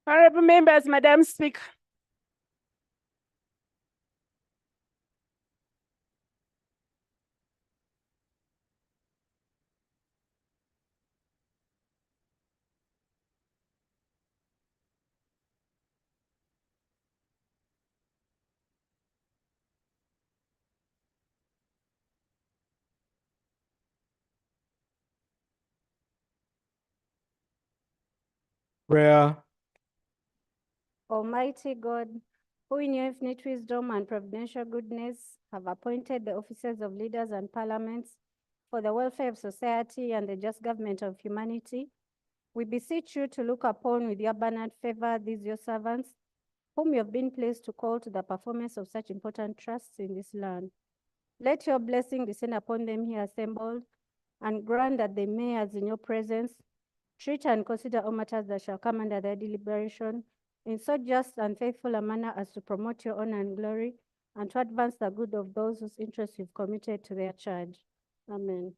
Honorable members, Madam Speaker. Prayer. Almighty God, who in your infinite wisdom and providential goodness have appointed the offices of leaders and parliaments for the welfare of society and the just government of humanity, we beseech you to look upon with your abundant favor these your servants, whom you have been pleased to call to the performance of such important trusts in this land. Let your blessing descend upon them here assembled, and grant that they may, as in your presence, treat and consider all matters that shall come under their deliberation in so just and faithful a manner as to promote your honor and glory, and to advance the good of those whose interests you've committed to their charge. Amen.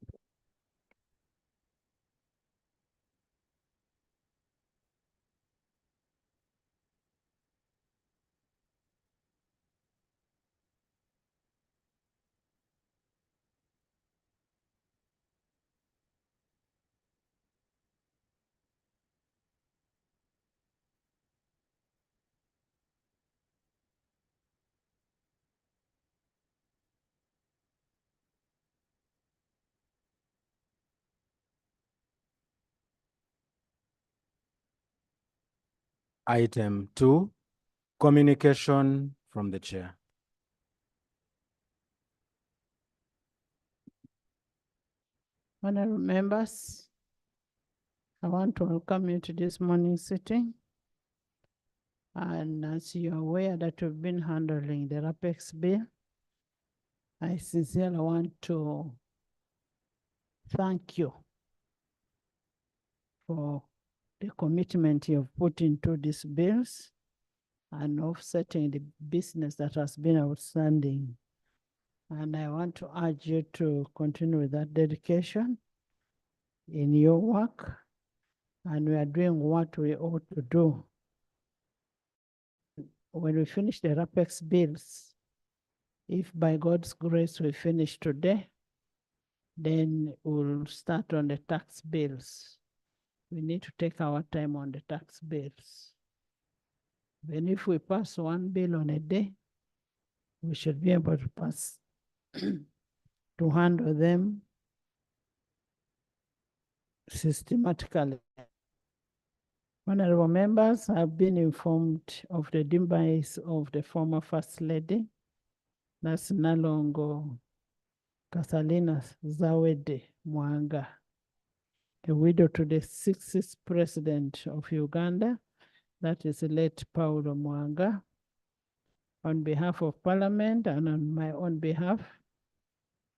Item 2, communication from the chair. Honorable members, I want to welcome you to this morning sitting. And as you are aware that we've been handling the RAPEX bill, I sincerely want to thank you for the commitment you've put into these bills and offsetting the business that has been outstanding. And I want to urge you to continue with that dedication in your work. And we are doing what we ought to do. When we finish the RAPEX bills, if by God's grace we finish today, then we'll start on the tax bills. We need to take our time on the tax bills. Then if we pass one bill on a day, we should be able to pass to handle them systematically. Honorable members, I've been informed of the demise of the former First Lady, that's Nalongo Kasalina Zawede Mwanga, a widow to the 6th President of Uganda, that is the late Paulo Mwanga. On behalf of Parliament and on my own behalf,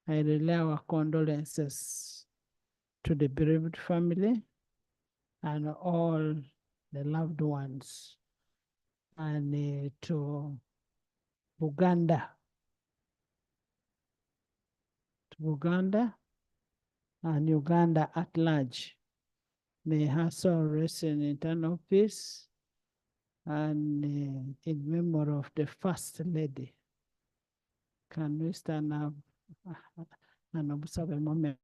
I relay our condolences to the bereaved family and all the loved ones, and to Uganda, and Uganda at large. May her soul rest in eternal peace, and in memory of the First Lady. Can we stand up and observe a moment?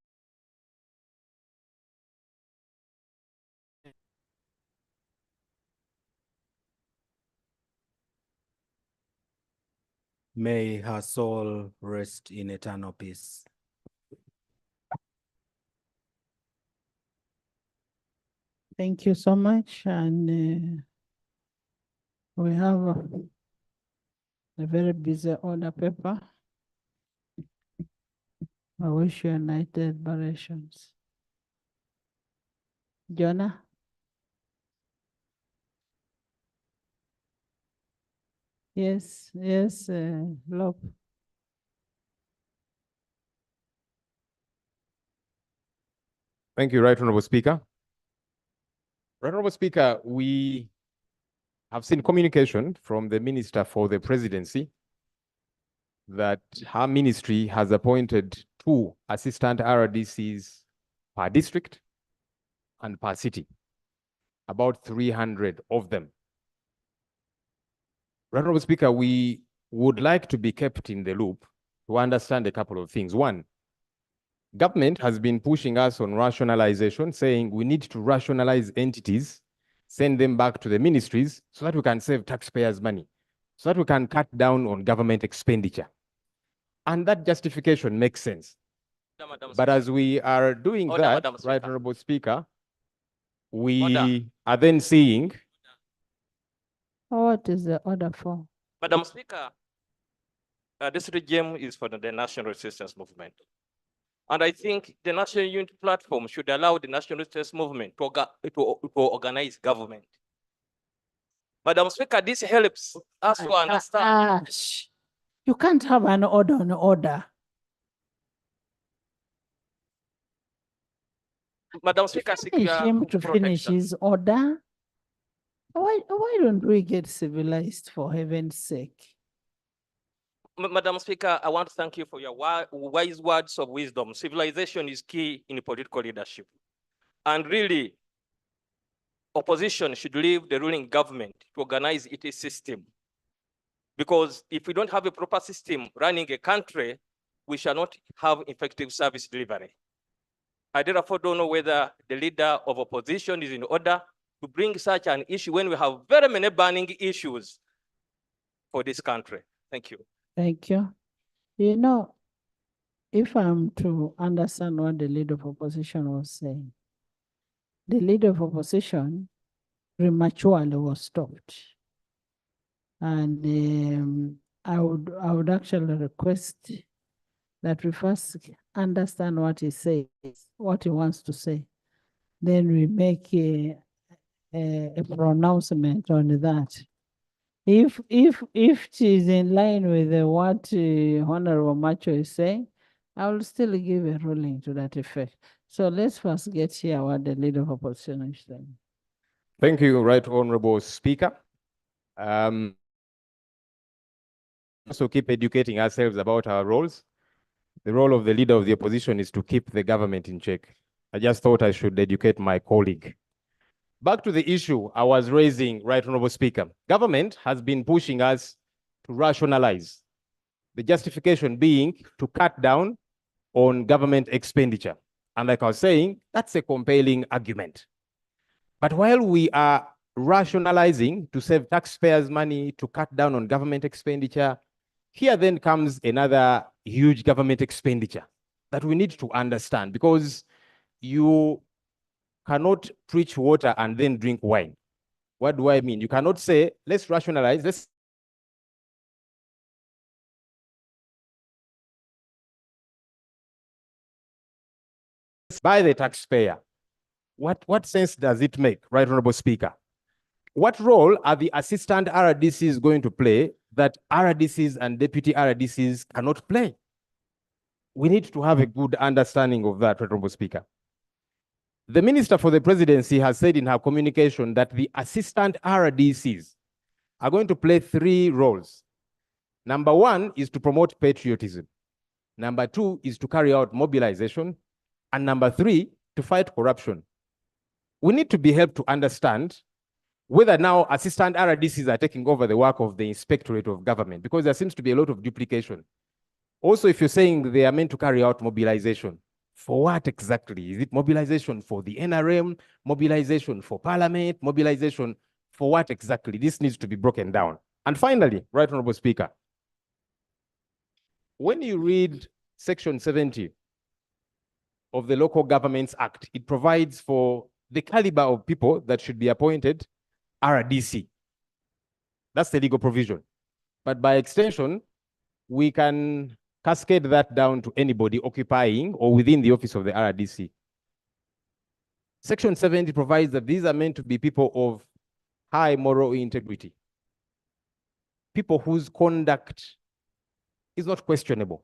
May her soul rest in eternal peace. Thank you so much. And we have a very busy order paper. I wish you united liberations. Jonah? Yes, Lop. Thank you, Right Honorable Speaker. Right Honorable Speaker, we have seen communication from the Minister for the Presidency that her ministry has appointed 2 assistant RDCs per district and per city, about 300 of them Right Honorable Speaker, we would like to be kept in the loop to understand a couple of things. One, government has been pushing us on rationalization, saying we need to rationalize entities, send them back to the ministries so that we can save taxpayers' money, so that we can cut down on government expenditure. And that justification makes sense. But as we are doing that, Right Honorable Speaker, we are then seeing. What is the order for? Madam Speaker, this regime is for the National Resistance Movement. And I think the National Unity Platform should allow the National Resistance Movement to organize government. Madam Speaker, this helps us to understand. You can't have an order on order. Madam Speaker, Finish him to finish his order. Why don't we get civilized, for heaven's sake? Madam Speaker, I want to thank you for your wise words of wisdom. Civilization is key in political leadership. And really, opposition should leave the ruling government to organize its system. Because if we don't have a proper system running a country, we shall not have effective service delivery. I therefore don't know whether the leader of opposition is in order to bring such an issue when we have very many burning issues for this country. Thank you. Thank you. You know, if I'm to understand what the leader of opposition was saying, the leader of opposition prematurely was stopped. And I would actually request that we first understand what he says, what he wants to say. Then we make a pronouncement on that. If it is in line with what Honorable Macho is saying, I will still give a ruling to that effect. So let's first get here what the leader of opposition is saying. Thank you, Right Honorable Speaker. Also keep educating ourselves about our roles. The role of the leader of the opposition is to keep the government in check. I just thought I should educate my colleague. Back to the issue I was raising, Right Honorable Speaker. Government has been pushing us to rationalize, the justification being to cut down on government expenditure. And like I was saying, that's a compelling argument. But while we are rationalizing to save taxpayers' money, to cut down on government expenditure, here then comes another huge government expenditure that we need to understand, because you cannot preach water and then drink wine. What do I mean? You cannot say, let's rationalize, let's by the taxpayer. What sense does it make, Right Honorable Speaker? What role are the assistant RDCs going to play that RDCs and deputy RDCs cannot play? We need to have a good understanding of that, Right Honorable Speaker. The Minister for the Presidency has said in her communication that the assistant RDCs are going to play 3 roles. Number 1 is to promote patriotism. Number 2 is to carry out mobilization. And number 3, to fight corruption. We need to be helped to understand whether now assistant RDCs are taking over the work of the Inspectorate of Government, because there seems to be a lot of duplication. Also, if you're saying they are meant to carry out mobilization, for what exactly? Is it mobilization for the NRM, mobilization for Parliament, mobilization for what exactly? This needs to be broken down. And finally, Right Honorable Speaker, when you read Section 70 of the Local Governments Act, it provides for the caliber of people that should be appointed RDC. That's the legal provision. But by extension, we can cascade that down to anybody occupying or within the office of the RDC. Section 70 provides that these are meant to be people of high moral integrity, people whose conduct is not questionable.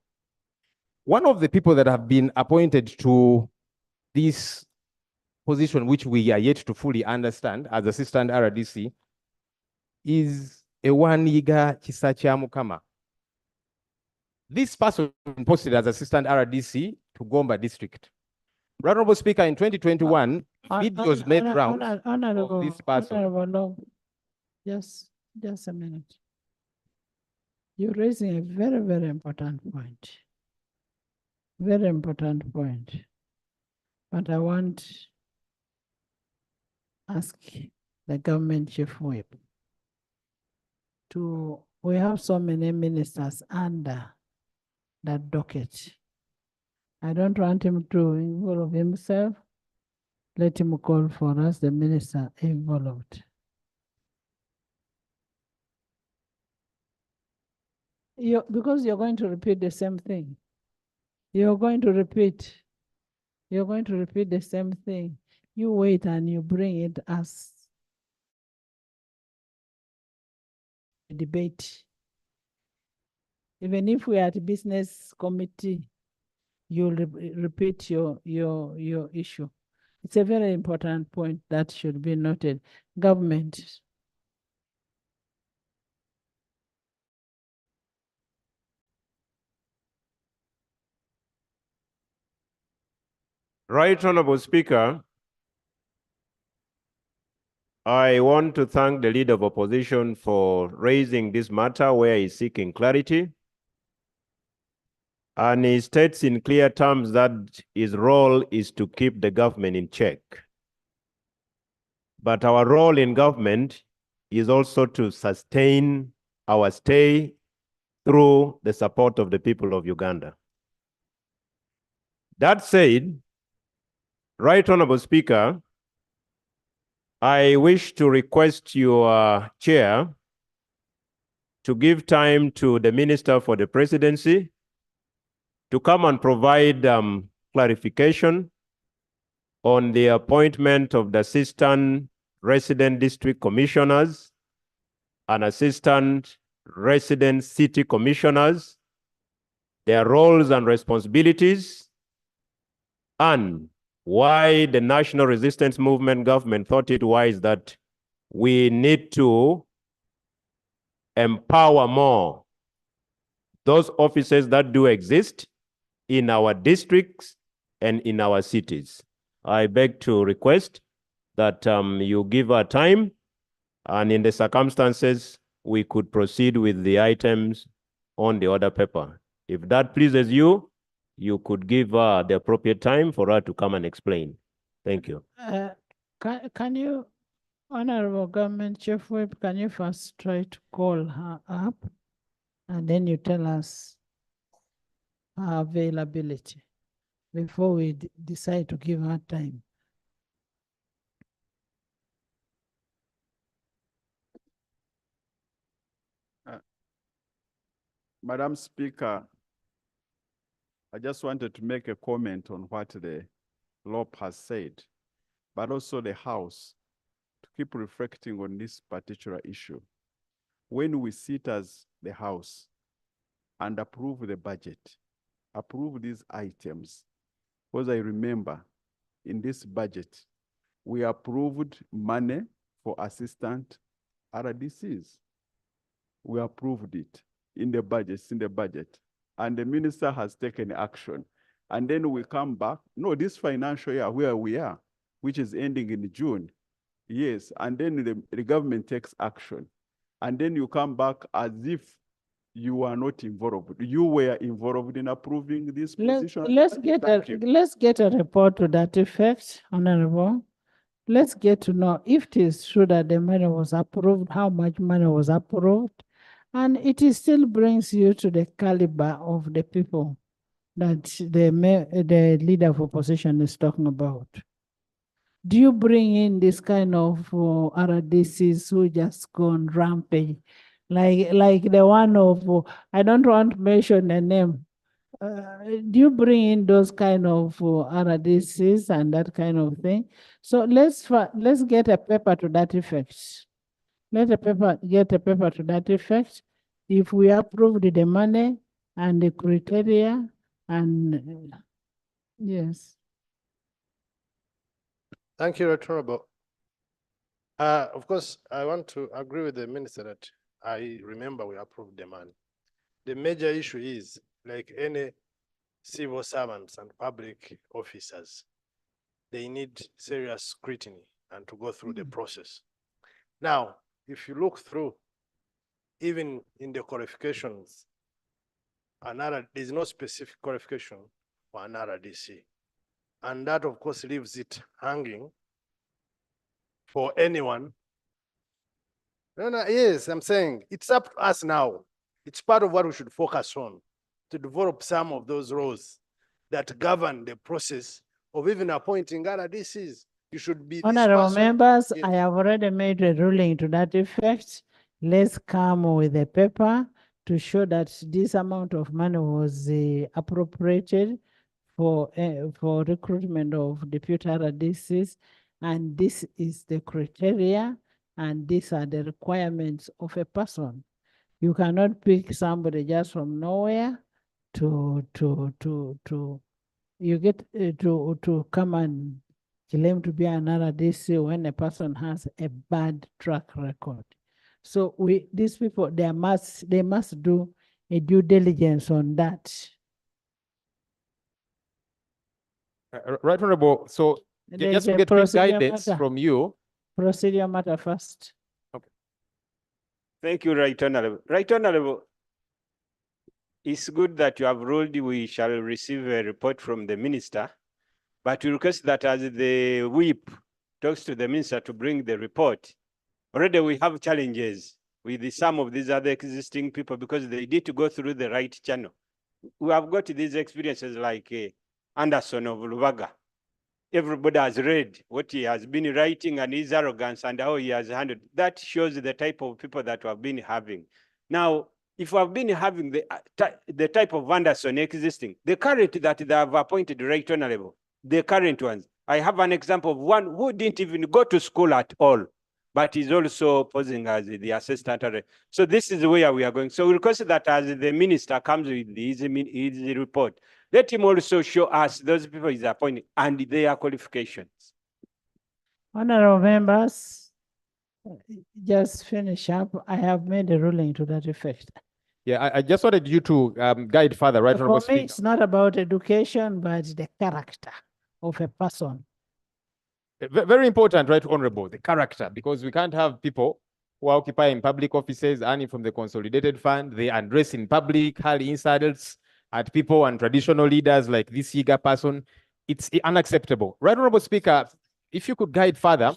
One of the people that have been appointed to this position, which we are yet to fully understand as assistant RDC, is Ewaniga Chisachya-Mukama. This person posted as assistant RDC to Gomba district. Honorable Speaker, in 2021, videos made rounds of this person. Honorable, just a minute. You're raising a very, very important point. Very important point. But I want to ask the government chief whip we have so many ministers under that docket. I don't want him to involve himself. Let him call for us, the minister involved. Because you're going to repeat the same thing. You're going to repeat the same thing. You wait and you bring it as a debate. Even if we are at business committee, you'll repeat your issue. It's a very important point that should be noted. Government. Right Honorable Speaker, I want to thank the Leader of Opposition for raising this matter where he's seeking clarity. And he states in clear terms that his role is to keep the government in check. But our role in government is also to sustain our stay through the support of the people of Uganda. That said, Right Honorable Speaker, I wish to request your chair to give time to the Minister for the Presidency to come and provide clarification on the appointment of the Assistant Resident District Commissioners and Assistant Resident City Commissioners, their roles and responsibilities, and why the National Resistance Movement government thought it wise that we need to empower more those offices that do exist in our districts and in our cities. I beg to request that you give her time, and in the circumstances, we could proceed with the items on the order paper. If that pleases you, you could give her the appropriate time for her to come and explain. Thank you. Can you, Honorable Government Chief Whip, can you first try to call her up and then you tell us her availability before we decide to give her time? Madam Speaker, I just wanted to make a comment on what the LOP has said, but also the House to keep reflecting on this particular issue. When we sit as the House and approve the budget, approve these items, because I remember in this budget, we approved money for assistant RDCs. We approved it in the budget, and the minister has taken action. And then we come back, no, this financial year where we are, which is ending in June, yes, and then the government takes action. And then you come back as if you are not involved. You were involved in approving this position. Let's get a report to that effect, Honorable. Let's get to know if it is true that the money was approved, how much money was approved, and it still brings you to the caliber of the people that the Leader of Opposition is talking about. Do you bring in this kind of RDCs who just go on rampage, like the one of, I don't want to mention the name. Do you bring in those kind of RDCs and that kind of thing? So let's get a paper to that effect. Get a paper to that effect. If we approved the money and the criteria and yes. Thank you, Right Honorable. Of course, I want to agree with the minister that I remember we approved the money. The major issue is, like any civil servants and public officers, they need serious scrutiny and to go through the process. Now, if you look through even in the qualifications, there's no specific qualification for an RDC. And that, of course, leaves it hanging for anyone. No, yes, I'm saying it's up to us now. It's part of what we should focus on, to develop some of those laws that govern the process of even appointing RDCs. You should be. this Honorable person. members, Yes. I have already made a ruling to that effect. Let's come with a paper to show that this amount of money was appropriated for recruitment of deputy RDCs, and this is the criteria, and these are the requirements of a person. You cannot pick somebody just from nowhere to you get to come and claim to be an RDC when a person has a bad track record. So these people, they must do a due diligence on that. Right, Honorable. So There's just to a get quick procedure guidance matter. from you. Procedure matter first. Thank you, Right Honorable. Right Honorable, it's good that you have ruled we shall receive a report from the minister, but we request that as the whip talks to the minister to bring the report, already we have challenges with some of these other existing people because they need to go through the right channel. We have got these experiences like Anderson of Lubaga. Everybody has read what he has been writing and his arrogance and how he has handled. That shows the type of people that we have been having. Now, if we have been having the type of Anderson existing, the current that they have appointed Right Honorable, the current ones, I have an example of one who didn't even go to school at all, but is also posing as the assistant. So this is where we are going. So we request that as the minister comes with his report, let him also show us those people he's appointing and their qualifications. Honorable members, just finish up. I have made a ruling to that effect. Yeah, I just wanted you to guide further, right, Honorable For me, Speaker. it's not about education, but the character of a person. Very important, right, Honorable, the character, because we can't have people who are occupying public offices, earning from the consolidated fund, they address in public, hurl insults at people and traditional leaders like this eager person. It's unacceptable. Right, Honorable Speaker, if you could guide further,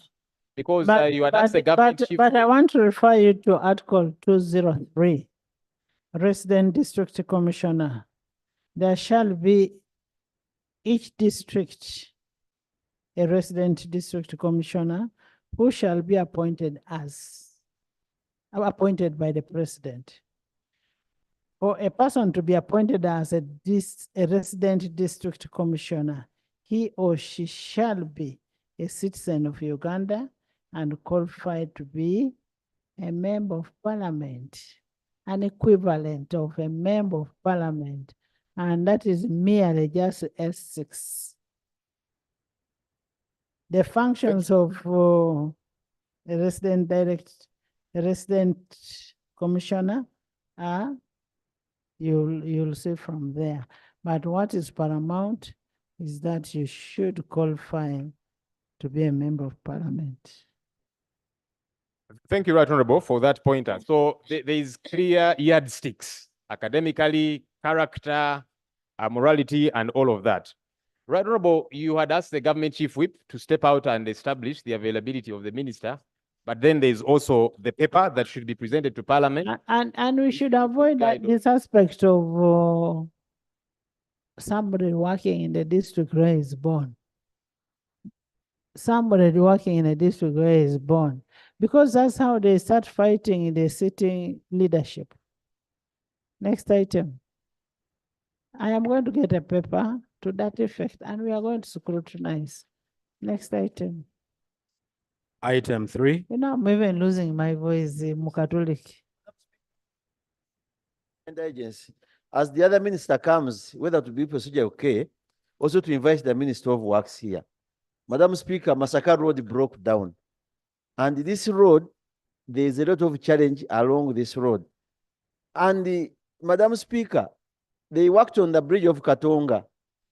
because you had asked the government chief. But I want to refer you to Article 203, Resident District Commissioner. There shall be each district a resident district commissioner who shall be appointed by the president. For a person to be appointed as a resident district commissioner, he or she shall be a citizen of Uganda and qualified to be a member of parliament, an equivalent of a member of parliament, and that is merely just S6. The functions of a resident commissioner are, you'll see from there. But what is paramount is that you should qualify to be a member of parliament. Thank you, Right Honorable, for that pointer. So there is clear yardsticks, academically, character, morality, and all of that. Right Honorable, you had asked the government chief whip to step out and establish the availability of the minister, but then there's also the paper that should be presented to Parliament. And we should avoid this aspect of somebody working in the district where he's born. Somebody working in a district where he's born, because that's how they start fighting in the sitting leadership. Next item. I am going to get a paper to that effect, and we are going to scrutinize. Next item. Item 3. You know, I'm even losing my voice, Mukatulik. And agency, as the other minister comes, whether to be procedure okay, also to invite the Minister of Works here. Madam Speaker, Masaka Road broke down. And this road, there is a lot of challenge along this road. And Madam Speaker, they worked on the bridge of Katonga,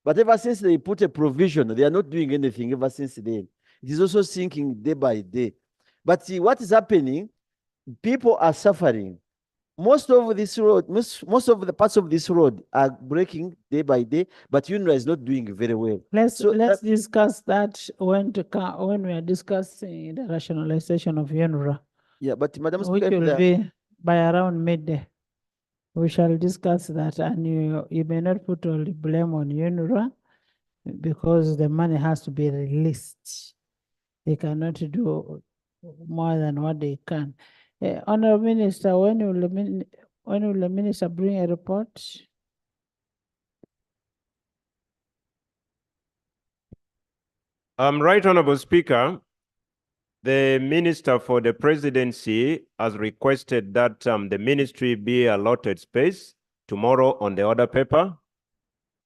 but ever since they put a provision, they are not doing anything ever since then. It is also sinking day by day. But what is happening, people are suffering. most of this road, most of the parts of this road are breaking day by day, but UNRA is not doing very well. Let's So discuss that when we are discussing the rationalization of UNRA, Yeah, but Madam which Speaker, will be by around midday. We shall discuss that, and you may not put all the blame on UNRA because the money has to be released. They cannot do more than what they can. Honorable Minister, when will the minister bring a report? Right Honorable Speaker, the Minister for the Presidency has requested that the ministry be allotted space tomorrow on the order paper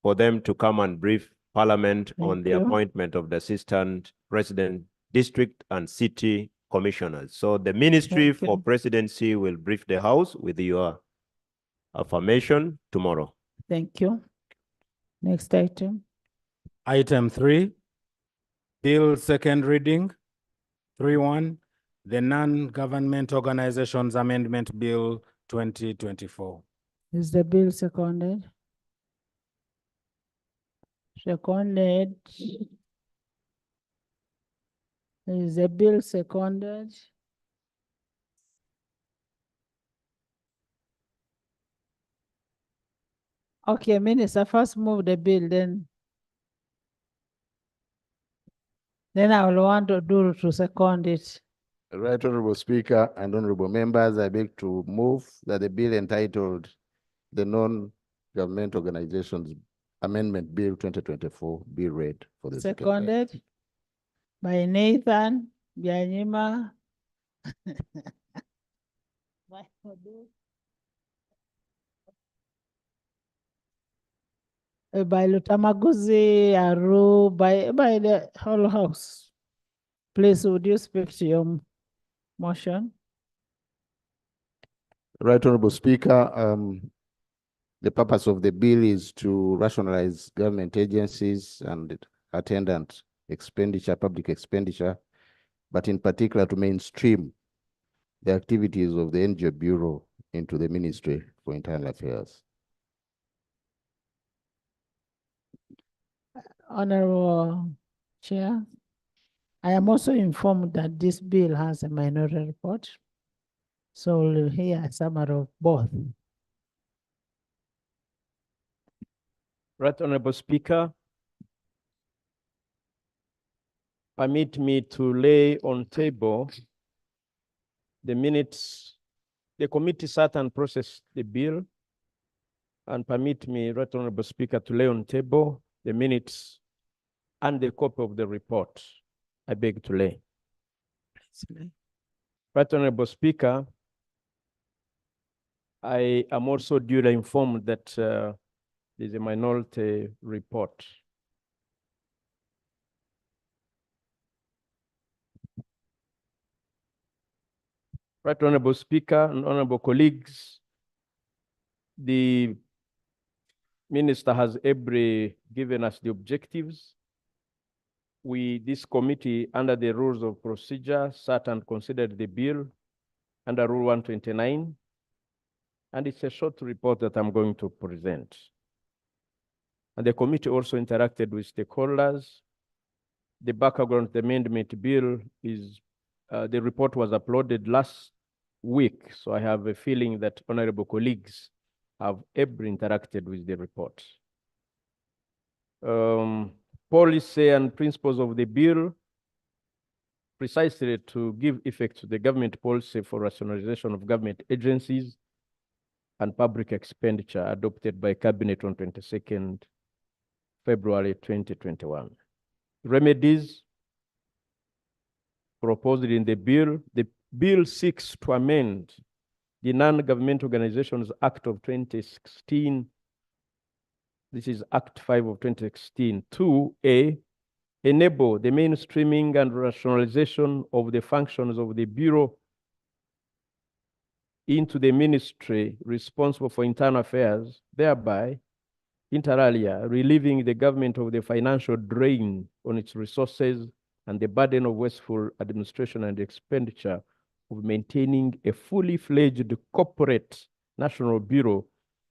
for them to come and brief Parliament on the appointment of the Assistant President, District and City Commissioners. So the Ministry for Presidency will brief the House with your affirmation tomorrow. Thank you. Next item. Item 3, Bill second reading, 3.1, the Non-Government Organizations Amendment Bill 2024. Is the bill seconded? Seconded. Is the bill seconded? Okay, Minister, first move the bill, then I will want to do to second it. Right, Honorable Speaker and Honorable Members, I beg to move that the bill entitled the Non-Government Organizations Amendment Bill 2024 be read for the second time. Seconded by Nathan Byanyima. By Lutamaguzi, Aru, by the whole house. Please, would you speak to your motion? Right, Honorable Speaker, the purpose of the bill is to rationalize government agencies and attendant expenditure, public expenditure, but in particular to mainstream the activities of the NGO Bureau into the Ministry for Internal Affairs. Honorable Chair, I am also informed that this bill has a minority report. So we'll hear a summary of both. Right, Honorable Speaker, permit me to lay on table the minutes. The committee sat and processed the bill, and permit me, Right Honorable Speaker, to lay on table the minutes and the copy of the report. I beg to lay. Right Honorable Speaker, I am also duly informed that there's a minority report. Right Honorable Speaker and honorable colleagues, the Minister has ably given us the objectives. This committee, under the rules of procedure, sat and considered the bill under Rule 129, and it's a short report that I'm going to present. And the committee also interacted with stakeholders. The background of the amendment bill is, the report was uploaded last week, so I have a feeling that honorable colleagues have ably interacted with the report. Policy and principles of the bill, precisely to give effect to the government policy for rationalization of government agencies and public expenditure adopted by Cabinet on 22nd February 2021. Remedies proposed in the bill seeks to amend the Non-Government Organizations Act of 2016. This is Act 5 of 2016 to enable the mainstreaming and rationalization of the functions of the Bureau into the ministry responsible for internal affairs, thereby, inter alia, relieving the government of the financial drain on its resources and the burden of wasteful administration and expenditure of maintaining a fully fledged corporate National Bureau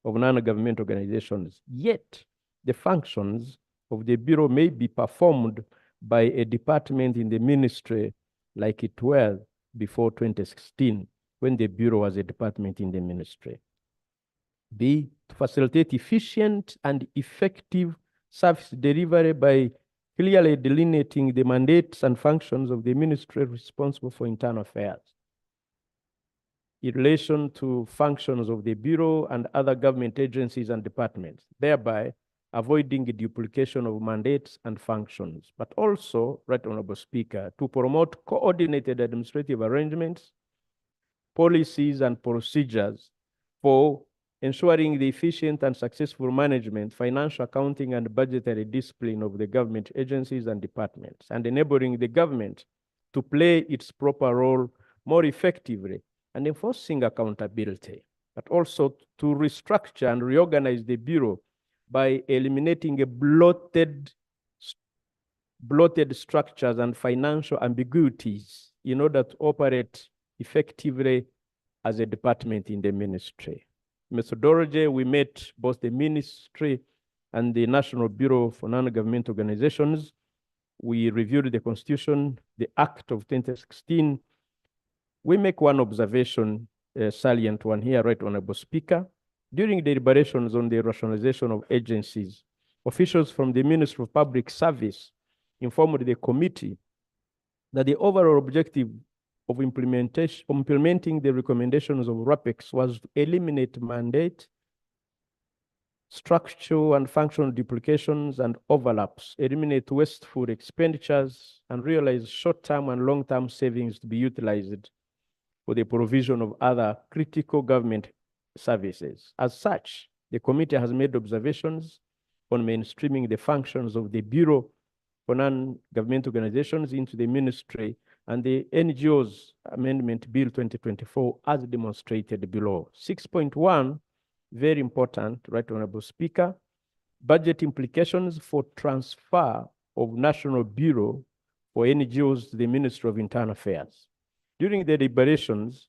of Non-Government Organizations. Yet, the functions of the Bureau may be performed by a department in the ministry like it was before 2016, when the Bureau was a department in the ministry. B, to facilitate efficient and effective service delivery by clearly delineating the mandates and functions of the ministry responsible for internal affairs in relation to functions of the Bureau and other government agencies and departments, thereby avoiding the duplication of mandates and functions, but also, Right Honorable Speaker, to promote coordinated administrative arrangements, policies, and procedures for ensuring the efficient and successful management, financial accounting, and budgetary discipline of the government agencies and departments, and enabling the government to play its proper role more effectively and enforcing accountability, but also to restructure and reorganize the Bureau by eliminating bloated structures and financial ambiguities in order to operate effectively as a department in the ministry. Methodology, we met both the ministry and the National Bureau for Non-Government Organizations. We reviewed the Constitution, the Act of 2016. We make one observation, salient one here, Right Honorable Speaker. During deliberations on the rationalization of agencies, officials from the Ministry of Public Service informed the committee that the overall objective of implementing the recommendations of RAPEX was to eliminate mandate, structural and functional duplications and overlaps, eliminate wasteful expenditures, and realize short-term and long-term savings to be utilized for the provision of other critical government services. As such, the committee has made observations on mainstreaming the functions of the Bureau for Non-Government Organizations into the ministry and the NGO's Amendment Bill 2024 as demonstrated below. 6.1, very important, Right Honorable Speaker, budget implications for transfer of National Bureau for NGOs to the Ministry of Internal Affairs. During the deliberations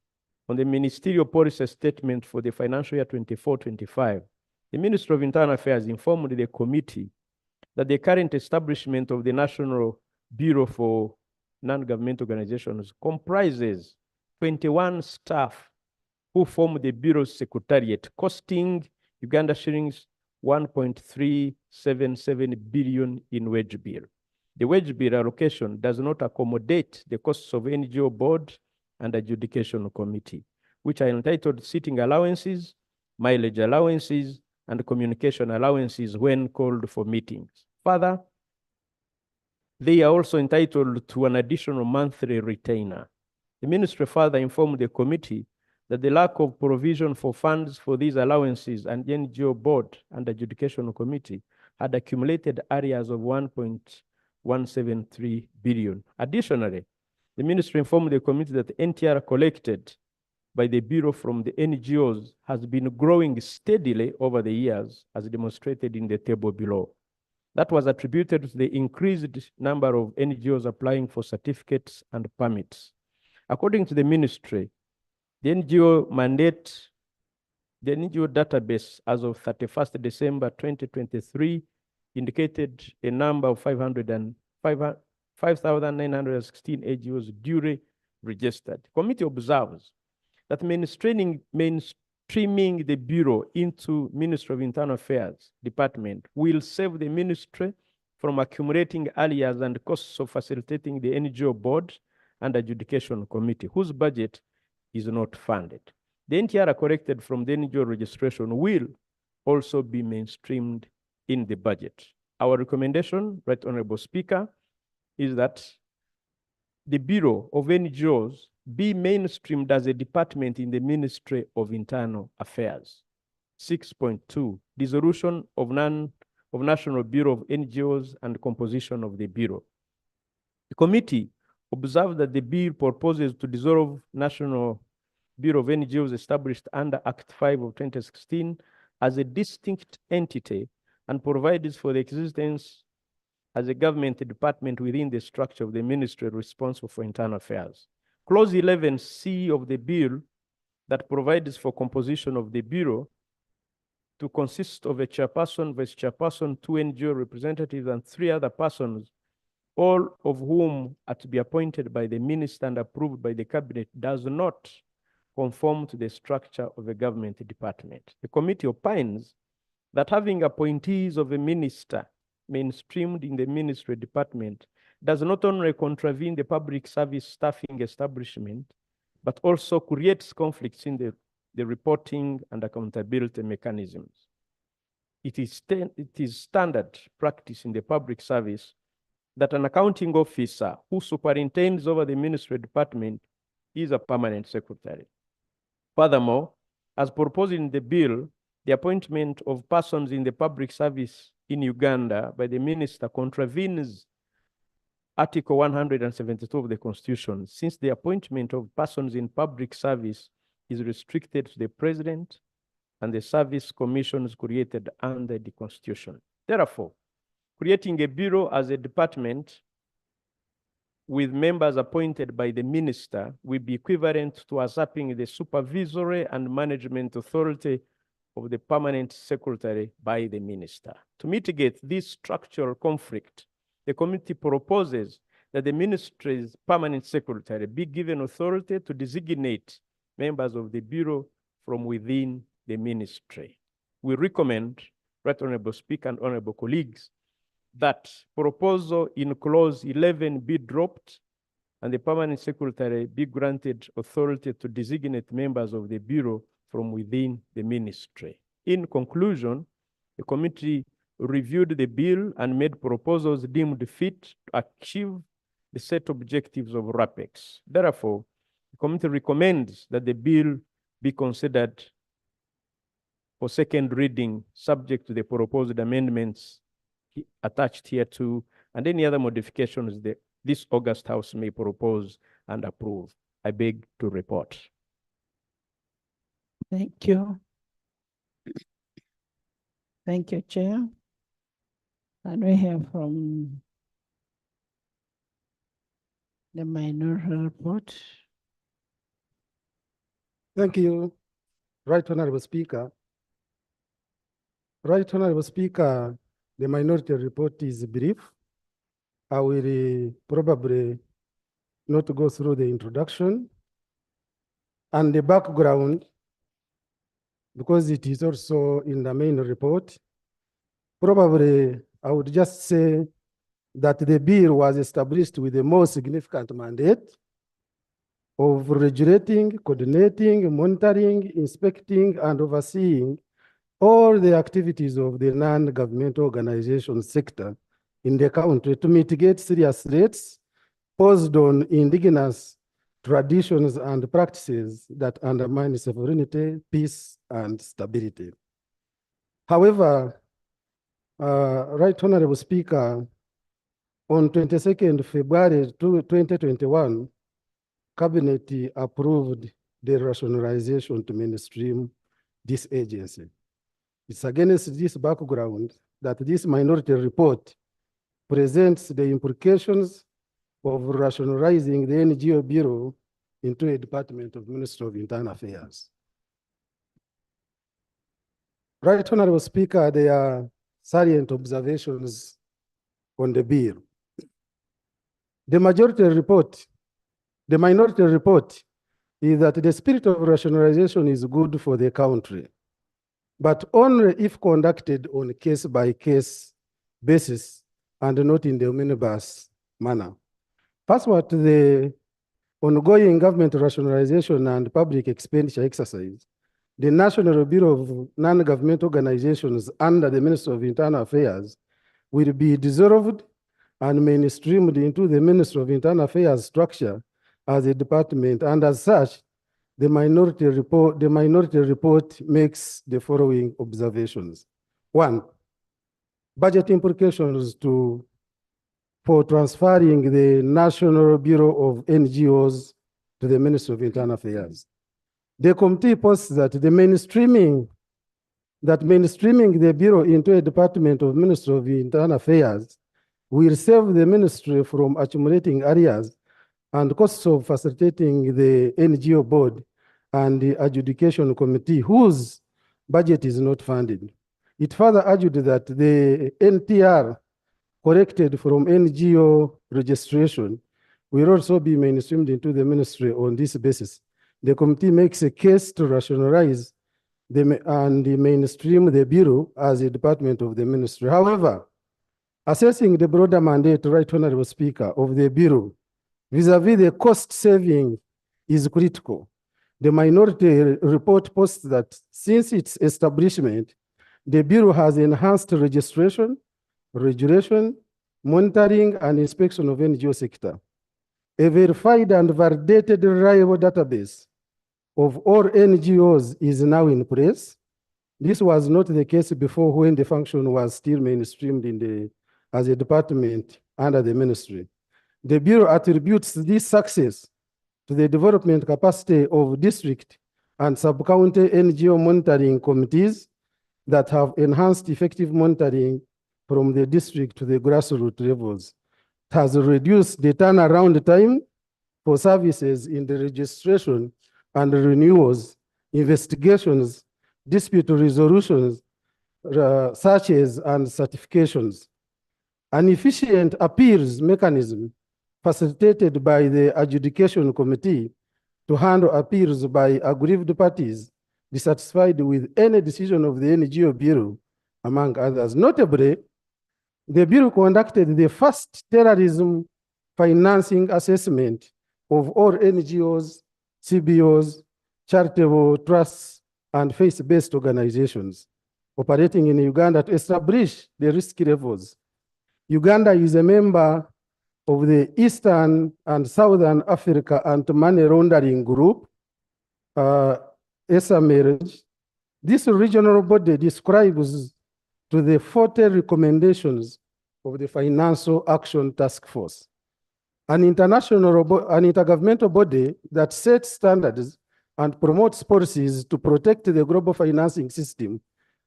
on the Ministerial Policy Statement for the financial year 24-25, the Ministry of Internal Affairs informed the committee that the current establishment of the National Bureau for Non-Government Organizations comprises 21 staff who form the Bureau's secretariat, costing Uganda shillings 1.377 billion in wage bill. The wage bill allocation does not accommodate the costs of NGO board and adjudication committee, which are entitled sitting allowances, mileage allowances, and communication allowances when called for meetings. Further, they are also entitled to an additional monthly retainer. The ministry further informed the committee that the lack of provision for funds for these allowances and the NGO board and adjudication committee had accumulated areas of 1.173 billion. Additionally, the ministry informed the committee that the NTR collected by the Bureau from the NGOs has been growing steadily over the years, as demonstrated in the table below. That was attributed to the increased number of NGOs applying for certificates and permits. According to the ministry, the NGO mandate, the NGO database as of 31st December 2023 indicated a number of 5,916 NGOs duly registered. The committee observes that mainstreaming the Bureau into Ministry of Internal Affairs Department will save the ministry from accumulating areas and costs of facilitating the NGO board and adjudication committee, whose budget is not funded. The NTR collected from the NGO registration will also be mainstreamed in the budget. Our recommendation, Right Honorable Speaker, is that the Bureau of NGOs be mainstreamed as a department in the Ministry of Internal Affairs. 6.2, dissolution of National Bureau of NGOs and composition of the Bureau. The committee observed that the bill proposes to dissolve National Bureau of NGOs established under Act 5 of 2016 as a distinct entity and provides for the existence as a government department within the structure of the ministry responsible for internal affairs. Clause 11C of the bill that provides for composition of the Bureau to consist of a chairperson, vice chairperson, 2 NGO representatives, and 3 other persons, all of whom are to be appointed by the minister and approved by the cabinet, does not conform to the structure of a government department. The committee opines that having appointees of a minister mainstreamed in the ministry department does not only contravene the public service staffing establishment, but also creates conflicts in the reporting and accountability mechanisms. It is standard practice in the public service that an accounting officer who superintends over the ministry department is a permanent secretary. Furthermore, as proposed in the bill, the appointment of persons in the public service in Uganda by the minister contravenes Article 172 of the Constitution, since the appointment of persons in public service is restricted to the president and the service commissions created under the Constitution. Therefore, creating a bureau as a department with members appointed by the minister will be equivalent to usurping the supervisory and management authority of the permanent secretary by the minister. To mitigate this structural conflict, the committee proposes that the ministry's permanent secretary be given authority to designate members of the bureau from within the ministry. We recommend, Right Honorable Speaker and Honorable colleagues, that proposal in clause 11 be dropped and the permanent secretary be granted authority to designate members of the bureau from within the ministry. In conclusion, the committee reviewed the bill and made proposals deemed fit to achieve the set objectives of RAPEX. Therefore, the committee recommends that the bill be considered for second reading, subject to the proposed amendments attached here to, and any other modifications that this August House may propose and approve. I beg to report. Thank you. Thank you, Chair. And we hear from the minority report. Thank you, Right Honorable Speaker. Right Honorable Speaker, the minority report is brief. I will probably not go through the introduction and the background, because it is also in the main report. Probably I would just say that the bill was established with the most significant mandate of regulating, coordinating, monitoring, inspecting, and overseeing all the activities of the non-governmental organization sector in the country to mitigate serious threats posed on indigenous traditions and practices that undermine sovereignty, peace, and stability. However, Right Honorable Speaker, on 22nd February 2021, Cabinet approved the rationalization to mainstream this agency. It's against this background that this minority report presents the implications of rationalizing the NGO Bureau into a department of Ministry of Internal Affairs. Right Honorable Speaker, there are salient observations on the bill. The minority report is that the spirit of rationalization is good for the country, but only if conducted on a case-by-case basis and not in the omnibus manner. Pursuant to the ongoing government rationalization and public expenditure exercise, the National Bureau of Non-Government Organizations under the Ministry of Internal Affairs will be dissolved and mainstreamed into the Ministry of Internal Affairs structure as a department, and as such, the minority report makes the following observations. One, budget implications for transferring the National Bureau of NGOs to the Ministry of Internal Affairs. The committee posits that mainstreaming the Bureau into a department of Ministry of Internal Affairs will save the ministry from accumulating areas and costs of facilitating the NGO board and the Adjudication Committee, whose budget is not funded. It further argued that the NTR collected from NGO registration will also be mainstreamed into the ministry on this basis. The committee makes a case to rationalize and mainstream the Bureau as a department of the ministry. However, assessing the broader mandate, Right Honorable Speaker, of the Bureau vis-a-vis the cost saving is critical. The minority report posts that since its establishment, the Bureau has enhanced registration, regulation, monitoring, and inspection of NGO sector. A verified and validated reliable database of all NGOs is now in place. This was not the case before when the function was still mainstreamed as a department under the ministry. The Bureau attributes this success to the development capacity of district and sub-county NGO monitoring committees that have enhanced effective monitoring from the district to the grassroots levels. It has reduced the turnaround time for services in the registration and renewals, investigations, dispute resolutions, searches, and certifications. An efficient appeals mechanism facilitated by the Adjudication Committee to handle appeals by aggrieved parties dissatisfied with any decision of the NGO Bureau, among others. Notably, the Bureau conducted the first terrorism financing assessment of all NGOs, CBOs, charitable trusts, and faith-based organizations operating in Uganda to establish the risk levels. Uganda is a member of the Eastern and Southern Africa Anti-Money Laundering Group, ESAMERG. This regional body describes to the 40 recommendations of the Financial Action Task Force, an intergovernmental body that sets standards and promotes policies to protect the global financing system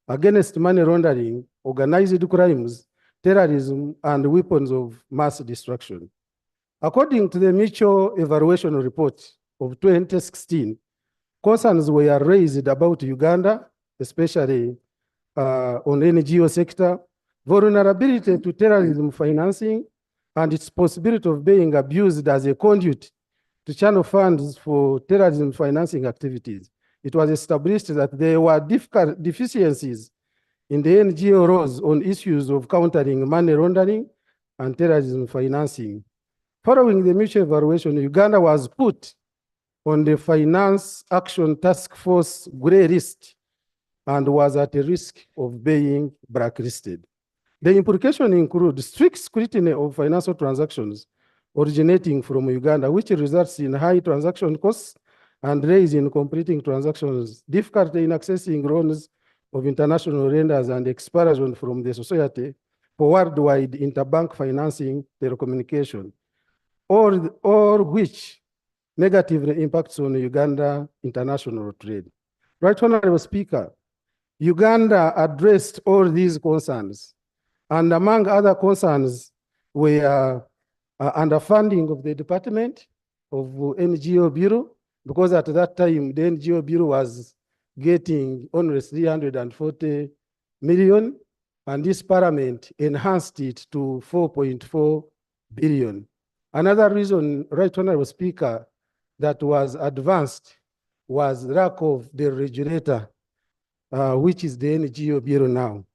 against money laundering, organized crimes, terrorism, and weapons of mass destruction. According to the Mutual Evaluation Report of 2016, concerns were raised about Uganda, especially on NGO sector, vulnerability to terrorism financing, and its possibility of being abused as a conduit to channel funds for terrorism financing activities. It was established that there were deficiencies in the NGO laws on issues of countering money laundering and terrorism financing. Following the mutual evaluation, Uganda was put on the Finance Action Task Force gray list and was at a risk of being blacklisted. The implications include strict scrutiny of financial transactions originating from Uganda, which results in high transaction costs and delays in completing transactions, difficulty in accessing loans of international lenders, and exclusion from the Society for Worldwide Interbank Financing Telecommunication, all which negatively impacts on Uganda international trade. Right Honorable Speaker, Uganda addressed all these concerns, and among other concerns were underfunding of the Department of NGO Bureau, because at that time the NGO Bureau was getting only 340 million, and this parliament enhanced it to 4.4 billion. Another reason, Right Honorable Speaker, that was advanced was lack of the regulator, which is the NGO Bureau now.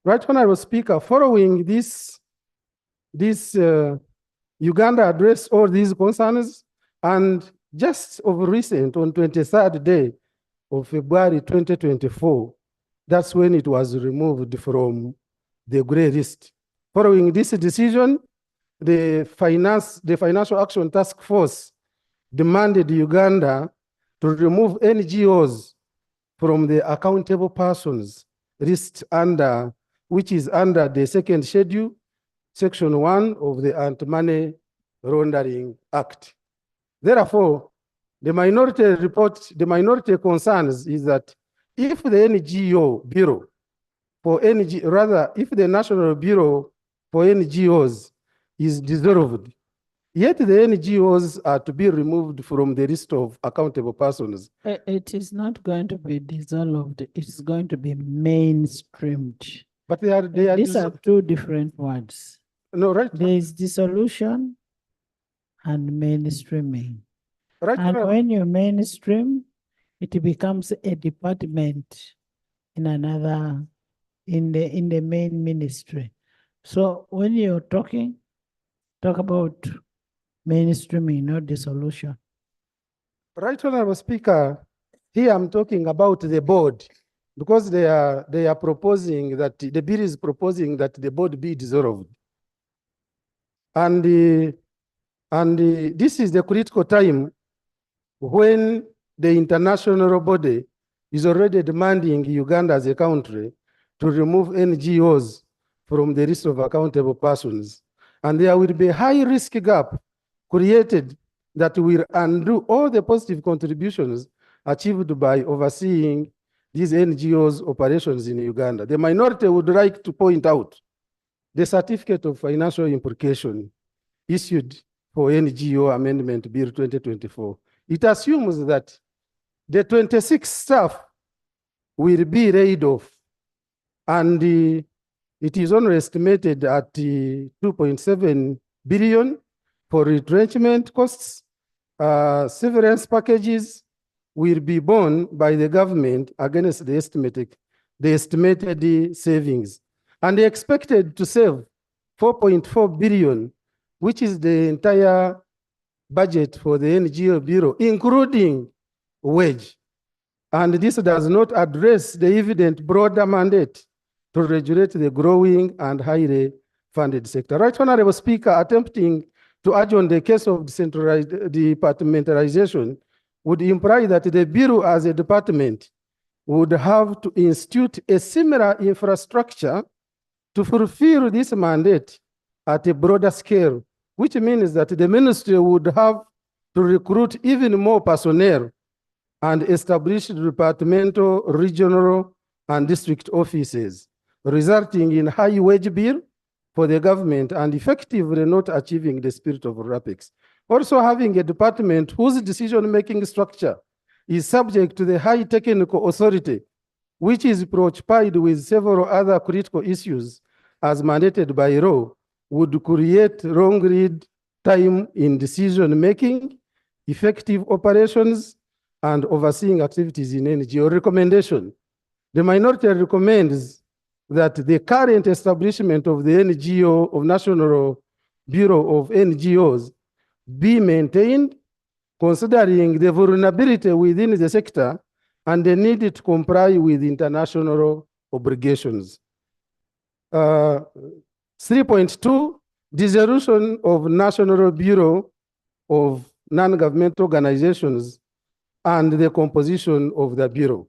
Right Honorable Speaker, following this, Uganda addressed all these concerns, and just of recent, on 23rd day of February 2024, that's when it was removed from the gray list. Following this decision, the Financial Action Task Force demanded Uganda to remove NGOs from the accountable persons list which is under the second schedule, section 1 of the Anti-Money Laundering Act. Therefore, the minority concerns is that if the NGO Bureau for if the National Bureau for NGOs is dissolved, Yet the NGOs are to be removed from the list of accountable persons. It is not going to be dissolved. It is going to be mainstreamed. But they are These are two different words. no right. There is dissolution and mainstreaming. Right. And when you mainstream, it becomes a department in another, in the main ministry. So when you're talking, talk about mainstreaming, not dissolution. Right, Honorable Speaker, here I'm talking about the board, because they are proposing that the bill is proposing that the board be dissolved. And this is the critical time when the international body is already demanding Uganda as a country to remove NGOs from the list of accountable persons. And there will be a high risk gap created that will undo all the positive contributions achieved by overseeing these NGOs' operations in Uganda. The minority would like to point out the certificate of financial implication issued for NGO Amendment Bill 2024. It assumes that the 26 staff will be laid off, and it is only estimated at 2.7 billion for retrenchment costs. Severance packages will be borne by the government against the estimated savings, and they expected to save 4.4 billion, which is the entire budget for the NGO Bureau, including wage. And this does not address the evident broader mandate to regulate the growing and highly funded sector. Right, Honorable Speaker, attempting to adjourn the case of decentralized departmentalization would imply that the Bureau as a department would have to institute a similar infrastructure to fulfill this mandate at a broader scale, which means that the ministry would have to recruit even more personnel and establish departmental, regional, and district offices, resulting in high wage bill for the government and effectively not achieving the spirit of RAPEX. Also having a department whose decision-making structure is subject to the high technical authority, which is preoccupied with several other critical issues as mandated by law, would create long lead time in decision-making, effective operations, and overseeing activities in NGO. Recommendation: the minority recommends that the current establishment of the NGO, of National Bureau of NGOs, be maintained, considering the vulnerability within the sector and the need to comply with international obligations. 3.2, dissolution of National Bureau of Non-Governmental Organizations and the composition of the Bureau.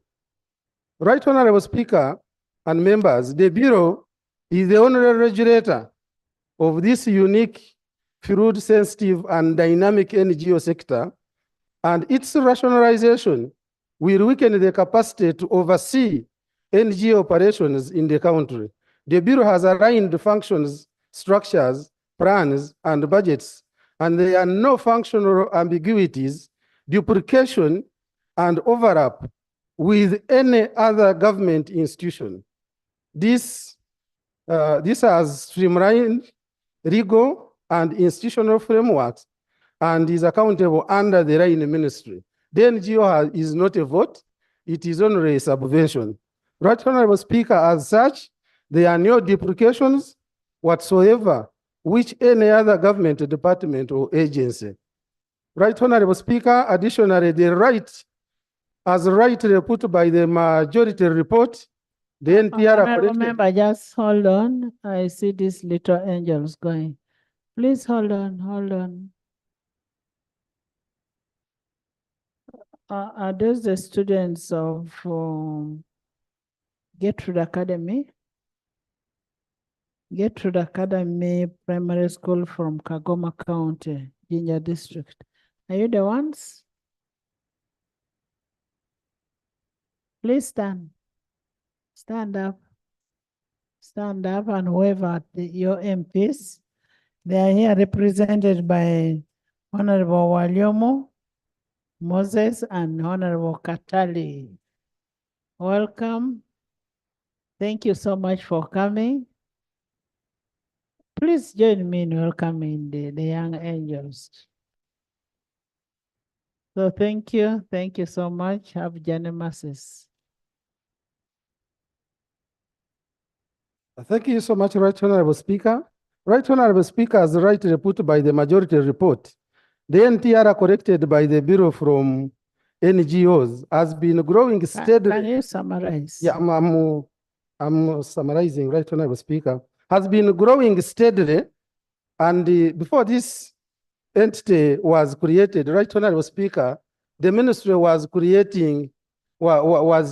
Right, Honorable Speaker and members, the Bureau is the only regulator of this unique, fluid-sensitive, and dynamic NGO sector, and its rationalization will weaken the capacity to oversee NGO operations in the country. The Bureau has aligned functions, structures, plans, and budgets, and there are no functional ambiguities, duplication, and overlap with any other government institution. This has streamlined legal and institutional frameworks and is accountable under the line ministry. The NGO is not a vote, it is only a subvention. Right, Honorable Speaker, as such, there are no duplications whatsoever which any other government department or agency. Right, Honorable Speaker, additionally, the right, as rightly put by the majority report, the NPR Honorable member, just hold on. I see these little angels going. Please hold on, hold on. Are those the students of Gertrude Academy? Gertrude Academy Primary School from Kagoma County, Jinja District. Are you the ones? Please stand. Stand up. Stand up, and whoever your MPs, They are here represented by Honorable Waliomo, Moses, and Honorable Katali. Welcome. Thank you so much for coming. Please join me in welcoming the young angels. So thank you so much. Have Johnny masses. Thank you so much, Right Honorable Speaker. Right Honorable Speaker, as rightly put by the majority report, the NTR corrected by the Bureau from NGOs has been growing steadily. Can you summarize? Yeah, I'm summarizing, Right Honorable Speaker. Has been growing steadily, and before this entity was created, Right Honorable Speaker, the ministry was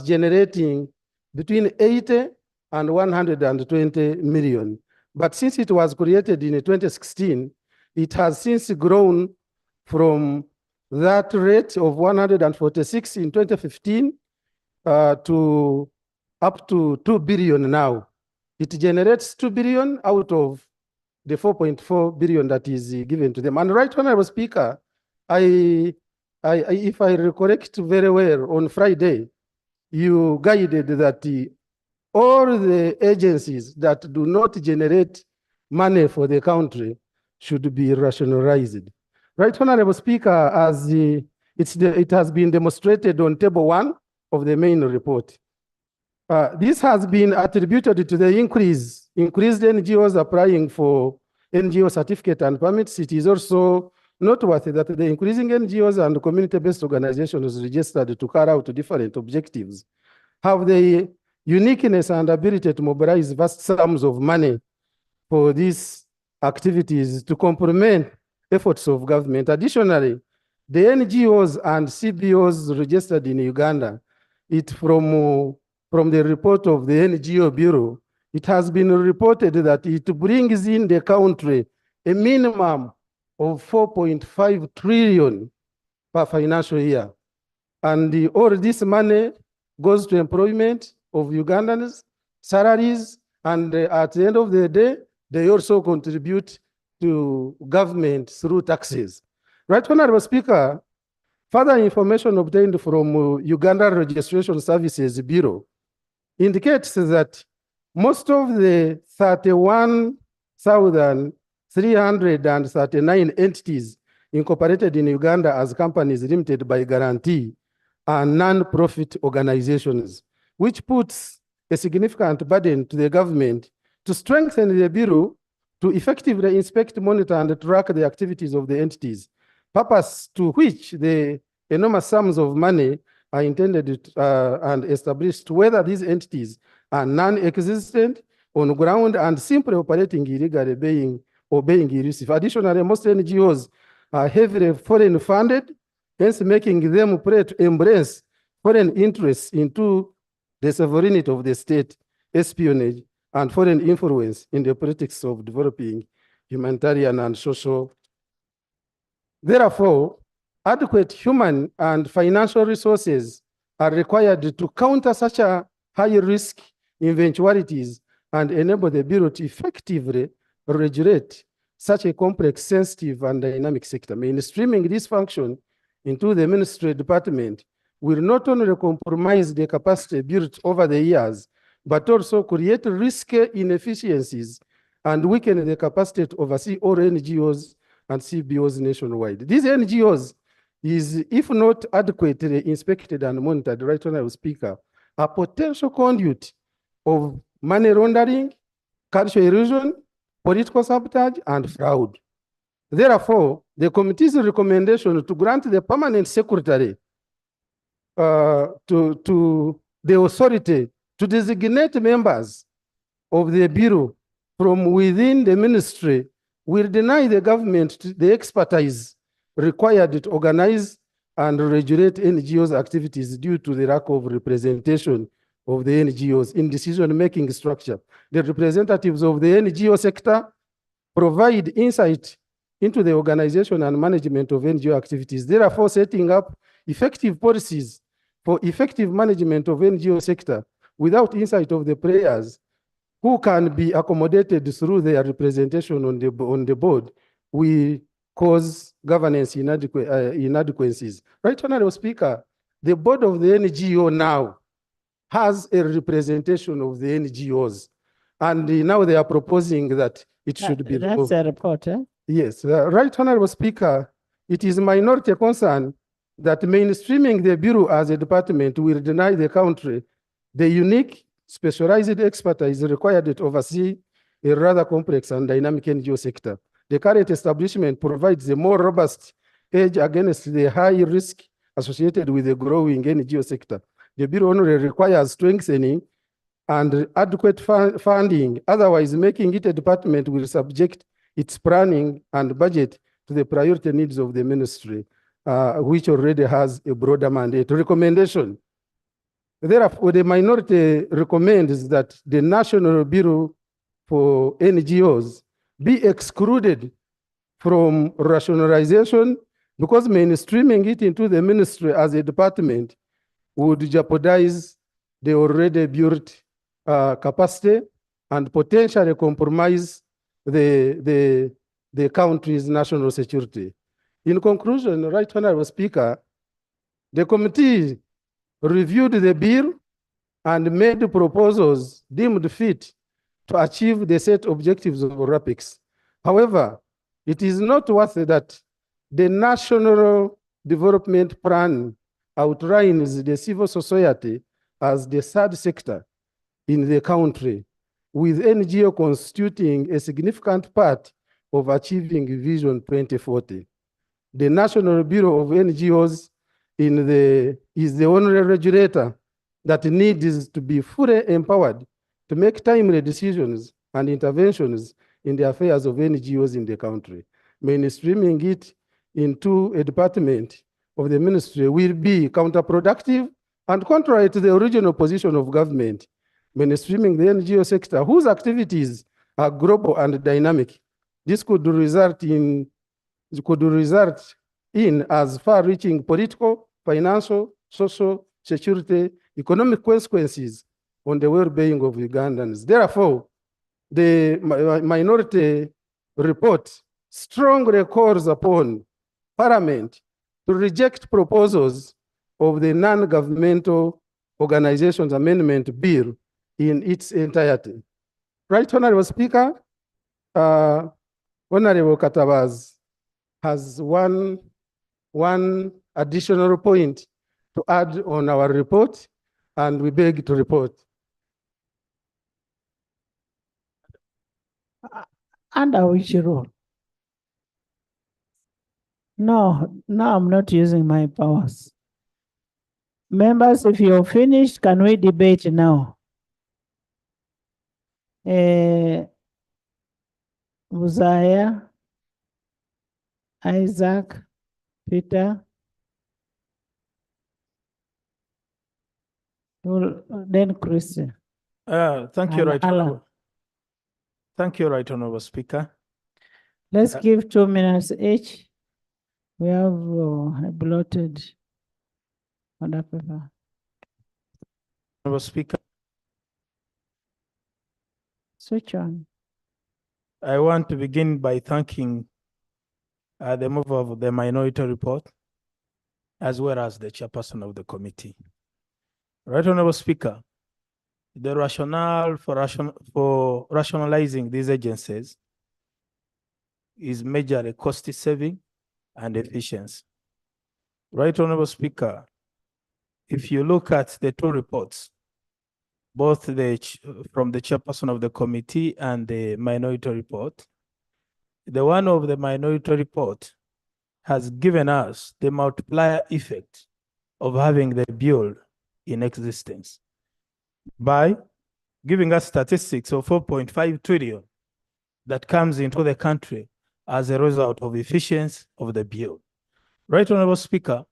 generating between 80 and 120 million. But since it was created in 2016, it has since grown from that rate of 146 in 2015 to up to 2 billion now. It generates 2 billion out of the 4.4 billion that is given to them. And Right Honorable Speaker, if I recollect very well, on Friday, you guided that all the agencies that do not generate money for the country should be rationalized. Right Honorable Speaker, as it has been demonstrated on table 1 of the main report. This has been attributed to the increased NGOs applying for NGO certificate and permits. It is also noteworthy that the increasing NGOs and community-based organizations registered to carry out different objectives have the uniqueness and ability to mobilize vast sums of money for these activities to complement efforts of government. Additionally, the NGOs and CBOs registered in Uganda, from the report of the NGO Bureau, it has been reported that it brings in the country a minimum of 4.5 trillion per financial year. And all this money goes to employment of Ugandans, salaries, and at the end of the day, they also contribute to government through taxes. Right Honorable Speaker, further information obtained from Uganda Registration Services Bureau indicates that most of the 31,339 entities incorporated in Uganda as companies limited by guarantee are non-profit organizations, which puts a significant burden to the government to strengthen the Bureau to effectively inspect, monitor, and track the activities of the entities, purpose to which the enormous sums of money are intended and established, whether these entities are non-existent, on ground, and simply operating illegally, obeying illicit. Additionally, most NGOs are heavily foreign funded, hence making them prey to embrace foreign interests into the sovereignty of the state, espionage, and foreign influence in the politics of developing humanitarian and social. Therefore, adequate human and financial resources are required to counter such a high-risk eventualities and enable the Bureau to effectively regulate such a complex, sensitive, and dynamic sector. Mainstreaming this function into the ministry department will not only compromise the capacity built over the years, but also create risky inefficiencies and weaken the capacity to oversee all NGOs and CBOs nationwide. These NGOs is, if not adequately inspected and monitored, Right Honorable Speaker, a potential conduit of money laundering, cultural erosion, political sabotage, and fraud. Therefore, the committee's recommendation to grant the permanent secretary to the authority to designate members of the Bureau from within the ministry will deny the government the expertise required to organize and regulate NGOs' activities due to the lack of representation of the NGOs in decision-making structure. The representatives of the NGO sector provide insight into the organization and management of NGO activities, therefore setting up effective policies for effective management of NGO sector without insight of the players who can be accommodated through their representation on the board, we cause governance inadequacies. Right, Honorable Speaker, the board of the NGO now has a representation of the NGOs. And now they are proposing that it should be That's removed. a report, eh? Yes, Right Honorable Speaker, it is minority concern that mainstreaming the Bureau as a department will deny the country the unique specialized expertise required to oversee a rather complex and dynamic NGO sector. The current establishment provides a more robust edge against the high risk associated with the growing NGO sector. The Bureau only requires strengthening and adequate funding, otherwise making it a department will subject its planning and budget to the priority needs of the ministry, which already has a broader mandate. Recommendation. Therefore, the minority recommends that the National Bureau for NGOs be excluded from rationalization because mainstreaming it into the ministry as a department would jeopardize the already built capacity and potentially compromise the country's national security. In conclusion, Right Honorable Speaker, the committee reviewed the bill and made proposals deemed fit to achieve the set objectives of RAPIX. However, it is noteworthy that the National Development Plan outlines the civil society as the third sector in the country, with NGO constituting a significant part of achieving Vision 2040. The National Bureau of NGOs is the only regulator that needs to be fully empowered to make timely decisions and interventions in the affairs of NGOs in the country. Mainstreaming it into a department of the ministry will be counterproductive and contrary to the original position of government. Mainstreaming the NGO sector, whose activities are global and dynamic. This could result in as far-reaching political, financial, social, security, economic consequences on the well-being of Ugandans. Therefore, the minority report strongly calls upon Parliament to reject proposals of the non-governmental organizations amendment bill in its entirety. Right, Honorable Speaker, Honorable Katabaz has one additional point to add on our report, and we beg to report. Under which rule? No, I'm not using my powers. Members, if you're finished, can we debate now? Uzziah, Isaac, Peter, then Christian. Thank you, And Right Alan. Honorable. Thank you, Right Honorable Speaker. Let's give 2 minutes each. We have a blotted other paper. Honorable Speaker, Switch on. I want to begin by thanking the mover of the minority report, as well as the chairperson of the committee. Right Honorable Speaker, the rationale for rationalizing these agencies is majorly cost saving and efficiency. Right Honorable Speaker, if you look at the two reports, both from the chairperson of the committee and the minority report, the one of the minority report has given us the multiplier effect of having the bill in existence by giving us statistics of 4.5 trillion that comes into the country as a result of efficiency of the bill. Right Honorable Speaker.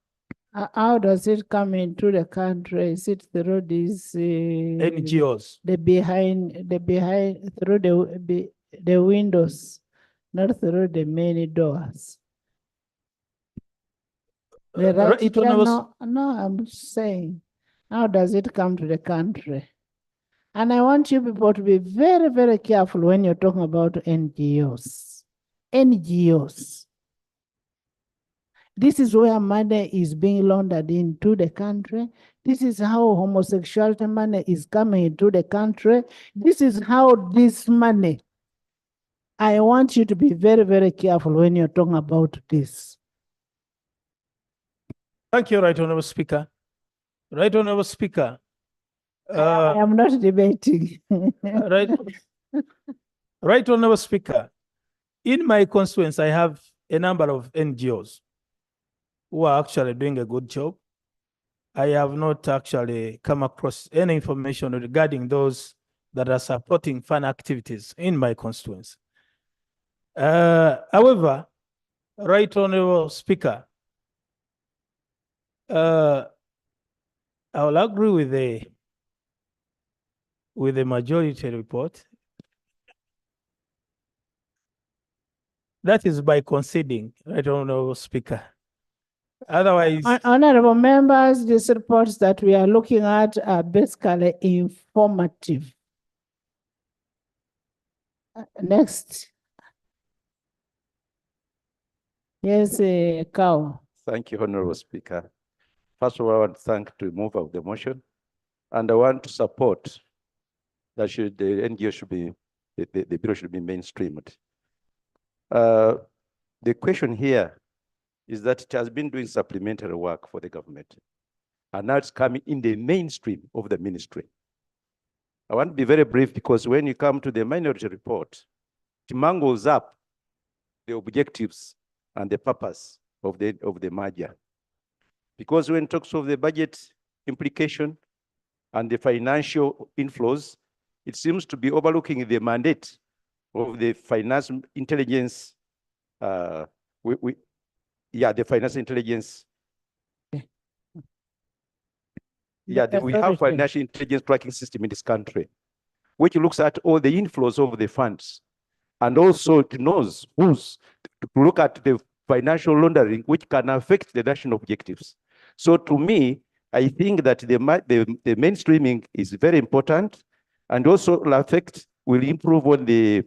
How does it come into the country? Is it through these NGOs? Through the windows, not through the main doors. No, I'm saying, how does it come to the country? And I want you people to be very, very careful when you're talking about NGOs. NGOs. This is where money is being laundered into the country. This is how homosexuality money is coming into the country. This is how this money. I want you to be very, very careful when you're talking about this. Thank you, Right Honorable Speaker. Right Honorable Speaker. I am not debating. Right, Right Honorable Speaker. In my constituency, I have a number of NGOs who are actually doing a good job. I have not actually come across any information regarding those that are supporting fun activities in my constituency. However, Right Honorable Speaker, I will agree with the majority report. That is by conceding, Right Honorable Speaker. Otherwise, Honorable members, these reports that we are looking at are basically informative. Next. Yes, Cow. Thank you, Honorable Speaker. First of all, I want to thank the mover of the motion, and I want to support that the NGO should be, the bill should be mainstreamed. The question here is that it has been doing supplementary work for the government, and now it's coming in the mainstream of the ministry. I want to be very brief because when you come to the minority report, it mangles up the objectives and the purpose of the merger. Because when it talks of the budget implication and the financial inflows, it seems to be overlooking the mandate of the finance intelligence, the finance intelligence. We have financial intelligence tracking system in this country, which looks at all the inflows of the funds, and also it knows who's to look at the financial laundering, which can affect the national objectives. So to me, I think that the mainstreaming is very important, and also will improve on the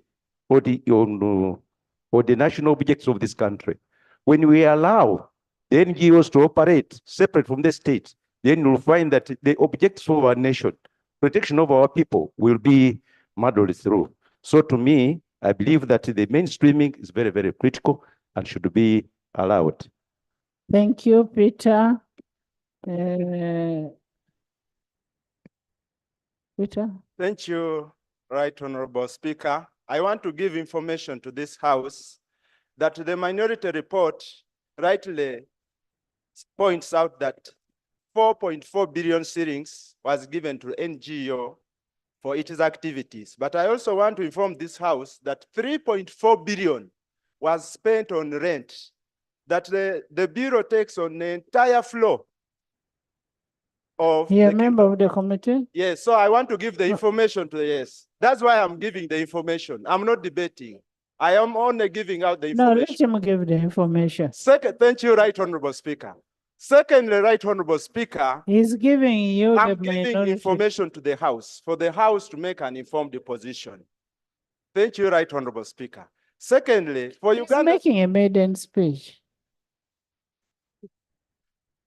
national objectives of this country. When we allow the NGOs to operate separate from the state, then you'll find that the objectives of our nation, protection of our people, will be muddled through. So to me, I believe that the mainstreaming is very, very critical and should be allowed. Thank you, Peter. Peter? Thank you, Right Honorable Speaker. I want to give information to this House that the minority report rightly points out that 4.4 billion shillings was given to NGO for its activities. But I also want to inform this House that 3.4 billion was spent on rent, that the Bureau takes on the entire floor of You're a member of the committee? Yes, so I want to give the information to the yes. That's why I'm giving the information. I'm not debating. I am only giving out the information. No, let him give the information. Second, thank you, Right Honorable Speaker. Secondly, Right Honorable Speaker, he's giving you I'm the giving minority information to the House for the House to make an informed position. Thank you, Right Honorable Speaker. Secondly, for He's Uganda, making a maiden speech.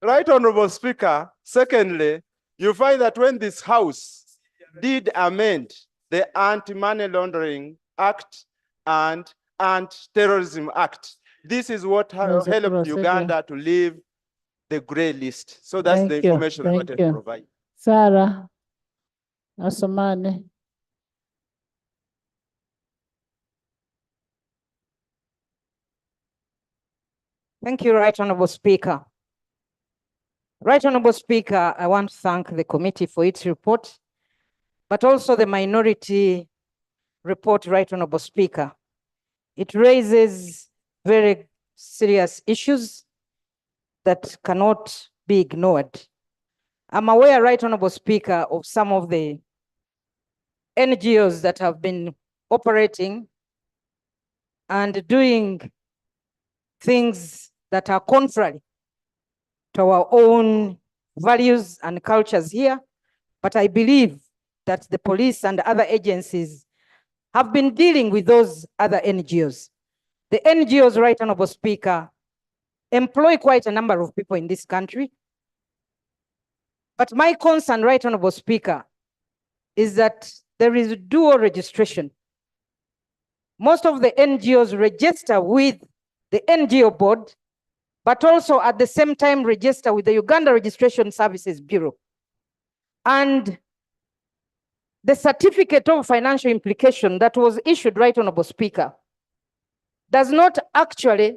Right Honorable Speaker, secondly, you find that when this House did amend the Anti-Money Laundering Act and Anti-Terrorism Act, this is what helped Uganda to leave the gray list. So that's the information I wanted to provide. Sarah Asomani. Thank you, Right Honorable Speaker. Right Honorable Speaker, I want to thank the committee for its report, but also the minority report, Right Honorable Speaker. It raises very serious issues that cannot be ignored. I'm aware, Right Honorable Speaker, of some of the NGOs that have been operating and doing things that are contrary to our own values and cultures here. But I believe that the police and other agencies have been dealing with those other NGOs. The NGOs, Right Honorable Speaker, employ quite a number of people in this country. But my concern, Right Honorable Speaker, is that there is dual registration. Most of the NGOs register with the NGO board, but also at the same time register with the Uganda Registration Services Bureau. And the certificate of financial implication that was issued, Right Honorable Speaker, does not actually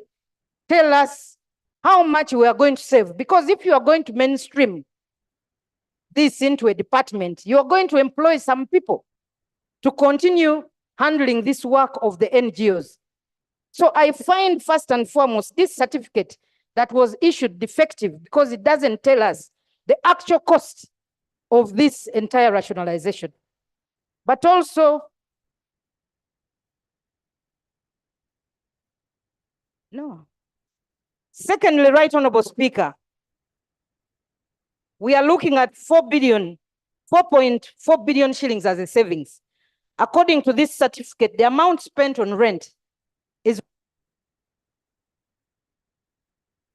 tell us how much we are going to save. Because if you are going to mainstream this into a department, you are going to employ some people to continue handling this work of the NGOs. So I find first and foremost this certificate that was issued defective because it doesn't tell us the actual cost of this entire rationalization. But also, no. Secondly, Right Honorable Speaker, we are looking at 4.4 billion shillings as a savings. According to this certificate, the amount spent on rent is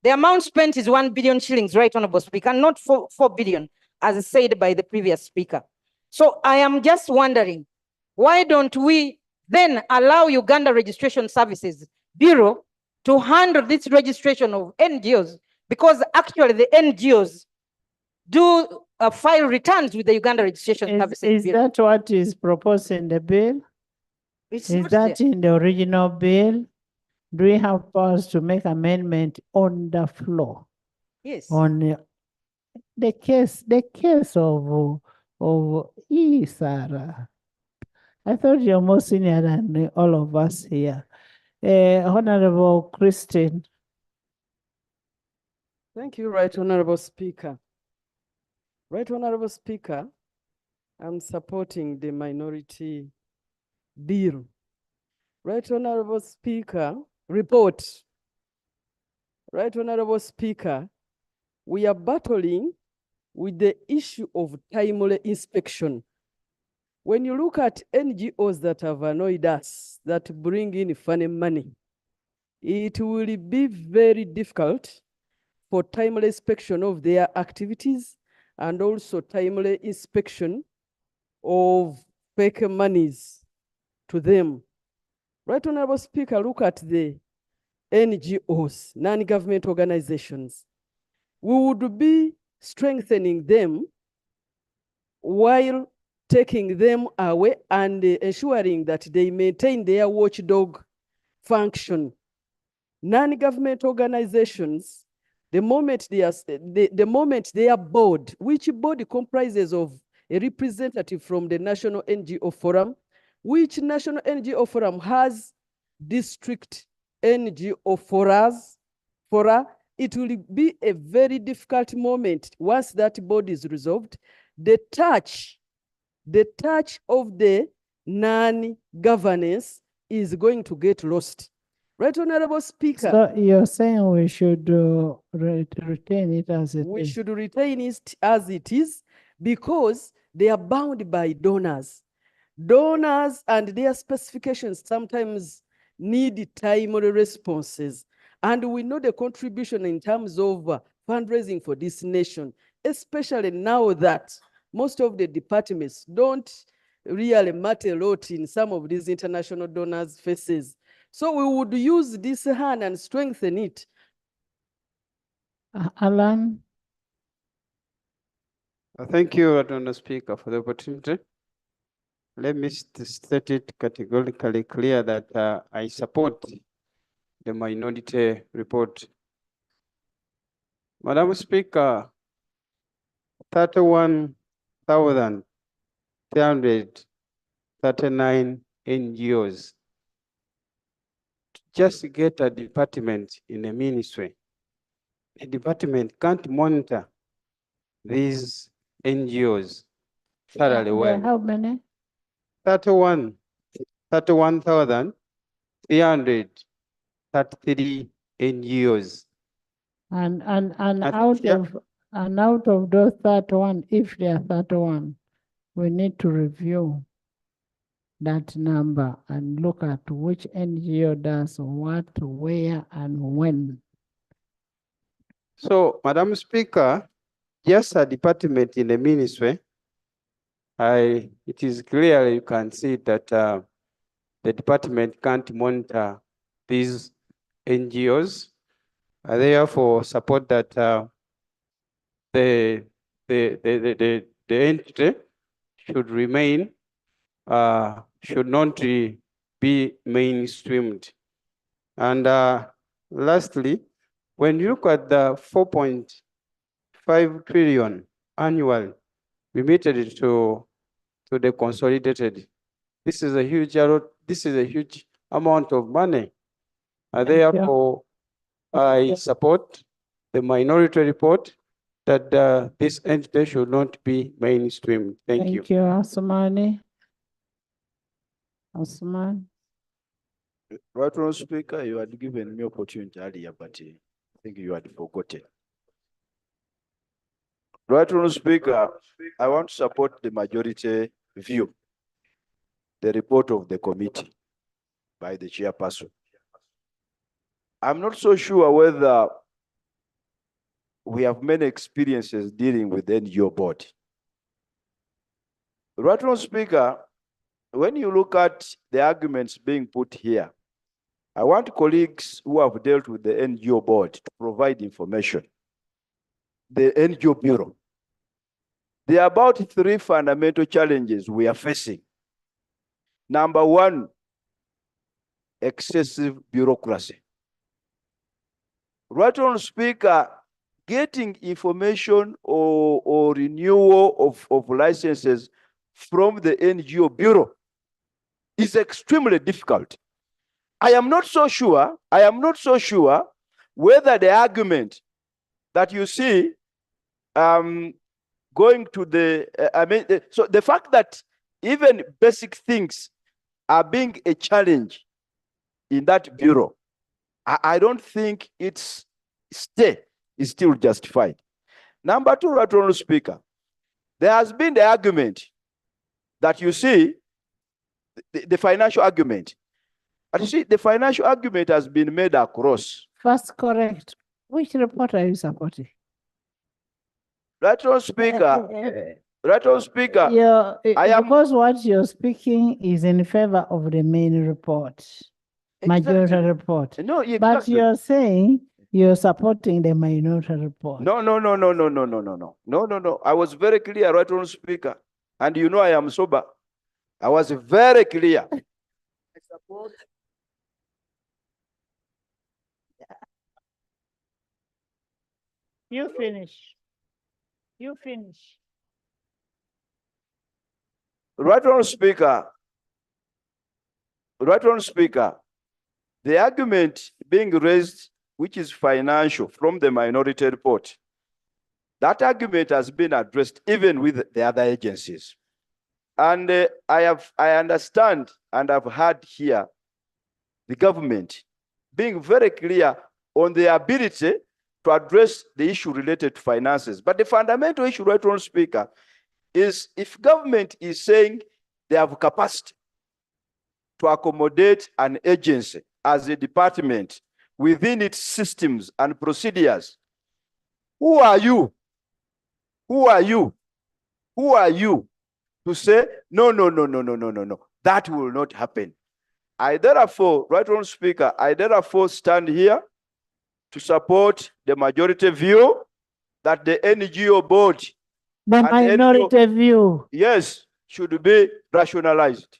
1 billion shillings, Right Honorable Speaker, not 4 billion, as said by the previous speaker. So I am just wondering, why don't we then allow Uganda Registration Services Bureau to handle this registration of NGOs? Because actually the NGOs do file returns with the Uganda Registration Services Is Bureau. that what is proposed in the bill? It's Is not that there. in the original bill? Do we have powers to make amendment on the floor? Yes. On the case of Sarah. I thought you're more senior than all of us here. Honorable Christine. Thank you, Right Honorable Speaker. Right Honorable Speaker, I'm supporting the minority bill. Right Honorable Speaker, report. Right Honorable Speaker, we are battling with the issue of timely inspection. When you look at NGOs that have annoyed us, that bring in funny money, it will be very difficult for timely inspection of their activities and also timely inspection of fake monies to them. Right Honorable Speaker, look at the NGOs, non-government organizations. We would be strengthening them while taking them away and ensuring that they maintain their watchdog function. Non-government organizations, the moment they are board, which board comprises of a representative from the National NGO Forum, which National NGO Forum has district NGO fora, it will be a very difficult moment once that board is resolved. The touch of the non-governance is going to get lost. Right, Honorable Speaker. So you're saying we should retain it as it is? We should retain it as it is because they are bound by donors. Donors and their specifications sometimes need timely responses. And we know the contribution in terms of fundraising for this nation, especially now that most of the departments don't really matter a lot in some of these international donors' faces. So we would use this hand and strengthen it. Alan? Thank you, Honorable Speaker, for the opportunity. Let me state it categorically clear that I support the minority report. Madam Speaker, 31,339 NGOs just get a department in a ministry. A department can't monitor these NGOs thoroughly well. How many? 31,333 NGOs. And out of those 31, if there are 31, we need to review that number and look at which NGO does what, where, and when. So, Madam Speaker, just a department in the ministry, it is clear you can see that the department can't monitor these NGOs. I therefore support that the entity should remain, should not be mainstreamed. And lastly, when you look at the 4.5 trillion annual remitted to the consolidated, this is a huge amount of money. Therefore, I support the minority report that this entity should not be mainstreamed. Thank you. Thank you, Asmani. Osman. Right, Honourable Speaker, you had given me opportunity earlier, but I think you had forgotten. Right, Honourable Speaker, I want to support the majority view, the report of the committee by the chairperson. I'm not so sure whether we have many experiences dealing with the NGO board. Right, Honourable Speaker, when you look at the arguments being put here, I want colleagues who have dealt with the NGO board to provide information. The NGO Bureau. There are about 3 fundamental challenges we are facing. Number one, excessive bureaucracy. Right, Honourable Speaker, getting information or renewal of licenses from the NGO Bureau is extremely difficult. I am not so sure whether the argument that you see going to the, so the fact that even basic things are being a challenge in that bureau, I don't think its stay is still justified. Number two, Right, Honourable Speaker, there has been the argument that you see, the financial argument. And you see, the financial argument has been made across. First, correct. Which report are you supporting? Right, Honourable Speaker. Right, Honourable Speaker. Because what you're speaking is in favor of the main report, majority report. No, exactly. But you're saying you're supporting the minority report. No. I was very clear, Right, Honourable Speaker. And you know I am sober. I was very clear. I support. You finish. You finish. Right, Honourable Speaker. Right, Honourable Speaker. The argument being raised, which is financial, from the minority report, that argument has been addressed even with the other agencies. And I understand and I've heard here the government being very clear on the ability to address the issue related to finances. But the fundamental issue, Right, Honourable Speaker, is if government is saying they have capacity to accommodate an agency as a department within its systems and procedures, who are you? Who are you? Who are you to say, no, that will not happen? I therefore, Right, Honourable Speaker, I therefore stand here to support the majority view that the NGO board, the minority view, yes, should be rationalized.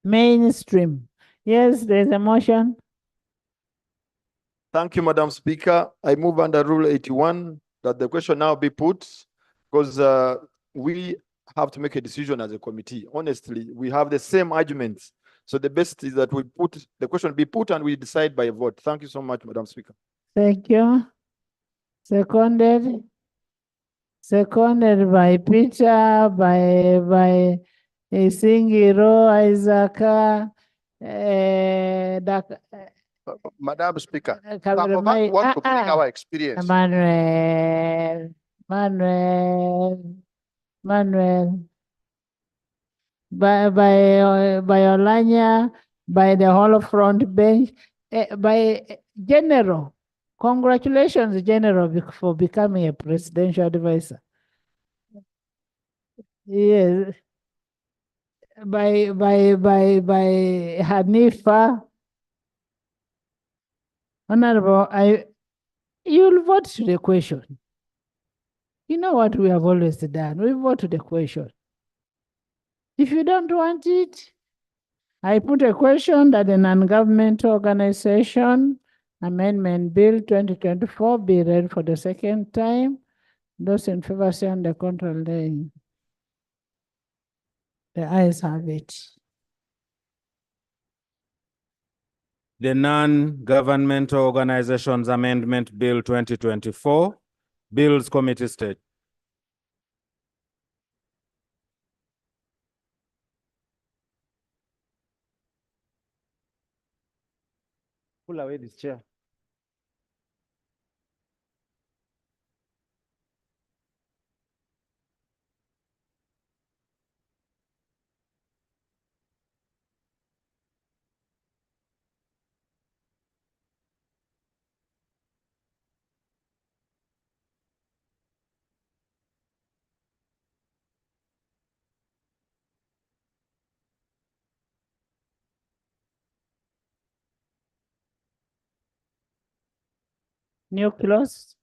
Mainstream. Yes, there's a motion. Thank you, Madam Speaker. I move under Rule 81 that the question now be put because we have to make a decision as a committee. Honestly, we have the same arguments. So the best is that we put the question be put and we decide by a vote. Thank you so much, Madam Speaker. Thank you. Seconded. Seconded by Peter, by Singiro, Isaac, Madam Speaker, some of us want to bring our experience. Manuel. Manuel, by Olanya, by the whole front bench, by General. Congratulations, General, for becoming a presidential advisor. Yes. By Hanifa. Honorable, you'll vote to the question. You know what we have always done? We vote to the question. If you don't want it, I put a question that the non-governmental organization Amendment Bill 2024 be read for the second time. Those in favor say on the control line. The ayes have it. The Non-Governmental Organizations Amendment Bill 2024, Bills Committee State. Pull away this chair. New clause.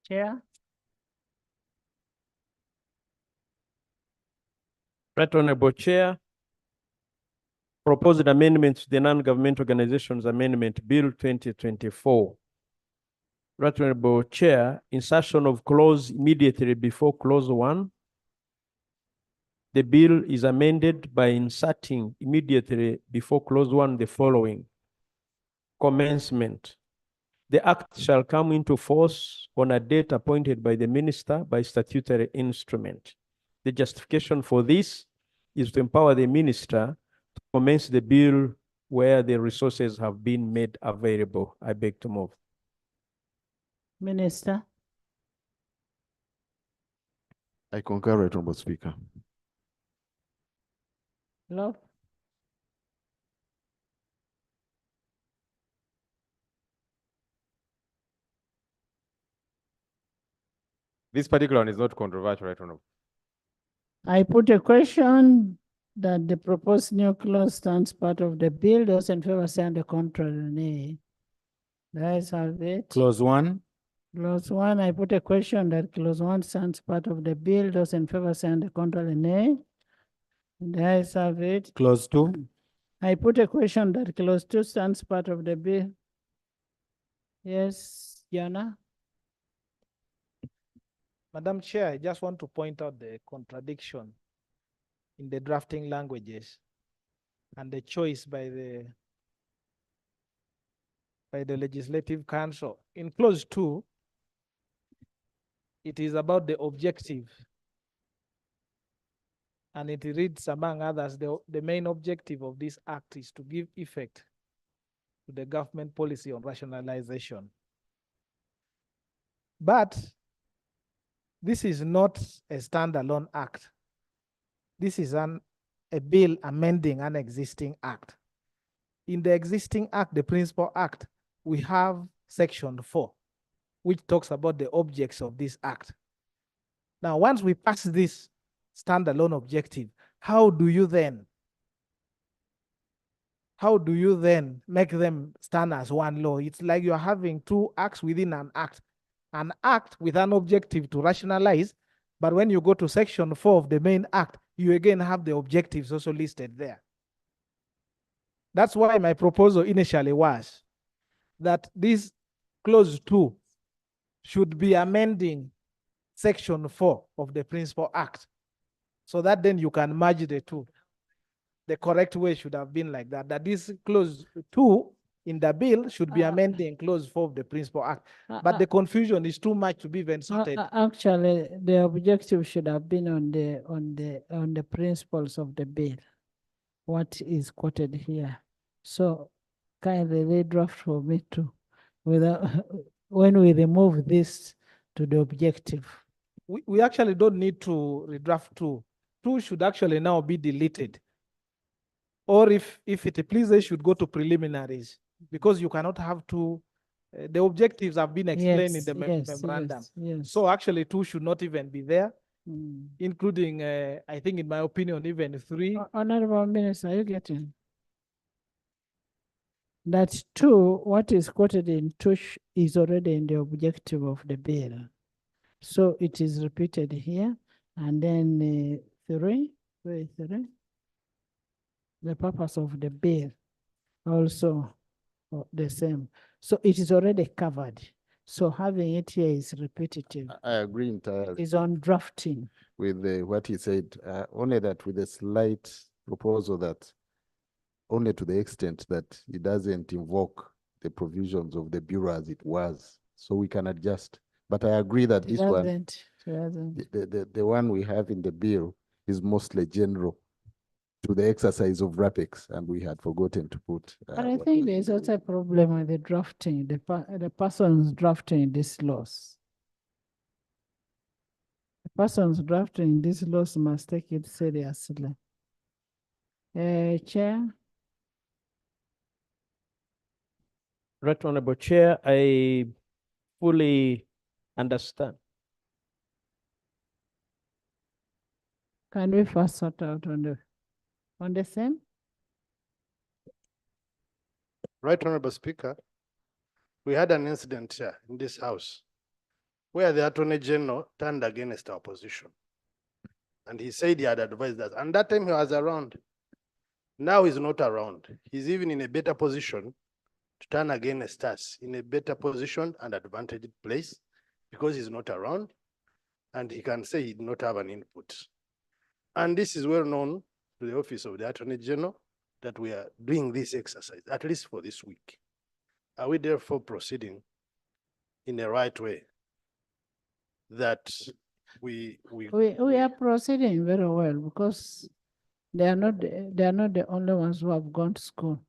Chair. Right Honorable Chair, proposed amendments to the Non-Government Organizations Amendment Bill 2024. Right Honorable Chair, insertion of clause immediately before clause 1. The bill is amended by inserting immediately before clause 1 the following. Commencement. The act shall come into force on a date appointed by the minister by statutory instrument. The justification for this is to empower the minister to commence the bill where the resources have been made available. I beg to move. Minister. I concur, Right Honorable Speaker. Law. This particular one is not controversial, Right Honorable. I put a question that the proposed new clause stands part of the bill. Those in favor say on the contrary, nay. The ayes have it. Clause 1. Clause 1, I put a question that clause 1 stands part of the bill. Those in favor say on the contrary, nay. The ayes have it. Clause 2. I put a question that clause 2 stands part of the bill. Yes, Jana. Madam Chair, I just want to point out the contradiction in the drafting languages and the choice by the Legislative Council. In clause 2, it is about the objective. And it reads, among others, the main objective of this act is to give effect to the government policy on rationalization. But this is not a standalone act. This is a bill amending an existing act. In the existing act, the principal act, we have section 4, which talks about the objects of this act. Now, once we pass this standalone objective, how do you then make them stand as one law? It's like you're having two acts within an act with an objective to rationalize, but when you go to section 4 of the main act, you again have the objectives also listed there. That's why my proposal initially was that this clause 2 should be amending section 4 of the principal act, so that then you can merge the two. The correct way should have been like that, that this clause 2 in the bill should be amending clause 4 of the principal act. But the confusion is too much to be even sorted. Actually, the objective should have been on the principles of the bill, what is quoted here. So kindly redraft for me too. Without when we remove this to the objective. We actually don't need to redraft 2. 2 should actually now be deleted. Or if it pleases, should go to preliminaries, because you cannot have 2. The objectives have been explained in the memorandum. Yes. So actually 2 should not even be there, Mm. including, I think in my opinion, even 3. Honorable Minister, are you getting? That 2, what is quoted in 2 is already in the objective of the bill. So it is repeated here. And then 3, the purpose of the bill also the same. So it is already covered. So having it here is repetitive. I agree entirely. Is on drafting. With what he said, only that with a slight proposal that only to the extent that it doesn't invoke the provisions of the Bureau as it was, so we can adjust. But I agree that this one, the one we have in the bill is mostly general to the exercise of RAPEX, and we had forgotten to put. But I think there's also a problem with the drafting, the persons drafting these laws. The persons drafting these laws must take it seriously. Chair? Right Honorable Chair, I fully understand. Can we first sort out on the same? Right Honorable Speaker, we had an incident here in this house where the Attorney General turned against our position. And he said he had advised us. And that time he was around. Now he's not around. He's even in a better position to turn against us, in a better position and advantaged place, because he's not around and he can say he did not have an input. And this is well known to the Office of the Attorney General that we are doing this exercise, at least for this week. Are we therefore proceeding in the right way? That we are proceeding very well, because they are not the only ones who have gone to school.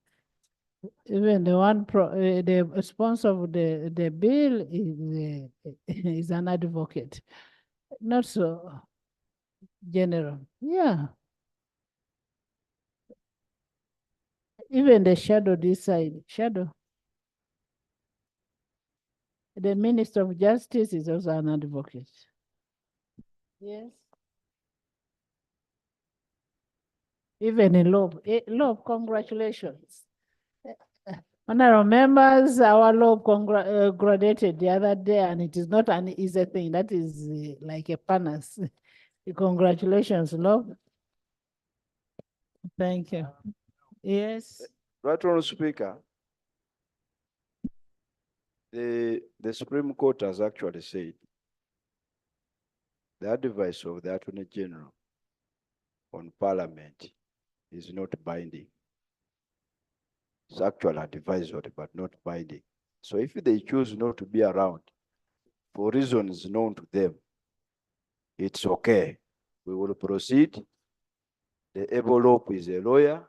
Even the one the sponsor of the bill is an advocate, not so general. Yeah. Even the shadow this side, shadow. The Minister of Justice is also an advocate. Yes. Even in law, congratulations. Honorable members, our law graduated the other day, and it is not an easy thing. That is like a panas. Congratulations, law. Thank you. Yes. Right Honorable Speaker, the Supreme Court has actually said the advice of the Attorney General on Parliament is not binding. It's actually advisory, but not binding. So if they choose not to be around for reasons known to them, it's okay. We will proceed. The envelope is a lawyer.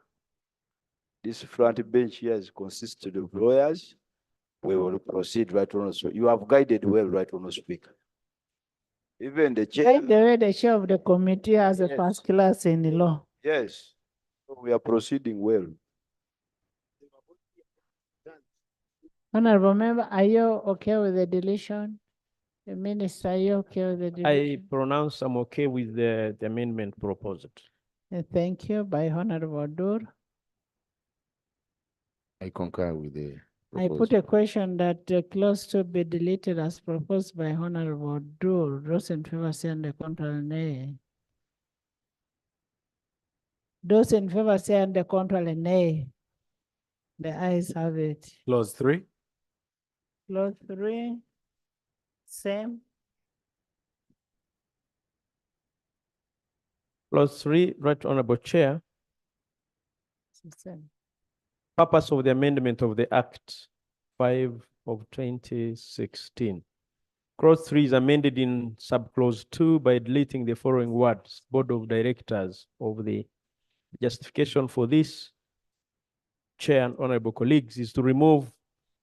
This front bench here is consisted of lawyers. We will proceed, Right Honorable. So you have guided well, Right Honorable Speaker. Even the chair. By the way, the chair of the committee has a first class in the law. Yes. So we are proceeding well. Honorable member, are you okay with the deletion? The minister, are you okay with the deletion? I pronounce I'm okay with the amendment proposed. Thank you. By Honorable Dur. I concur with the I put a question that clause to be deleted as proposed by Honorable Dur. Those in favor say on the contrary, nay. Those in favor say on the contrary, nay. The ayes have it. Clause 3. Clause 3, same. Clause 3, Right Honorable Chair. Same. Purpose of the amendment of the Act 5 of 2016. Clause 3 is amended in subclause 2 by deleting the following words: Board of Directors of the justification for this, Chair and honorable colleagues, is to remove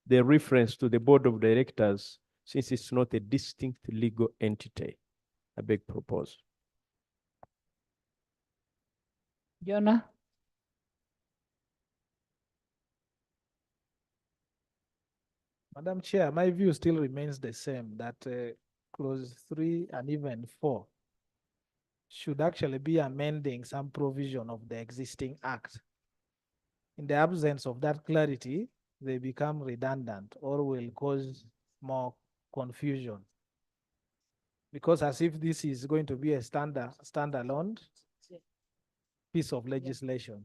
the reference to the Board of Directors since it's not a distinct legal entity. I beg propose. Jonah? Madam Chair, my view still remains the same, that clause 3 and even 4 should actually be amending some provision of the existing act. In the absence of that clarity, they become redundant or will cause more confusion. Because as if this is going to be a standalone piece of legislation.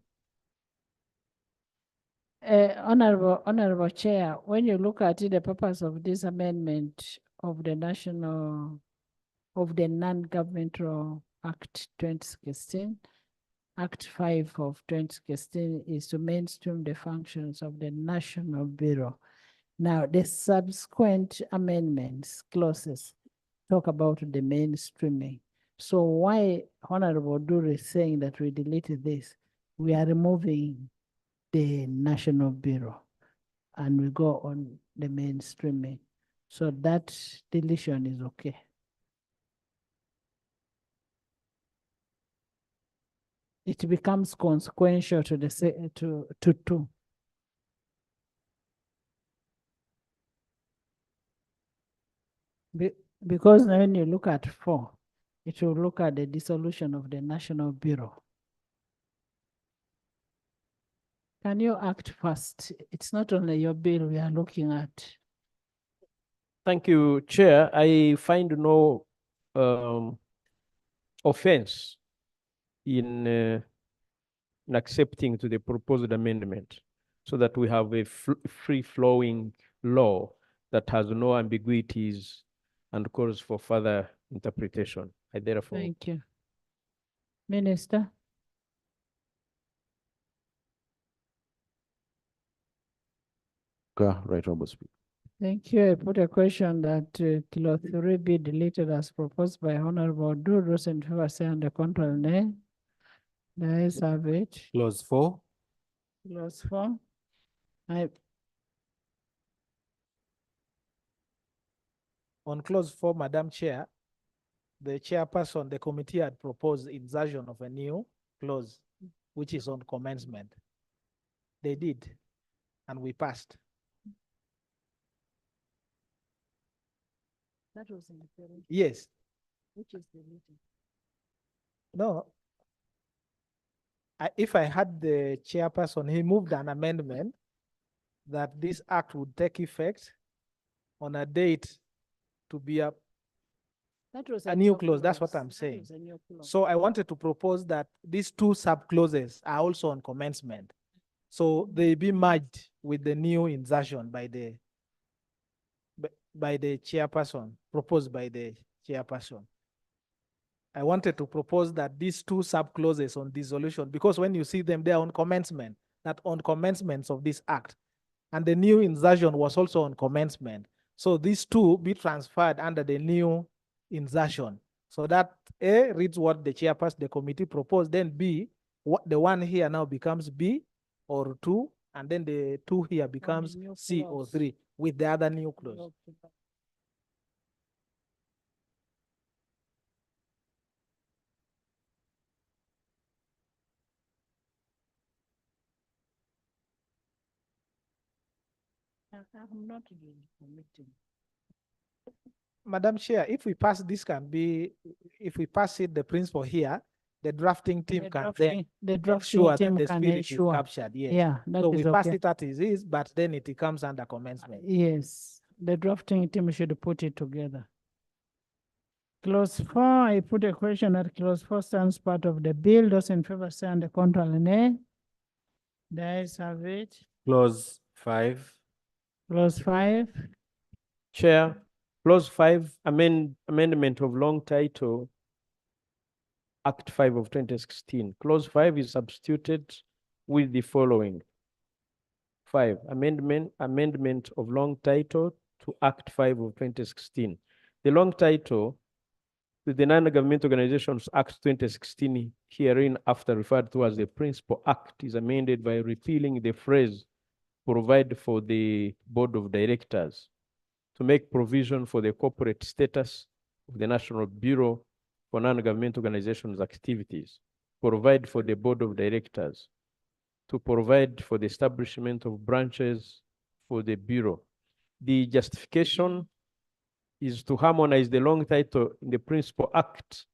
Honorable Chair, when you look at it, the purpose of this amendment of the Non-Governmental Act 2016, Act 5 of 2016 is to mainstream the functions of the National Bureau. Now, the subsequent amendments, clauses, talk about the mainstreaming. So why Honorable Duri is saying that we deleted this? We are removing the National Bureau and we go on the mainstreaming. So that deletion is okay. It becomes consequential to the to two. Because when you look at 4, it will look at the dissolution of the National Bureau. Can you act fast? It's not only your bill we are looking at. Thank you, Chair. I find no offense in accepting to the proposed amendment so that we have a free-flowing law that has no ambiguities and calls for further interpretation. I therefore. Thank you. Minister? Right, Honorable Speaker. Thank you. I put a question that clause 3 be deleted as proposed by Honorable Du. Those in favor say on the contrary, nay. The ayes have it. Clause 4. Clause 4. On clause 4, Madam Chair, the chairperson, the committee had proposed insertion of a new clause, which is on commencement. They did, and we passed. That was in the parent. Yes. Which is deleted. No. If I had the chairperson, he moved an amendment that this act would take effect on a date to be a new clause. That's what I'm saying. So I wanted to propose that these 2 sub-clauses are also on commencement. So they be merged with the new insertion by the chairperson, proposed by the chairperson. I wanted to propose that these 2 sub-clauses on dissolution, because when you see them, they are on commencement, that on commencements of this act. And the new insertion was also on commencement. So these 2 be transferred under the new insertion. So that A reads what the chairperson, the committee proposed, then B, what the one here now becomes B or 2, and then the 2 here becomes C or 3 with the other new clause. I'm not really committing. Madam Chair, if we pass this if we pass it, the principle here, the drafting team can then ensure that the spirit is captured. Yes. Yeah, so we pass okay. it as it is, but then it comes under commencement. Yes, the drafting team should put it together. Clause 4, I put a question that clause 4 stands part of the bill. Those in favor say on the contrary, nay. The ayes have it. Clause 5. Clause 5. Chair, clause 5, amendment of long title, Act 5 of 2016. Clause 5 is substituted with the following. 5, amendment of long title to Act 5 of 2016. The long title to the Non-Government Organizations Act 2016 herein after referred to as the Principal Act is amended by repealing the phrase provide for the Board of Directors. to make provision for the corporate status of the National Bureau for Non-Government Organizations activities, provide for the board of directors, to provide for the establishment of branches for the Bureau. The justification is to harmonize the long title in the Principal Act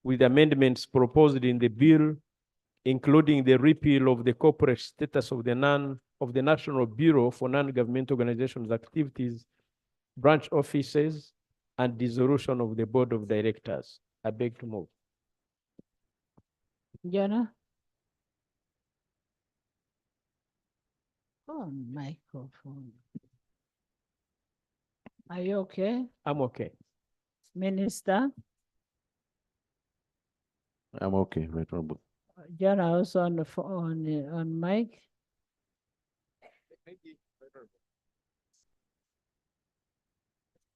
with amendments proposed in the bill, including the repeal of the corporate status of the National Bureau for Non-Government Organizations activities, branch offices, and dissolution of the board of directors. I beg to move. Jana? Oh, microphone. Are you okay? I'm okay. Minister? I'm okay, Right Honorable. Jana also on the phone, on mic?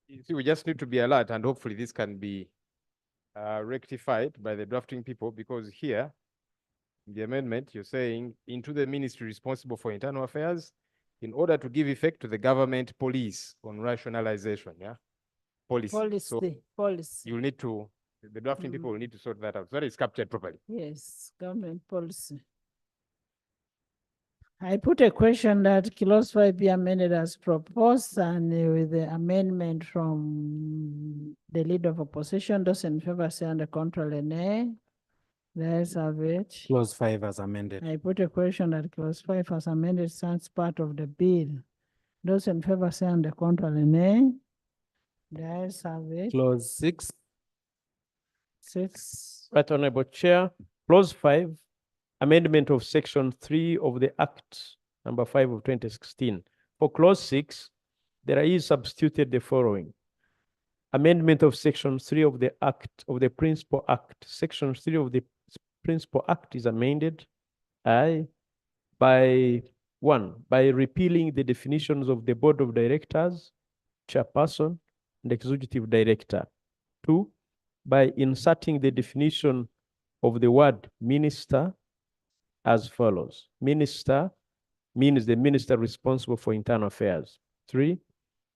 You see, we just need to be alert, and hopefully this can be rectified by the drafting people, because here, in the amendment, you're saying into the ministry responsible for internal affairs, in order to give effect to the government police on rationalization, yeah? Policy. So Policy. you'll need to, the drafting people will need to sort that out, so that it's captured properly. Yes, government policy. I put a question that clause 5 be amended as proposed, and with the amendment from the leader of opposition, those in favor say under contrary nay. Let's have it. Clause 5 as amended. I put a question that clause 5 as amended stands part of the bill. Those in favor say under contrary nay. Let's have it. Clause 6. 6. Right Honorable Chair, clause 5, amendment of section 3 of the Act number 5 of 2016. For clause 6, there is substituted the following. Amendment of section 3 of the Act of the Principal Act. Section 3 of the Principal Act is amended by 1, by repealing the definitions of the Board of Directors, Chairperson, and Executive Director. 2, by inserting the definition of the word minister as follows. Minister means the minister responsible for internal affairs. 3,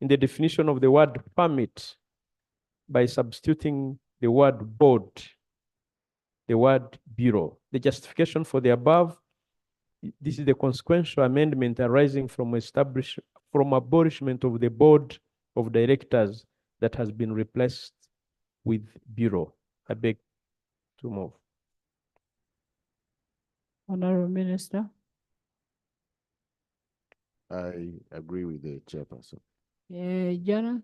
in the definition of the word permit, by substituting the word board, the word bureau. The justification for the above, this is the consequential amendment arising from abolishment of the board of directors that has been replaced with bureau. I beg to move. Honorable Minister. I agree with the chairperson. Jana?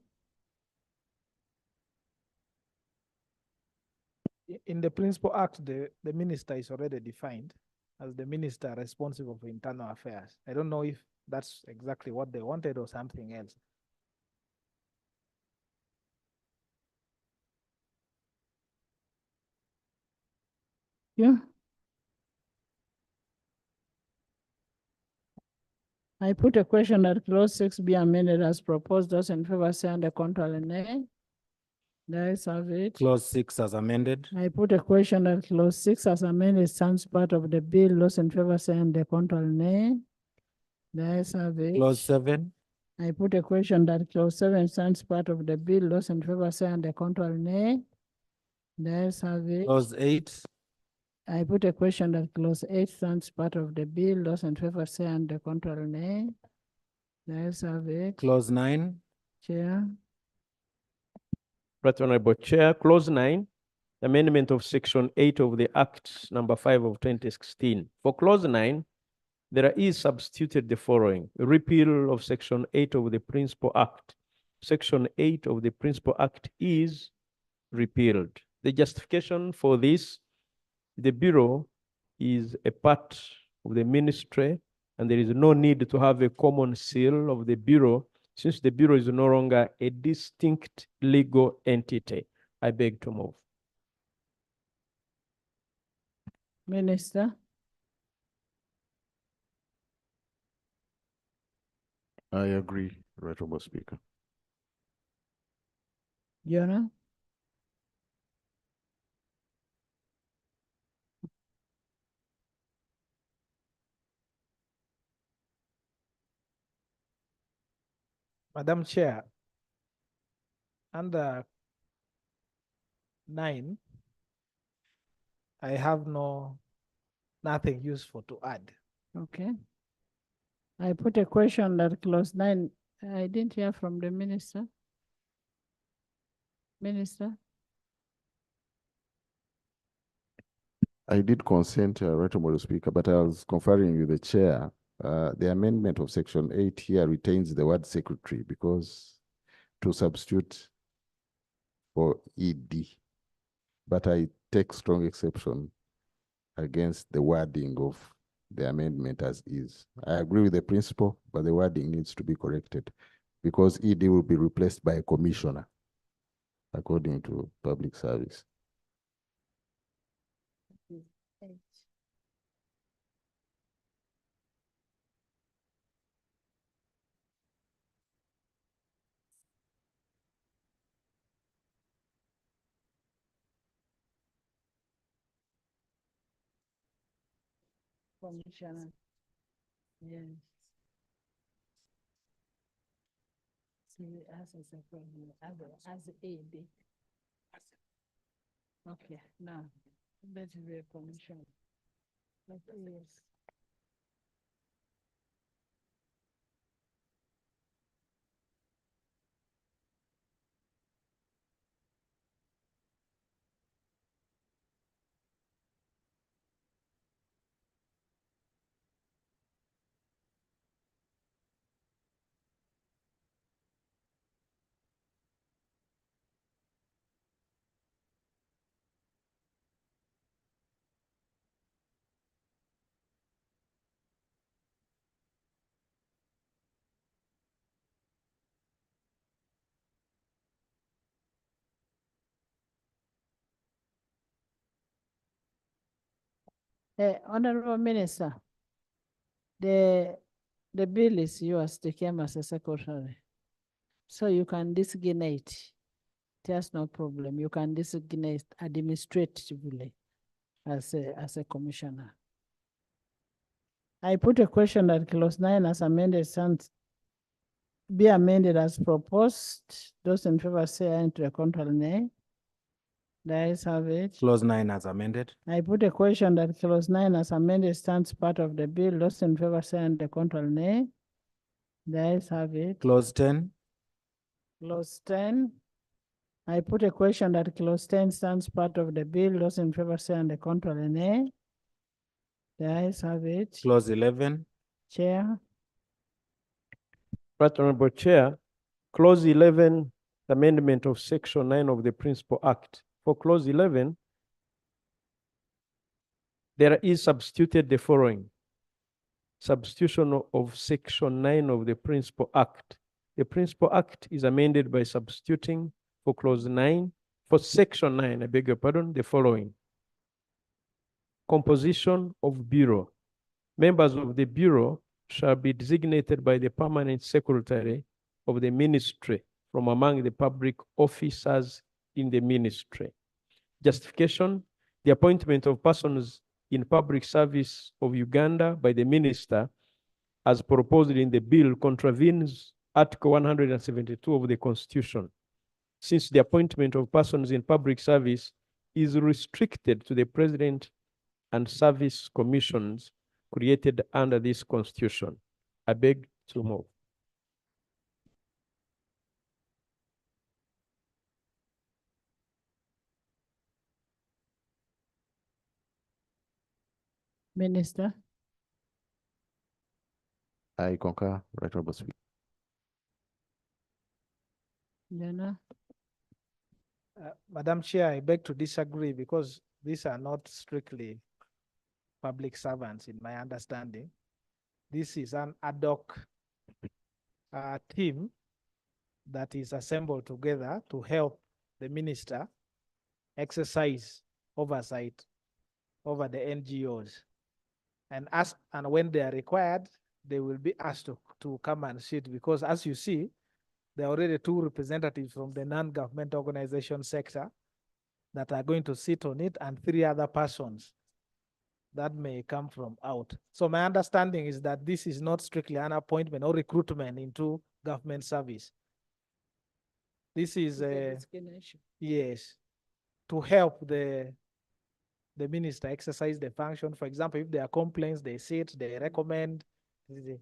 In the Principal Act, the minister is already defined as the minister responsible for internal affairs. I don't know if that's exactly what they wanted or something else. Yeah. I put a question that clause 6 be amended as proposed. Those in favor say under contrary nay. The ayes have it. Clause 6 as amended. I put a question that clause 6 as amended stands part of the bill. Those in favor say under contrary nay. The ayes have it. Clause 7. I put a question that clause 7 stands part of the bill. Those in favor say under contrary nay. The ayes have it. Clause 8. I put a question that clause 8 stands part of the bill. Those in favor say under contrary nay. The ayes have it. Clause 9. Chair. Right Honorable Chair, clause 9, amendment of section 8 of the Act number 5 of 2016. For clause 9, there is substituted the following. Repeal of section 8 of the Principal Act. Section 8 of the Principal Act is repealed. The justification for this, the Bureau is a part of the ministry, and there is no need to have a common seal of the Bureau, since the Bureau is no longer a distinct legal entity. I beg to move. Minister. I agree, Right Honorable Speaker. Jana? Madam Chair, Under 9, I have nothing useful to add. Okay. I put a question that clause 9, I didn't hear from the minister. Minister? I did consent, Right Honorable Speaker, but I was conferring with the chair. The amendment of section 8 here retains the word secretary because to substitute for ED. But I take strong exception against the wording of the amendment as is. I agree with the principle, but the wording needs to be corrected because ED will be replaced by a commissioner, according to public service. Commissioner. Yes. See, as a secretary, as AD. Okay, now, that is a commission. But yes. Honorable Minister, the bill is yours to come as a secretary. So you can designate. There's no problem. You can designate administratively as a commissioner. I put a question that clause 9 as amended stands be amended as proposed. Those in favor say aye, to the contrary nay. The ayes have it. Clause 9 as amended. I put a question that clause 9 as amended stands part of the bill. Those in favor say aye, to the contrary nay. The ayes have it. Clause 10. Clause 10. I put a question that clause 10 stands part of the bill. Those in favor say on the contrary nay. The ayes have it. Clause 11. Chair. Right Honorable Chair, Clause 11, amendment of Section 9 of the Principal Act. For Clause 11, there is substituted the following. Substitution of Section 9 of the Principal Act. The Principal Act is amended by substituting for Clause 9, for Section 9, I beg your pardon, the following. Composition of Bureau. Members of the Bureau shall be designated by the Permanent Secretary of the Ministry from among the public officers in the Ministry. Justification: the appointment of persons in public service of Uganda by the Minister, as proposed in the bill, contravenes Article 172 of the Constitution, since the appointment of persons in public service is restricted to the President and service commissions created under this Constitution. I beg to move. Minister. I concur, Right Honorable Speaker. Jana. Madam Chair, I beg to disagree because these are not strictly public servants in my understanding. This is an ad hoc team that is assembled together to help the minister exercise oversight over the NGOs. And when they are required, they will be asked to come and sit, because as you see, there are already 2 representatives from the non-government organization sector that are going to sit on it, and 3 other persons that may come from out. So my understanding is that this is not strictly an appointment or recruitment into government service. This is The designation. yes, to help the minister exercise the function. For example, if there are complaints, they sit, they recommend.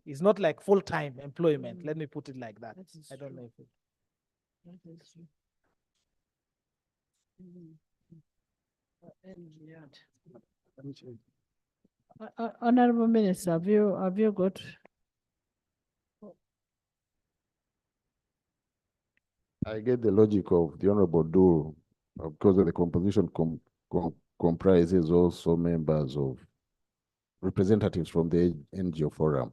It's not like full-time employment. Let me put it like that. I don't know if it. That is true. Honorable Minister, have you got? I get the logic of the Honorable Duru because of the composition comprises also members of representatives from the NGO forum.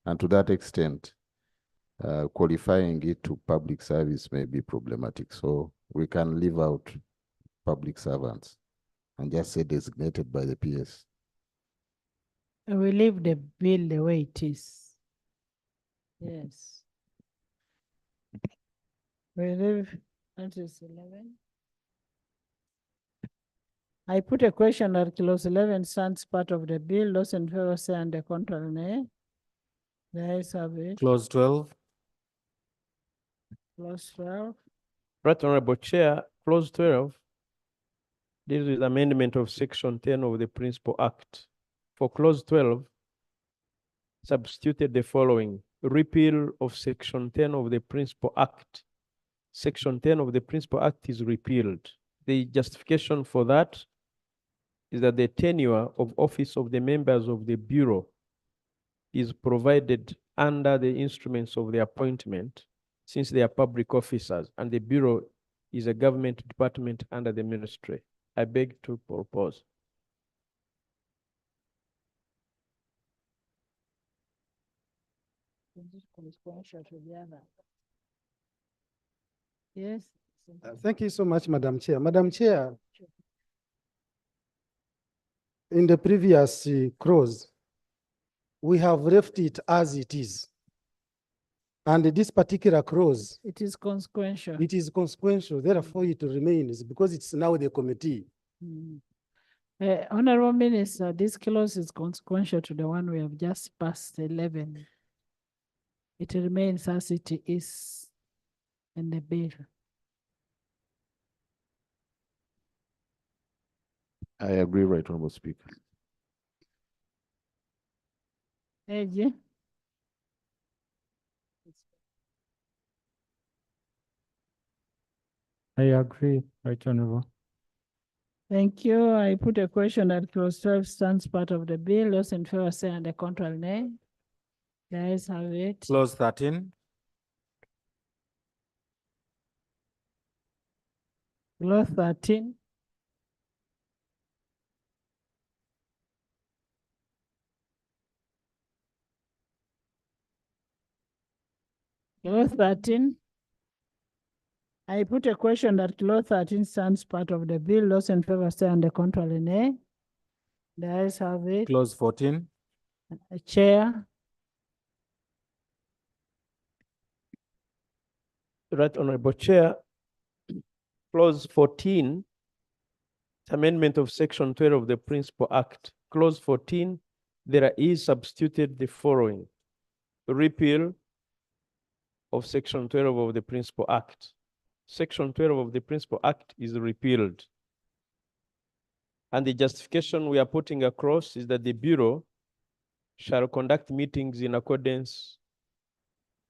And to that extent, qualifying it to public service may be problematic. So we can leave out public servants and just say designated by the PS. We leave the bill the way it is. Yes. We leave until 11. I put a question that clause 11 stands part of the bill. Those in favor say and the contrary nay. The ayes have it. Clause 12. Clause 12. Right Honorable Chair, clause 12 deals with amendment of section 10 of the Principal Act. For clause 12, substituted the following: repeal of section 10 of the Principal Act. Section 10 of the Principal Act is repealed. The justification for that is that the tenure of office of the members of the Bureau is provided under the instruments of the appointment, since they are public officers, and the Bureau is a government department under the ministry. I beg to propose. Yes. Thank you so much, Madam Chair. Madam Chair, in the previous clause, we have left it as it is. And this particular clause, it is consequential. It is consequential, therefore it remains because it's now the committee. Honorable Minister, this clause is consequential to the one we have just passed, 11. It remains as it is in the bill. I agree, Right Honorable Speaker. AG? I agree, Right Honorable. Thank you. I put a question that clause 12 stands part of the bill. Those in favor say and the contrary nay. The ayes have it. Clause 13. Clause 13. Clause 13. I put a question that clause 13 stands part of the bill. Those in favor say and the contrary nay. The ayes have it. Clause 14. Chair. Right Honorable Chair, clause 14, amendment of section 12 of the Principal Act. Clause 14, there is substituted the following: repeal of section 12 of the Principal Act. Section 12 of the Principal Act is repealed. And the justification we are putting across is that the Bureau shall conduct meetings in accordance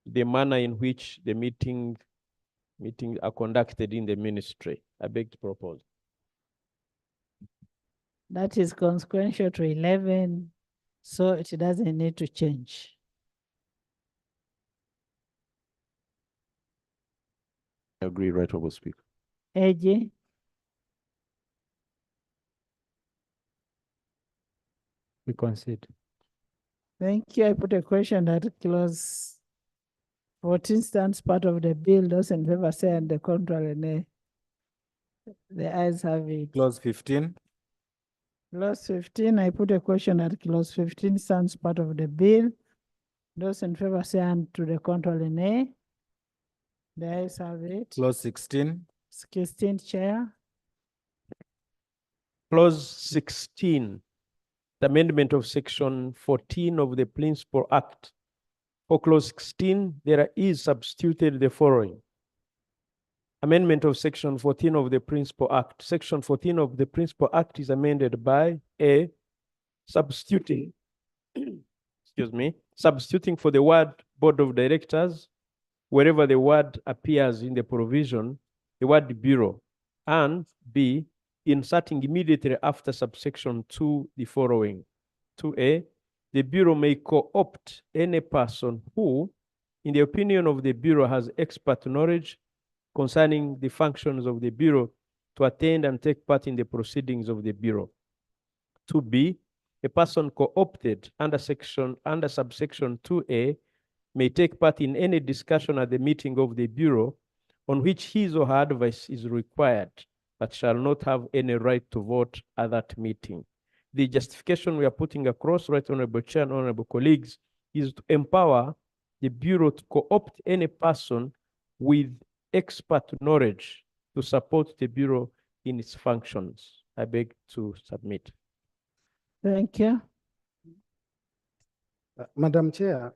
with the manner in which the meetings are conducted in the ministry. I beg to propose. That is consequential to 11, so it doesn't need to change. I agree, Right Honorable Speaker. AG? We concede. Thank you. I put a question that clause 14 stands part of the bill. Those in favor say and the contrary nay. The ayes have it. Clause 15. Clause 15, I put a question that clause 15 stands part of the bill. Those in favor say and to the contrary nay. The ayes have it. Clause 16. 16, Chair. Clause 16, the amendment of section 14 of the Principal Act. For clause 16, there is substituted the following: Amendment of Section 14 of the Principal Act. Section 14 of the Principal Act is amended by A, substituting, excuse me, substituting for the word Board of Directors, wherever the word appears in the provision, the word Bureau, and B, inserting immediately after subsection 2 the following. 2A, the Bureau may co-opt any person who, in the opinion of the Bureau, has expert knowledge concerning the functions of the Bureau to attend and take part in the proceedings of the Bureau. 2B, a person co-opted under subsection 2A may take part in any discussion at the meeting of the Bureau on which his or her advice is required, but shall not have any right to vote at that meeting. The justification we are putting across, Right Honorable Chair and Honorable colleagues, is to empower the Bureau to co-opt any person with expert knowledge to support the Bureau in its functions. I beg to submit. Thank you. Madam Chair,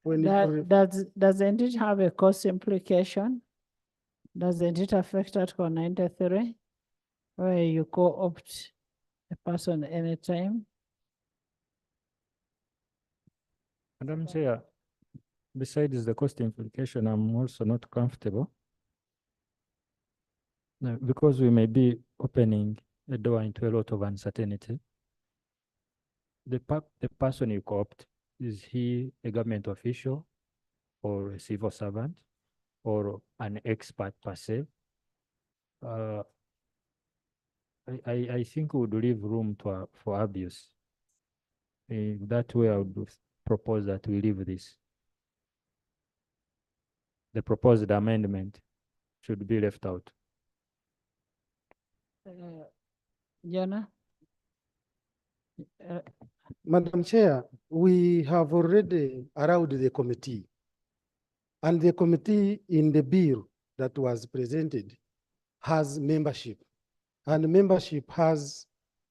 when Doesn't it have a cost implication? Doesn't it affect Article 93, where you co-opt a person anytime? Madam Chair, besides the cost implication, I'm also not comfortable. No, because we may be opening a door into a lot of uncertainty. The person you co-opt, is he a government official or a civil servant or an expert per se? I think we would leave room for abuse. In that way, I would propose that we leave this. The proposed amendment should be left out. Jana? Madam Chair, we have already allowed the committee, and the committee in the bill that was presented has membership, and membership has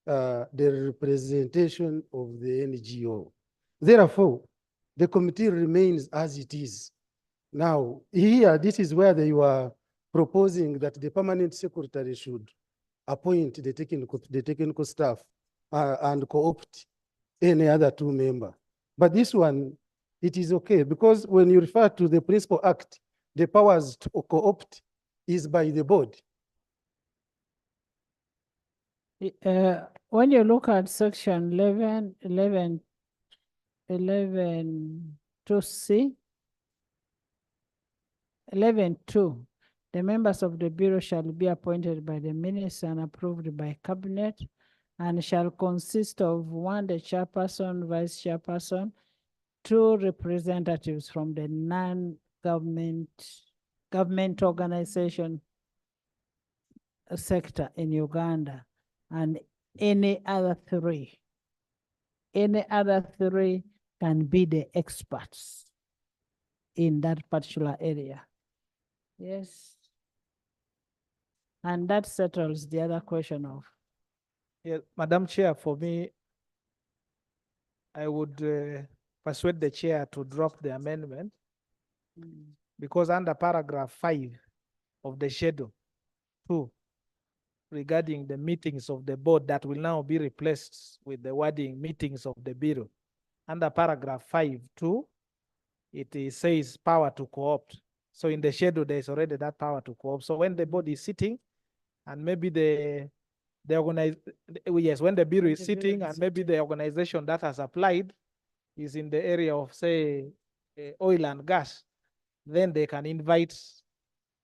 the representation of the NGO. Therefore, the committee remains as it is. Now, here, this is where they were proposing that the permanent secretary should appoint the technical staff and co-opt any other two members. But this one, it is okay, because when you refer to the Principal Act, the powers to co-opt is by the board. When you look at section 11.2C, 11.2, the members of the Bureau shall be appointed by the minister and approved by cabinet, and shall consist of 1, the chairperson, vice chairperson, 2 representatives from the non-government organization sector in Uganda, and any other 3. Any other 3 can be the experts in that particular area. Yes. And that settles the other question of. Yeah, Madam Chair, for me, I would persuade the chair to drop the amendment because under paragraph 5 of the schedule 2, regarding the meetings of the board that will now be replaced with the wording meetings of the Bureau. Under paragraph 5.2, it says power to co-opt. So in the schedule, there's already that power to co-opt. So when the board is sitting and maybe when the Bureau is sitting and maybe the organization that has applied is in the area of, say, oil and gas, then they can invite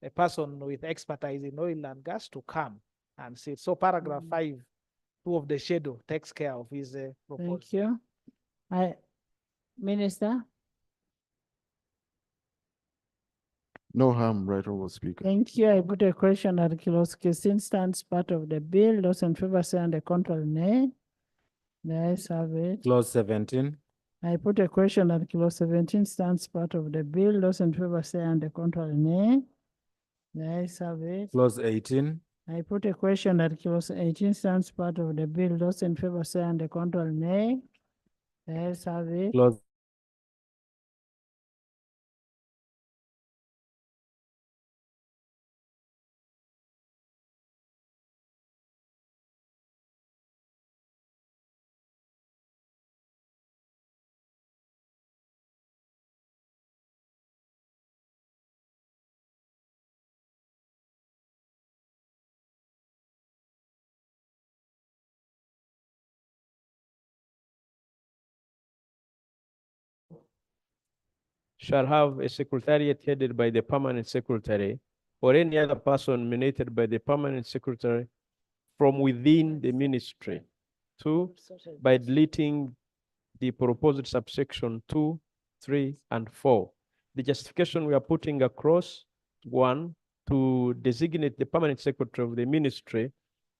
a person with expertise in oil and gas to come and sit. So paragraph 5.2 of the schedule takes care of his proposal. Thank you. Minister? No harm, Right Honorable Speaker. Thank you. I put a question at clause 16 stands part of the bill. Those in favor say and the contrary nay. The ayes have it. Clause 17. I put a question at clause 17 stands part of the bill. Those in favor say and the contrary nay. The ayes have it. Clause 18. I put a question at clause 18 stands part of the bill. Those in favor say and the contrary nay. The ayes have it. Clause shall have a secretariat headed by the permanent secretary or any other person nominated by the permanent secretary from within the ministry. 2, by deleting the proposed subsection 2, 3, and 4. The justification we are putting across: 1, to designate the permanent secretary of the ministry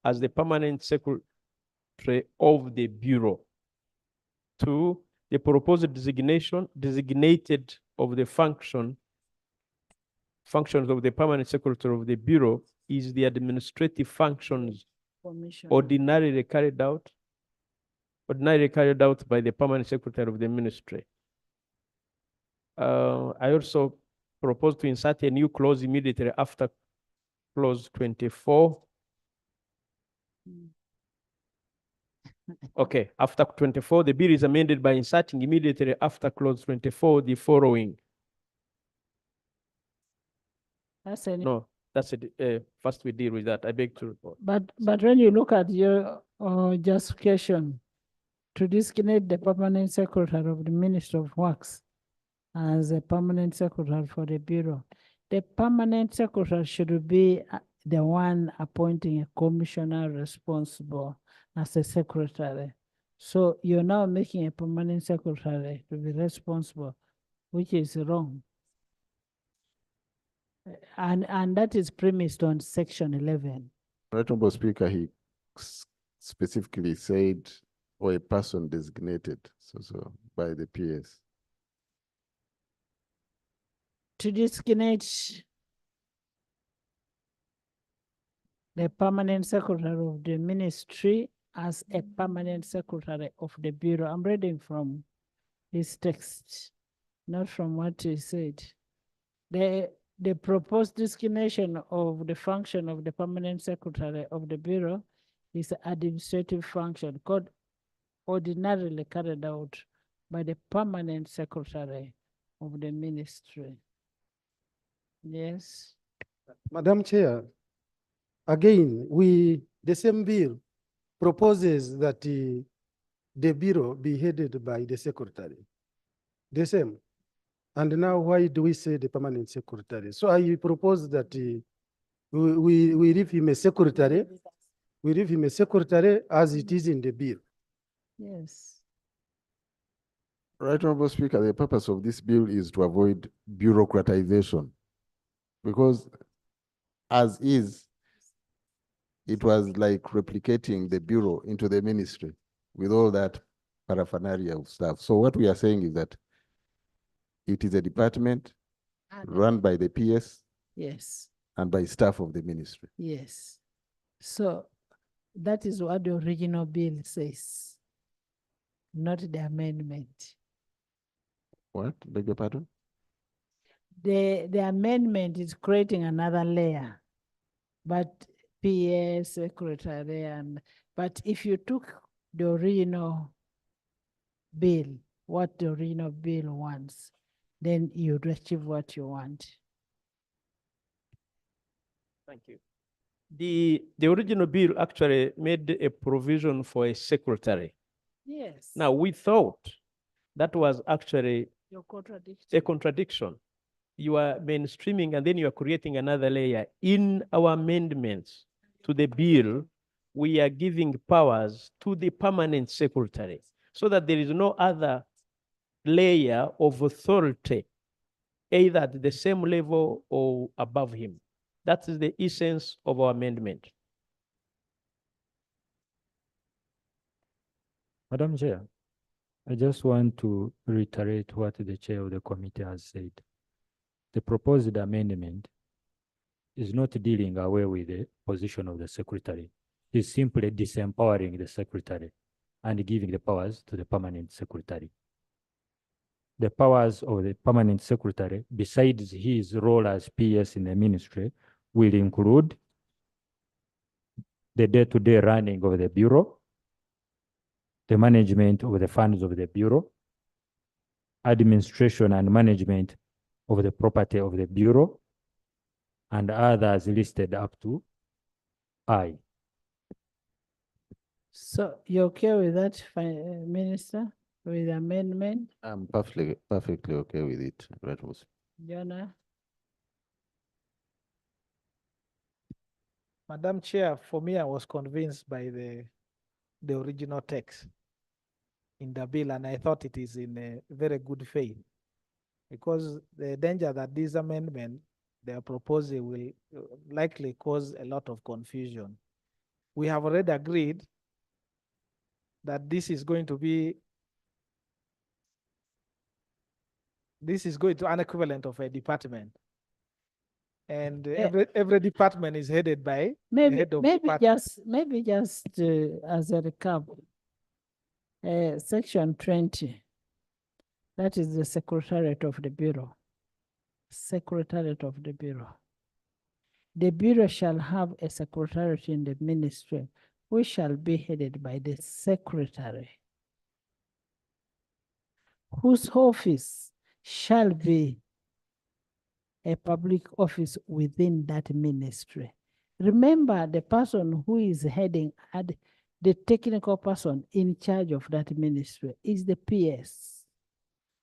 as the permanent secretary of the bureau. 2, the proposed designated of the functions of the permanent secretary of the bureau is the administrative functions ordinarily carried out by the permanent secretary of the ministry. I also propose to insert a new clause immediately after clause 24. Okay, after 24, the bill is amended by inserting immediately after clause 24 the following. That's any. No, that's it. First we deal with that. I beg to report. But when you look at your justification to designate the permanent secretary of the Ministry of Works as a permanent secretary for the bureau, the permanent secretary should be the one appointing a commissioner responsible as a secretary. So you're now making a permanent secretary to be responsible, which is wrong. And that is premised on section 11. Right, Honorable Speaker, he specifically said, or a person designated, so by the PS. To designate the permanent secretary of the ministry as a permanent secretary of the bureau. I'm reading from this text, not from what he said. The proposed designation of the function of the permanent secretary of the bureau is an administrative function called ordinarily carried out by the permanent secretary of the ministry. Yes. Madam Chair, again, the same bill proposes that the bureau be headed by the secretary. The same. And now why do we say the permanent secretary? So I propose that we leave him a secretary. We leave him a secretary as it is in the bill. Yes. Right, Honorable Speaker, the purpose of this bill is to avoid bureaucratization, because as is, it was like replicating the bureau into the ministry with all that paraphernalia of stuff. So what we are saying is that it is a department run by the PS. Yes. And by staff of the ministry. Yes. So that is what the original bill says, not the amendment. What? Beg your pardon? The amendment is creating another layer, but PS, secretary, but if you took the original bill, what the original bill wants, then you'd achieve what you want. Thank you. The original bill actually made a provision for a secretary. Yes. Now we thought that was actually a contradiction. You are mainstreaming and then you are creating another layer. In our amendments to the bill, we are giving powers to the permanent secretary so that there is no other layer of authority, either at the same level or above him. That is the essence of our amendment. Madam Chair, I just want to reiterate what the chair of the committee has said. The proposed amendment is not dealing away with the position of the secretary. It's simply disempowering the secretary and giving the powers to the permanent secretary. The powers of the permanent secretary, besides his role as PS in the ministry, will include the day-to-day running of the bureau, the management of the funds of the bureau, administration and management of the property of the bureau, and others listed up to I. So you're okay with that, Minister? with amendment. I'm perfectly okay with it, Right Honorable Speaker. Jonah, Madam Chair, for me, I was convinced by the original text in the bill, and I thought it is in a very good faith, because the danger that this amendment they are proposing will likely cause a lot of confusion. We have already agreed that this is going to an equivalent of a department. And every department is headed by a head of department. maybe just as a recap, section 20, that is the Secretariat of the Bureau. Secretariat of the Bureau. The Bureau shall have a secretariat in the ministry, which shall be headed by the Secretary, whose office shall be a public office within that ministry. Remember, the person who is heading at the technical person in charge of that ministry is the PS.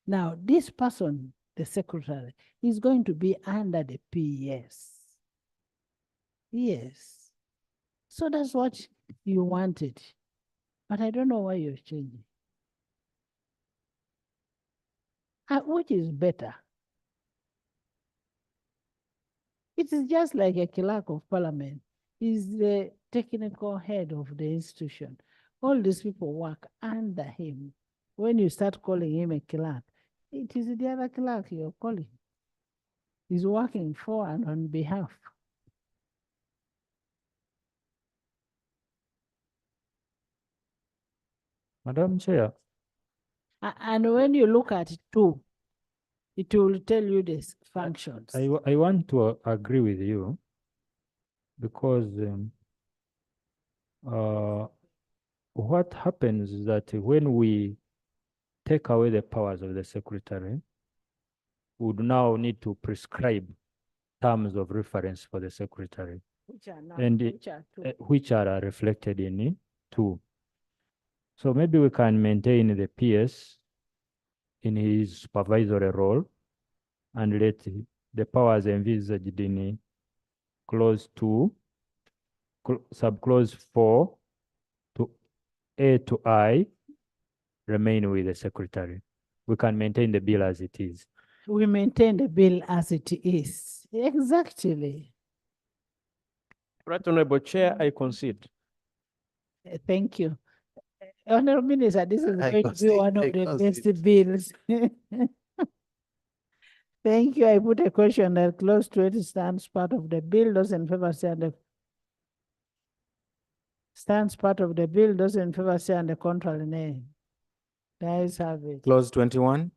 Now, this person, the secretary, is going to be under the PS. Yes. So that's what you wanted. But I don't know why you're changing. Which is better? It is just like a clerk of parliament is the technical head of the institution. All these people work under him. When you start calling him a clerk, it is the other clerk you're calling. He's working for and on behalf. Madam Chair. And when you look at it too, it will tell you the functions. I want to agree with you, because what happens is that when we take away the powers of the secretary, we would now need to prescribe terms of reference for the secretary, which are reflected in 2. So maybe we can maintain the PS in his supervisory role and let the powers envisaged in clause 2, subclause 4 to A to I remain with the secretary. We can maintain the bill as it is. We maintain the bill as it is. Exactly. Right, Honorable Chair, I concede. Thank you. Honorable Minister, this is going to be one of the best bills. Thank you. I put a question that clause 20 stands part of the bill. Those in favor say and stands part of the bill. Those in favor say and the contrary nay. The ayes have it. Clause 21.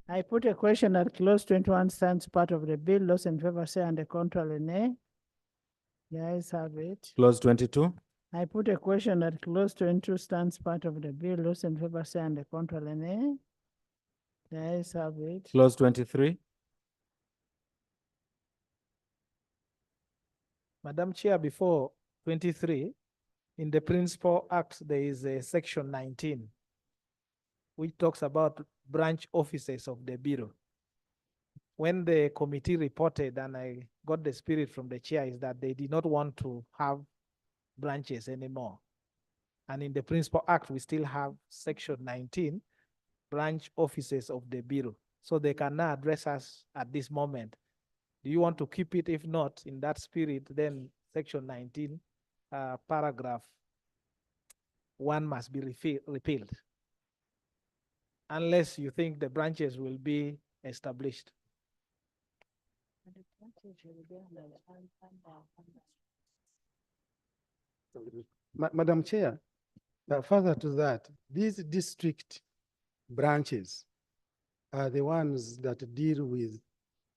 I put a question that clause 21 stands part of the bill. Those in favor say and the contrary nay. The ayes have it. Clause 22. I put a question that clause 22 stands part of the bill. Those in favor say and the contrary nay. The ayes have it. Clause 23. Madam Chair, before 23, in the Principal Act, there is a section 19, which talks about branch offices of the Bureau. When the committee reported, and I got the spirit from the chair, is that they did not want to have branches anymore. And in the Principal Act, we still have section 19, branch offices of the Bureau. So they can now address us at this moment. Do you want to keep it? If not, in that spirit, then section 19, paragraph 1 must be repealed, unless you think the branches will be established. Madam Chair, further to that, these district branches are the ones that deal with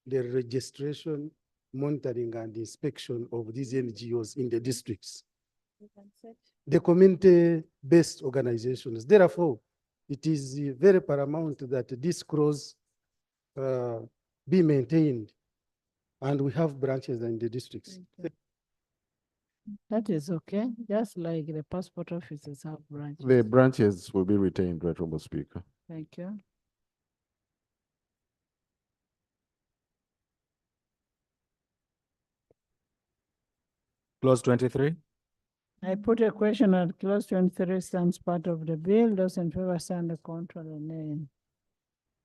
the registration, monitoring, and inspection of these NGOs in the districts. The community-based organizations. Therefore, it is very paramount that this clause be maintained, and we have branches in the districts. That is okay, just like the passport offices have branches. The branches will be retained, Right Honorable Speaker. Thank you. Clause 23. I put a question at clause 23 stands part of the bill. Those in favor stand the contrary, nay.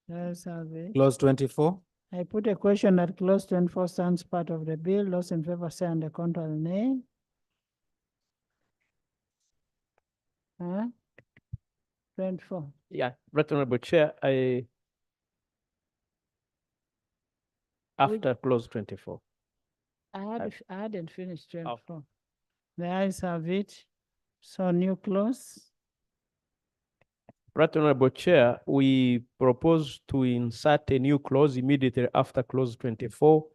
Let's have it. Clause 24. I put a question that clause 24 stands part of the bill. Those in favor stand the contrary, nay. 24. Yeah, Right Honorable Chair, after clause 24. I hadn't finished 24. The ayes have it. So new clause. Right Honorable Chair, we propose to insert a new clause immediately after clause 24.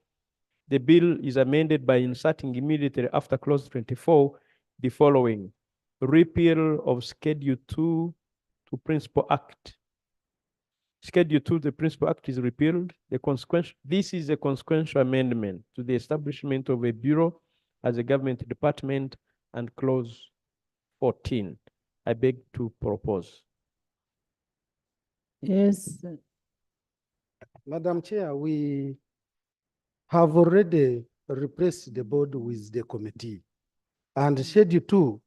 The bill is amended by inserting immediately after clause 24 the following: repeal of Schedule 2 to Principal Act. Schedule 2 the Principal Act is repealed. This is a consequential amendment to the establishment of a bureau as a government department and clause 14. I beg to propose. Yes. Madam Chair, we have already replaced the board with the committee. And Schedule 2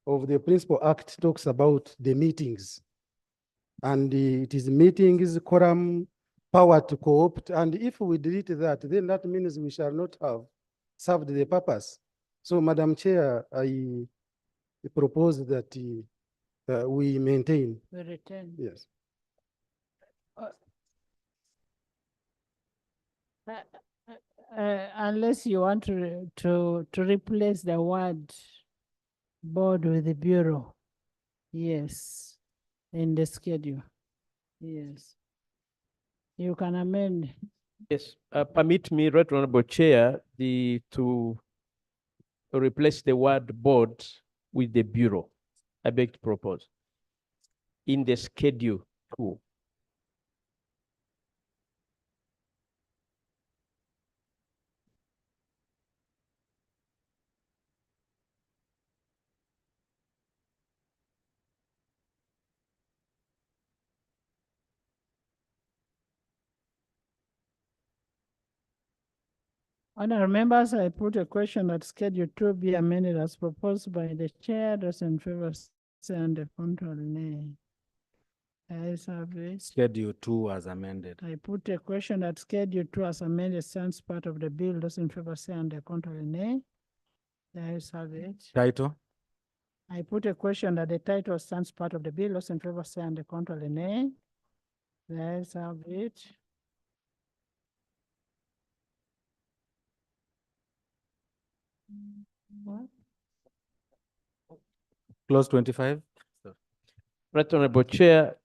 of the Principal Act talks about the meetings. And it is meetings, quorum, power to co-opt. And if we delete that, then that means we shall not have served the purpose. So, Madam Chair, I propose that we maintain. We retain. Yes. Unless you want to replace the word board with the bureau. Yes. In the schedule. Yes. You can amend. Yes, permit me, Right Honorable Chair, to replace the word board with the bureau. I beg to propose. In the Schedule 2. Honourable members, I put a question that Schedule 2 be amended as proposed by the chair. Those in favor stand the contrary, nay. Ayes have it. Schedule 2 as amended. I put a question that Schedule 2 as amended stands part of the bill. Those in favor stand the contrary, nay. The ayes have it. Title. I put a question that the title stands part of the bill. Those in favor stand the contrary, nay. The ayes have it. What? Clause 25. Right Honorable Chair,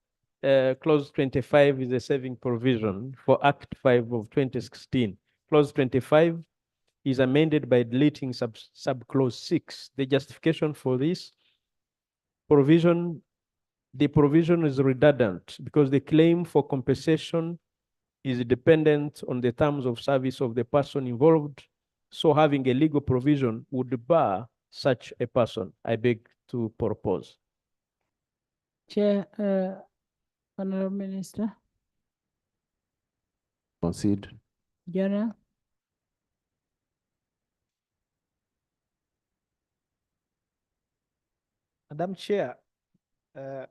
clause 25 is a saving provision for Act 5 of 2016. Clause 25 is amended by deleting subclause 6. The justification for this provision, the provision is redundant because the claim for compensation is dependent on the terms of service of the person involved. So having a legal provision would bar such a person. I beg to propose. Chair, Honourable Minister. Concede. General. Madam Chair, it's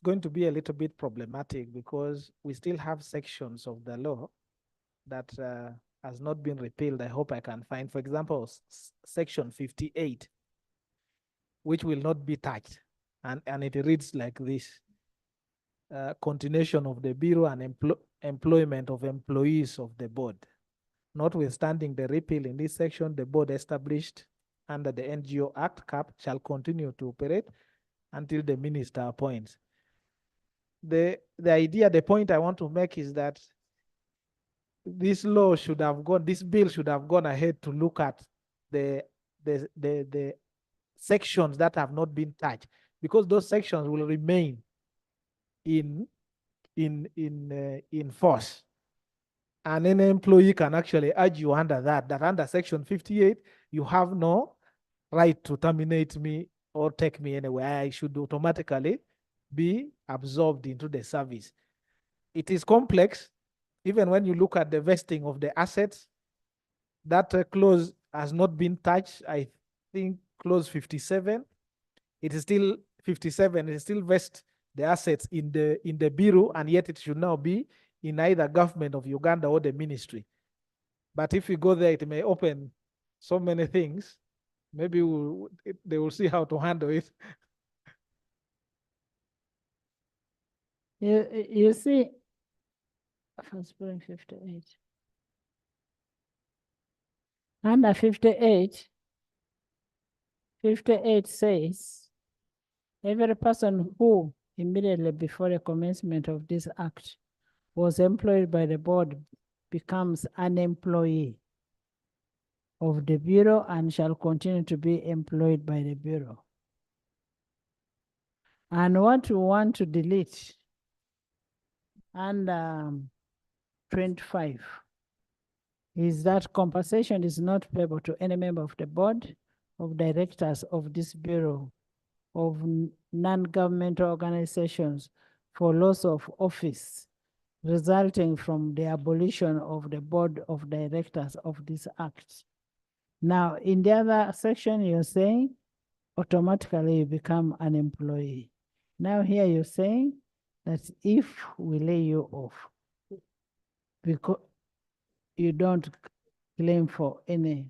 going to be a little bit problematic because we still have sections of the law that has not been repealed. I hope I can find, for example, section 58, which will not be touched. And it reads like this: continuation of the Bureau and employment of employees of the board. Notwithstanding the repeal in this section, the board established under the NGO Act cap shall continue to operate until the minister appoints. The idea, the point I want to make is that this law should have gone, this bill should have gone ahead to look at the sections that have not been touched, because those sections will remain in force. And any employee can actually urge you under that under section 58, you have no right to terminate me or take me anywhere. I should automatically be absorbed into the service. It is complex, even when you look at the vesting of the assets. That clause has not been touched. I think clause 57, it is still 57, it still vest the assets in the bureau, and yet it should now be in either government of Uganda or the ministry. But if you go there, it may open so many things. Maybe they will see how to handle it. You see, first spring 58. Under 58, 58 says, every person who immediately before the commencement of this act was employed by the board becomes an employee of the Bureau and shall continue to be employed by the Bureau. And what we want to delete under 25 is that compensation is not payable to any member of the board of directors of this Bureau of non-governmental organizations for loss of office resulting from the abolition of the board of directors of this act. Now, in the other section, you're saying automatically you become an employee. Now here you're saying that if we lay you off, because you don't claim for any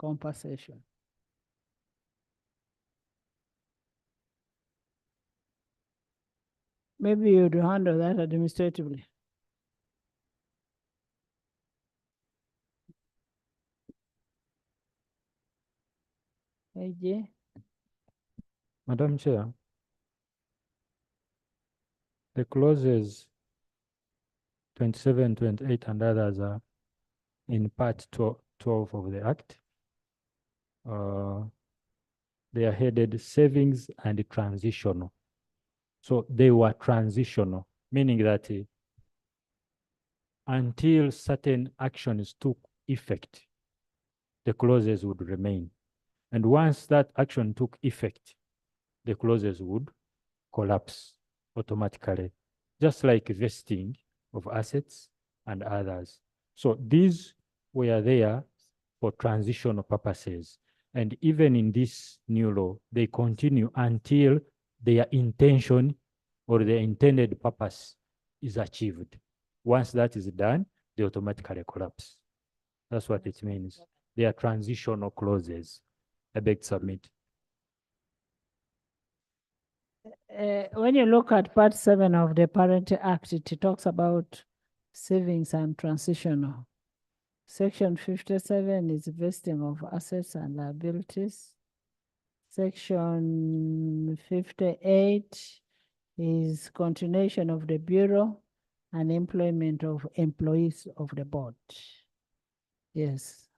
compensation. Maybe you'd handle that administratively. AJ? Madam Chair, the clauses 27, 28, and others are in part 12 of the Act. They are headed savings and transitional. So they were transitional, meaning that until certain actions took effect, the clauses would remain. And once that action took effect, the clauses would collapse automatically, just like vesting of assets and others. So these were there for transitional purposes. And even in this new law, they continue until their intention or their intended purpose is achieved. Once that is done, they automatically collapse. That's what it means. They are transitional clauses. I beg to submit. When you look at part 7 of the Parent Act, it talks about savings and transitional. Section 57 is vesting of assets and liabilities. Section 58 is continuation of the Bureau and employment of employees of the board. Yes.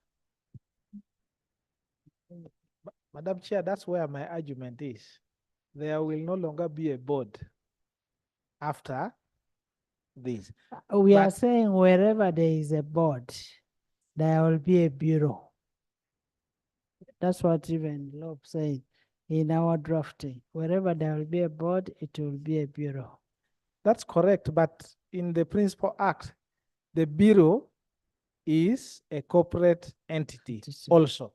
Madam Chair, that's where my argument is. There will no longer be a board after this. We are saying wherever there is a board, there will be a bureau. That's what even Loeb said in our drafting. Wherever there will be a board, it will be a bureau. That's correct, but in the Principal Act, the bureau is a corporate entity also.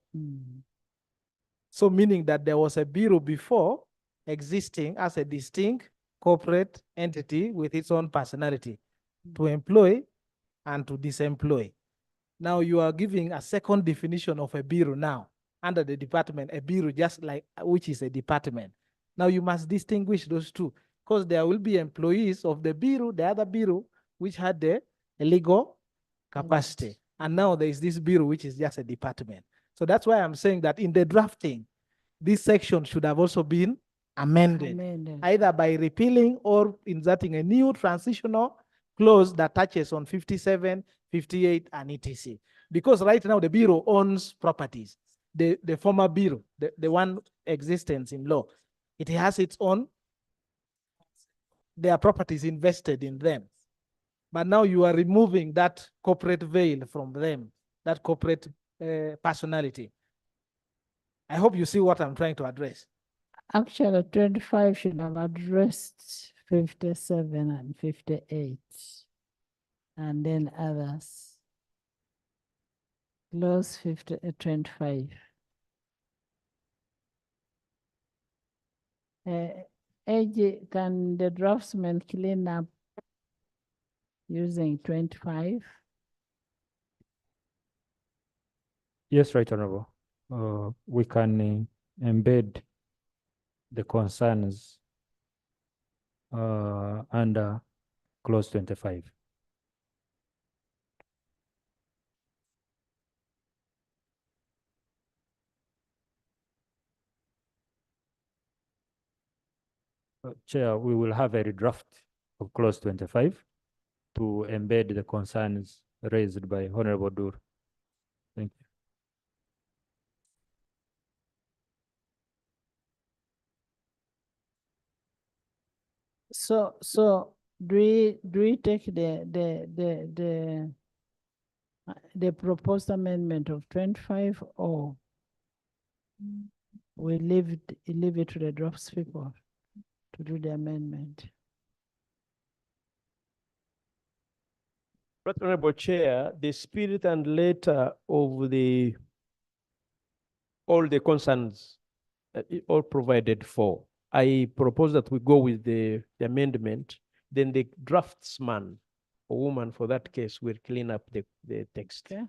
So meaning that there was a bureau before existing as a distinct corporate entity with its own personality to employ and to disemploy. Now you are giving a second definition of a bureau now under the department, a bureau just like which is a department. Now you must distinguish those two because there will be employees of the bureau, the other bureau, which had the legal capacity. And now there is this bureau, which is just a department. So that's why I'm saying that in the drafting, this section should have also been amended, either by repealing or inserting a new transitional clause that touches on 57, 58, and etc. Because right now the bureau owns properties. The former bureau, the one existence in law, it has its own, their properties invested in them. But now you are removing that corporate veil from them, that corporate personality. I hope you see what I'm trying to address. Actually, 25 should have addressed 57 and 58, and then others. Close 25. AG, can the draftsman clean up using 25? Yes, Right Honorable. We can embed the concerns under clause 25. Chair, we will have a redraft of clause 25 to embed the concerns raised by Honorable Dur. Thank you. So do we take the proposed amendment of 25, or we leave it to the drafts people to do the amendment? Right Honorable Chair, the spirit and letter of all the concerns all provided for, I propose that we go with the amendment, then the draftsman or woman for that case will clean up the text. Okay.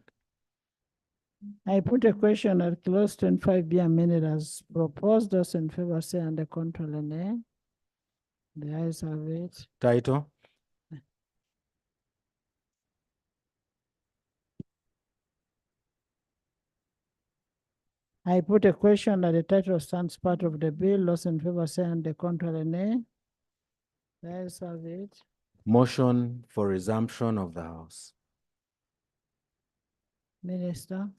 I put a question that clause 25 be amended as proposed. Those in favor say under control and nay. The ayes have it. Title. I put a question that the title stands part of the bill. Those in favor say under control and nay. The ayes have it. Motion for resumption of the House. Minister.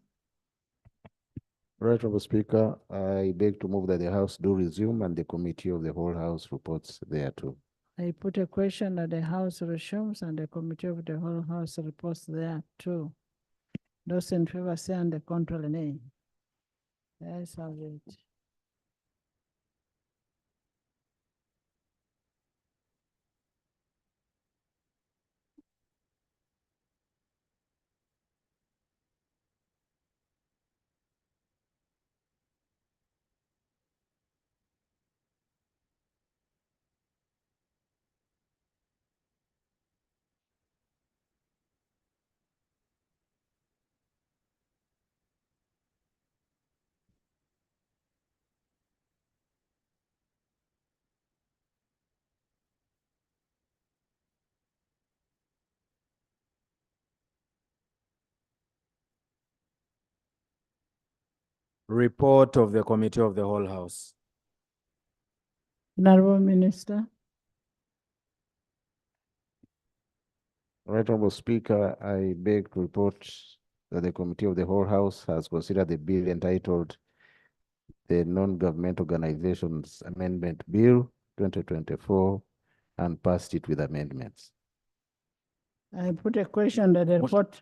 Right, Honorable Speaker, I beg to move that the House do resume and the Committee of the Whole House reports thereto. I put a question that the House resumes and the Committee of the Whole House reports thereto. Those in favor say under control and nay. The ayes have it. Report of the Committee of the Whole House. Honorable Minister. Right, Honorable Speaker, I beg to report that the Committee of the Whole House has considered the bill entitled the Non-Government Organizations Amendment Bill 2024 and passed it with amendments. I put a question that the report.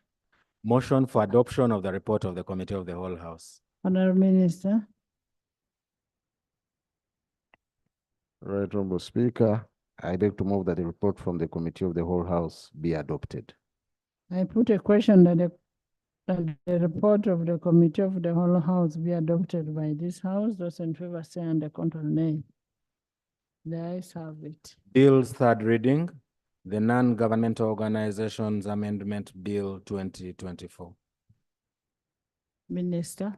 Motion for adoption of the report of the Committee of the Whole House. Honorable Minister. Right, Honorable Speaker, I beg to move that the report from the Committee of the Whole House be adopted. I put a question that the report of the Committee of the Whole House be adopted by this House. Those in favor say under control nay. The ayes have it. Bill's third reading, the Non-Governmental Organizations Amendment Bill 2024. Minister.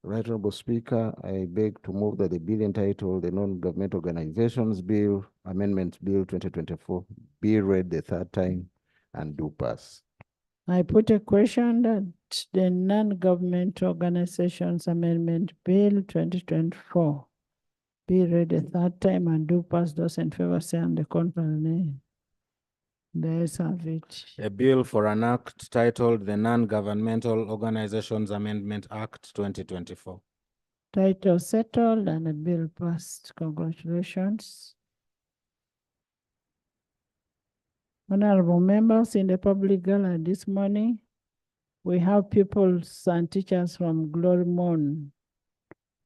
Right, Honorable Speaker, I beg to move that the bill entitled the Non-Government Organizations Bill, Amendment Bill 2024 be read the third time and do pass. I put a question that the Non-Government Organizations Amendment Bill 2024 be read the third time and do pass. Those in favor say under control nay. The ayes have it. A bill for an act titled the Non-Governmental Organizations Amendment Act 2024. Title settled and a bill passed. Congratulations. Honorable members, in the public gala this morning, we have pupils and teachers from Glory Moon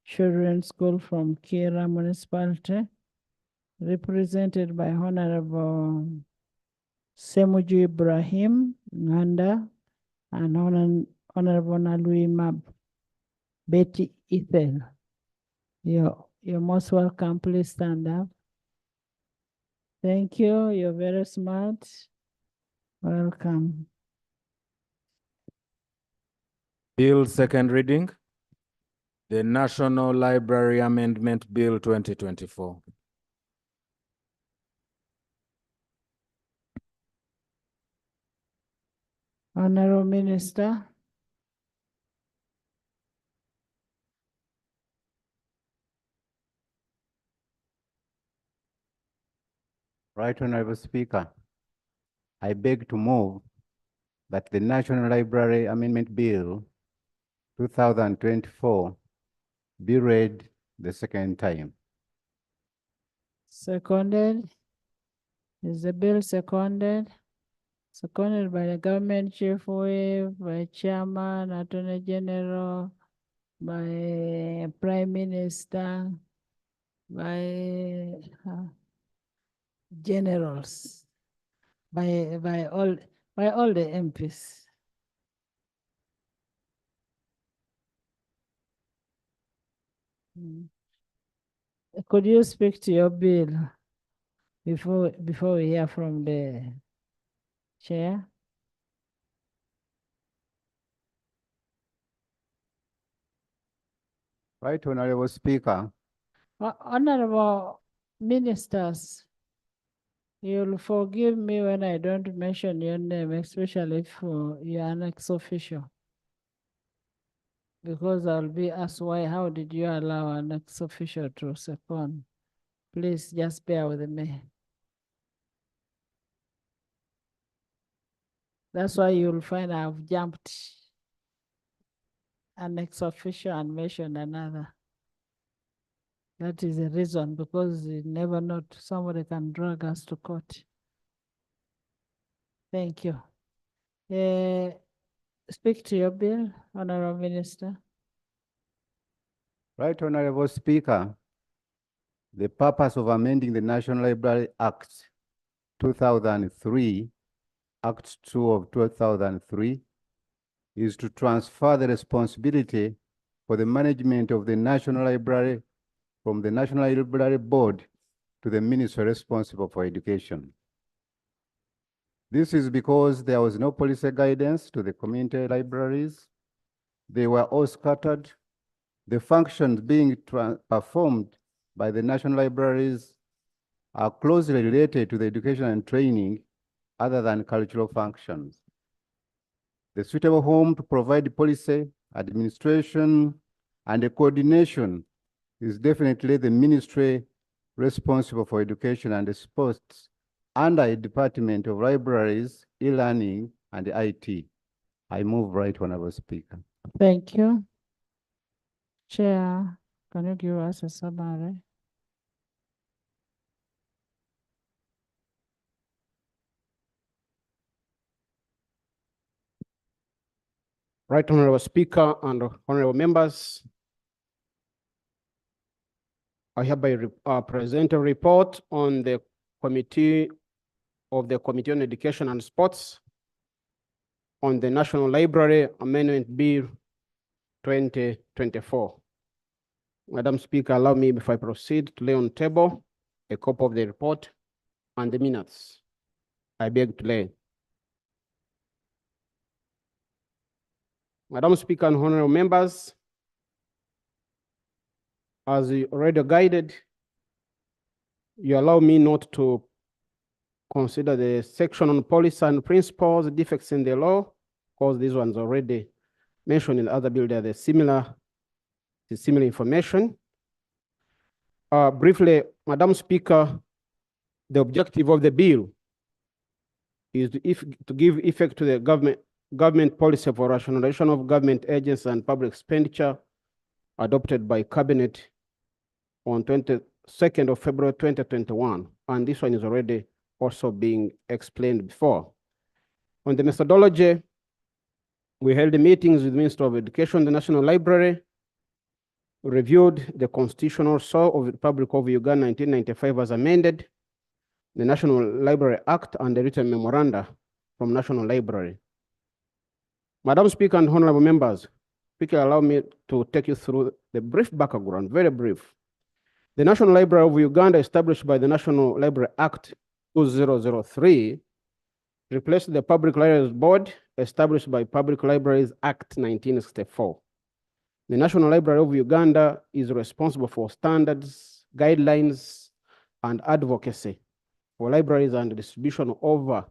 Children's School from Kira Municipality, represented by Honorable Semuju Ibrahim Nganda and Honorable Nalui Mab Betty Ethel. You're most welcome. Please stand up. Thank you. You're very smart. Welcome. Bill second reading. The National Library Amendment Bill 2024. Honorable Minister. Right Honorable Speaker, I beg to move that the National Library Amendment Bill 2024 be read the second time. Seconded. Is the bill seconded? Seconded by the government chief whip, by chairman, attorney general, by prime minister, by generals, by all the MPs. Could you speak to your bill before we hear from the chair? Right Honorable Speaker. Honorable ministers, you'll forgive me when I don't mention your name, especially if you're an ex-official. Because I'll be asked why, how did you allow an ex-official to second? Please just bear with me. That's why you'll find I've jumped an ex-official and mentioned another. That is the reason, because you never know, somebody can drag us to court. Thank you. Speak to your bill, Honorable Minister. Right Honorable Speaker, the purpose of amending the National Library Act 2003, Act 2 of 2003, is to transfer the responsibility for the management of the National Library from the National Library Board to the Ministry responsible for education. This is because there was no policy guidance to the community libraries. They were all scattered. The functions being performed by the national libraries are closely related to the education and training other than cultural functions. The suitable home to provide policy, administration, and the coordination is definitely the ministry responsible for education and sports under a Department of Libraries, e-learning, and IT. I move right, Honorable Speaker. Thank you. Chair, can you give us a summary? Right Honorable Speaker and honorable members, I hereby present a report on the Committee on Education and Sports on the National Library Amendment Bill 2024. Madam Speaker, allow me, before I proceed, to lay on the table a copy of the report and the minutes. I beg to lay. Madam Speaker and honorable members, as you already guided, you allow me not to consider the section on policy and principles, defects in the law, because these ones already mentioned in the other bill, they're similar information. Briefly, Madam Speaker, the objective of the bill is to give effect to the government policy for rationalization of government agencies and public expenditure adopted by Cabinet on 22nd of February 2021. And this one is already also being explained before. On the methodology, we held meetings with the Minister of Education, the National Library, reviewed the Constitutional Law of the Republic of Uganda 1995 as amended, the National Library Act, and the written memoranda from National Library. Madam Speaker and honorable members, Speaker, allow me to take you through the brief background, very brief. The National Library of Uganda, established by the National Library Act 2003, replaced the Public Libraries Board, established by Public Libraries Act 1964. The National Library of Uganda is responsible for standards, guidelines, and advocacy for libraries and distribution of over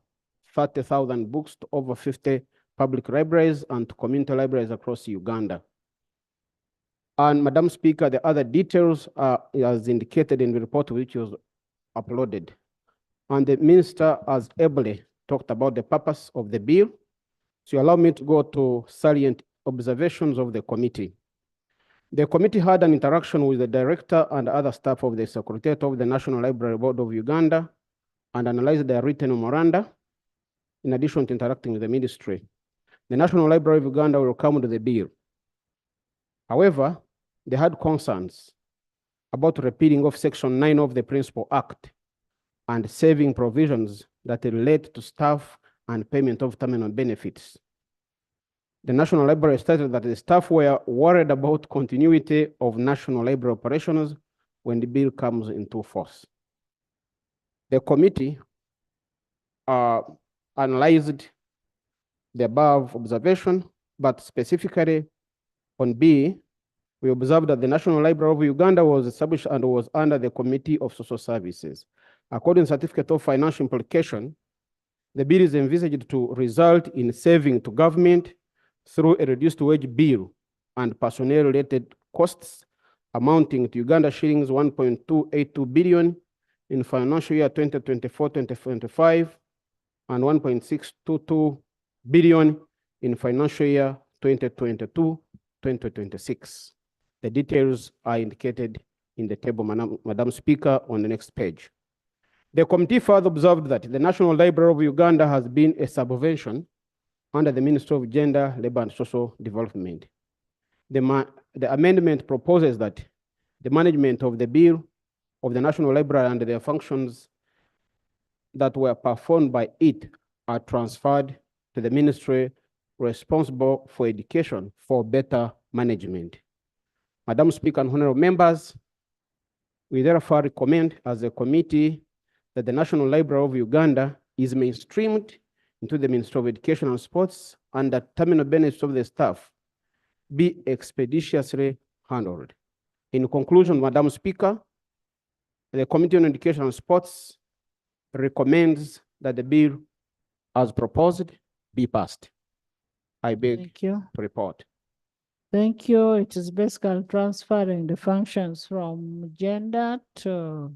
30,000 books to over 50 public libraries and to community libraries across Uganda. And Madam Speaker, the other details are as indicated in the report which was uploaded. And the minister has ably talked about the purpose of the bill. So allow me to go to salient observations of the committee. The committee had an interaction with the director and other staff of the Secretariat of the National Library Board of Uganda and analyzed their written memoranda, in addition to interacting with the ministry. The National Library of Uganda welcomed the bill. However, they had concerns about repealing of Section 9 of the Principal Act and saving provisions that relate to staff and payment of terminal benefits. The National Library stated that the staff were worried about continuity of National Library operations when the bill comes into force. The committee analyzed the above observation, but specifically on B, we observed that the National Library of Uganda was established and was under the Committee of Social Services. According to Certificate of Financial Implication, the bill is envisaged to result in saving to government through a reduced wage bill and personnel-related costs amounting to Uganda shillings 1.282 billion in financial year 2024-2025 and 1.622 billion in financial year 2022-2026. The details are indicated in the table, Madam Speaker, on the next page. The committee further observed that the National Library of Uganda has been a subvention under the Ministry of Gender, Labor and Social Development. The amendment proposes that the management of the bill of the National Library and their functions that were performed by it are transferred to the ministry responsible for education for better management. Madam Speaker and honorable members, we therefore recommend as a committee that the National Library of Uganda is mainstreamed into the Ministry of Education and Sports and that terminal benefits of the staff be expeditiously handled. In conclusion, Madam Speaker, the Committee on Education and Sports recommends that the bill as proposed be passed. I beg to report. Thank you. It is basically transferring the functions from gender to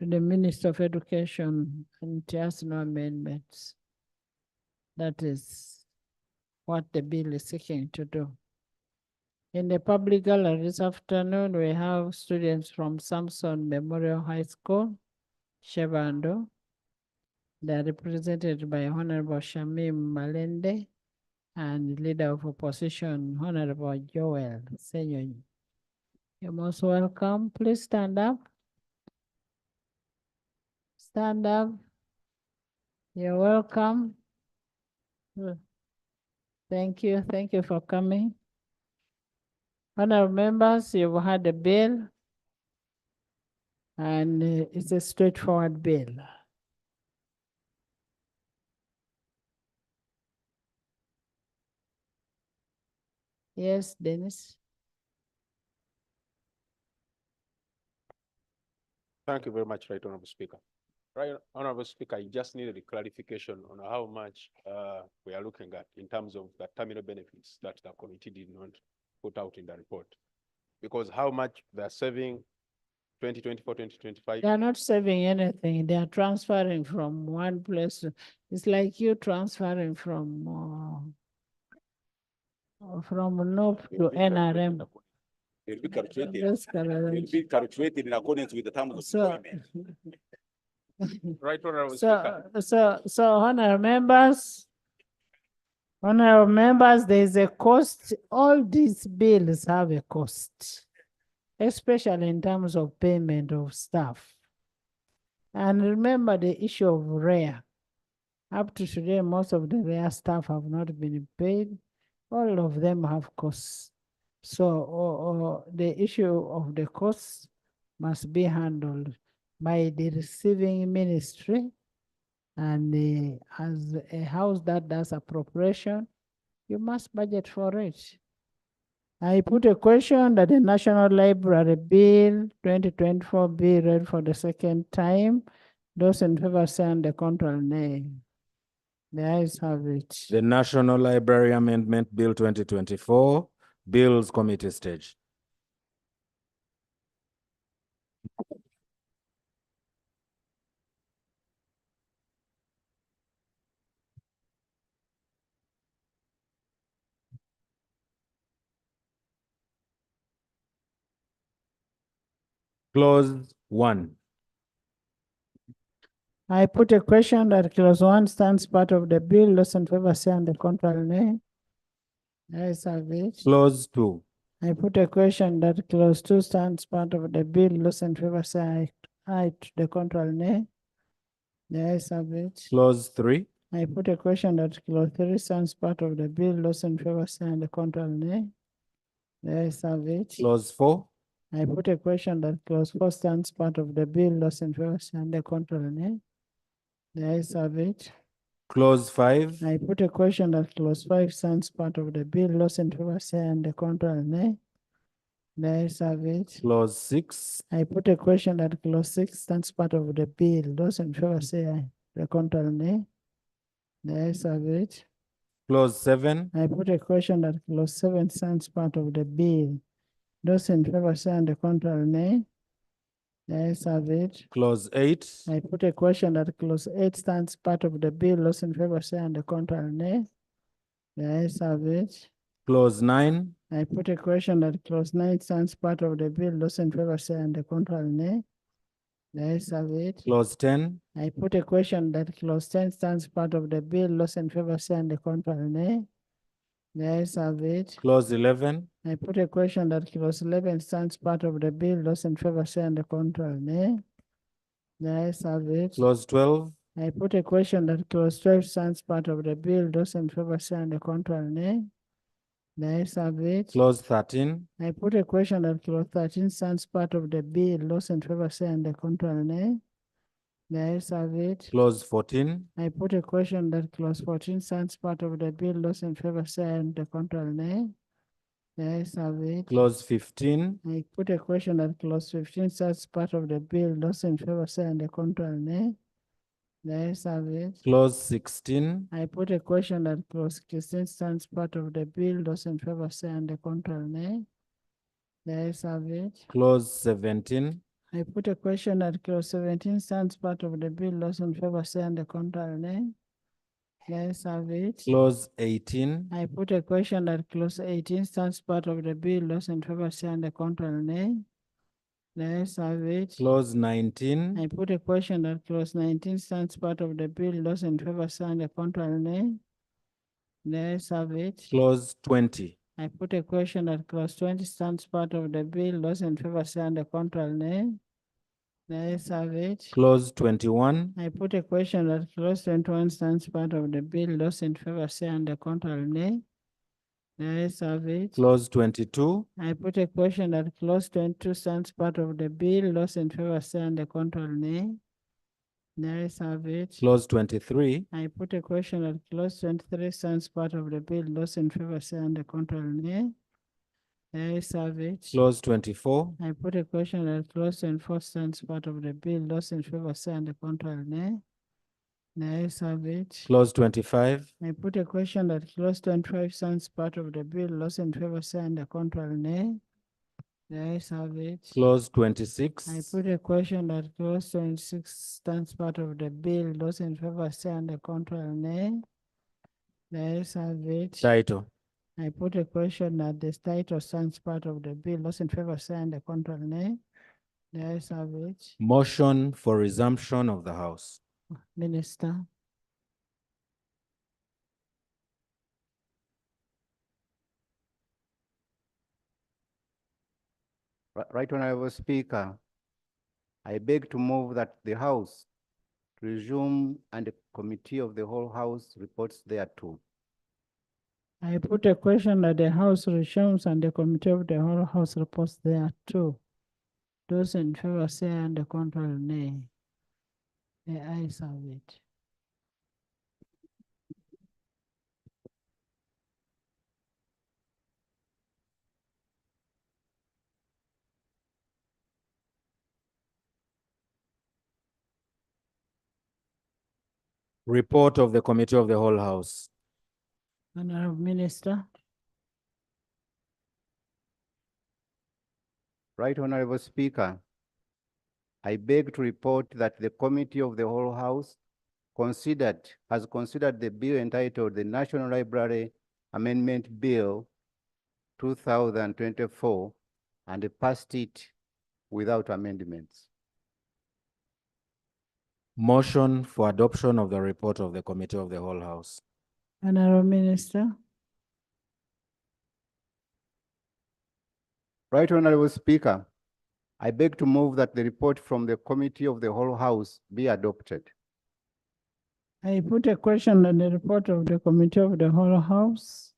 the Minister of Education and just no amendments. That is what the bill is seeking to do. In the public gallery this afternoon, we have students from Samson Memorial High School, Shebando. They are represented by Honorable Shamim Malende and Leader of Opposition, Honorable Joel Senyonyi. You're most welcome. Please stand up. Stand up. You're welcome. Thank you. Thank you for coming. Honorable members, you've had a bill, and it's a straightforward bill. Yes, Dennis. Thank you very much, Right Honorable Speaker. Right Honorable Speaker, I just needed a clarification on how much we are looking at in terms of the terminal benefits that the committee did not put out in the report. Because how much they're saving 2024, 2025? They are not saving anything. They are transferring from one place. It's like you transferring from NOP to NRM. It'll be calculated in accordance with the terms of employment. Right, Honorable Speaker. So honorable members, Honorable members, there is a cost. All these bills have a cost, especially in terms of payment of staff. And remember the issue of REA. Up to today, most of the REA staff have not been paid. All of them have costs. So the issue of the costs must be handled by the receiving ministry, and as a house that does appropriation, you must budget for it. I put a question that the National Library Bill 2024 be read for the second time. Those in favor say on the contrary, nay. The ayes have it. The National Library Amendment Bill 2024, Bills Committee stage. Clause 1. I put a question that clause 1 stands part of the bill. Those in favor say on the contrary, nay. The ayes have it. Clause 2. I put a question that clause 2 stands part of the bill. Those in favor say aye to the contrary, nay. The ayes have it. Clause 3. I put a question that clause 3 stands part of the bill. Those in favor say on the contrary, nay. The ayes have it. Clause 4. I put a question that clause 4 stands part of the bill. Those in favor say on the contrary, nay. The ayes have it. Clause 5. I put a question that clause 5 stands part of the bill. Those in favor say on the contrary, nay. The ayes have it. Clause 6. I put a question that clause 6 stands part of the bill. Those in favor say aye. The contrary, nay. The ayes have it. Clause 7. I put a question that clause 7 stands part of the bill. Those in favor say on the contrary, nay. The ayes have it. Clause 8. I put a question that clause 8 stands part of the bill. Those in favor say on the contrary, nay. The ayes have it. Clause 9. I put a question that clause 9 stands part of the bill. Those in favor say on the contrary, nay. The ayes have it. Clause 10. I put a question that clause 10 stands part of the bill. Those in favor say on the contrary, nay. The ayes have it. Clause 11. I put a question that clause 11 stands part of the bill. Those in favor say on the contrary, nay. The ayes have it. Clause 12. I put a question that clause 12 stands part of the bill. Those in favor say on the contrary, nay. The ayes have it. Clause 13. I put a question that clause 13 stands part of the bill. Those in favor say on the contrary, nay. The ayes have it. Clause 14. I put a question that clause 14 stands part of the bill. Those in favor say on the contrary, nay. The ayes have it. Clause 15. I put a question that clause 15 stands part of the bill. Those in favor say on the contrary, nay. The ayes have it. Clause 16. I put a question that clause 16 stands part of the bill. Those in favor say on the contrary, nay. The ayes have it. Clause 17. I put a question that clause 17 stands part of the bill. Those in favor say on the contrary, nay. The ayes have it. Clause 18. I put a question that clause 18 stands part of the bill. Those in favor say on the contrary, nay. The ayes have it. Clause 19. I put a question that clause 19 stands part of the bill. Those in favor say on the contrary, nay. The ayes have it. Clause 20. I put a question that clause 20 stands part of the bill. Those in favor say on the contrary, nay. The ayes have it. Clause 21. I put a question that clause 21 stands part of the bill. Those in favor say on the contrary, nay. The ayes have it. Clause 22. I put a question that clause 22 stands part of the bill. Those in favor say on the contrary, nay. The ayes have it. Clause 23. I put a question that clause 23 stands part of the bill. Those in favor say on the contrary, nay. The ayes have it. Clause 24. I put a question that clause 24 stands part of the bill. Those in favor say on the contrary, nay. The ayes have it. Clause 25. I put a question that clause 25 stands part of the bill. Those in favor say on the contrary, nay. The ayes have it. Clause 26. I put a question that clause 26 stands part of the bill. Those in favor say on the contrary, nay. The ayes have it. Title. I put a question that the title stands part of the bill. Those in favor say on the contrary, nay. The ayes have it. Motion for resumption of the House. Minister. Right Honorable Speaker, I beg to move that the House resume and the Committee of the whole House reports thereto. I put a question that the House resumes and the Committee of the whole House reports thereto. Those in favor say aye and the contrary nay. The ayes have it. Report of the Committee of the Whole House. Honorable Minister. Right Honorable Speaker, I beg to report that the Committee of the whole House has considered the bill entitled the National Library Amendment Bill 2024 and passed it without amendments. Motion for adoption of the report of the Committee of the Whole House. Honorable Minister. Right Honorable Speaker, I beg to move that the report from the Committee of the whole House be adopted. I put a question on the report of the Committee of the whole House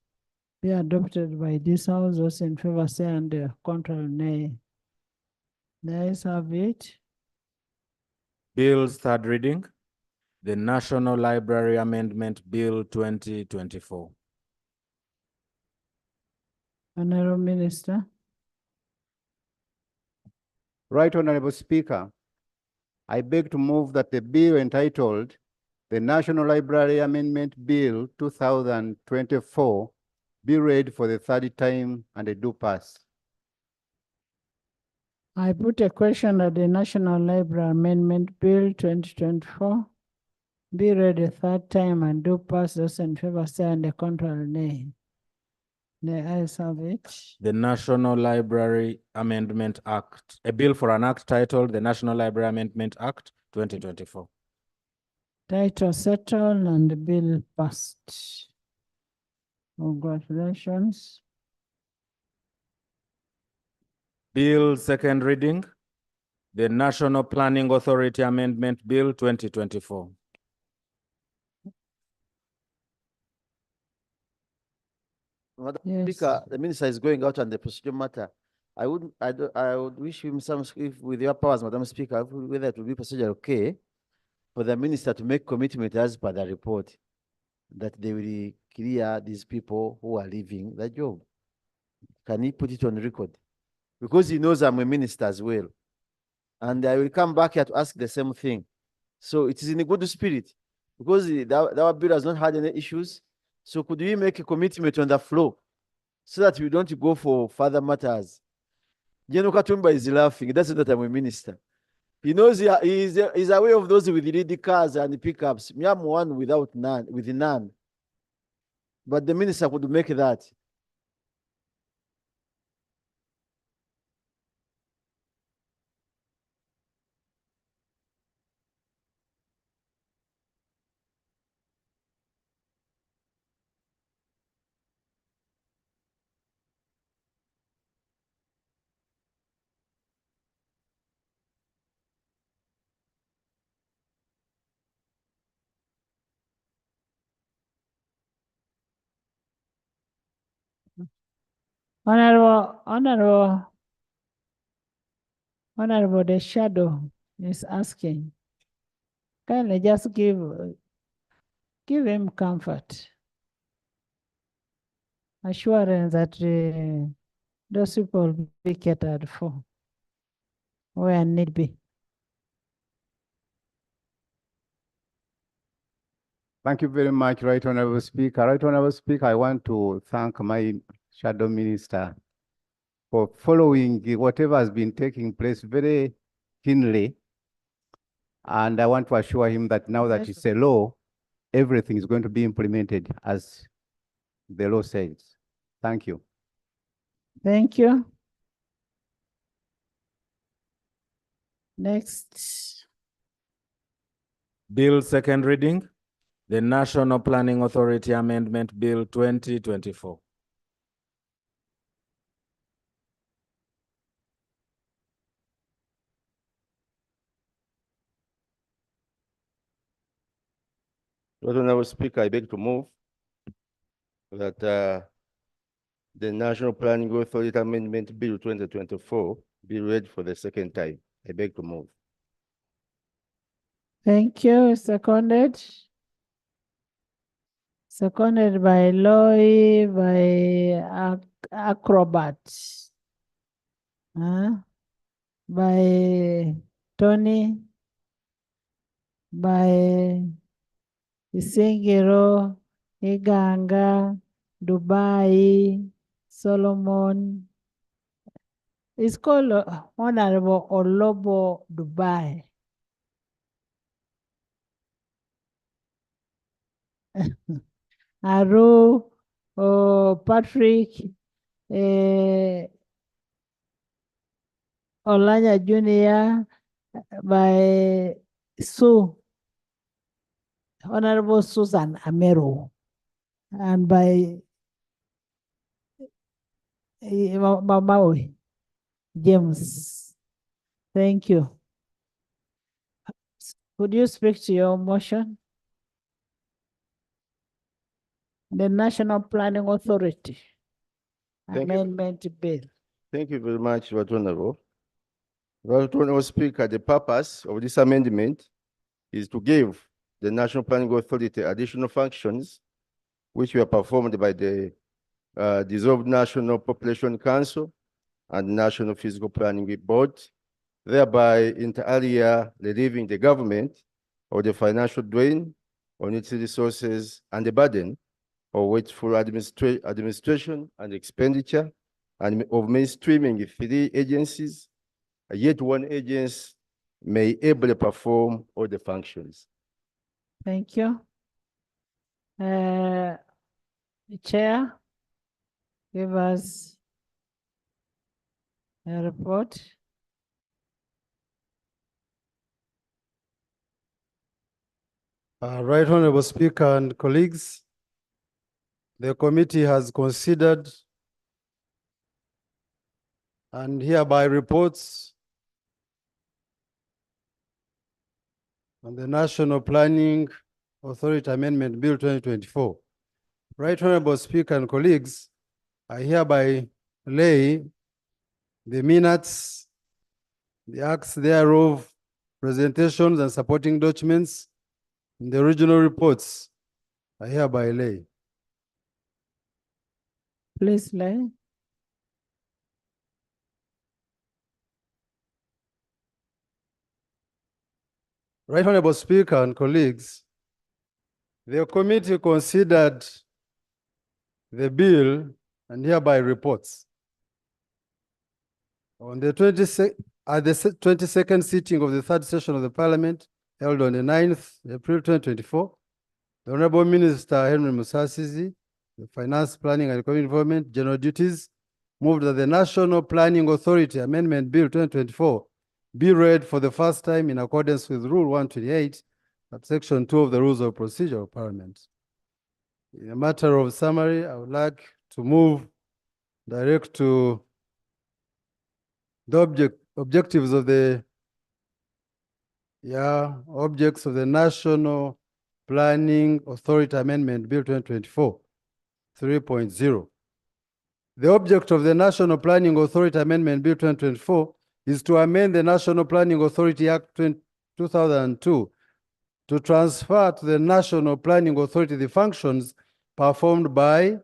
be adopted by this House. Those in favor say and the contrary nay. The ayes have it. Bill's third reading. The National Library Amendment Bill 2024. Honorable Minister. Right Honorable Speaker, I beg to move that the bill entitled the National Library Amendment Bill 2024 be read for the third time and it do pass. I put a question that the National Library Amendment Bill 2024 be read a third time and do pass. Those in favor say and the contrary nay. The ayes have it. The National Library Amendment Act, a bill for an act titled the National Library Amendment Act 2024. Title settled and the bill passed. Congratulations. Bill second reading. The National Planning Authority Amendment Bill 2024. Madam Yes. Speaker, the minister is going out on the procedural matter. I would wish him some, if with your powers, Madam Speaker, whether it will be procedure okay for the minister to make commitment as per the report that they will clear these people who are leaving the job. Can he put it on record? Because he knows I'm a minister as well. And I will come back here to ask the same thing. So it is in a good spirit because our bill has not had any issues. So could we make a commitment on the floor so that we don't go for further matters? General Katumba is laughing. That's not that I'm a minister. He knows he's aware of those with the cars and the pickups. Me, I'm one with none. But the minister could make that. Honorable, the shadow is asking. Kindly just give him comfort, assurance that those people will be catered for where need be. Thank you very much, Right Honorable Speaker. Right Honorable Speaker, I want to thank my shadow minister for following whatever has been taking place very keenly. And I want to assure him that now that it's a law, everything is going to be implemented as the law says. Thank you. Thank you. Next. Bill second reading. The National Planning Authority Amendment Bill 2024. Honorable Speaker, I beg to move that the National Planning Authority Amendment Bill 2024 be read for the second time. I beg to move. Thank you. Seconded. Seconded by Loy, by Acrobat. By Tony, by Isingiro, Iganga, Dubai, Solomon. It's called Honorable Olobo Dubai. Aru, Patrick, Olanya Junior, by Sue, Honorable Susan Amero, and by Mamawi James. Thank you. Could you speak to your motion? The National Planning Authority Thank you. Amendment Bill. Thank you very much, Right Honorable. Right Honorable Speaker, the purpose of this amendment is to give the National Planning Authority additional functions which were performed by the dissolved National Population Council and National Physical Planning Board, thereby inter alia relieving the government of the financial drain on its resources and the burden of wasteful administration and expenditure, and of mainstreaming 3 agencies, yet one agency may ably perform all the functions. Thank you. Chair, give us a report. Right Honorable Speaker and colleagues, the committee has considered and hereby reports on the National Planning Authority Amendment Bill 2024. Right Honorable Speaker and colleagues, I hereby lay the minutes, the acts thereof, presentations and supporting documents in the original reports. I hereby lay. Please lay. Right Honorable Speaker and colleagues, the committee considered the bill and hereby reports. On the 22nd sitting of the 3rd session of the Parliament, held on the 9th April 2024, the Honorable Minister Henry Musasizi, the Finance, Planning and Economic Development, General Duties, moved that the National Planning Authority Amendment Bill 2024 be read for the first time in accordance with Rule 128, Section 2 of the Rules of Procedure of Parliament. In a matter of summary, I would like to move direct to the objectives of the objects of the National Planning Authority Amendment Bill 2024, 3.0. The object of the National Planning Authority Amendment Bill 2024 is to amend the National Planning Authority Act 2002 to transfer to the National Planning Authority the functions performed by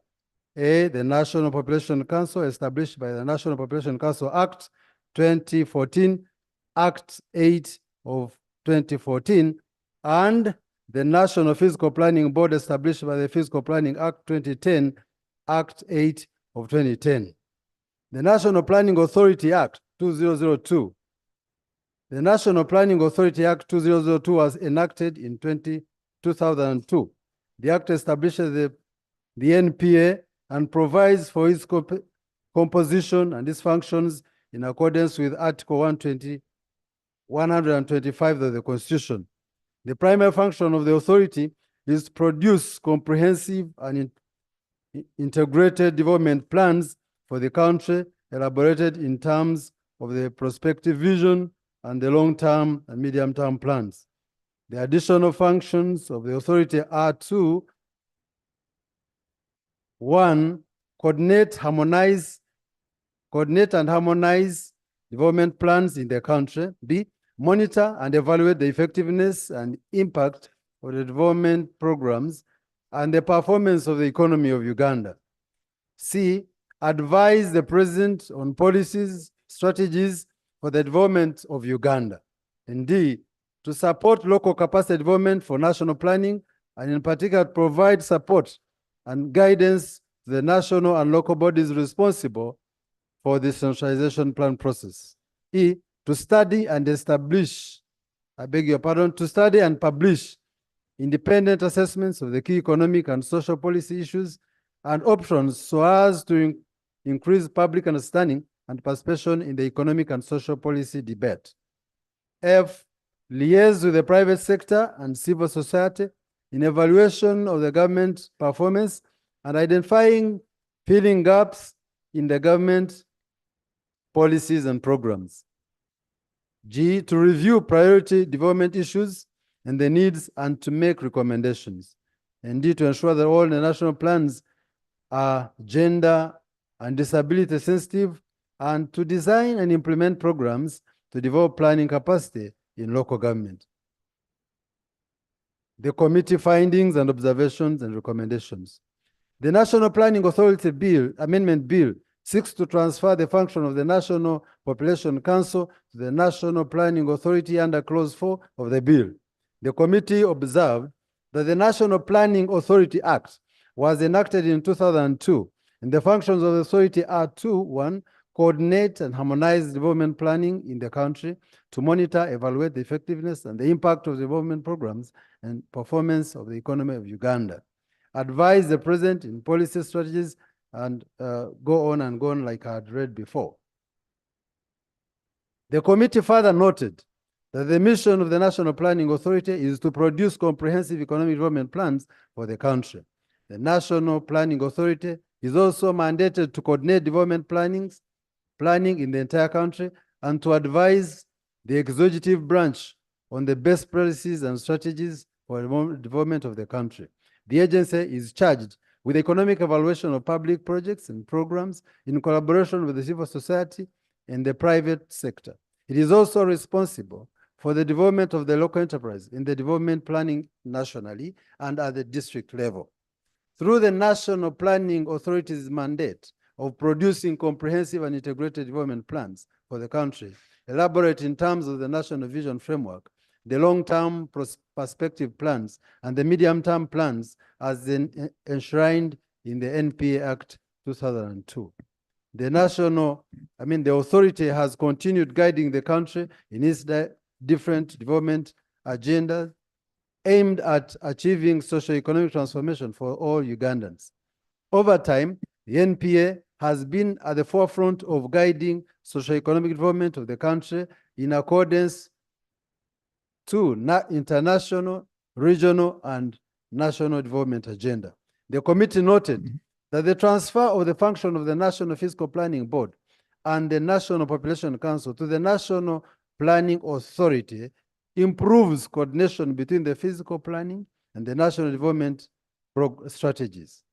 A, the National Population Council, established by the National Population Council Act 2014, Act 8 of 2014, and the National Physical Planning Board, established by the Physical Planning Act 2010, Act 8 of 2010. The National Planning Authority Act 2002. The National Planning Authority Act 2002 was enacted in 2002. The Act establishes the NPA and provides for its composition and its functions in accordance with Article 125 of the Constitution. The primary function of the authority is to produce comprehensive and integrated development plans for the country, elaborated in terms of the prospective vision and the long-term and medium-term plans. The additional functions of the authority are to: 1, coordinate and harmonize development plans in the country. B, monitor and evaluate the effectiveness and impact of the development programs and the performance of the economy of Uganda. C, advise the president on policies, strategies for the development of Uganda. And D, to support local capacity development for national planning, and in particular, provide support and guidance to the national and local bodies responsible for the centralization plan process. E, to study and establish, to study and publish independent assessments of the key economic and social policy issues and options so as to increase public understanding and participation in the economic and social policy debate. F, liaise with the private sector and civil society in evaluation of the government performance and identifying filling gaps in the government policies and programs. G, to review priority development issues and the needs and to make recommendations. And D, to ensure that all the national plans are gender and disability sensitive, and to design and implement programs to develop planning capacity in local government. The committee findings and observations and recommendations. The National Planning Authority Bill, Amendment Bill, seeks to transfer the function of the National Population Council to the National Planning Authority under Clause 4 of the bill. The committee observed that the National Planning Authority Act was enacted in 2002, and the functions of the authority are to: 1, coordinate and harmonize development planning in the country, to monitor, evaluate the effectiveness and the impact of development programs and performance of the economy of Uganda, advise the president in policy strategies, and go on like I had read before. The committee further noted that the mission of the National Planning Authority is to produce comprehensive economic development plans for the country. The National Planning Authority is also mandated to coordinate development planning in the entire country and to advise the executive branch on the best practices and strategies for the development of the country. The agency is charged with economic evaluation of public projects and programs in collaboration with the civil society and the private sector. It is also responsible for the development of the local enterprise in the development planning nationally and at the district level. Through the National Planning Authority's mandate of producing comprehensive and integrated development plans for the country, elaborate in terms of the National Vision Framework, the long-term perspective plans, and the medium-term plans as enshrined in the NPA Act 2002. The authority has continued guiding the country in its different development agendas aimed at achieving socio-economic transformation for all Ugandans. Over time, the NPA has been at the forefront of guiding socio-economic development of the country in accordance to international, regional, and national development agenda. The committee noted that the transfer of the function of the National Fiscal Planning Board and the National Population Council to the National Planning Authority improves coordination between the physical planning and the national development strategies.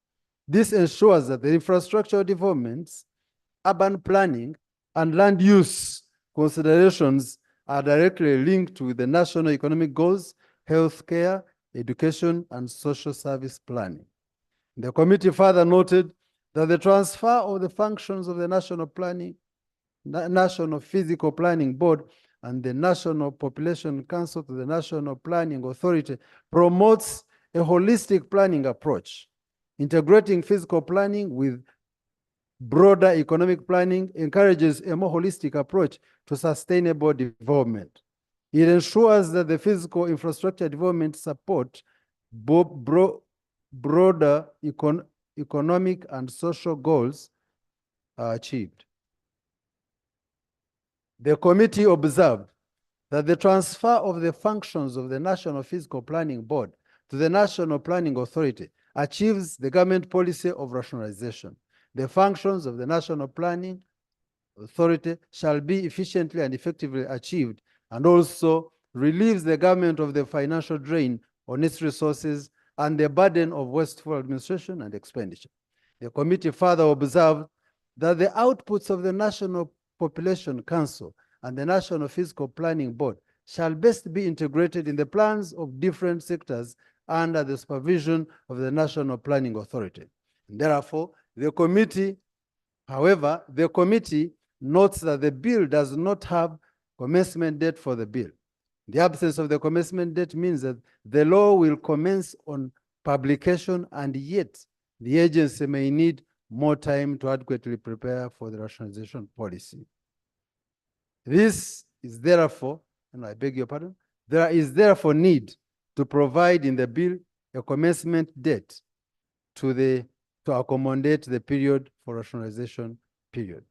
This ensures that the infrastructure developments, urban planning, and land use considerations are directly linked to the national economic goals, healthcare, education, and social service planning. The committee further noted that the transfer of the functions of the National Physical Planning Board and the National Population Council to the National Planning Authority promotes a holistic planning approach. Integrating physical planning with broader economic planning encourages a more holistic approach to sustainable development. It ensures that the physical infrastructure development support broader economic and social goals are achieved. The committee observed that the transfer of the functions of the National Physical Planning Board to the National Planning Authority achieves the government policy of rationalization. The functions of the National Planning Authority shall be efficiently and effectively achieved and also relieves the government of the financial drain on its resources and the burden of wasteful administration and expenditure. The committee further observed that the outputs of the National Population Council and the National Fiscal Planning Board shall best be integrated in the plans of different sectors under the supervision of the National Planning Authority. Therefore, the committee notes that the bill does not have commencement date for the bill. The absence of the commencement date means that the law will commence on publication, and yet the agency may need more time to adequately prepare for the rationalization policy. This is therefore, and I beg your pardon, there is therefore need to provide in the bill a commencement date to accommodate the period for rationalization period.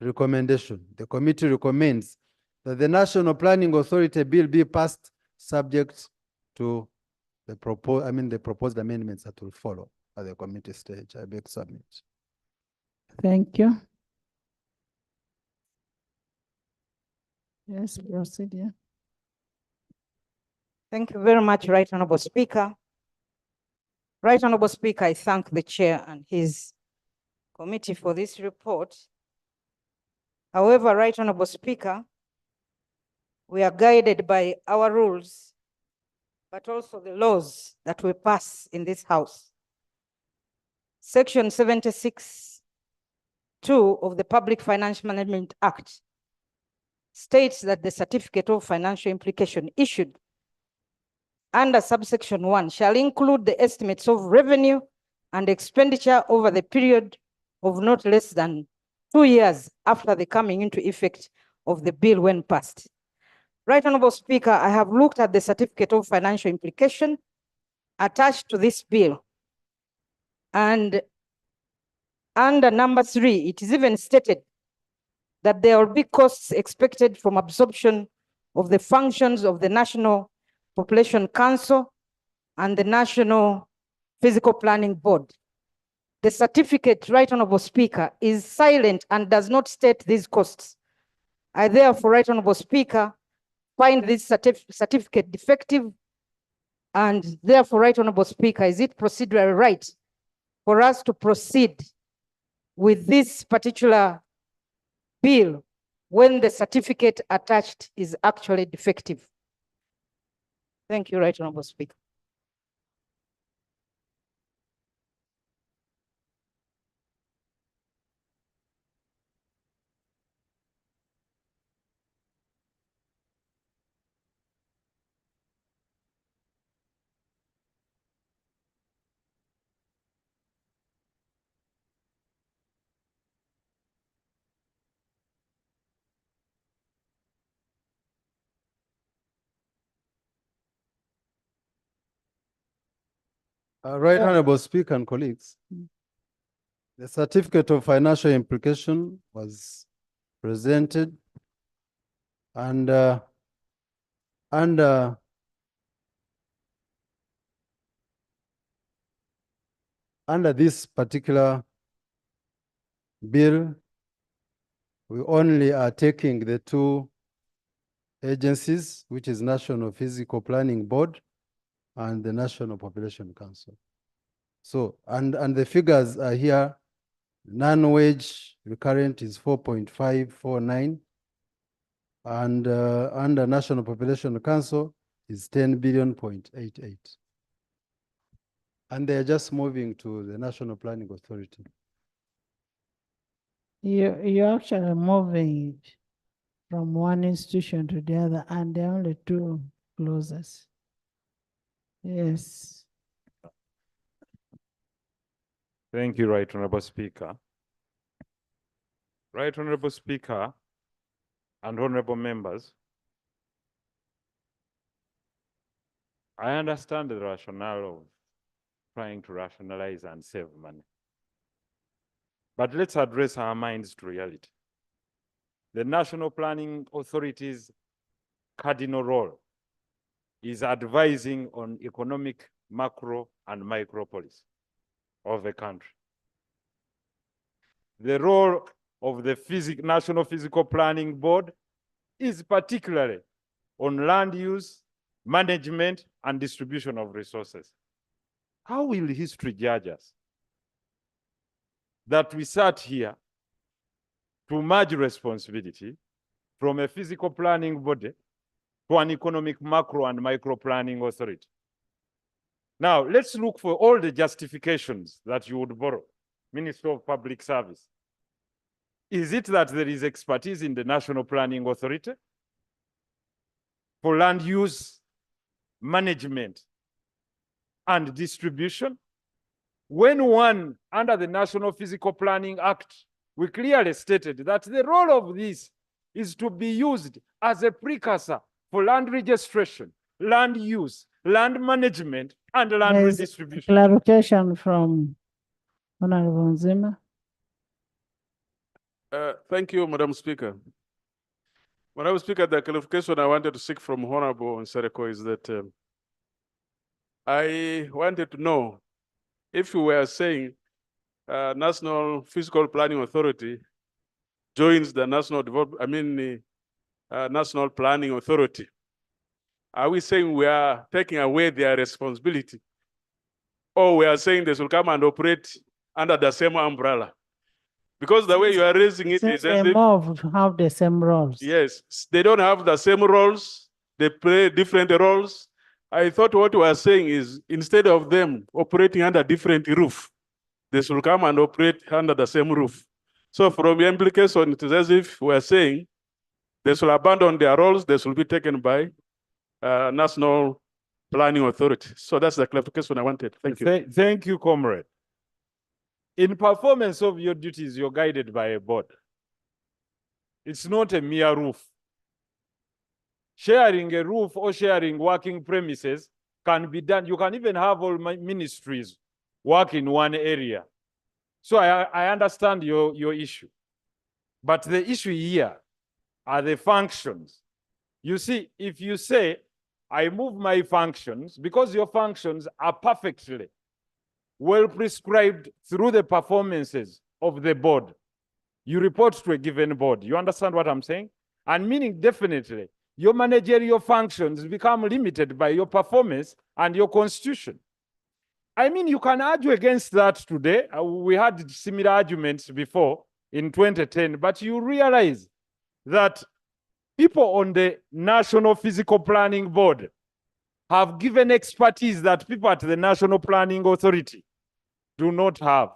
Recommendation. The committee recommends that the National Planning Authority bill be passed subject to the proposed amendments that will follow at the committee stage. I beg submit. Thank you. Yes, proceed, yeah. Thank you very much, Right Honorable Speaker. Right Honorable Speaker, I thank the chair and his committee for this report. However, Right Honorable Speaker, we are guided by our rules, but also the laws that we pass in this House. Section 76(2) of the Public Financial Management Act states that the certificate of financial implication issued under subsection 1 shall include the estimates of revenue and expenditure over the period of not less than 2 years after the coming into effect of the bill when passed. Right Honorable Speaker, I have looked at the certificate of financial implication attached to this bill. And under number 3, it is even stated that there will be costs expected from absorption of the functions of the National Population Council and the National Physical Planning Board. The certificate, Right Honorable Speaker, is silent and does not state these costs. I therefore, Right Honorable Speaker, find this certificate defective, and therefore, Right Honorable Speaker, is it procedurally right for us to proceed with this particular bill when the certificate attached is actually defective? Thank you, Right Honorable Speaker. Right Honorable Speaker and colleagues, the certificate of financial implication was presented, and under this particular bill, we only are taking the 2 agencies, which is National Physical Planning Board and the National Population Council. So, and the figures are here. Non-wage recurrent is 4.549, and under National Population Council is 10.88. And they're just moving to the National Planning Authority. You're actually moving from one institution to the other, and there are only 2 clauses. Yes. Thank you, Right Honorable Speaker. Right Honorable Speaker and honorable members, I understand the rationale of trying to rationalize and save money. But let's address our minds to reality. The National Planning Authority's cardinal role is advising on economic, macro, and micro policy of the country. The role of the National Physical Planning Board is particularly on land use, management, and distribution of resources. How will history judge us? That we sat here to merge responsibility from a physical planning body to an economic macro and micro planning authority. Now, let's look for all the justifications that you would borrow. Minister of Public Service. Is it that there is expertise in the National Planning Authority for land use, management, and distribution? When one, under the National Physical Planning Act, we clearly stated that the role of this is to be used as a precursor for land registration, land use, land management, and land There's redistribution. clarification from Honorable Nzima. Thank you, Madam Speaker. Madam Speaker, the clarification I wanted to seek from Honorable Nsereko is that I wanted to know if you were saying National Physical Planning Authority joins the National Planning Authority. Are we saying we are taking away their responsibility? Or we are saying they should come and operate under the same umbrella? Because the way you are raising it is as if, have the same roles. yes, they don't have the same roles, they play different roles. I thought what we are saying is instead of them operating under different roof, they should come and operate under the same roof. So from the implication, it is as if we are saying they should abandon their roles, they should be taken by National Planning Authority. So that's the clarification I wanted. Thank you. Thank you, comrade. In performance of your duties, you're guided by a board. It's not a mere roof. Sharing a roof or sharing working premises can be done. You can even have all my ministries work in one area. So I understand your issue. But the issue here are the functions. You see, if you say, I move my functions, because your functions are perfectly well prescribed through the performances of the board, you report to a given board. You understand what I'm saying? And meaning definitely, your managerial functions become limited by your performance and your constitution. I mean, you can argue against that today. We had similar arguments before in 2010, but you realize that people on the National Physical Planning Board have given expertise that people at the National Planning Authority do not have.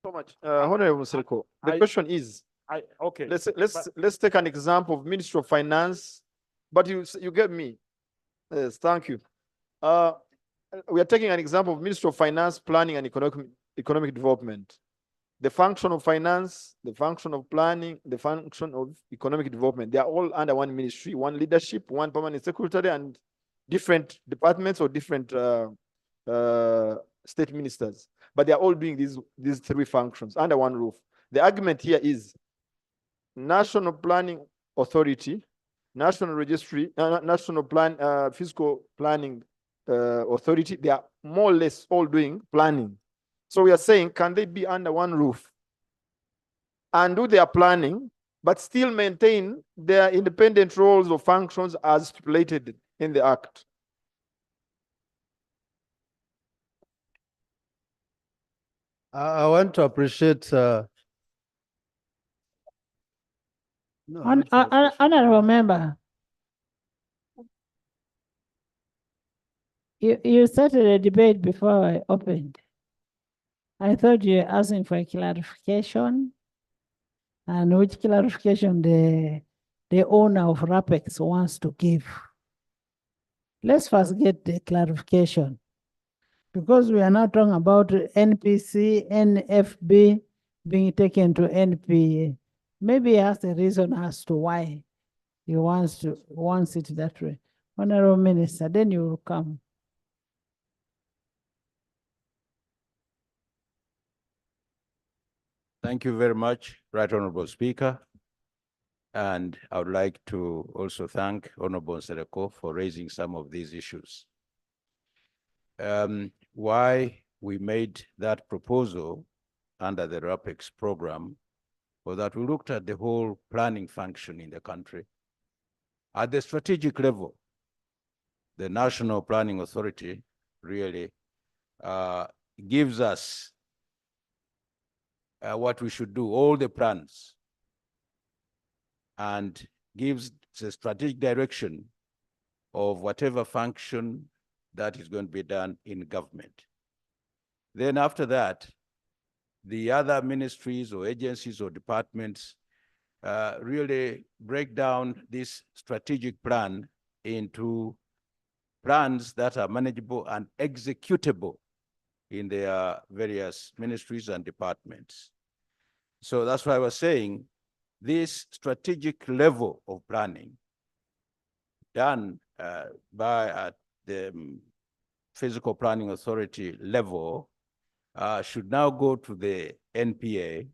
So much, Honorable Nsereko. The question is, okay. Let's take an example of Ministry of Finance, but you get me. Yes, thank you. We are taking an example of Ministry of Finance, Planning and Economic Development. The function of finance, the function of planning, the function of economic development, they are all under one ministry, one leadership, one permanent secretary, and different departments or different state ministers. But they are all doing these three functions under one roof. The argument here is National Planning Authority, National Registry, National Fiscal Planning Authority, they are more or less all doing planning. So we are saying, can they be under one roof and do their planning, but still maintain their independent roles or functions as stipulated in the Act? I want to appreciate Honorable member, you started a debate before I opened. I thought you were asking for a clarification, and which clarification the owner of RAPEX wants to give. Let's first get the clarification, because we are now talking about NPC, NFB being taken to NPA. Maybe he has a reason as to why he wants it that way. Honorable Minister, then you will come. Thank you very much, Right Honorable Speaker. And I would like to also thank Honorable Nsereko for raising some of these issues. Why we made that proposal under the RAPEX program was that we looked at the whole planning function in the country. At the strategic level, the National Planning Authority really gives us what we should do, all the plans, and gives the strategic direction of whatever function that is going to be done in government. Then after that, the other ministries or agencies or departments really break down this strategic plan into plans that are manageable and executable in their various ministries and departments. So that's why I was saying this strategic level of planning done by the Physical Planning Authority level should now go to the NPA,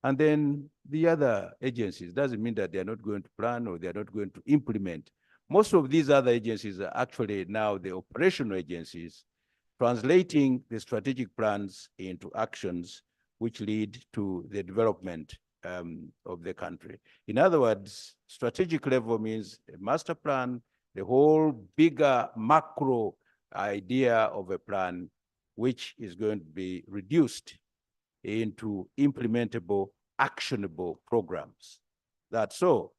and then the other agencies. Doesn't mean that they're not going to plan or they're not going to implement. Most of these other agencies are actually now the operational agencies, translating the strategic plans into actions which lead to the development of the country. In other words, strategic level means a master plan, the whole bigger macro idea of a plan, which is going to be reduced into implementable, actionable programs. That's so.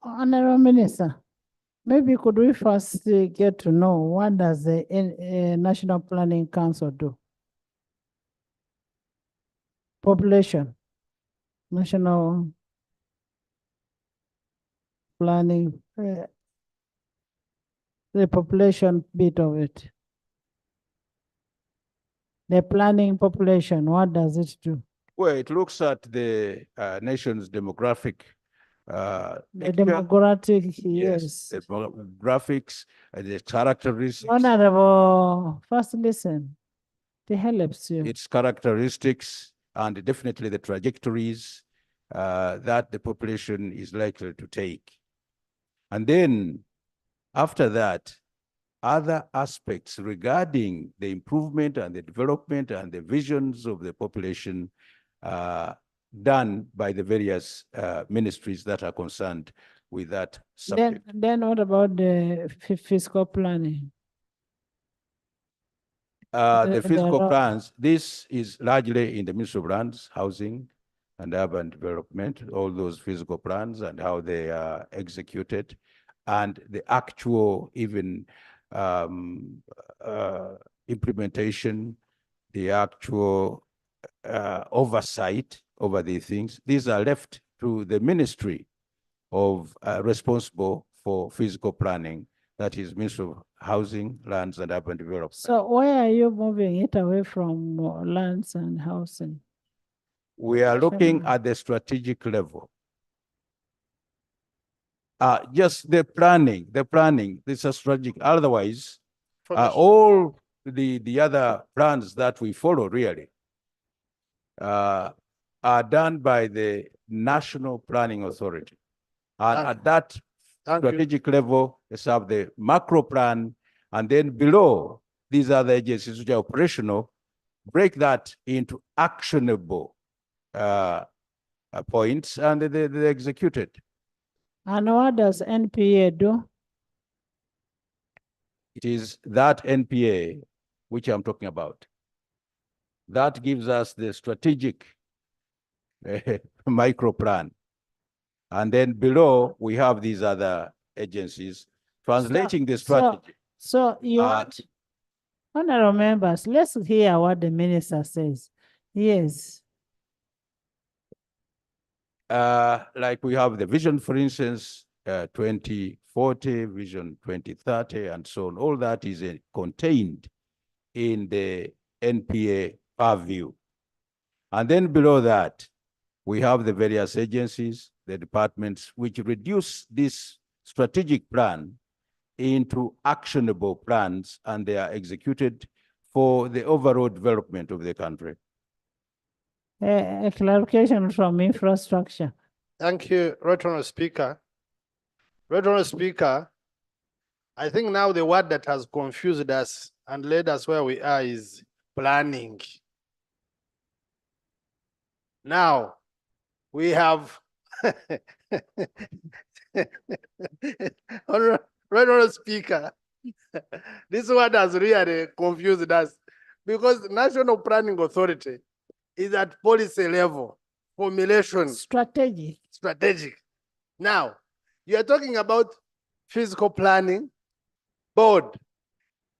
Honorable Minister, maybe could we first get to know what does the National Planning Council do? Population, national planning, the population bit of it. The planning population, what does it do? Well, it looks at the nation's demographic The picture. demographic, yes. The demographics, the characteristics, Honorable, first listen. It helps you. its characteristics, and definitely the trajectories that the population is likely to take. And then after that, other aspects regarding the improvement and the development and the visions of the population done by the various ministries that are concerned with that subject. Then what about the fiscal planning? The physical plans, this is largely in the Ministry of Lands, Housing, and Urban Development, all those physical plans and how they are executed, and the actual even implementation, the actual oversight over these things. These are left to the Ministry of responsible for physical planning, that is Ministry of Housing, Lands, and Urban Development. So why are you moving it away from lands and housing? We are looking at the strategic level. Just the planning, this is strategic. Otherwise, all the other plans that we follow really are done by the National Planning Authority. At that strategic level, they have the macro plan, and then below, these other agencies which are operational, break that into actionable points, and they're executed. And what does NPA do? It is that NPA which I'm talking about. That gives us the strategic micro plan. And then below, we have these other agencies translating the strategy. So you want, honorable members, let's hear what the minister says. Yes. Like we have the vision, for instance, 2040, vision 2030, and so on. All that is contained in the NPA purview. And then below that, we have the various agencies, the departments, which reduce this strategic plan into actionable plans, and they are executed for the overall development of the country. A clarification from infrastructure. Thank you, Right Honourable Speaker. Right Honourable Speaker, I think now the word that has confused us and led us where we are is planning. Now, we have Honorable Speaker, this one has really confused us because National Planning Authority is at policy level, formulation. Strategic. Now, you are talking about physical planning, board.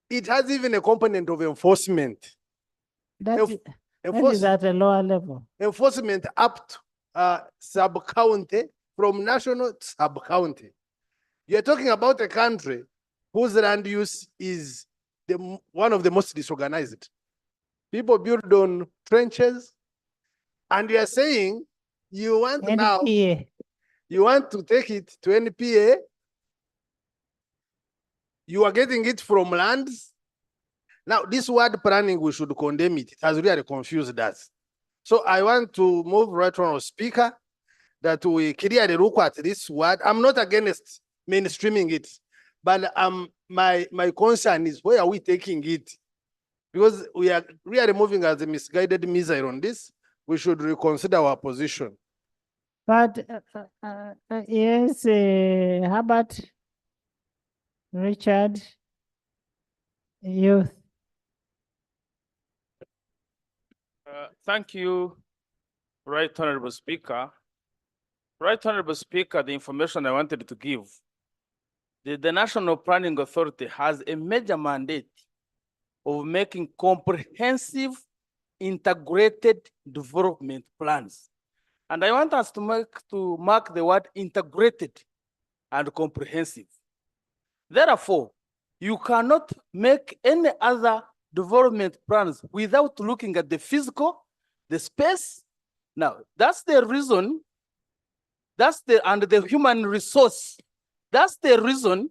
It has even a component of enforcement. That is at a lower level. Enforcement up to sub-county, from national to sub-county. You're talking about a country whose land use is one of the most disorganized. People build on trenches, and you are saying you want NPA. now, you want to take it to NPA, you are getting it from lands. Now, this word planning, we should condemn it. It has really confused us. So I want to move right on, Speaker, that we clearly look at this word. I'm not against mainstreaming it, but my concern is where are we taking it? Because we are really moving as a misguided missile on this. We should reconsider our position. But yes, Herbert, Richard, Youth. Thank you, Right Honorable Speaker. Right Honorable Speaker, the information I wanted to give. The National Planning Authority has a major mandate of making comprehensive, integrated development plans. And I want us to mark the word integrated and comprehensive. Therefore, you cannot make any other development plans without looking at the physical, the space. Now, that's the reason, and the human resource. That's the reason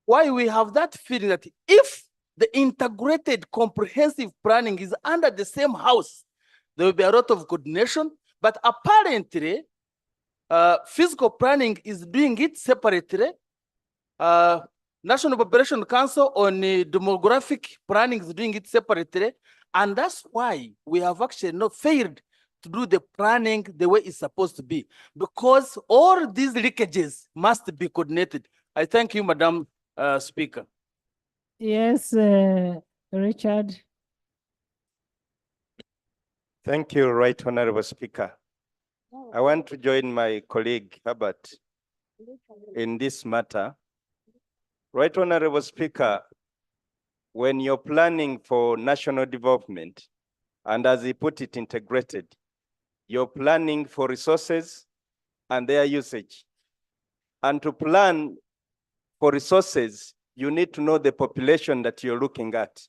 why we have that feeling that if the integrated comprehensive planning is under the same house, there will be a lot of coordination, but apparently, physical planning is doing it separately. National Population Council on demographic planning is doing it separately. And that's why we have actually not failed to do the planning the way it's supposed to be, because all these leakages must be coordinated. I thank you, Madam Speaker. Yes, Richard. Thank you, Right Honorable Speaker. I want to join my colleague Herbert in this matter. Right Honorable Speaker, when you're planning for national development, and as he put it, integrated, you're planning for resources and their usage. And to plan for resources, you need to know the population that you're looking at.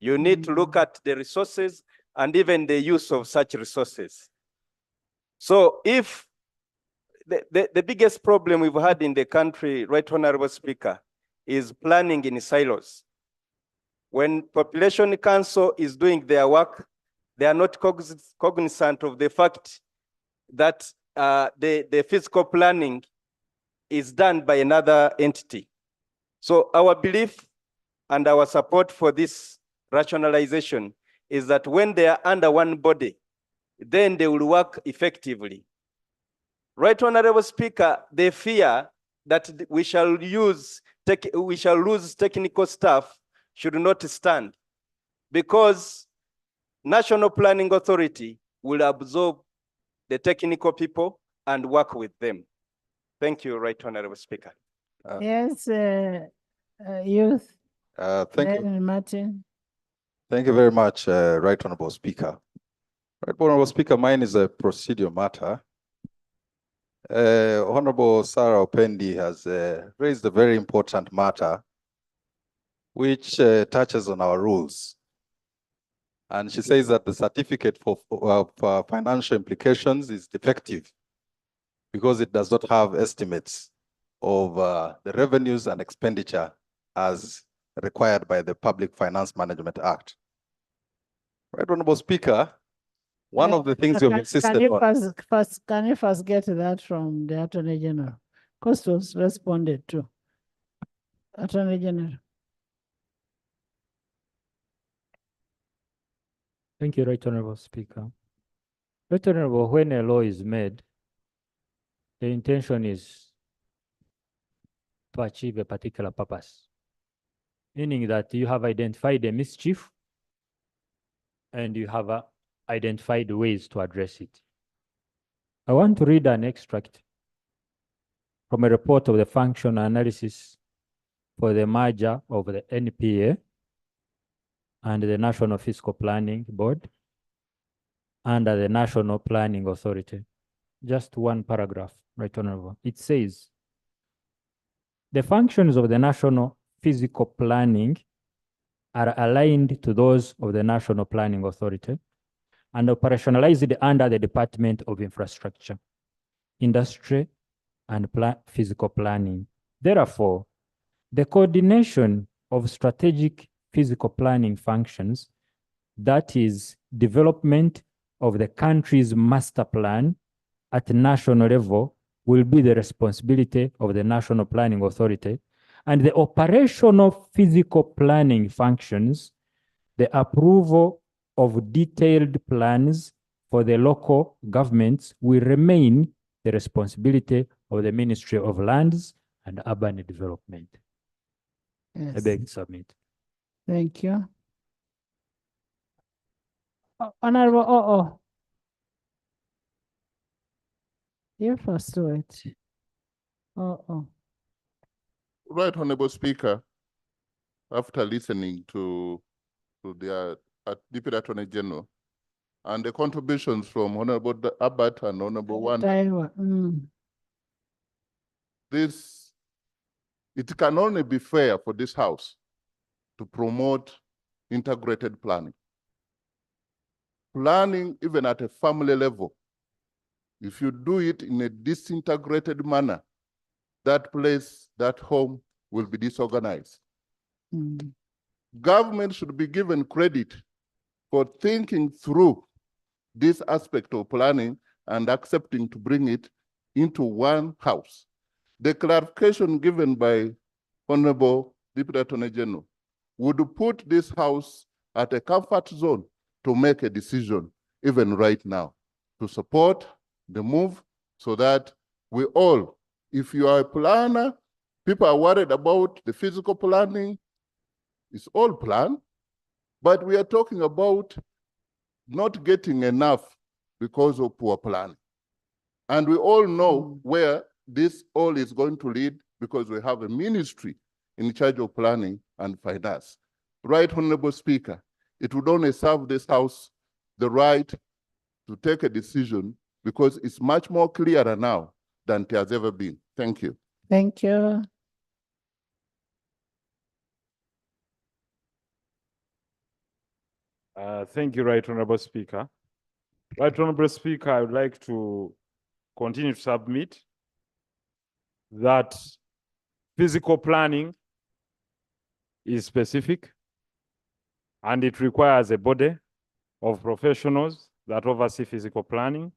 You need to look at the resources and even the use of such resources. So if the biggest problem we've had in the country, Right Honorable Speaker, is planning in silos. When Population Council is doing their work, they are not cognizant of the fact that the physical planning is done by another entity. So our belief and our support for this rationalization is that when they are under one body, then they will work effectively. Right Honorable Speaker, they fear that we shall lose technical staff should not stand, because National Planning Authority will absorb the technical people and work with them. Thank you, Right Honorable Speaker. Yes, Youth. Thank you. Martin. Thank you very much, Right Honorable Speaker. Right Honorable Speaker, mine is a procedural matter. Honorable Sarah Opendi has raised a very important matter which touches on our rules. And she says that the certificate for financial implications is defective because it does not have estimates of the revenues and expenditure as required by the Public Finance Management Act. Right Honorable Speaker, one of the things you've insisted on. Can you first get that from the Attorney General? Because it was responded to. Attorney General. Thank you, Right Honorable Speaker. Right Honorable, when a law is made, the intention is to achieve a particular purpose, meaning that you have identified a mischief and you have identified ways to address it. I want to read an extract from a report of the function analysis for the merger of the NPA and the National Fiscal Planning Board under the National Planning Authority. Just one paragraph, Right Honorable. It says, the functions of the National Physical Planning are aligned to those of the National Planning Authority and operationalized under the Department of Infrastructure, Industry, and Physical Planning. Therefore, the coordination of strategic physical planning functions, that is, development of the country's master plan at national level, will be the responsibility of the National Planning Authority, and the operational physical planning functions, the approval of detailed plans for the local governments, will remain the responsibility of the Ministry of Lands and Urban Development. I Yes. beg to submit. Thank you. Honorable You first do it. Right, Honorable Speaker, after listening to the Deputy Attorney General and the contributions from Honorable Abbott and Honorable Wanda, it can only be fair for this House to promote integrated planning. Planning, even at a family level, if you do it in a disintegrated manner, that place, that home will be disorganized. Government should be given credit for thinking through this aspect of planning and accepting to bring it into one house. The clarification given by Honorable Deputy Attorney General would put this House at a comfort zone to make a decision, even right now, to support the move so that we all, if you are a planner, people are worried about the physical planning, it's all planned, but we are talking about not getting enough because of poor planning. And we all know where this all is going to lead because we have a ministry in charge of planning and finance. Right, Honorable Speaker, it would only serve this House the right to take a decision because it's much more clearer now than it has ever been. Thank you. Thank you. Thank you, Right Honorable Speaker. Right Honorable Speaker, I would like to continue to submit that physical planning is specific and it requires a body of professionals that oversee physical planning,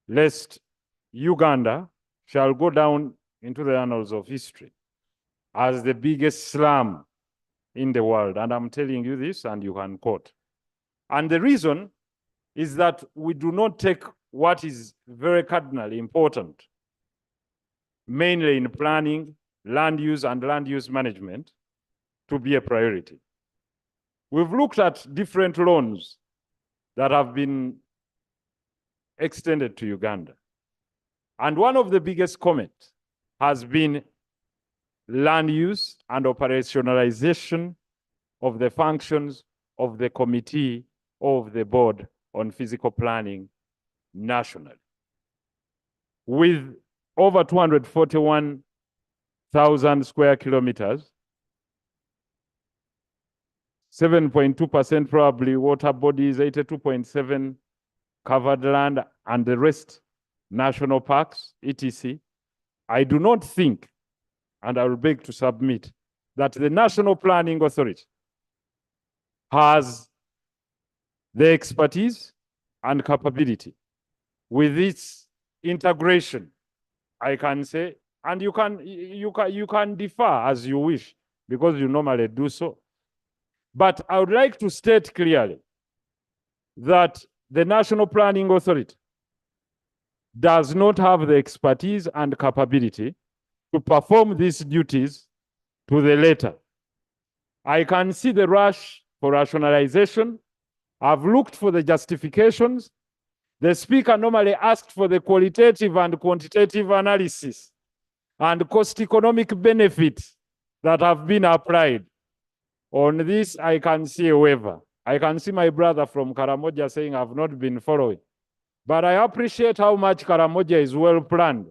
lest Uganda shall go down into the annals of history as the biggest slum in the world. And I'm telling you this, and you can quote. And the reason is that we do not take what is very cardinally important, mainly in planning, land use, and land use management, to be a priority. We've looked at different loans that have been extended to Uganda. And one of the biggest comments has been land use and operationalization of the functions of the committee of the board on physical planning nationally. With over 241,000 square kilometers, 7.2% probably water bodies, 82.7 covered land, and the rest national parks, etc. I do not think, and I will beg to submit, that the National Planning Authority has the expertise and capability with its integration, I can say, and you can differ as you wish because you normally do so. But I would like to state clearly that the National Planning Authority does not have the expertise and capability to perform these duties to the letter. I can see the rush for rationalization. I've looked for the justifications. The Speaker normally asked for the qualitative and quantitative analysis and cost economic benefits that have been applied. On this, I can see a waiver. I can see my brother from Karamoja saying I've not been following. But I appreciate how much Karamoja is well planned.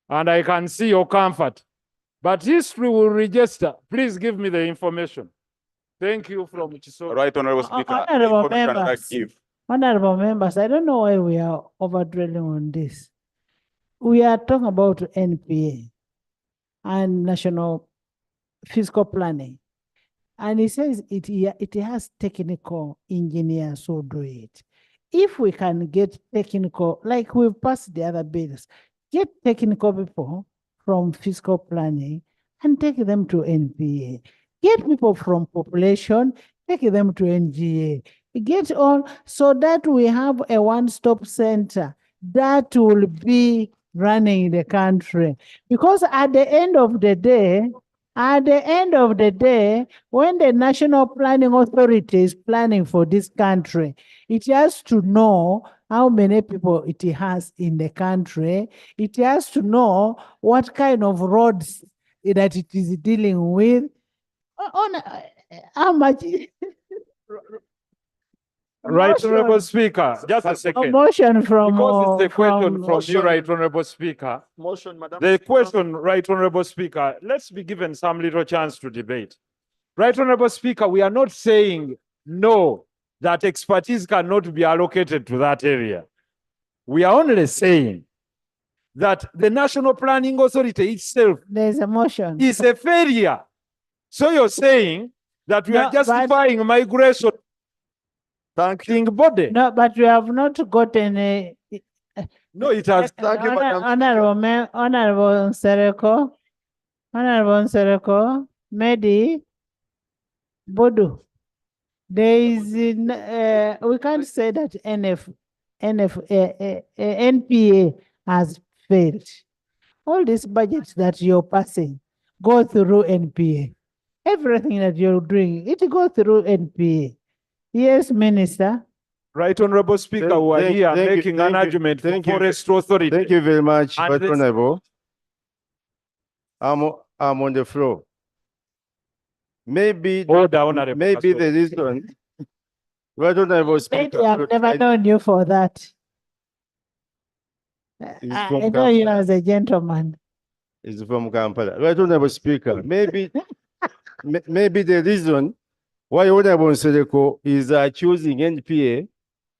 And I can see your comfort. But history will register. Please give me the information. Thank you from Chiso. Right, Honorable Speaker. Honorable information I'd like members. to give. Honorable members, I don't know why we are over dwelling on this. We are talking about NPA and national fiscal planning. And he says it has technical engineers who do it. If we can get technical, like we've passed the other bills, get technical people from fiscal planning and take them to NPA. Get people from population, take them to NGA. Get all so that we have a one-stop center that will be running the country. Because at the end of the day, when the National Planning Authority is planning for this country, it has to know how many people it has in the country. It has to know what kind of roads that it is dealing with, how much. Right, Honorable Speaker, just a second. A motion from because it's a question from from you, Right, Honorable Speaker. Motion, Madam The Speaker. question, Right, Honorable Speaker, let's be given some little chance to debate. Right, Honorable Speaker, we are not saying no, that expertise cannot be allocated to that area. We are only saying that the National Planning Authority itself there's a motion. is a failure. So you're saying that we No, are justifying migration. Thank you. Body. No, but we have not gotten a. No, it has. Thank you, Madam Honorable Nsereko, Medi, Bodu. There is, we can't say that NPA has failed. All these budgets that you're passing go through NPA. Everything that you're doing, it go through NPA. Yes, Minister. Right, Honorable Speaker, we are here making an argument for Forest Authority. Thank you very much, And Right this- Honorable. I'm on the floor. Maybe Honorable maybe the reason, Right Honorable Maybe Speaker. I've never known you for that. Is I from know you as a gentleman. Is from Kampala. Right Honorable Speaker, maybe maybe the reason why Honorable Nsereko is choosing NPA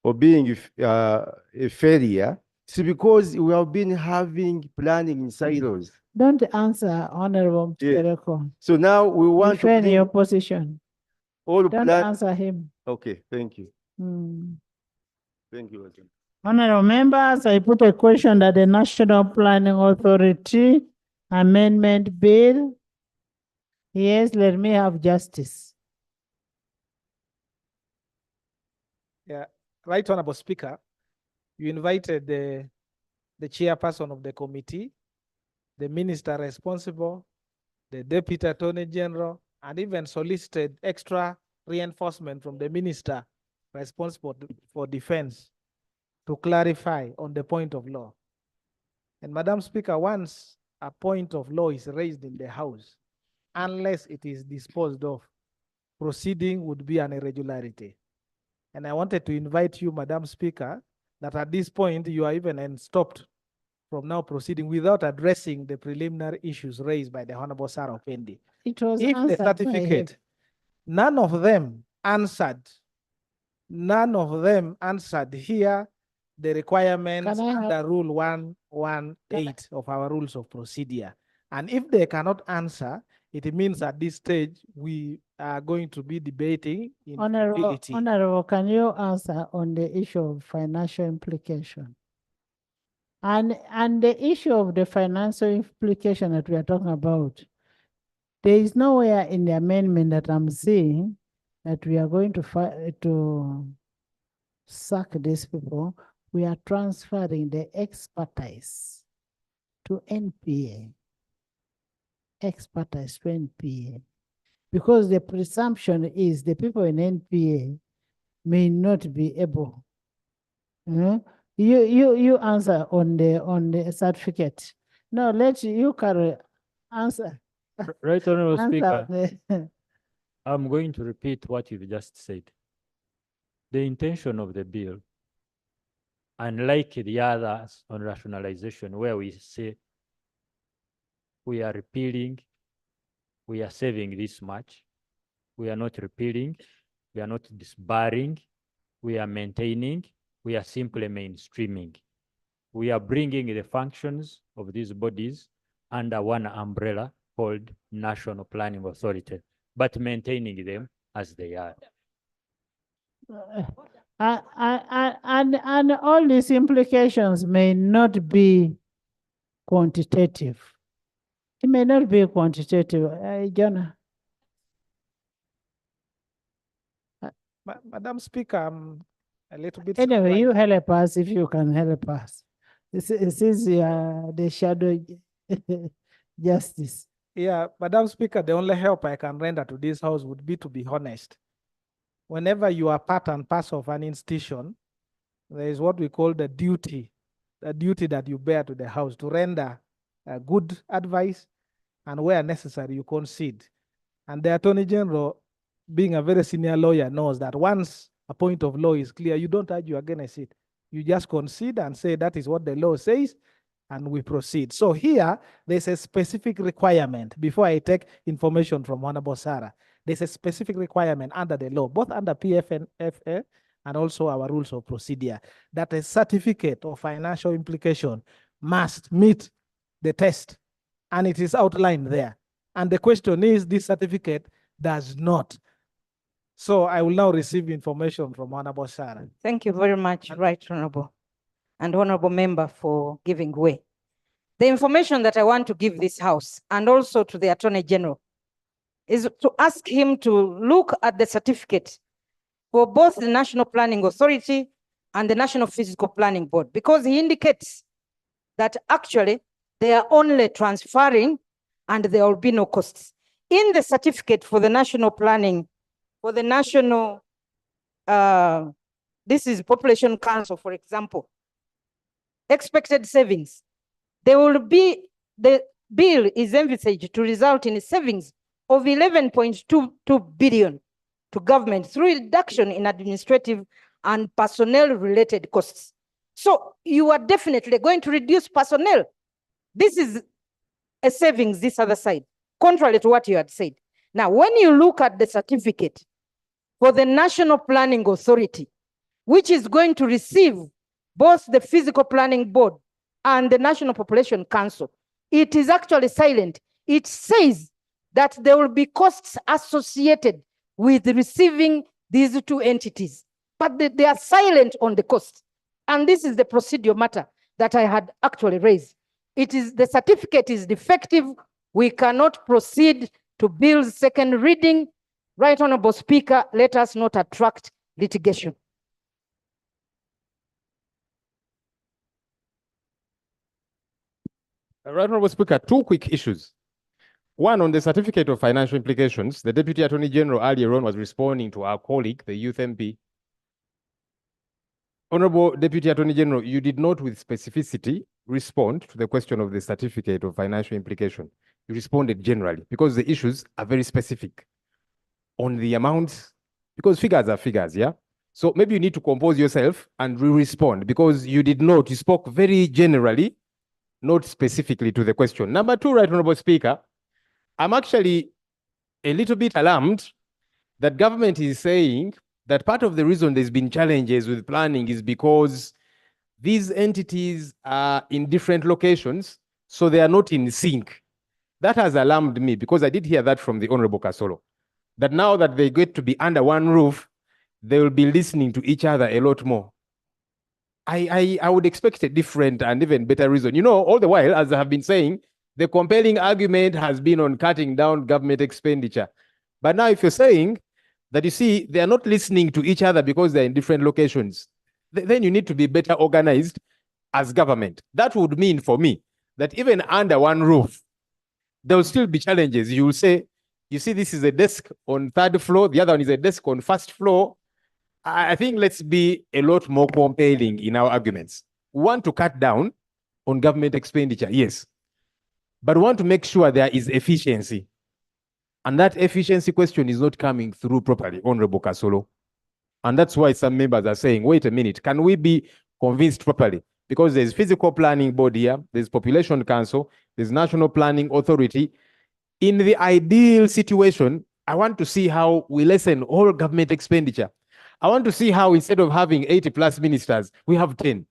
or being a failure is because we have been having planning in silos. Don't answer, Honorable Yeah. Nsereko. So now we want to Defend bring your position. all Don't plan. answer him. Okay, thank you. Hmm. Thank you, Ajahn. Honorable members, I put a question that the National Planning Authority Amendment Bill. Yes, let me have justice. Yeah, Right Honorable Speaker, you invited the chairperson of the committee, the minister responsible, the deputy attorney general, and even solicited extra reinforcement from the minister responsible for defense to clarify on the point of law. And Madam Speaker, once a point of law is raised in the House, unless it is disposed of, proceeding would be an irregularity. And I wanted to invite you, Madam Speaker, that at this point you are even stopped from now proceeding without addressing the preliminary issues raised by the Honorable Sarah Opendi. It was If the answered by certificate, him. none of them answered here the requirements Can I have- under Rule 118 of our rules of procedure. And if they cannot answer, it means at this stage we are going to be debating in futility. Honorable, can you answer on the issue of financial implication? And the issue of the financial implication that we are talking about, there is nowhere in the amendment that I'm seeing that we are going to sack these people, we are transferring the expertise to NPA. Expertise to NPA. Because the presumption is the people in NPA may not be able. You answer on the certificate. No, let you carry answer. Right, Honorable Answer Speaker. I'm going to repeat what you've just said. The intention of the bill, unlike the others on rationalization, where we say we are repealing, we are saving this much, we are not repealing, we are not disbarring, we are maintaining, we are simply mainstreaming. We are bringing the functions of these bodies under one umbrella called National Planning Authority, but maintaining them as they are. And all these implications may not be quantitative. It may not be quantitative, John. Madam Speaker, I'm a little bit Anyway, surprised. you help us if you can help us. This is the shadow justice. Yeah, Madam Speaker, the only help I can render to this house would be to be honest. Whenever you are part and parcel of an institution, there is what we call the duty that you bear to the house to render good advice, and where necessary, you concede. And the Attorney General, being a very senior lawyer, knows that once a point of law is clear, you don't argue against it. You just concede and say that is what the law says, and we proceed. So here, there's a specific requirement. Before I take information from Honorable Sarah, there's a specific requirement under the law, both under PFNFA and also our rules of procedure, that a certificate of financial implication must meet the test, and it is outlined there. And the question is, this certificate does not. So I will now receive information from Honorable Sarah. Thank you very much, Right Honorable and Honorable Member, for giving way. The information that I want to give this House and also to the Attorney General is to ask him to look at the certificate for both the National Planning Authority and the National Physical Planning Board, because he indicates that actually they are only transferring and there will be no costs. In the certificate for the national planning, for the national, this is Population Council, for example, expected savings, there will be, the bill is envisaged to result in savings of 11.22 billion to government through reduction in administrative and personnel related costs. So you are definitely going to reduce personnel. This is a savings this other side, contrary to what you had said. Now, when you look at the certificate for the National Planning Authority, which is going to receive both the Physical Planning Board and the National Population Council, it is actually silent. It says that there will be costs associated with receiving these two entities, but they are silent on the cost. And this is the procedural matter that I had actually raised. It is, the certificate is defective. We cannot proceed to bill's second reading. Right Honorable Speaker, let us not attract litigation. Right Honorable Speaker, two quick issues. One, on the certificate of financial implications, the Deputy Attorney General earlier on was responding to our colleague, the Youth MP. Honorable Deputy Attorney General, you did not with specificity respond to the question of the certificate of financial implication. You responded generally because the issues are very specific on the amounts, because figures are figures, yeah? So maybe you need to compose yourself and respond, because you did not, you spoke very generally, not specifically to the question. Number two, Right Honorable Speaker, I'm actually a little bit alarmed that government is saying that part of the reason there's been challenges with planning is because these entities are in different locations, so they are not in sync. That has alarmed me, because I did hear that from the Honorable Kasolo, that now that they get to be under one roof, they will be listening to each other a lot more. I would expect a different and even better reason. You know, all the while, as I have been saying, the compelling argument has been on cutting down government expenditure. But now if you're saying that, you see, they are not listening to each other because they're in different locations, then you need to be better organized as government. That would mean for me that even under one roof, there will still be challenges. You will say, you see, this is a desk on 3rd floor, the other one is a desk on 1st floor. I think let's be a lot more compelling in our arguments. We want to cut down on government expenditure, yes, but we want to make sure there is efficiency. And that efficiency question is not coming through properly, Honorable Kasolo. And that's why some members are saying, wait a minute, can we be convinced properly? Because there's physical planning board here, there's population council, there's national planning authority. In the ideal situation, I want to see how we lessen all government expenditure. I want to see how instead of having 80+ ministers, we have 10.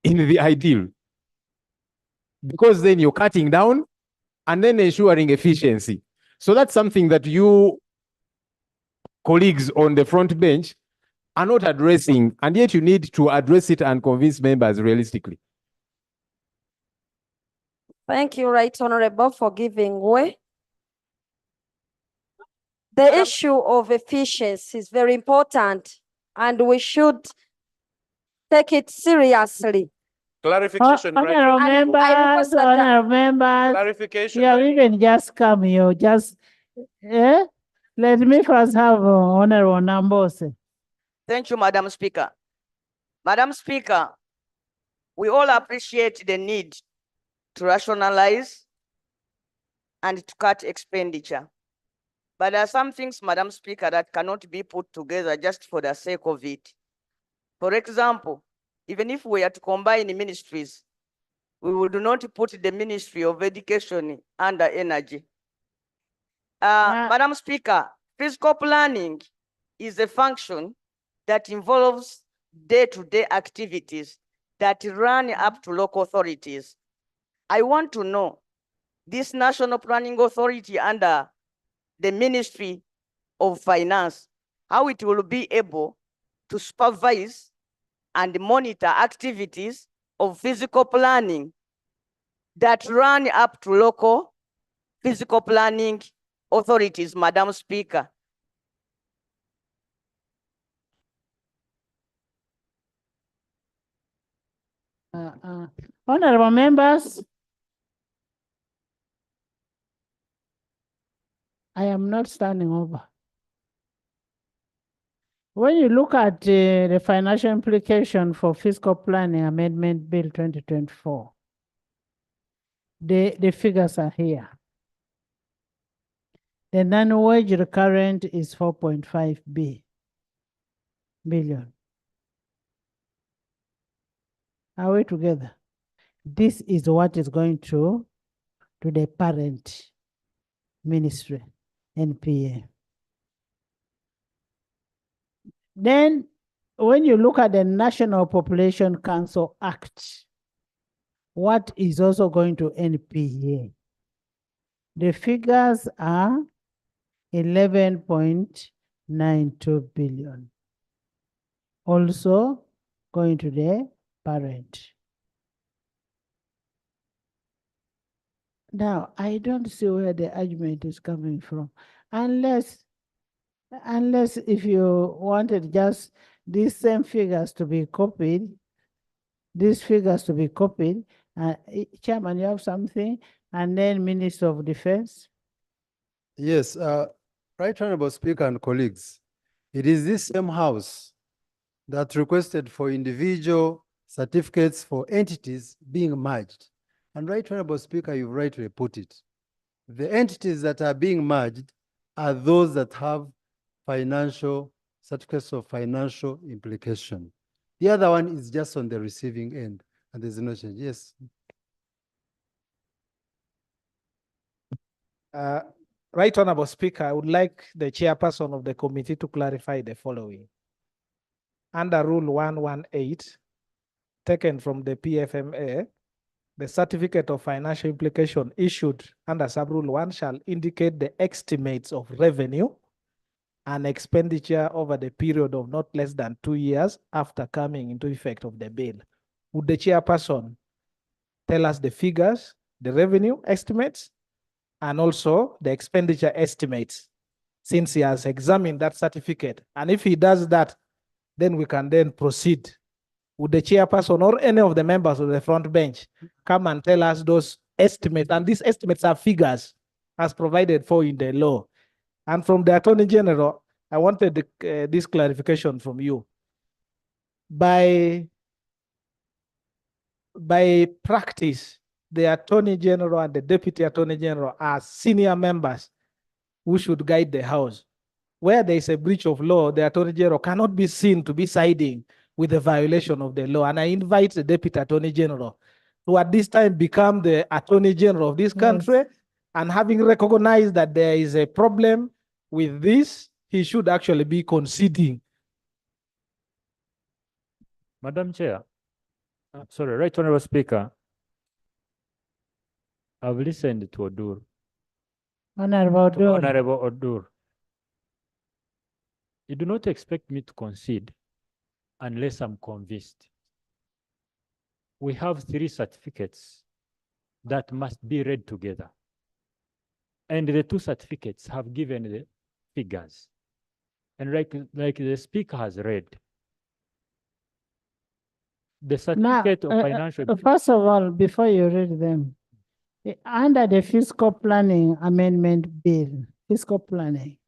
In the ideal. Because then you're cutting down and then ensuring efficiency. So that's something that you colleagues on the front bench are not addressing, and yet you need to address it and convince members realistically. Thank you, Right Honorable, for giving way. The issue of efficiency is very important, and we should take it seriously. Clarification, right? Honorable members, Clarification. you have even just come here, let me first have Honorable Nambose. Thank you, Madam Speaker. Madam Speaker, we all appreciate the need to rationalize and to cut expenditure. But there are some things, Madam Speaker, that cannot be put together just for the sake of it. For example, even if we are to combine ministries, we would not put the Ministry of Education under energy. Madam Speaker, fiscal planning is a function that involves day-to-day activities that run up to local authorities. I want to know this National Planning Authority under the Ministry of Finance, how it will be able to supervise and monitor activities of physical planning that run up to local physical planning authorities, Madam Speaker. Honorable members, I am not standing over. When you look at the financial implication for Fiscal Planning Amendment Bill 2024, the figures are here. The non-wage recurrent is 4.5 billion. Are we together? This is what is going to the parent ministry, NPA. Then, when you look at the National Population Council Act, what is also going to NPA? The figures are 11.92 billion. Also going to the parent. Now, I don't see where the argument is coming from, unless if you wanted just these same figures to be copied, Chairman, you have something, and then Minister of Defense. Yes, Right Honorable Speaker and colleagues, it is this same House that requested for individual certificates for entities being merged. And Right Honorable Speaker, you've rightly put it. The entities that are being merged are those that have financial certificates of financial implication. The other one is just on the receiving end, and there's no change. Yes. Right Honorable Speaker, I would like the chairperson of the committee to clarify the following. Under Rule 118, taken from the PFMA, the certificate of financial implication issued under Subrule 1 shall indicate the estimates of revenue and expenditure over the period of not less than 2 years after coming into effect of the bill. Would the chairperson tell us the figures, the revenue estimates, and also the expenditure estimates, since he has examined that certificate? And if he does that, then we can then proceed. Would the chairperson or any of the members of the front bench come and tell us those estimates? And these estimates are figures as provided for in the law. And from the Attorney General, I wanted this clarification from you. By practice, the Attorney General and the Deputy Attorney General are senior members who should guide the House. Where there is a breach of law, the Attorney General cannot be seen to be siding with the violation of the law. And I invite the Deputy Attorney General to at this time become the Attorney General of this country. And having recognized that there is a problem with this, he should actually be conceding. Madam Chair, sorry, Right Honorable Speaker, I've listened to Odur. Honorable Odur. Honorable Odur. You do not expect me to concede unless I'm convinced. We have 3 certificates that must be read together. And the 2 certificates have given the figures. And like the speaker has read, the certificate of financial... First of all, before you read them, under the Fiscal Planning Amendment Bill, fiscal planning,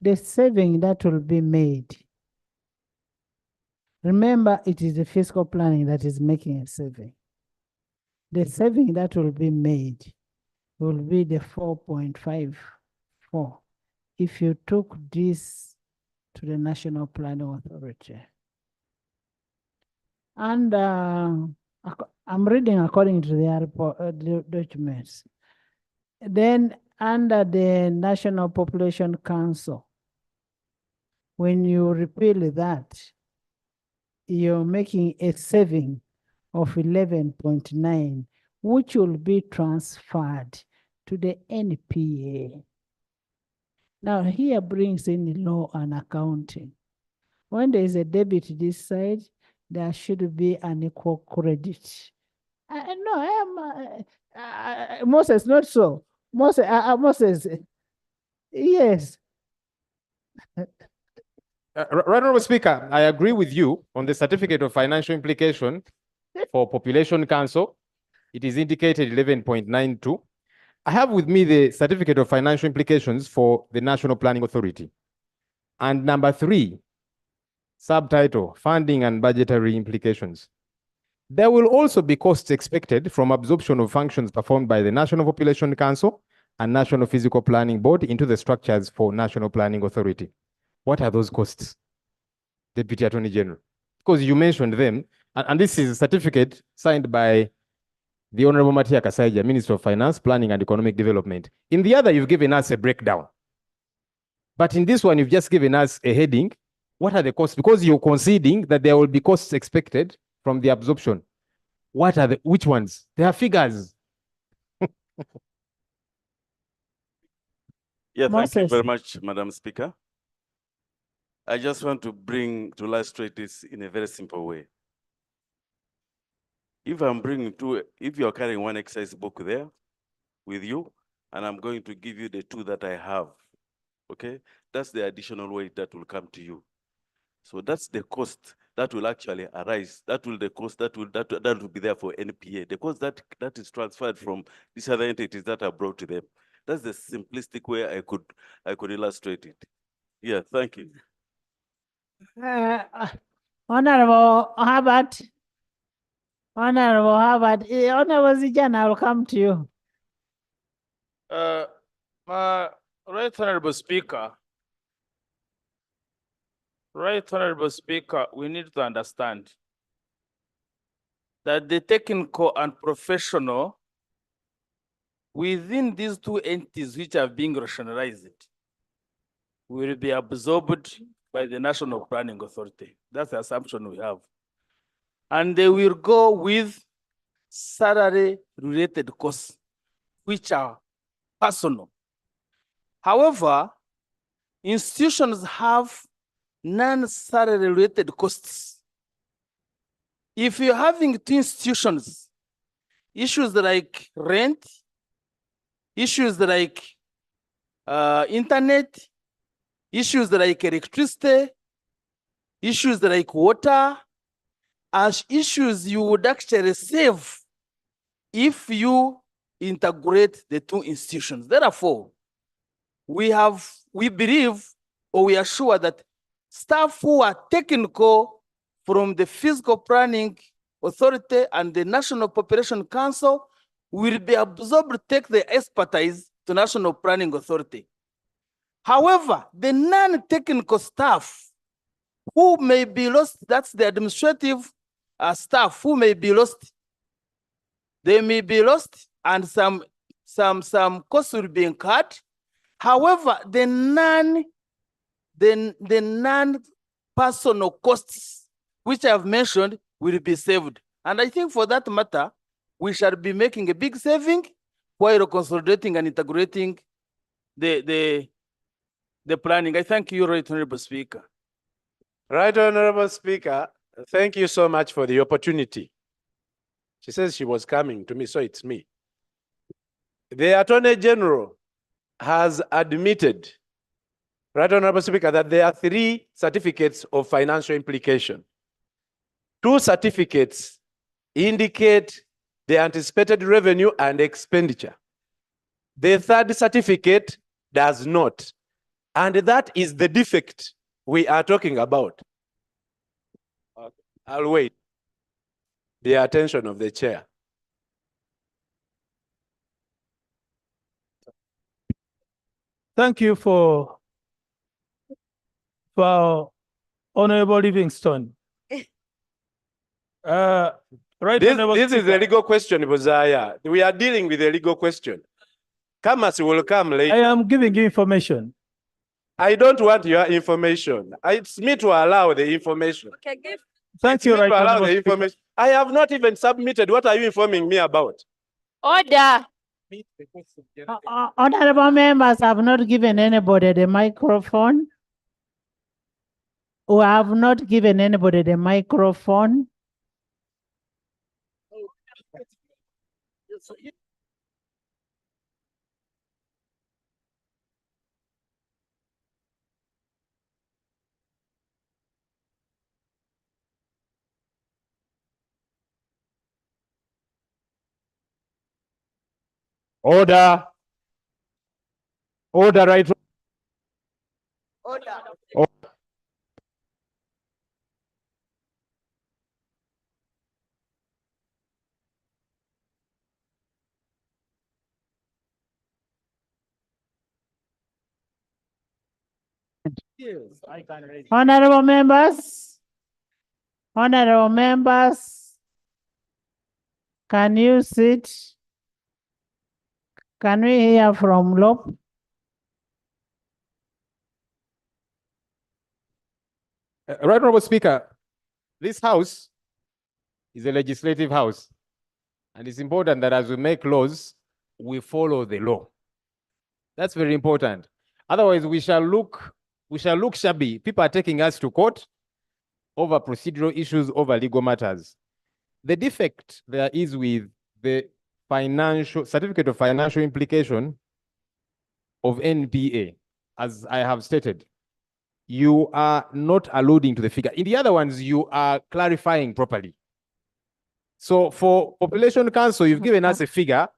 the saving that will be made. Remember, it is the fiscal planning that is making a saving. The saving that will be made will be the 4.54 if you took this to the National Planning Authority. And I'm reading according to the documents. Then under the National Population Council, when you repeal that, you're making a saving of 11.9, which will be transferred to the NPA. Now here brings in law and accounting. When there is a debit this side, there should be an equal credit. No, Moses, not so. Moses, yes. Right Honorable Speaker, I agree with you on the certificate of financial implication for Population Council. It is indicated 11.92. I have with me the certificate of financial implications for the National Planning Authority. And number 3, subtitle, funding and budgetary implications. There will also be costs expected from absorption of functions performed by the National Population Council and National Physical Planning Board into the structures for National Planning Authority. What are those costs, Deputy Attorney General? Because you mentioned them, and this is a certificate signed by the Honorable Matia Kasaija, Minister of Finance, Planning and Economic Development. In the other, you've given us a breakdown. But in this one, you've just given us a heading. What are the costs? Because you're conceding that there will be costs expected from the absorption. What are which ones? There are figures. Yeah, thank you very much, Madam Speaker. I just want to illustrate this in a very simple way. If you're carrying one exercise book there with you, and I'm going to give you the 2 that I have, okay? That's the additional weight that will come to you. So that's the cost that will actually arise. That will be there for NPA. The cost that is transferred from these other entities that are brought to them. That's the simplistic way I could illustrate it. Yeah, thank you. Honorable Harvard, Honorable Zijana, I will come to you. Right Honorable Speaker, we need to understand that the technical and professional within these 2 entities which are being rationalized will be absorbed by the National Planning Authority. That's the assumption we have. And they will go with salary-related costs, which are personal. However, institutions have non-salary-related costs. If you're having 2 institutions, issues like rent, issues like internet, issues like electricity, issues like water as issues you would actually save if you integrate the two institutions. Therefore, we believe, or we are sure that staff who are technical from the Physical Planning Authority and the National Population Council will be absorbed to take the expertise to National Planning Authority. However, the non-technical staff who may be lost, that's the administrative staff who may be lost. They may be lost and some costs will be incurred. However, the non-personal costs, which I have mentioned, will be saved. And I think for that matter, we shall be making a big saving while consolidating and integrating the planning. I thank you, Right Honorable Speaker. Right Honorable Speaker, thank you so much for the opportunity. She says she was coming to me, so it's me. The Attorney General has admitted, Right Honorable Speaker, that there are 3 certificates of financial implication. 2 certificates indicate the anticipated revenue and expenditure. The 3rd certificate does not. And that is the defect we are talking about. Okay. I'll wait. The attention of the chair. Thank you for Honorable Livingston. Right, this is a legal question, Bozaya. We are dealing with a legal question. Kamas will come later. I am giving you information. I don't want your information. It's me to allow the information. Okay, give. Thank you, Right allow Honorable the information. I have not even submitted. What are you informing me about? Order. Honorable members have not given anybody the microphone. We have not given anybody the microphone. Order. Order, right. Order. Honorable members, can you sit? Can we hear from Lop? Right Honorable Speaker, this house is a legislative house, and it's important that as we make laws, we follow the law. That's very important. Otherwise, we shall look shabby. People are taking us to court over procedural issues, over legal matters. The defect there is with the certificate of financial implication of NPA, as I have stated. You are not alluding to the figure. In the other ones, you are clarifying properly. So for Population Council, you've given us a figure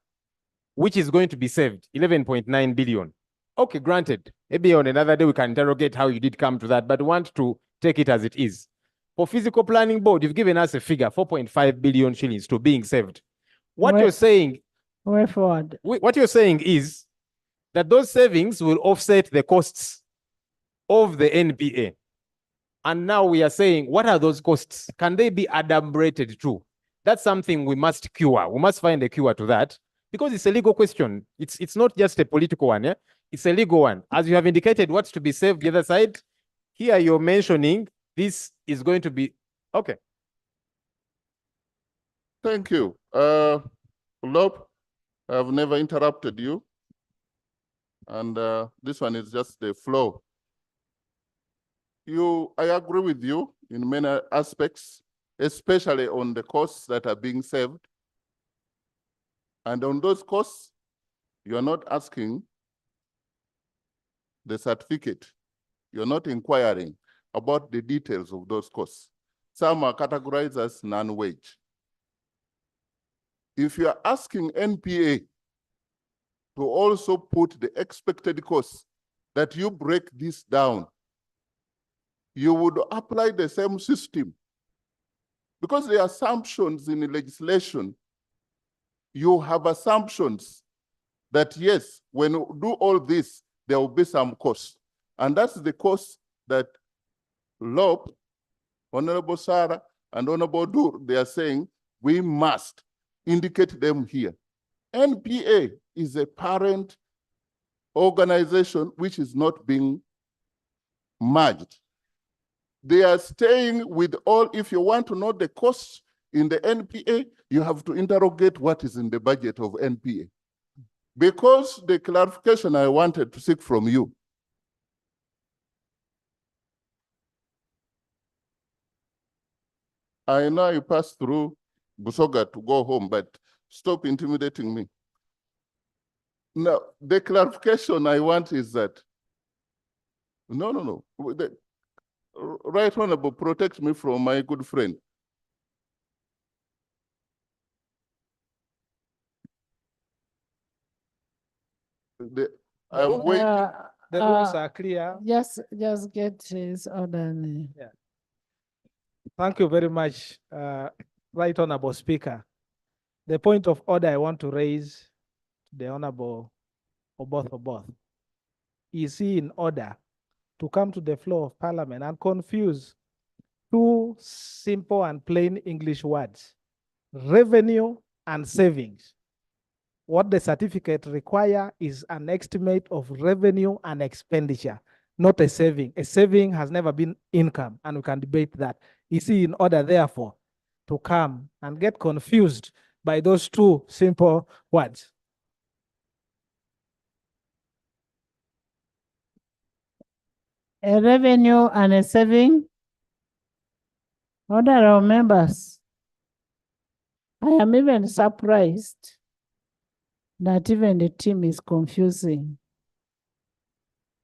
which is going to be saved, 11.9 billion. Okay, granted. Maybe on another day we can interrogate how you did come to that, but want to take it as it is. For Physical Planning Board, you've given us a figure, 4.5 billion shillings to being saved. What you're saying, way forward. What you're saying is that those savings will offset the costs of the NPA. And now we are saying, what are those costs? Can they be adumbrated too? That's something we must cure. We must find a cure to that because it's a legal question. It's not just a political one. Yeah? It's a legal one. As you have indicated what's to be saved the other side, here you're mentioning this is going to be, okay. Thank you. Lop, I've never interrupted you. And this one is just the flow. I agree with you in many aspects, especially on the costs that are being saved. And on those costs, you are not asking the certificate. You're not inquiring. about the details of those costs. Some are categorized as non-wage. If you are asking NPA to also put the expected costs, that you break this down, you would apply the same system. Because the assumptions in the legislation, you have assumptions that yes, when you do all this, there will be some cost. And that's the cost that Lop, Honorable Sarah, and Honorable Dur, they are saying we must indicate them here. NPA is a parent organization which is not being merged. They are staying with all. If you want to know the costs in the NPA, you have to interrogate what is in the budget of NPA. Because the clarification I wanted to seek from you, I know you passed through Busoga to go home, but stop intimidating me. Now, the clarification I want is that, no. The Right Honorable, protect me from my good friend. I'm waiting. The rules are clear. Just get his order. Yeah. Thank you very much, Right Honorable Speaker. The point of order I want to raise to the Honorable Oboth is he in order to come to the floor of Parliament and confuse two simple and plain English words, revenue and savings. What the certificate require is an estimate of revenue and expenditure, not a saving. A saving has never been income, and we can debate that. Is he in order, therefore, to come and get confused by those two simple words? A revenue and a saving? Honorable members, I am even surprised that even the team is confusing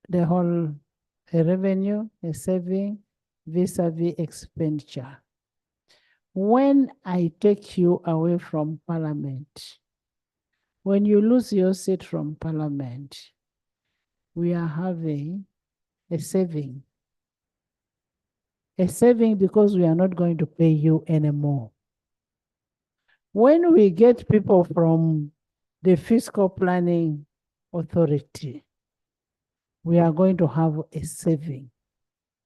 the whole a revenue, a saving, vis-a-vis expenditure. When I take you away from Parliament, when you lose your seat from Parliament, we are having a saving. A saving because we are not going to pay you anymore. When we get people from the Fiscal Planning Authority, we are going to have a saving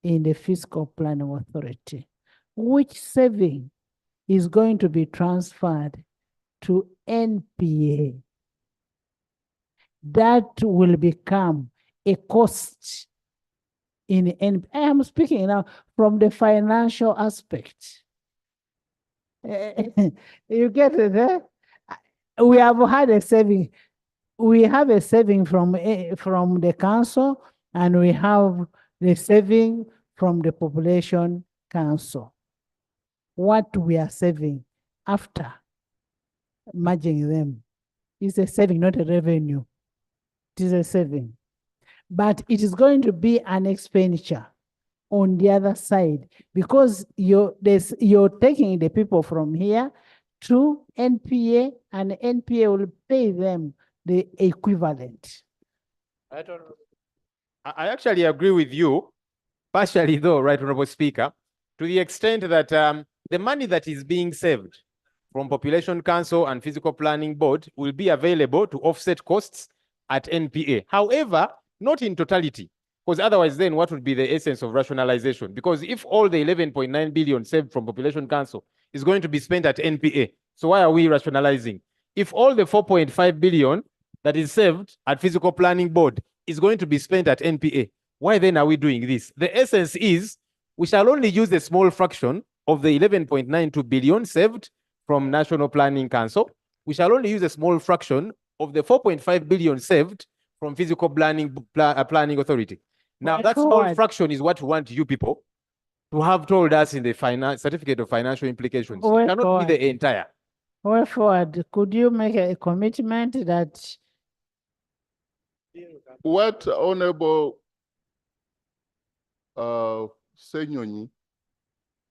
in the Fiscal Planning Authority, which saving is going to be transferred to NPA. That will become a cost in NPA. I am speaking now from the financial aspect. You get it, eh? We have had a saving. We have a saving from the council, and we have the saving from the population council. What we are saving after merging them is a saving, not a revenue. It is a saving. But it is going to be an expenditure on the other side, because you're taking the people from here to NPA, and NPA will pay them the equivalent. I don't know. I actually agree with you, partially though, Right Honorable Speaker, to the extent that the money that is being saved from Population Council and Physical Planning Board will be available to offset costs at NPA. However, not in totality, because otherwise then what would be the essence of rationalization? Because if all the 11.9 billion saved from Population Council is going to be spent at NPA, so why are we rationalizing? If all the 4.5 billion that is saved at Physical Planning Board is going to be spent at NPA, why then are we doing this? The essence is we shall only use a small fraction of the 11.92 billion saved from National Planning Council. We shall only use a small fraction of the 4.5 billion saved from Physical Planning Authority. Now, that small fraction is what we want you people to have told us in the certificate of financial implications. It cannot be the entire. Way forward, could you make a commitment that what Honorable Senyonyi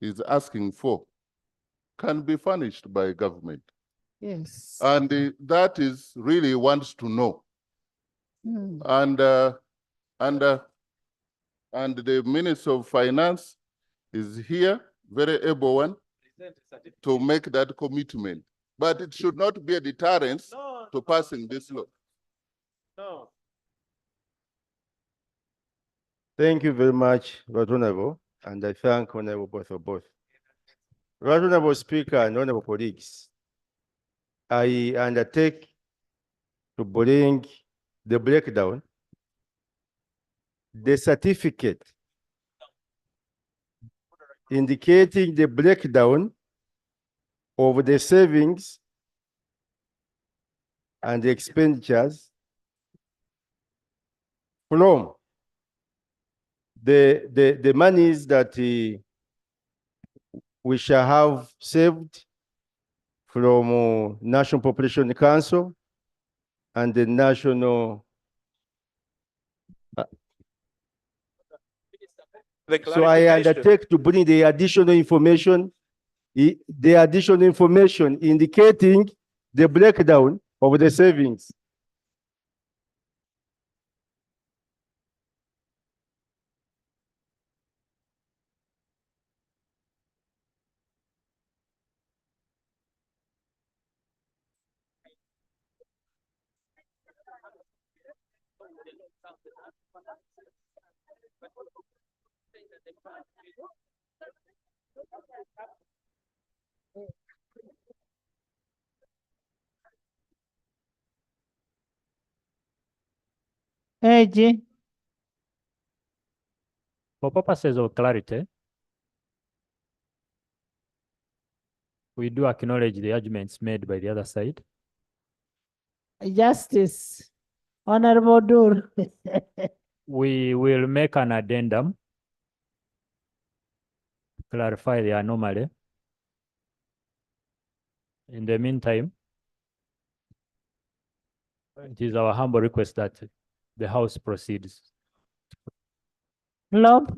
is asking for can be furnished by government. Yes. And that is really wants to know. Mm. And the Minister of Finance is here, very able one, to make that commitment. But it should not be a deterrence to passing this law. No. Thank you very much, Right Honorable, and I thank Honorable both of both. Right Honorable Speaker and Honorable colleagues, I undertake to bring the breakdown, the certificate indicating the breakdown of the savings and the expenditures from the monies that we shall have saved from National Population Council and the National. So I undertake to bring the additional information indicating the breakdown of the savings. Eji. For purposes of clarity, we do acknowledge the arguments made by the other side. Justice, Honorable Dur. We will make an addendum to clarify the anomaly. In the meantime, it is our humble request that the House proceeds. Lob.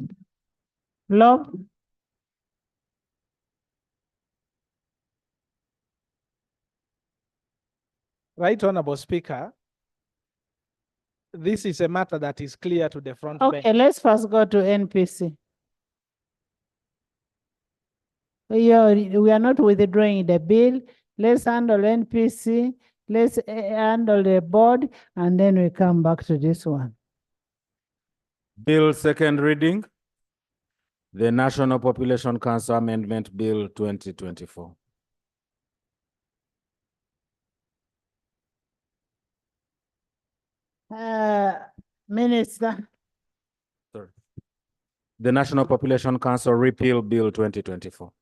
Right Honorable Speaker, this is a matter that is clear to the front bench. Okay, let's first go to NPC. We are not withdrawing the bill. Let's handle NPC. Let's handle the board, and then we come back to this one. Bill second reading, the National Population Council Amendment Bill 2024. Minister. Sorry. The National Population Council Repeal Bill 2024.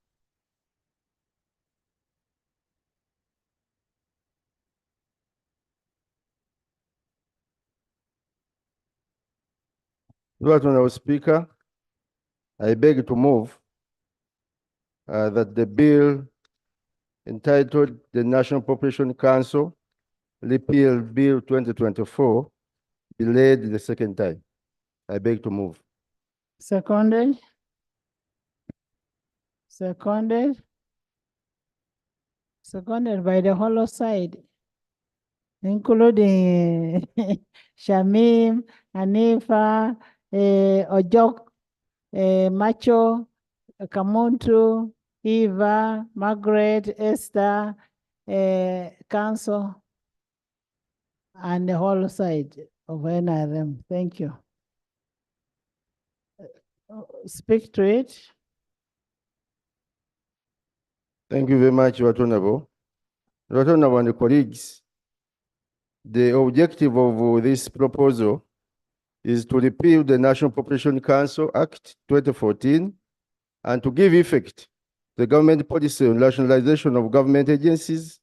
Right Honorable Speaker, I beg to move that the bill entitled the National Population Council Repeal Bill 2024 be laid the second time. I beg to move. Seconded by the whole side, including Shamim, Hanifa, Ojok, Macho, Kamuntu, Eva, Margaret, Esther, Council, and the whole side of NRM. Thank you. Speak to it. Thank you very much, Right Honorable. Right Honorable and the colleagues, the objective of this proposal is to repeal the National Population Council Act 2014 and to give effect to the government policy on rationalization of government agencies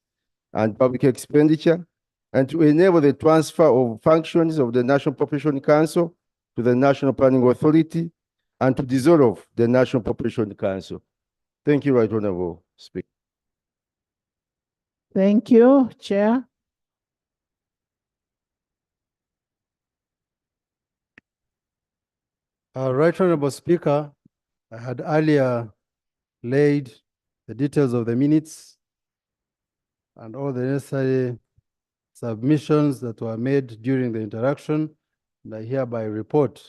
and public expenditure, and to enable the transfer of functions of the National Population Council to the National Planning Authority, and to dissolve the National Population Council. Thank you, Right Honorable Speaker. Thank you, Chair. Right Honorable Speaker, I had earlier laid the details of the minutes and all the necessary submissions that were made during the interaction, and I hereby report.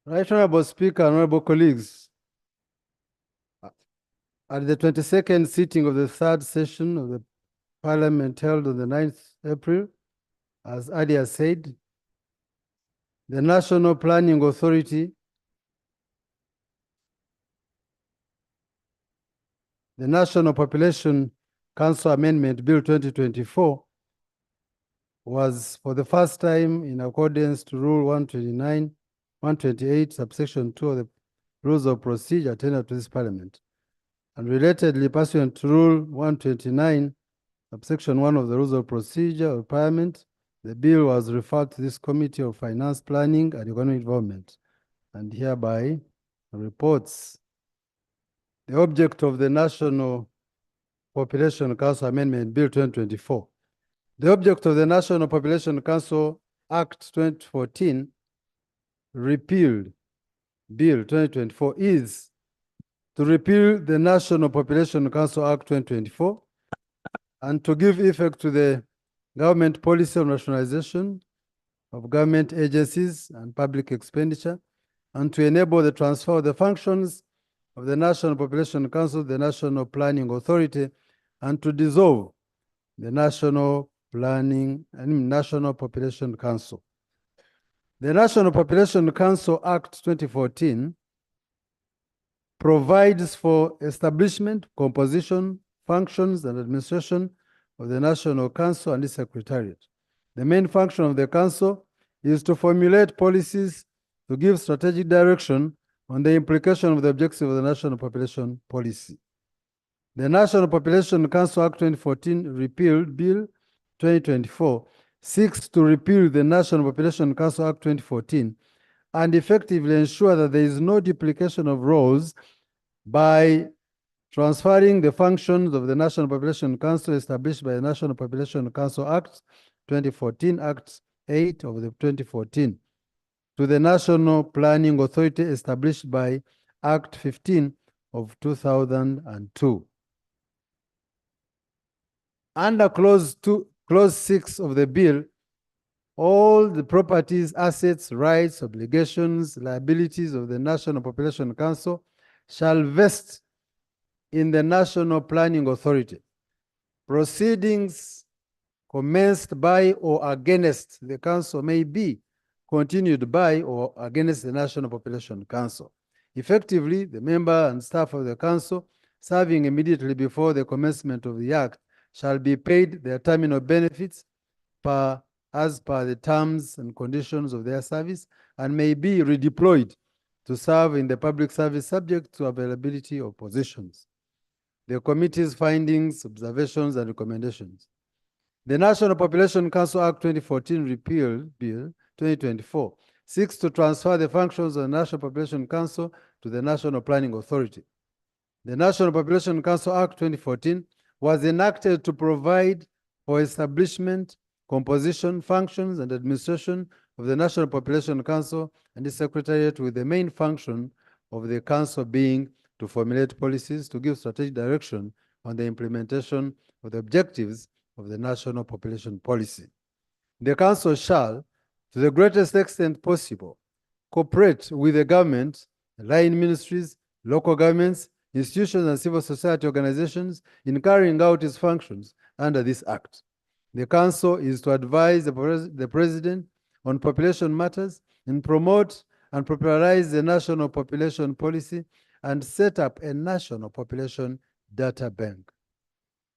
Right Honorable Speaker, honorable colleagues, at the 22nd sitting of the third session of the Parliament held on the 9th April, as earlier said, the National Planning Authority, the National Population Council Amendment Bill 2024 was for the first time in accordance to Rule 129, 128, subsection 2 of the Rules of Procedure tendered to this Parliament. And relatedly, pursuant to Rule 129, subsection 1 of the Rules of Procedure of Parliament, the bill was referred to this Committee of Finance, Planning and Economic Development, and hereby reports the object of the National Population Council Amendment Bill 2024. The object of the National Population Council Act 2014, repealed Bill 2024, is to repeal the National Population Council Act 2024 and to give effect to the government policy of nationalization of government agencies and public expenditure, and to enable the transfer of the functions of the National Population Council, the National Planning Authority, and to dissolve the National Population Council. The National Population Council Act 2014 provides for establishment, composition, functions, and administration of the National Council and its Secretariat. The main function of the Council is to formulate policies to give strategic direction on the implication of the objectives of the National Population Policy. The National Population Council Act 2014 repealed Bill 2024 seeks to repeal the National Population Council Act 2014 and effectively ensure that there is no duplication of roles by transferring the functions of the National Population Council established by the National Population Council Act 2014, Act 8 of the 2014, to the National Planning Authority established by Act 15 of 2002. Under Clause 6 of the bill, all the properties, assets, rights, obligations, liabilities of the National Population Council shall vest in the National Planning Authority. Proceedings commenced by or against the Council may be continued by or against the National Population Council. Effectively, the member and staff of the Council serving immediately before the commencement of the Act shall be paid their terminal benefits as per the terms and conditions of their service, and may be redeployed to serve in the public service subject to availability of positions. The committee's findings, observations, and recommendations. The National Population Council Act 2014 repealed Bill 2024 seeks to transfer the functions of the National Population Council to the National Planning Authority. The National Population Council Act 2014 was enacted to provide for establishment, composition, functions, and administration of the National Population Council and its Secretariat, with the main function of the Council being to formulate policies to give strategic direction on the implementation of the objectives of the National Population Policy. The Council shall, to the greatest extent possible, cooperate with the government, the line ministries, local governments, institutions, and civil society organizations in carrying out its functions under this Act. The Council is to advise the President on population matters and promote and popularize the National Population Policy and set up a National Population Data Bank.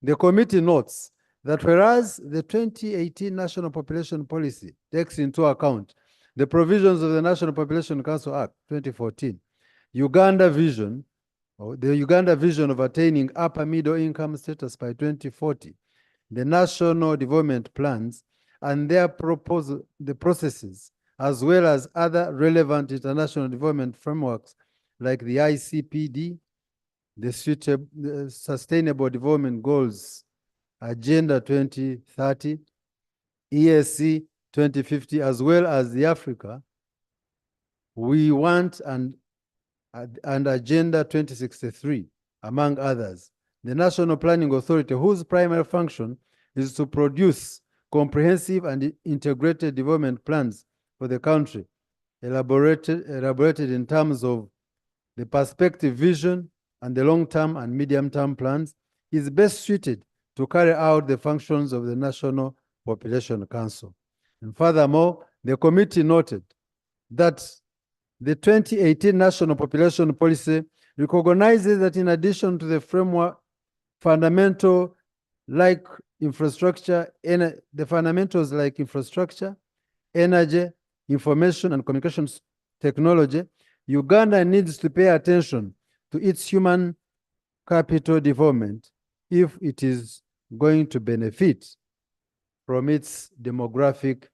The committee notes that whereas the 2018 National Population Policy takes into account the provisions of the National Population Council Act 2014, the Uganda vision of attaining upper middle income status by 2040, the national development plans and their the processes, as well as other relevant international development frameworks like the ICPD, the Sustainable Development Goals, Agenda 2030, ESC 2050, as well as the Africa We want and Agenda 2063, among others, the National Planning Authority, whose primary function is to produce comprehensive and integrated development plans for the country, elaborated in terms of the perspective, vision, and the long-term and medium-term plans, is best suited to carry out the functions of the National Population Council. And furthermore, the committee noted that the 2018 National Population Policy recognizes that in addition to the framework, fundamental like infrastructure, the fundamentals like infrastructure, energy, information, and communications technology, Uganda needs to pay attention to its human capital development if it is going to benefit from its demographic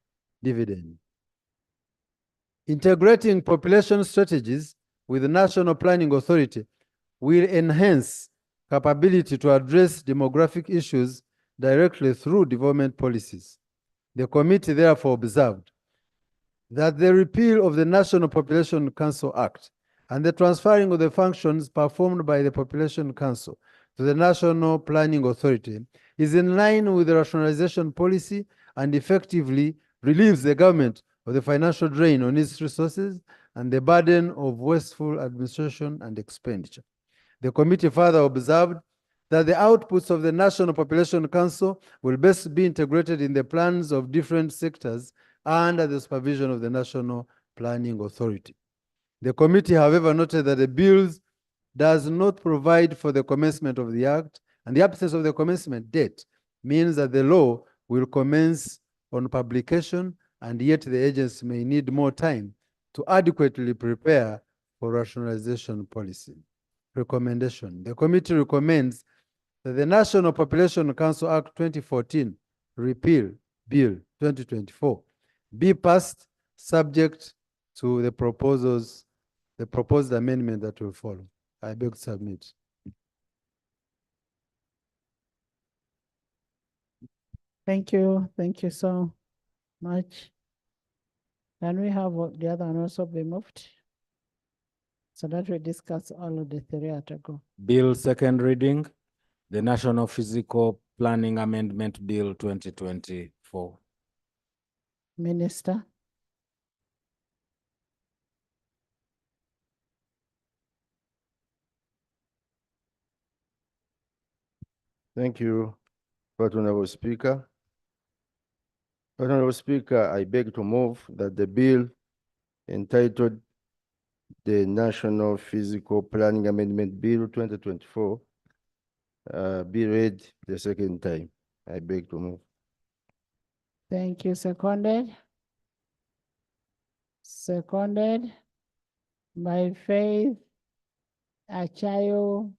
dividend. Integrating population strategies with the National Planning Authority will enhance capability to address demographic issues directly through development policies. The committee therefore observed that the repeal of the National Population Council Act and the transferring of the functions performed by the Population Council to the National Planning Authority is in line with the rationalization policy and effectively relieves the government of the financial drain on its resources and the burden of wasteful administration and expenditure. The committee further observed that the outputs of the National Population Council will best be integrated in the plans of different sectors under the supervision of the National Planning Authority. The committee, however, noted that the bill does not provide for the commencement of the act, and the absence of the commencement date means that the law will commence on publication, and yet the agency may need more time to adequately prepare for rationalization policy. Recommendation. The committee recommends that the National Population Council Act 2014, Repeal Bill 2024, be passed subject to the proposed amendment that will follow. I beg to submit. Thank you so much. Can we have the other one also be moved? So that we discuss all of the three at a go. Bill second reading, the National Physical Planning Amendment Bill 2024. Minister. Thank you, Honorable Speaker. Honorable Speaker, I beg to move that the bill entitled the National Physical Planning Amendment Bill 2024 be read the second time. I beg to move. Thank you. Seconded. Seconded by Faith Achayo,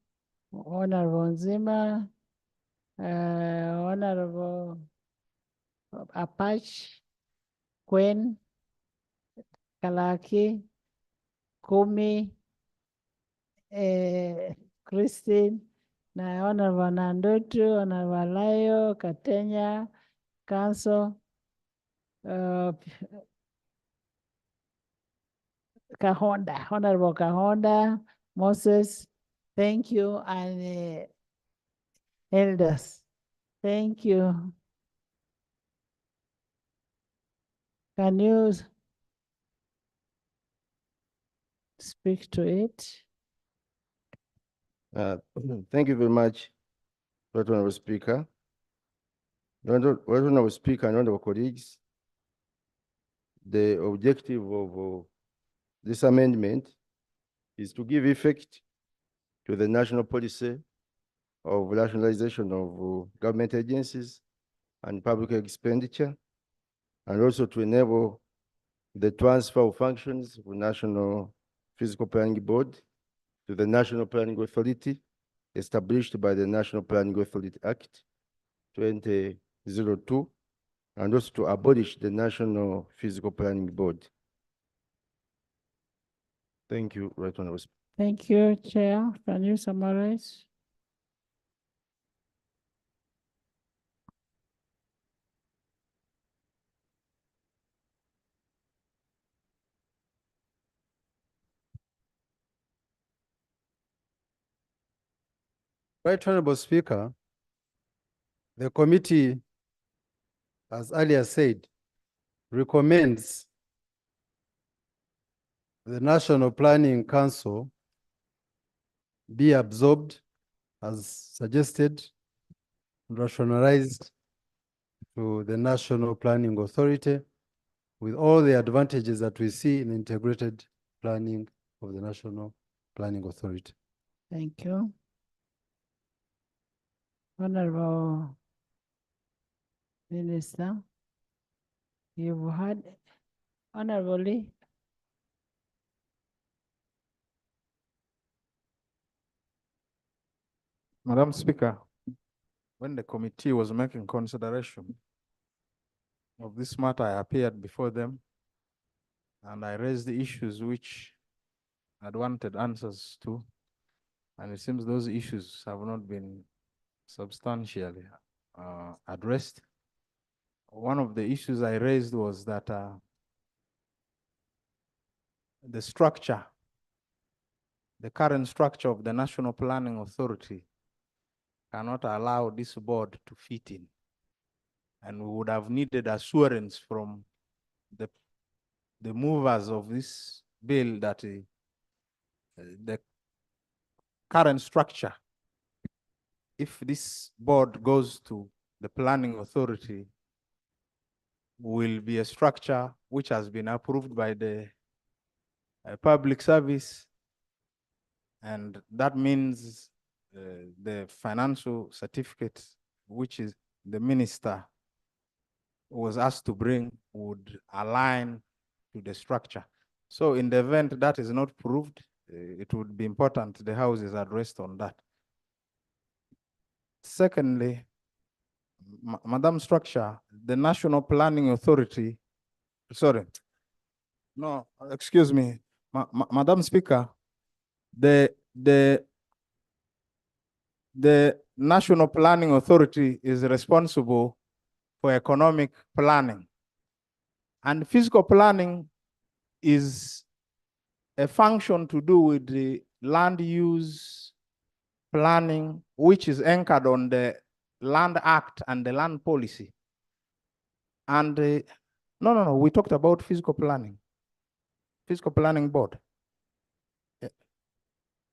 Honorable Nzima, Honorable Apache, Queen, Kalaki, Kumi, Christine, na Honorable Nandutu, Honorable Layo, Katenya, Council, Kahonda, Honorable Kahonda, Moses, thank you, and elders, thank you. Can you speak to it? Thank you very much, Honorable Speaker. Honorable Speaker and honorable colleagues, the objective of this amendment is to give effect to the national policy of rationalization of government agencies and public expenditure, and also to enable the transfer of functions of National Physical Planning Board to the National Planning Authority established by the National Planning Authority Act 2002, and also to abolish the National Physical Planning Board. Thank you, Right Honorable Speaker. Thank you, Chair. Can you summarize? Right Honorable Speaker, the committee, as earlier said, recommends the National Planning Council be absorbed as suggested, rationalized to the National Planning Authority with all the advantages that we see in integrated planning of the National Planning Authority. Thank you. Honorable Minister, you've heard, Honorable Lee. Madam Speaker, when the committee was making consideration of this matter, I appeared before them and I raised the issues which I'd wanted answers to. And it seems those issues have not been substantially addressed. One of the issues I raised was that the structure, the current structure of the National Planning Authority cannot allow this board to fit in. And we would have needed assurance from the movers of this bill that the current structure, if this board goes to the planning authority, will be a structure which has been approved by the public service. And that means the financial certificate, which is the minister was asked to bring, would align to the structure. So in the event that is not proved, it would be important the House is addressed on that. Secondly, Madam Structure, the National Planning Authority, sorry, no, excuse me, Madam Speaker, the National Planning Authority is responsible for economic planning, and physical planning is a function to do with the land use planning, which is anchored on the Land Act and the land policy. And no, we talked about physical planning board.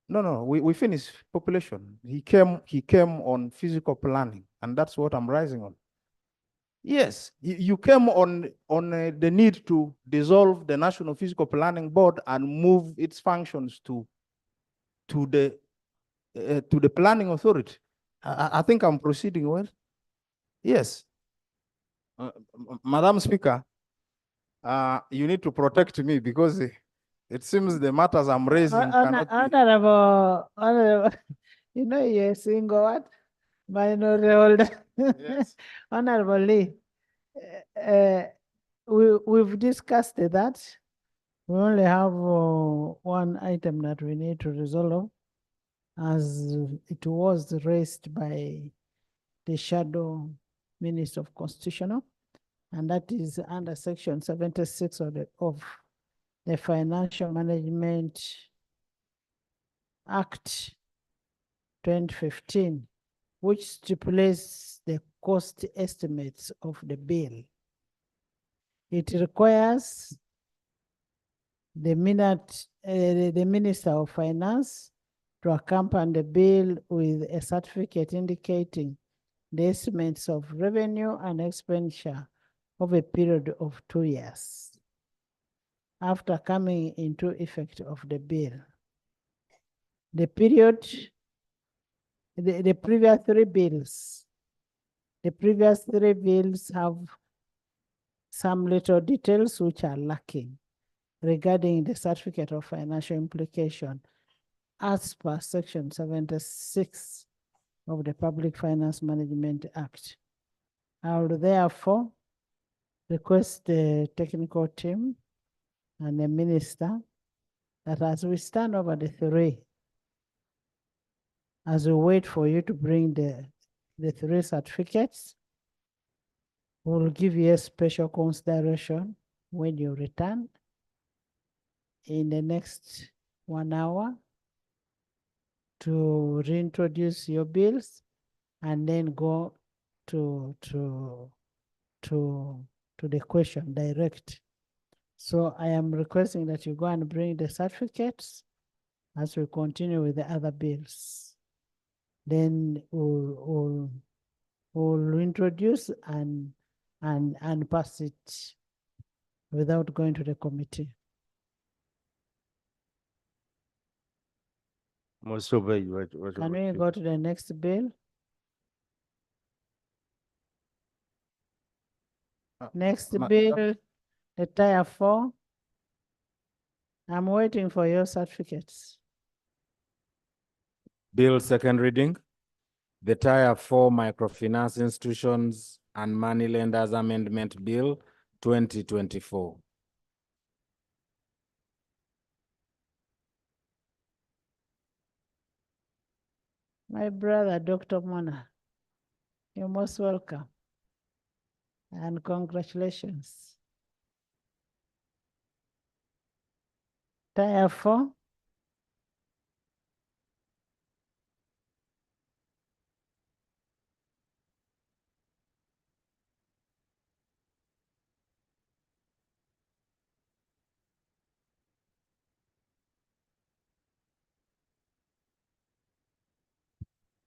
No, we finished population. He came on physical planning, and that's what I'm rising on. Yes, you came on the need to dissolve the National Physical Planning Board and move its functions to the planning authority. I think I'm proceeding well. Yes. Madam Speaker, you need to protect me because it seems the matters I'm raising cannot be... Honorable, you know, you're single what? Minority holder. Yes. Honorable Lee, we've discussed that. We only have one item that we need to resolve, as it was raised by the Shadow Minister of Constitutional, and that is under Section 76 of the Financial Management Act 2015, which stipulates the cost estimates of the bill. It requires the Minister of Finance to accompany the bill with a certificate indicating the estimates of revenue and expenditure of a period of 2 years after coming into effect of the bill. The period, the previous three bills have some little details which are lacking regarding the certificate of financial implication as per Section 76 of the Public Finance Management Act. I will therefore request the technical team and the minister that as we stand over the three, as we wait for you to bring the three certificates, we'll give you a special consideration when you return in the next 1 hour to reintroduce your bills and then go to the question direct. So I am requesting that you go and bring the certificates as we continue with the other bills. Then we'll introduce and pass it without going to the committee. Most obey. Can we go to the next bill? Next bill, the Tier 4. I'm waiting for your certificates. Bill second reading. The Tier 4 Microfinance Institutions and Moneylenders Amendment Bill 2024. My brother, Dr. Mona, you're most welcome. And congratulations. Tier 4.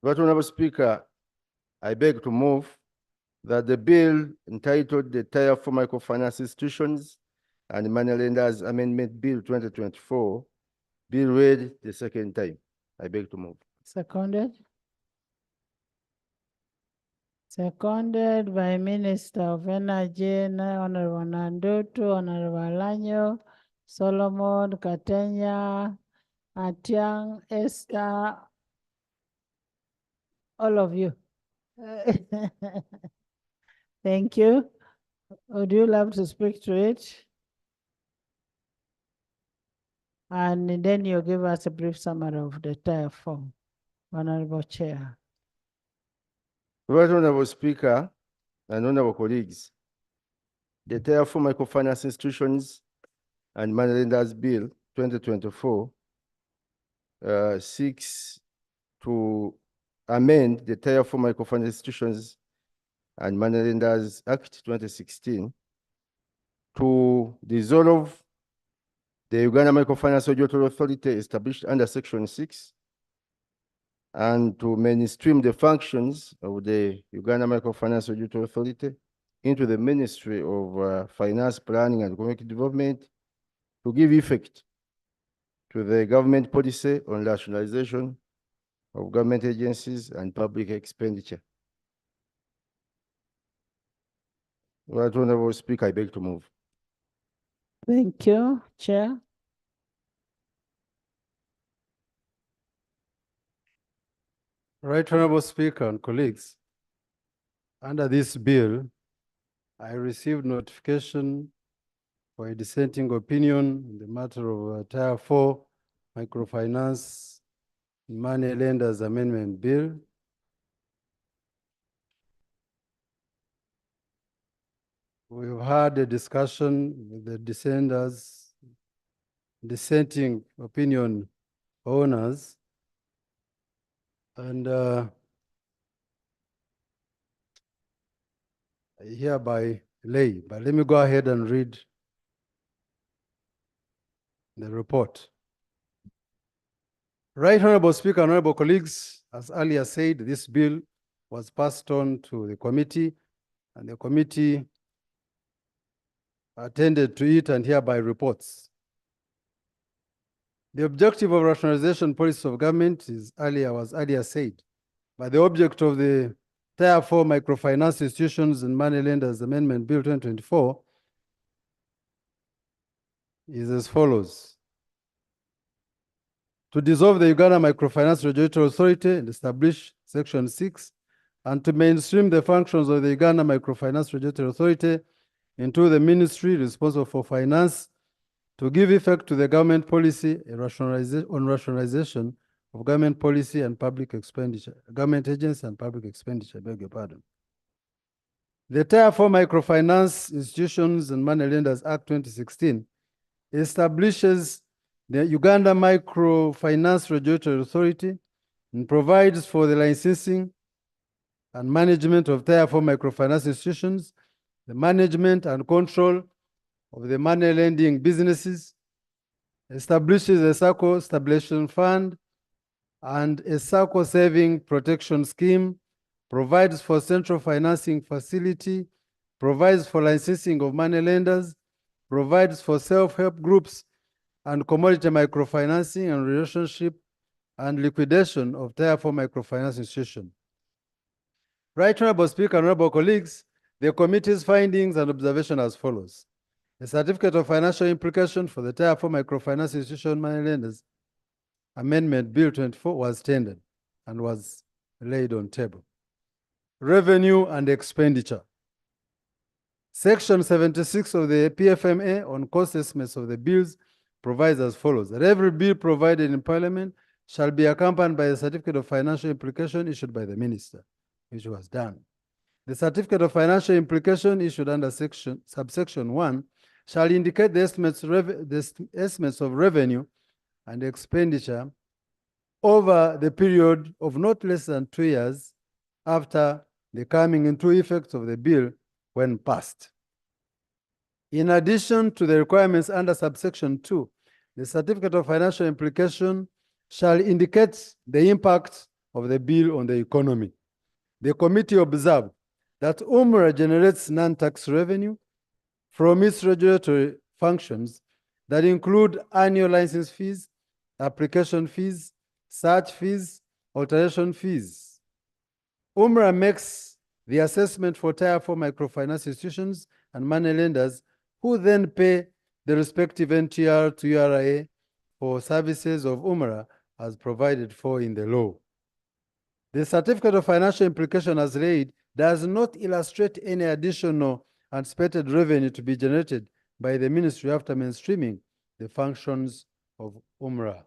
Right Honorable Speaker, I beg to move that the bill entitled the Tier 4 Microfinance Institutions and Moneylenders Amendment Bill 2024 be read the second time. I beg to move. Seconded. Seconded by Minister of Energy, Honorable Nandutu, Honorable Lanyo, Solomon, Katenya, Atiang, Esther, all of you. Thank you. Would you love to speak to it? And then you give us a brief summary of the Tier 4, Honorable Chair. Right Honorable Speaker and honorable colleagues, the Tier 4 Microfinance Institutions and Moneylenders Bill 2024 seeks to amend the Tier 4 Microfinance Institutions and Moneylenders Act 2016 to dissolve the Uganda Microfinance Regulatory Authority established under Section 6 and to mainstream the functions of the Uganda Microfinance Regulatory Authority into the Ministry of Finance, Planning and Community Development to give effect to the government policy on rationalization of government agencies and public expenditure. Right Honorable Speaker, I beg to move. Thank you, Chair. Right Honorable Speaker and colleagues, under this bill, I received notification for a dissenting opinion in the matter of Tier 4 Microfinance Moneylenders Amendment Bill. We've had a discussion with the dissenting opinion owners, and I hereby lay, but let me go ahead and read the report. Right Honorable Speaker, honorable colleagues, as earlier said, this bill was passed on to the committee, and the committee attended to it and hereby reports. The objective of rationalization policy of government was earlier said, but the object of the Tier 4 Microfinance Institutions and Moneylenders Amendment Bill 2024 is as follows: to dissolve the Uganda Microfinance Regulatory Authority and establish Section 6, and to mainstream the functions of the Uganda Microfinance Regulatory Authority into the ministry responsible for finance, to give effect to the government policy on rationalization of government policy and public expenditure, government agencies and public expenditure, I beg your pardon. The Tier 4 Microfinance Institutions and Moneylenders Act 2016 establishes the Uganda Microfinance Regulatory Authority and provides for the licensing and management of Tier 4 microfinance institutions, the management and control of the money lending businesses, establishes a SACCO stabilization fund and a SACCO saving protection scheme, provides for central financing facility, provides for licensing of money lenders, provides for self-help groups and commodity microfinancing and relationship and liquidation of Tier 4 microfinance institutions. Right Honorable Speaker, honorable colleagues, the committee's findings and observations as follows. A certificate of financial implication for the Tier 4 microfinance institution money lenders Amendment Bill 24 was tendered and was laid on table. Revenue and expenditure. Section 76 of the PFMA on cost estimates of the bills provides as follows, that every bill provided in Parliament shall be accompanied by a certificate of financial implication issued by the minister, which was done. The certificate of financial implication issued under subsection 1 shall indicate the estimates of revenue and expenditure over the period of not less than 2 years after the coming into effect of the bill when passed. In addition to the requirements under subsection 2, the certificate of financial implication shall indicate the impact of the bill on the economy. The committee observed that UNRA generates non-tax revenue from its regulatory functions that include annual license fees, application fees, search fees, alteration fees. UNRA makes the assessment for Tier 4 microfinance institutions and money lenders who then pay the respective NTR to UNRA for services of UNRA as provided for in the law. The certificate of financial implication as laid does not illustrate any additional anticipated revenue to be generated by the ministry after mainstreaming the functions of UNRA.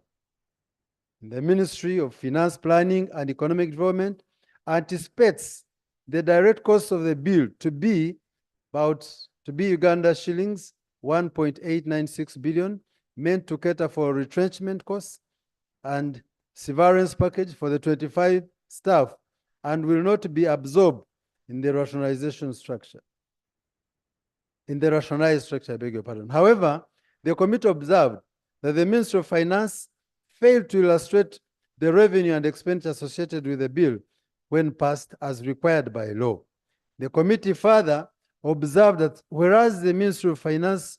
The Ministry of Finance, Planning and Economic Development anticipates the direct cost of the bill to be Uganda shillings 1.896 billion, meant to cater for retrenchment costs and severance package for the 25 staff, and will not be absorbed in the rationalization structure. In the rationalized structure, I beg your pardon. However, the committee observed that the Ministry of Finance failed to illustrate the revenue and expenditure associated with the bill when passed as required by law. The committee further observed that whereas the Ministry of Finance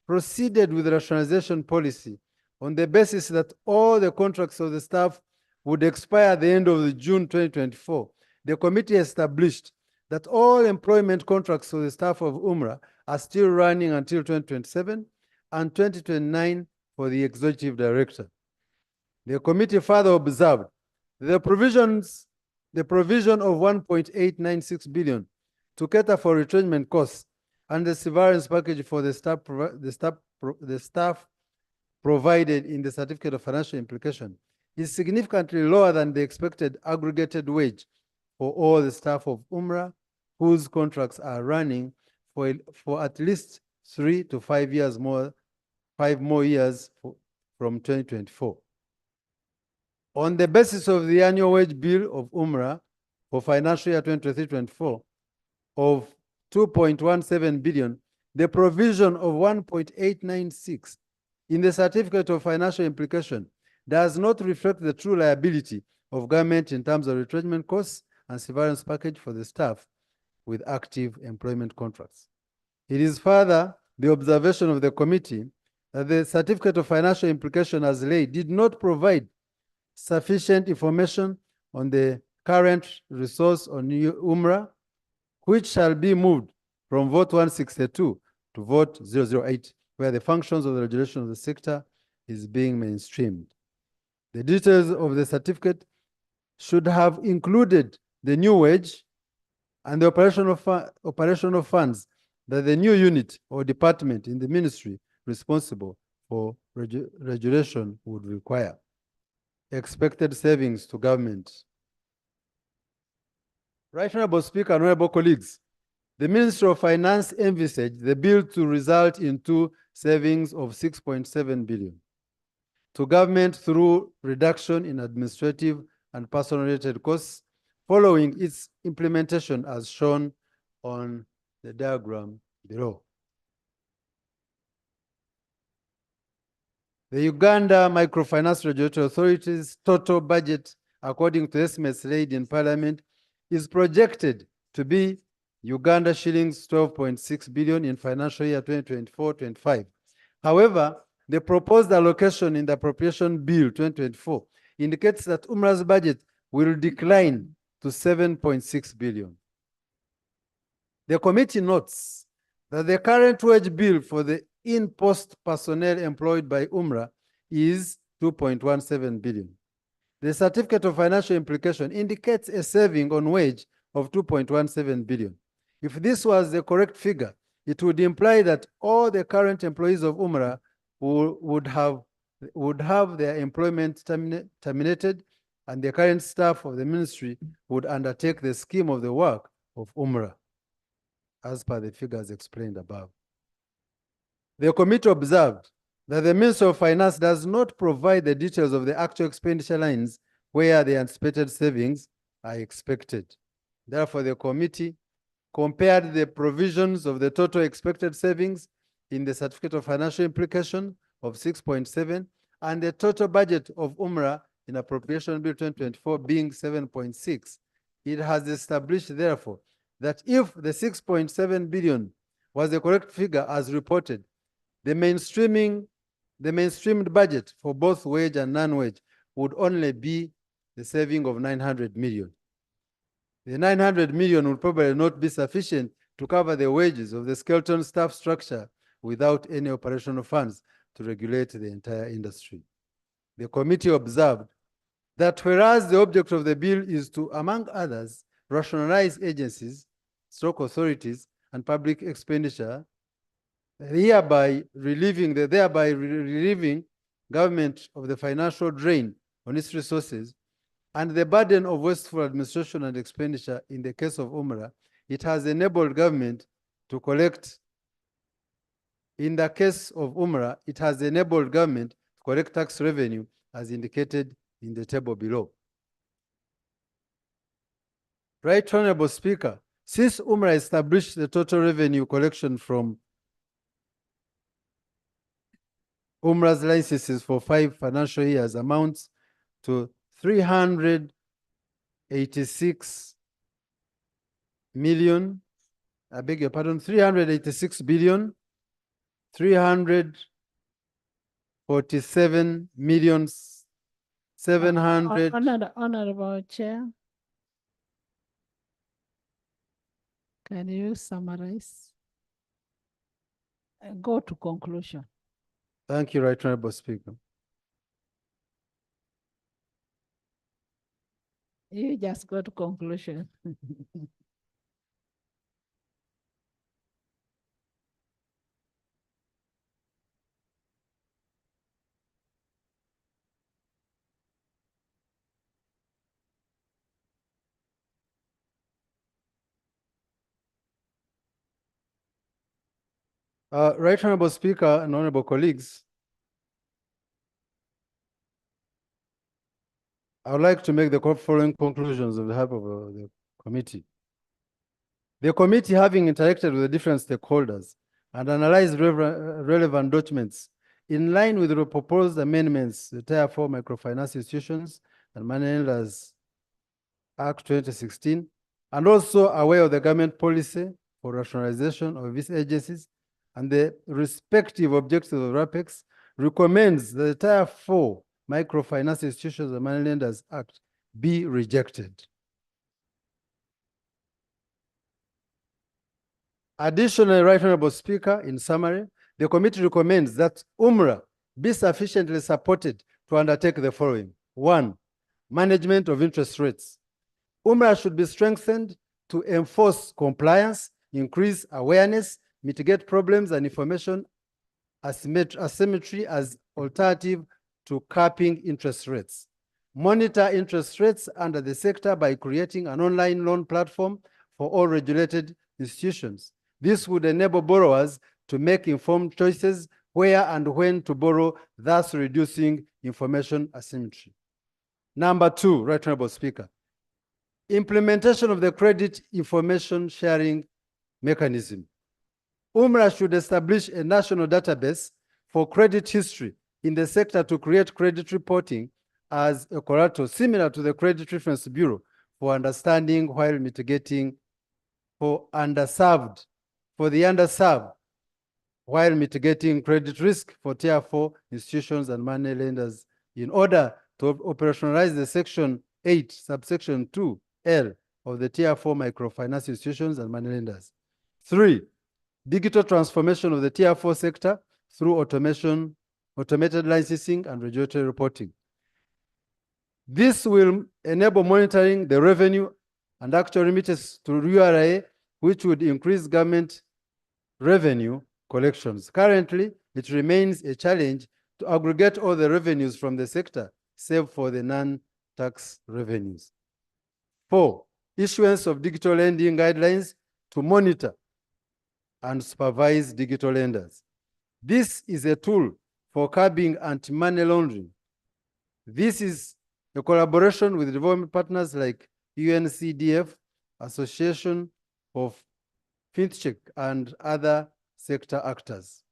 proceeded with rationalization policy on the basis that all the contracts of the staff would expire at the end of June 2024, the committee established that all employment contracts for the staff of UNRA are still running until 2027 and 2029 for the executive director. The committee further observed the provision of 1.896 billion to cater for retrenchment costs and the severance package for the staff provided in the certificate of financial implication is significantly lower than the expected aggregated wage for all the staff of UNRA whose contracts are running for at least 3 to 5 years more, 5 more years from 2024. On the basis of the annual wage bill of UNRA for financial year 2023-24 of 2.17 billion, the provision of 1.896 in the certificate of financial implication does not reflect the true liability of government in terms of retrenchment costs and severance package for the staff with active employment contracts. It is further the observation of the committee that the certificate of financial implication as laid did not provide sufficient information on the current resource on UNRA, which shall be moved from vote 162 to vote 008, where the functions of the regulation of the sector is being mainstreamed. The details of the certificate should have included the new wage and the operational funds that the new unit or department in the ministry responsible for regulation would require. Expected savings to government. Right Honorable Speaker, honorable colleagues, the Ministry of Finance envisaged the bill to result in savings of 6.7 billion to government through reduction in administrative and person-related costs following its implementation as shown on the diagram below. The Uganda Microfinance Regulatory Authority's total budget, according to estimates laid in Parliament, is projected to be Uganda shillings 12.6 billion in financial year 2024-25. However, the proposed allocation in the Appropriation Bill 2024 indicates that UNRA's budget will decline to 7.6 billion. The committee notes that the current wage bill for the in-post personnel employed by UNRA is 2.17 billion. The certificate of financial implication indicates a saving on wage of 2.17 billion. If this was the correct figure, it would imply that all the current employees of UNRA would have their employment terminated, and the current staff of the ministry would undertake the scheme of the work of UNRA, as per the figures explained above. The committee observed that the Ministry of Finance does not provide the details of the actual expenditure lines where the anticipated savings are expected. Therefore, the committee compared the provisions of the total expected savings in the Certificate of Financial Implication of 6.7 and the total budget of UNRA in Appropriation Bill 2024 being 7.6. It has established, therefore, that if the 6.7 billion was the correct figure as reported, the mainstreamed budget for both wage and non-wage would only be the saving of 900 million. The 900 million would probably not be sufficient to cover the wages of the skeleton staff structure without any operational funds to regulate the entire industry. The committee observed that whereas the object of the bill is to, among others, rationalize agencies, stroke authorities, and public expenditure, thereby relieving government of the financial drain on its resources and the burden of wasteful administration and expenditure in the case of UNRA, it has enabled government to collect. In the case of UNRA, it has enabled government to collect tax revenue as indicated in the table below. Right Honorable Speaker, since UNRA established the total revenue collection from UNRA's licenses for 5 financial years amounts to 386 million, I beg your pardon, 386 billion, 347 million, 700. Honorable Chair, can you summarize? Go to conclusion. Thank you, Right Honorable Speaker. You just go to conclusion. Right Honorable Speaker and honorable colleagues, I would like to make the following conclusions on behalf of the committee. The committee, having interacted with the different stakeholders and analyzed relevant documents in line with the proposed amendments, the Tier 4 Microfinance Institutions and Money Lenders Act 2016, and also aware of the government policy for rationalization of these agencies and the respective objectives of RAPEX, recommends that the Tier 4 Microfinance Institutions and Money Lenders Act be rejected. Additionally, Right Honorable Speaker, in summary, the committee recommends that UNRA be sufficiently supported to undertake the following. 1, management of interest rates. UNRA should be strengthened to enforce compliance, increase awareness, mitigate problems and information asymmetry as alternative to capping interest rates. Monitor interest rates under the sector by creating an online loan platform for all regulated institutions. This would enable borrowers to make informed choices where and when to borrow, thus reducing information asymmetry. Number two, Right Honorable Speaker, implementation of the credit information sharing mechanism. UNRA should establish a national database for credit history in the sector to create credit reporting as a collateral similar to the Credit Reference Bureau for understanding while mitigating for the underserved while mitigating credit risk for Tier 4 institutions and money lenders in order to operationalize the Section 8, subsection 2L of the Tier 4 microfinance institutions and money lenders. 3, digital transformation of the Tier 4 sector through automation, automated licensing and regulatory reporting. This will enable monitoring the revenue and actual remittances to URA, which would increase government revenue collections. Currently, it remains a challenge to aggregate all the revenues from the sector, save for the non-tax revenues. 4, issuance of digital lending guidelines to monitor and supervise digital lenders. This is a tool for curbing anti-money laundering. This is a collaboration with development partners like UNCDF, Association of FinTech, and other sector actors.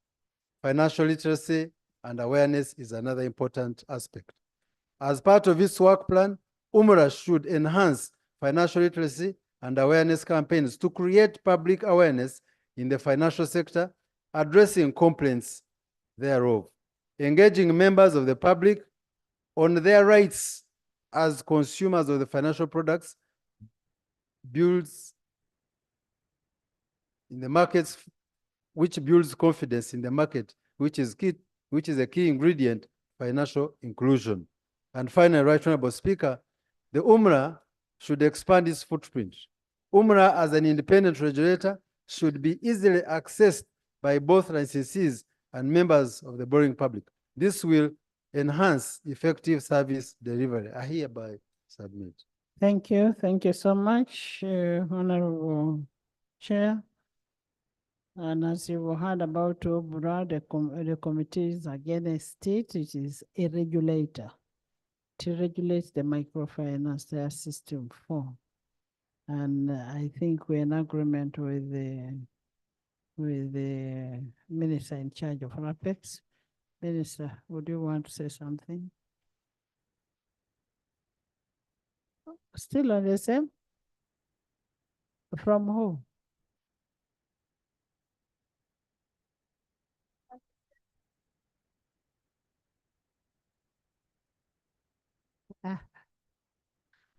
Financial literacy and awareness is another important aspect. As part of its work plan, UNRA should enhance financial literacy and awareness campaigns to create public awareness in the financial sector, addressing complaints thereof, engaging members of the public on their rights as consumers of the financial products, builds in the markets, which builds confidence in the market, which is a key ingredient financial inclusion. And finally, Right Honorable Speaker, the UNRA should expand its footprint. UNRA, as an independent regulator, should be easily accessed by both licensees and members of the borrowing public. This will enhance effective service delivery. I hereby submit. Thank you so much, Honorable Chair. And as you heard about UNRA, the committee is against it. It is a regulator to regulate the microfinance system form. And I think we're in agreement with the minister in charge of RAPEX. Minister, would you want to say something? Still on the same? From who?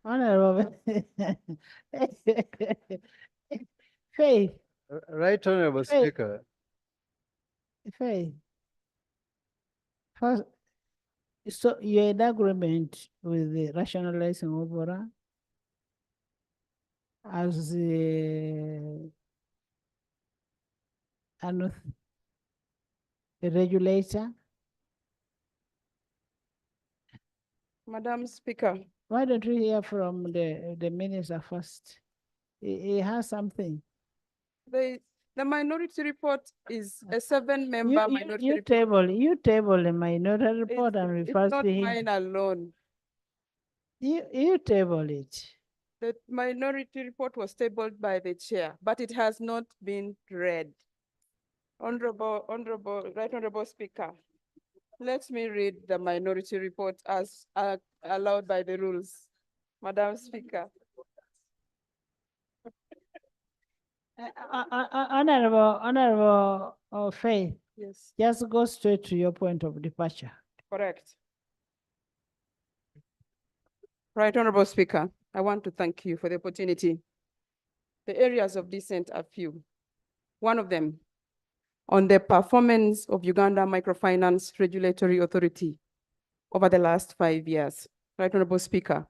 Honorable Faith. Right Honorable Speaker. Faith. First, so you're in agreement with the rationalizing overall as a regulator? Madam Speaker. Why don't we hear from the minister first? He has something. The minority report is a 7-member minority report. You table the minority report and refer to him. It's not mine alone. You table it. The minority report was tabled by the chair, but it has not been read. Right Honorable Speaker, let me read the minority report as allowed by the rules. Madam Speaker. Honorable Faith. Yes. Just go straight to your point of departure. Correct. Right Honorable Speaker, I want to thank you for the opportunity. The areas of dissent are few. One of them, on the performance of Uganda Microfinance Regulatory Authority over the last 5 years. Right Honorable Speaker,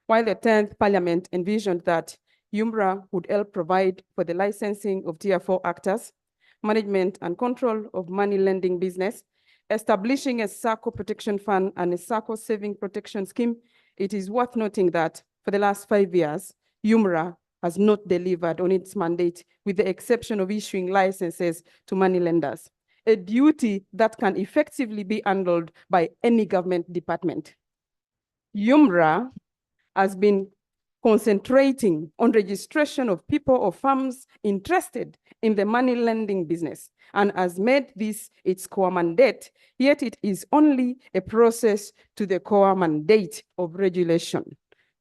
while the 10th Parliament envisioned that UNRA would help provide for the licensing of Tier 4 actors, management and control of money lending business, establishing a SACCO protection fund and a SACCO saving protection scheme, it is worth noting that for the last 5 years, UNRA has not delivered on its mandate with the exception of issuing licenses to money lenders, a duty that can effectively be handled by any government department. UNRA has been concentrating on registration of people or firms interested in the money lending business and has made this its core mandate, yet it is only a process to the core mandate of regulation.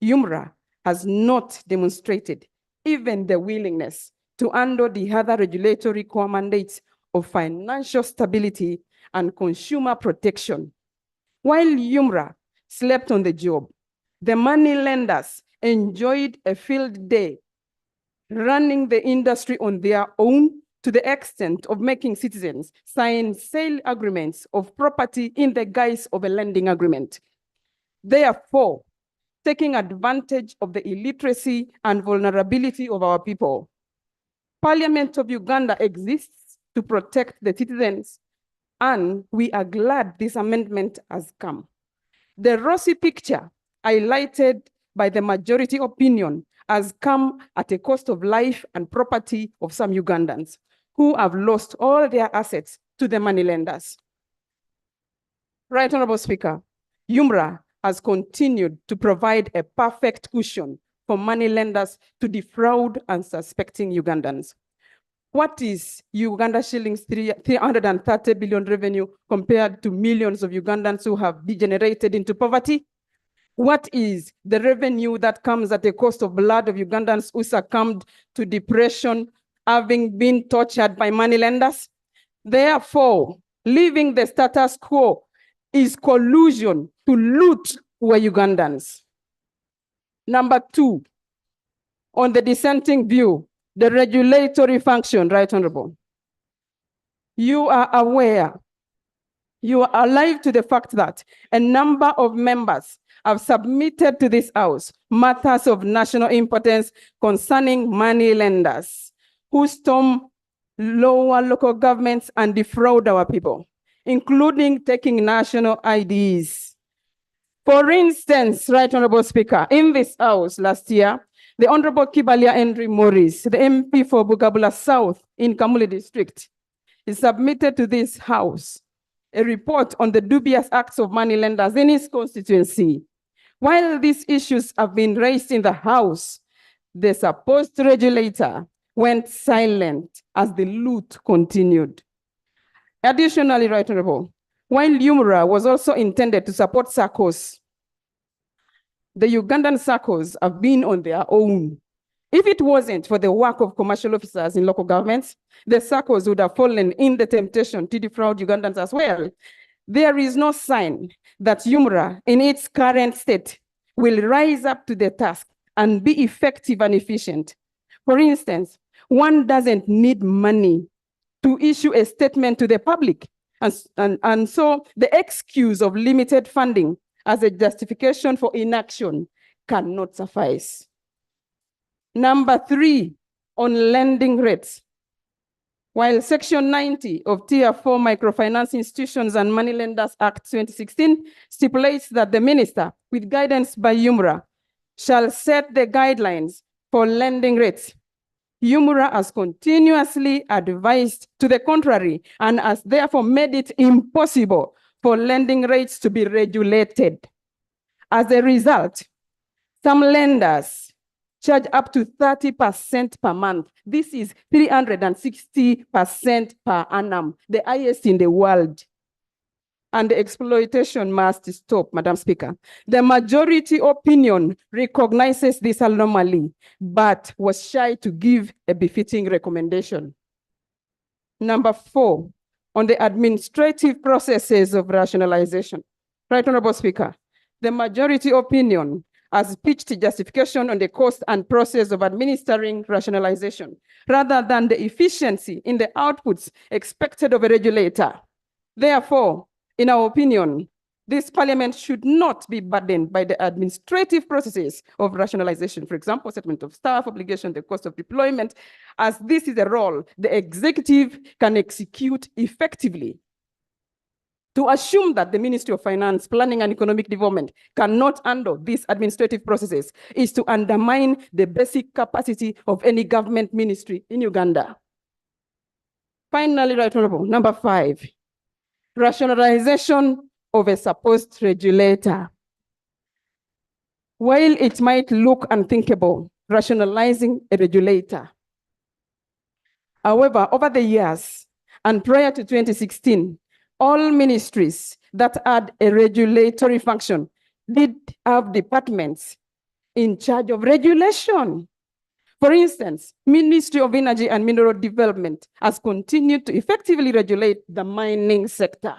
UNRA has not demonstrated even the willingness to handle the other regulatory core mandates of financial stability and consumer protection. While UNRA slept on the job, the money lenders enjoyed a field day running the industry on their own to the extent of making citizens sign sale agreements of property in the guise of a lending agreement. Therefore, taking advantage of the illiteracy and vulnerability of our people, Parliament of Uganda exists to protect the citizens, and we are glad this amendment has come. The rosy picture highlighted by the majority opinion has come at a cost of life and property of some Ugandans who have lost all their assets to the moneylenders. Right Honorable Speaker, UNRA has continued to provide a perfect cushion for moneylenders to defraud unsuspecting Ugandans. What is Uganda shillings 330 billion revenue compared to millions of Ugandans who have degenerated into poverty? What is the revenue that comes at the cost of blood of Ugandans who succumbed to depression, having been tortured by moneylenders? Therefore, leaving the status quo is collusion to loot poor Ugandans. Number two, on the dissenting view, the regulatory function, Right Honorable. You are aware, you are alive to the fact that a number of members have submitted to this House matters of national importance concerning money lenders who storm lower local governments and defraud our people, including taking national IDs. For instance, Right Honorable Speaker, in this House last year, the Honorable Kibalia Henry Morris, the MP for Bugabula South in Kamuli District, he submitted to this House a report on the dubious acts of moneylenders in his constituency. While these issues have been raised in the House, the supposed regulator went silent as the loot continued. Additionally, Right Honorable, while UNRA was also intended to support SACCOs, the Ugandan SACCOs have been on their own. If it wasn't for the work of commercial officers in local governments, the SACCOs would have fallen in the temptation to defraud Ugandans as well. There is no sign that UNRA, in its current state, will rise up to the task and be effective and efficient. For instance, one doesn't need money to issue a statement to the public. And so the excuse of limited funding as a justification for inaction cannot suffice. Number three, on lending rates. While Section 90 of Tier 4 Microfinance Institutions and Moneylenders Act 2016 stipulates that the minister, with guidance by UNRA, shall set the guidelines for lending rates. UNRA has continuously advised to the contrary and has therefore made it impossible for lending rates to be regulated. As a result, some lenders charge up to 30% per month. This is 360% per annum, the highest in the world. And the exploitation must stop, Madam Speaker. The majority opinion recognizes this anomaly, but was shy to give a befitting recommendation. Number four, on the administrative processes of rationalization. Right Honorable Speaker, the majority opinion has pitched justification on the cost and process of administering rationalization, rather than the efficiency in the outputs expected of a regulator. Therefore, in our opinion, this Parliament should not be burdened by the administrative processes of rationalization. For example, settlement of staff obligation, the cost of deployment, as this is a role the executive can execute effectively. To assume that the Ministry of Finance, Planning and Economic Development cannot handle these administrative processes is to undermine the basic capacity of any government ministry in Uganda. Finally, Right Honorable, number five, rationalization of a supposed regulator. While it might look unthinkable, rationalizing a regulator. However, over the years and prior to 2016, all ministries that had a regulatory function did have departments in charge of regulation. For instance, Ministry of Energy and Mineral Development has continued to effectively regulate the mining sector,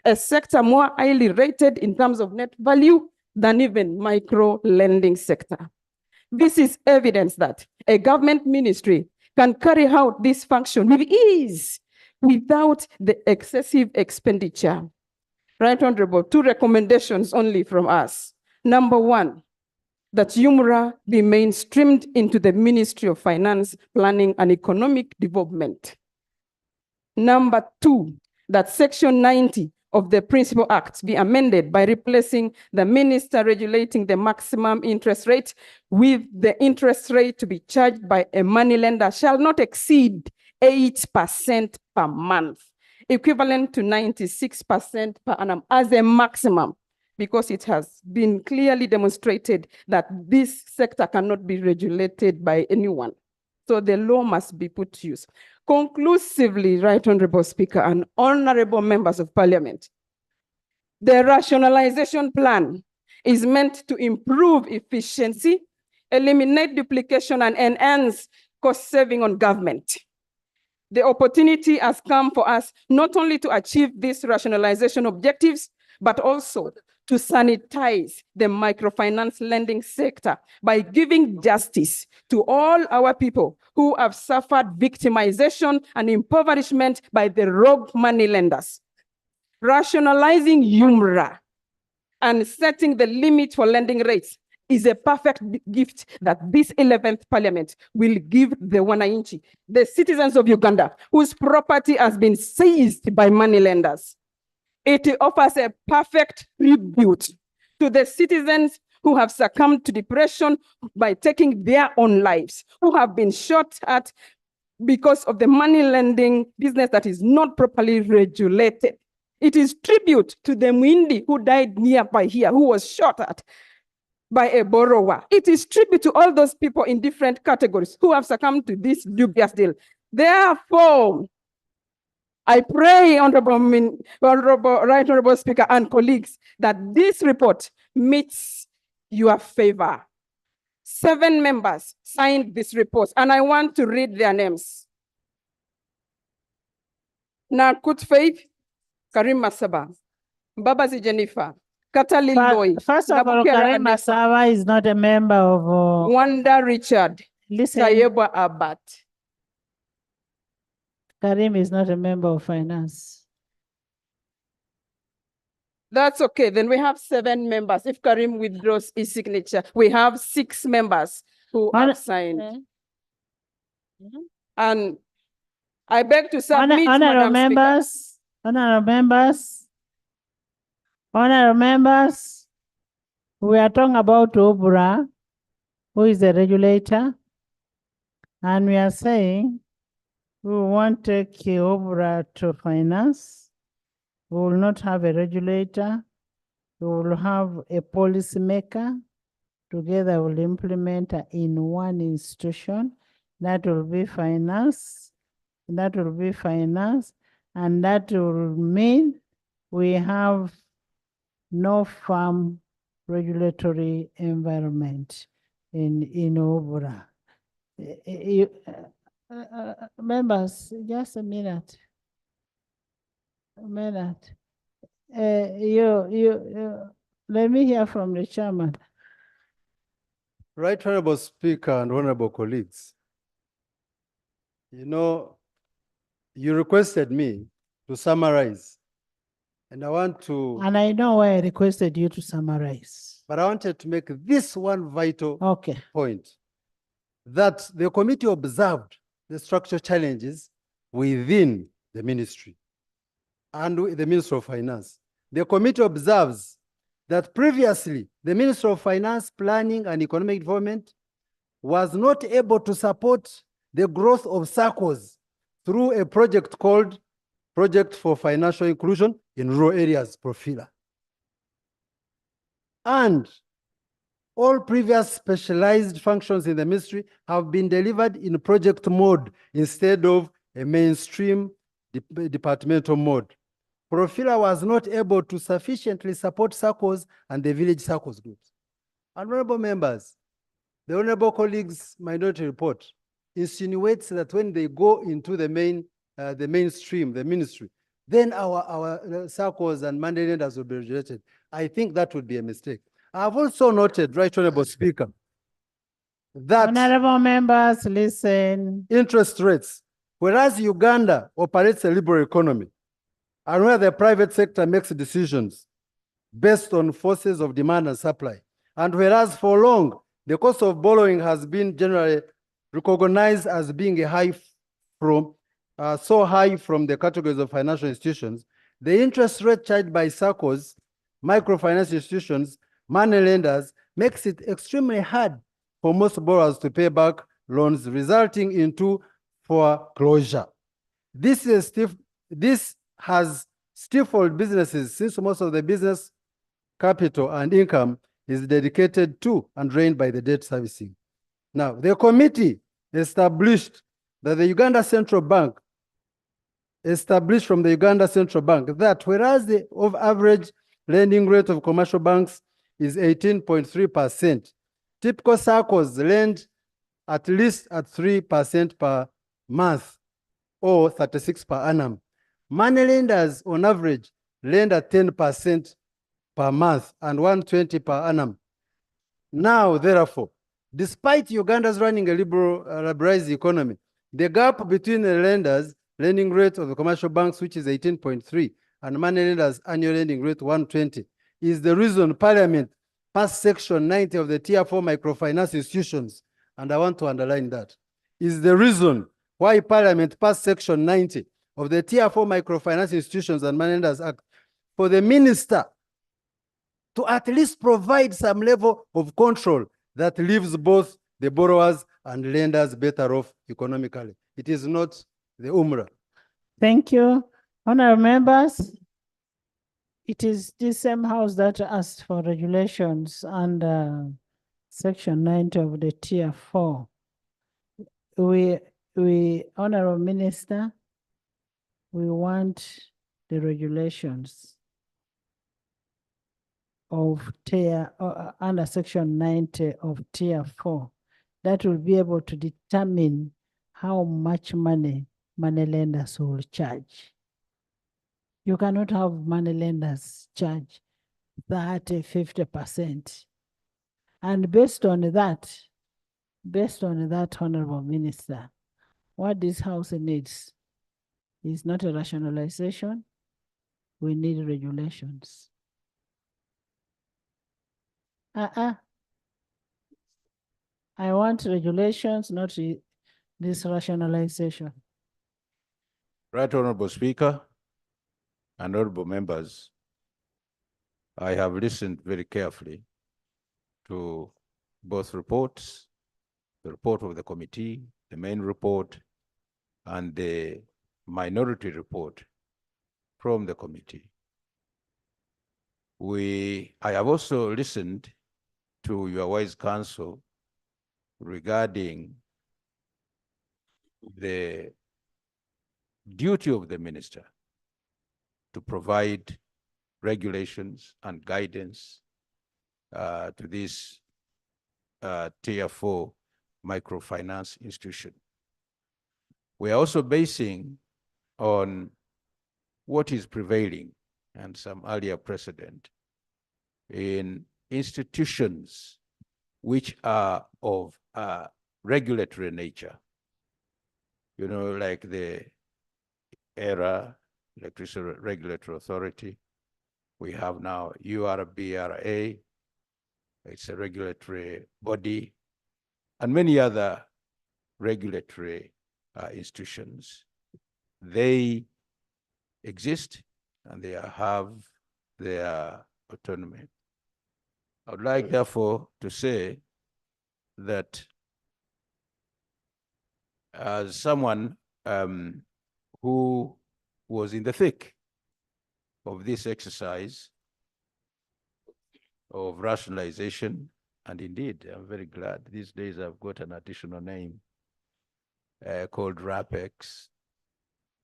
a sector more highly rated in terms of net value than even micro-lending sector. This is evidence that a government ministry can carry out this function with ease without the excessive expenditure. Right, Honorable, 2 recommendations only from us. Number 1, that UNRA be mainstreamed into the Ministry of Finance, Planning and Economic Development. Number 2, that Section 90 of the Principal Act be amended by replacing the minister regulating the maximum interest rate with the interest rate to be charged by a moneylender shall not exceed 8% per month, equivalent to 96% per annum as a maximum, because it has been clearly demonstrated that this sector cannot be regulated by anyone. So the law must be put to use. Conclusively, Right Honorable Speaker and honorable members of Parliament, the rationalization plan is meant to improve efficiency, eliminate duplication, and enhance cost saving on government. The opportunity has come for us not only to achieve these rationalization objectives, but also to sanitize the microfinance lending sector by giving justice to all our people who have suffered victimization and impoverishment by the rogue money lenders. Rationalizing UNRA and setting the limit for lending rates is a perfect gift that this 11th Parliament will give the Wananchi, the citizens of Uganda, whose property has been seized by money lenders. It offers a perfect tribute to the citizens who have succumbed to depression by taking their own lives, who have been shot at because of the money lending business that is not properly regulated. It is tribute to the Mwindi who died nearby here, who was shot at by a borrower. It is tribute to all those people in different categories who have succumbed to this dubious deal. Therefore, I pray, Right Honorable Speaker and colleagues, that this report meets your favor. 7 members signed this report, and I want to read their names. Narkut Faith, Karim Masaba, Babazi Jennifer, Katali Loy. First of all, Karim Masaba is not a member of... Wanda Richard, Listen. Sayeba Abbat. Karim is not a member of finance. That's okay. Then we have 7 members. If Karim withdraws his signature, we have 6 members who have signed. And I beg to submit, Honorable Madam members, we are talking about UNRA, who is the regulator, and we are saying we want to take UNRA to finance. We will not have a regulator. We will have a policymaker. Together we'll implement in one institution. That will be finance. That will be finance. And that will mean we have no firm regulatory environment in UNRA. Members, just a minute. Let me hear from the chairman. Right Honorable Speaker and honorable colleagues, you know, you requested me to summarize, and I want to... And I know why I requested you to summarize. But I wanted to make this one vital point, that the committee observed the structural challenges within the ministry and with the Ministry of Finance. The committee observes that previously the Ministry of Finance, Planning and Economic Development was not able to support the growth of SACCOs through a project called Project for Financial Inclusion in Rural Areas, Profila. And All previous specialized functions in the ministry have been delivered in project mode instead of a mainstream departmental mode. Profila was not able to sufficiently support SACCOs and the village SACCOs groups. Honorable members, the honorable colleagues' minority report insinuates that when they go into the mainstream, the ministry, then our SACCOs and money lenders will be rejected. I think that would be a mistake. I have also noted, Right Honorable Speaker, that Honorable members, listen. interest rates, whereas Uganda operates a liberal economy, and where the private sector makes decisions based on forces of demand and supply, and whereas for long, the cost of borrowing has been generally recognized as being so high from the categories of financial institutions, the interest rate charged by SACCOs, microfinance institutions, money lenders makes it extremely hard for most borrowers to pay back loans, resulting into foreclosure. This has stifled businesses since most of the business capital and income is dedicated to and drained by the debt servicing. Now, the committee established from the Uganda Central Bank that whereas the average lending rate of commercial banks is 18.3%, typical SACCOs lend at least at 3% per month or 36 per annum. Money lenders on average lend at 10% per month and 120 per annum. Now, therefore, despite Uganda's running a liberalized economy, the gap between the lending rate of the commercial banks, which is 18.3, and money lenders' annual lending rate 120, is the reason Parliament passed Section 90 of the Tier 4 microfinance institutions, and I want to underline that, is the reason why Parliament passed Section 90 of the Tier 4 microfinance institutions and money lenders act for the minister to at least provide some level of control that leaves both the borrowers and lenders better off economically. It is not the UNRA. Thank you. Honorable members, it is this same house that asked for regulations under Section 90 of the Tier 4. Honorable Minister, we want the regulations of under Section 90 of Tier 4 that will be able to determine how much money lenders will charge. You cannot have money lenders charge 30, 50%. And based on that, Honorable Minister, what this House needs is not a rationalization. We need regulations. I want regulations, not this rationalization. Right Honorable Speaker and honorable members, I have listened very carefully to both reports, the report of the committee, the main report, and the minority report from the committee. I have also listened to your wise counsel regarding the duty of the minister to provide regulations and guidance to this Tier 4 microfinance institution. We are also basing on what is prevailing and some earlier precedent in institutions which are of regulatory nature, you know, like the ERA, Electricity Regulatory Authority. We have now URBRA, it's a regulatory body, and many other regulatory institutions. They exist and they have their autonomy. I would like, therefore, to say that as someone who was in the thick of this exercise of rationalization And indeed, I'm very glad these days I've got an additional name called RAPEX.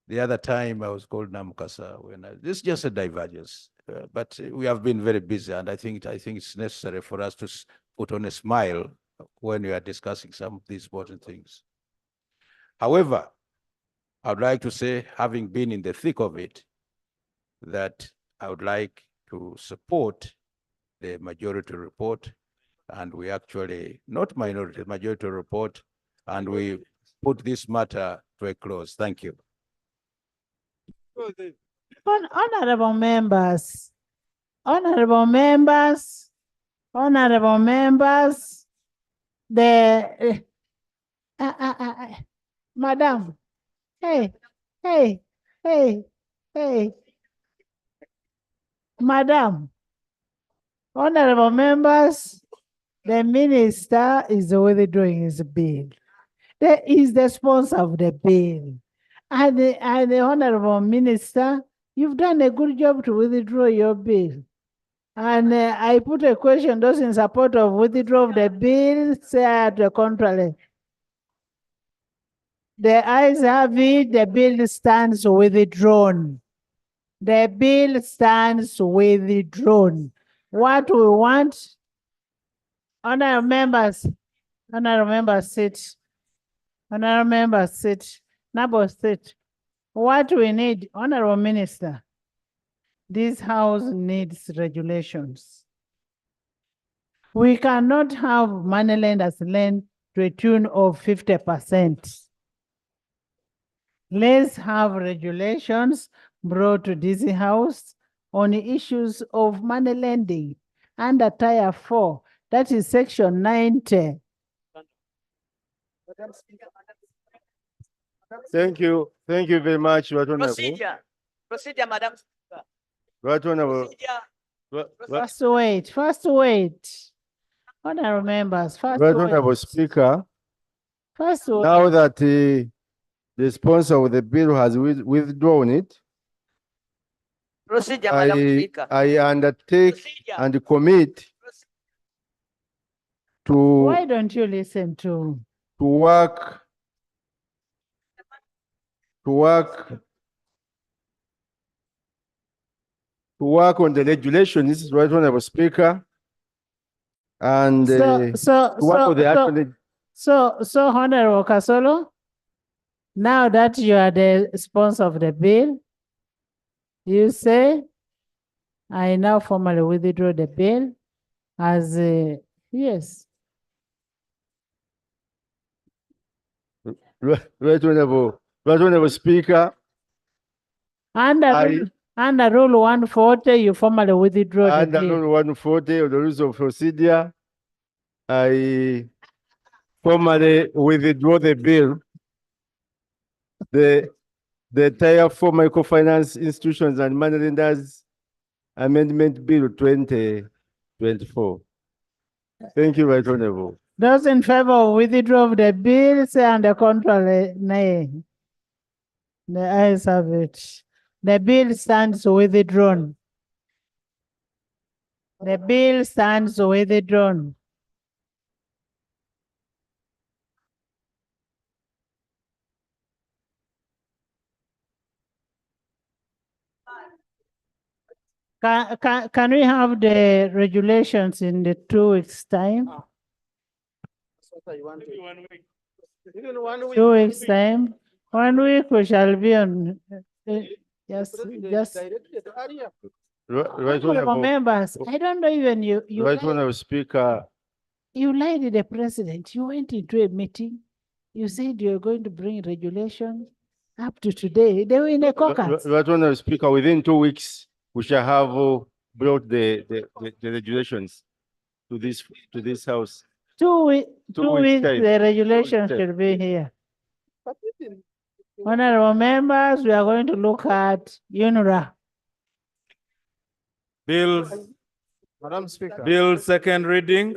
The other time I was called Namkasa. This is just a divergence, but we have been very busy, and I think it's necessary for us to put on a smile when we are discussing some of these important things. However, I would like to say, having been in the thick of it, that I would like to support the majority report, and we actually, not minority, majority report, and we put this matter to a close. Thank you. Honorable members, honorable members, honorable members, Madam, hey, Madam, honorable members, the minister is withdrawing his bill. That is the sponsor of the bill. And the honorable minister, you've done a good job to withdraw your bill. And I put a question, those in support of withdrawal of the bill, say at the contrary. The ayes have it, the bill stands withdrawn. The bill stands withdrawn. What we want, honorable members, sit. Honorable members, sit. Nabo, sit. What we need, honorable minister, this house needs regulations. We cannot have moneylenders lend to a tune of 50%. Let's have regulations brought to this house on the issues of money lending under Tier 4, that is Section 90. Thank you very much, Right Honorable. Procedure, Madam Speaker. Right Honorable. First wait. Honorable members, first Right wait. Honorable Speaker, First wait. now that the sponsor of the bill has withdrawn it, Procedure, Madam Speaker. I undertake and commit to Why don't you listen to work on the regulations, Right Honorable Speaker, and to work on the actual. So Honorable Kasolo, now that you are the sponsor of the bill, you say, I now formally withdraw the bill as yes. Right Honorable Speaker. Under Rule 140, you formally withdraw the Under bill. Rule 140 of the Rules of Procedure, I formally withdraw the bill. The Tier 4 Microfinance Institutions and Moneylenders Amendment Bill 2024. Thank you, Right Honorable. Those in favor of withdrawal of the bill, say on the contrary, nay. The ayes have it. The bill stands withdrawn. The bill stands withdrawn. Can we have the regulations in the 2 weeks' time? 2 weeks' time. 1 week we shall be on. Just. Right Honorable members, I don't know even you. Right Honorable Speaker. You lied to the president. You went into a meeting. You said you're going to bring regulations. Up to today, they were in a caucus. Right Honorable Speaker, within 2 weeks, we shall have brought the regulations to this house. 2 weeks, time. the regulations should be here. Honorable members, we are going to look at UNRA. Madam Speaker. Bill second reading.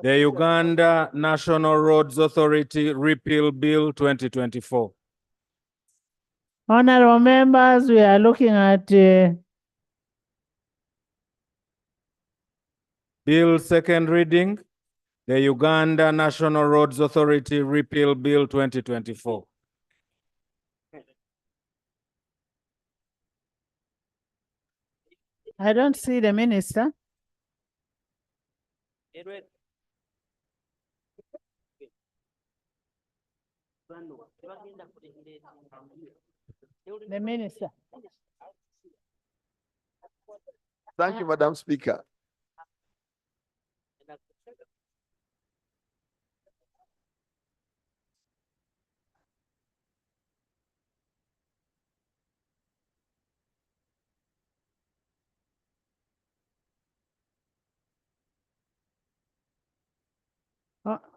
The Uganda National Roads Authority Repeal Bill 2024. Honorable members, we are looking at Bill second reading, the Uganda National Roads Authority Repeal Bill 2024. I don't see the minister. The minister. Thank you, Madam Speaker.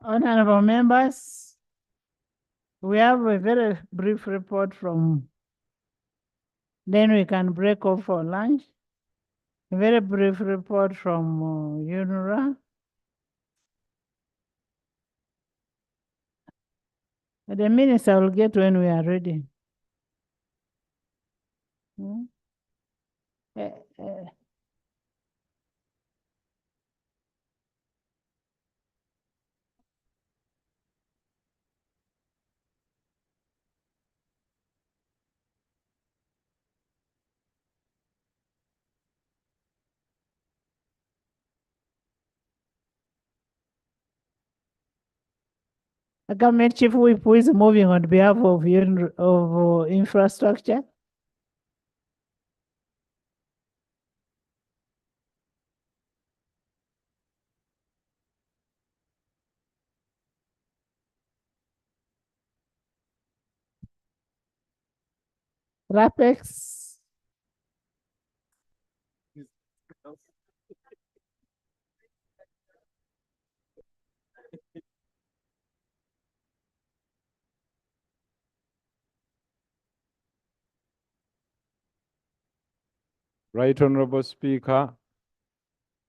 Honorable members, we have a very brief report from, then we can break off for lunch. A very brief report from UNRA. The minister will get when we are ready. Hmm? The government chief whip who is moving on behalf of infrastructure. RAPEX. Right Honorable Speaker,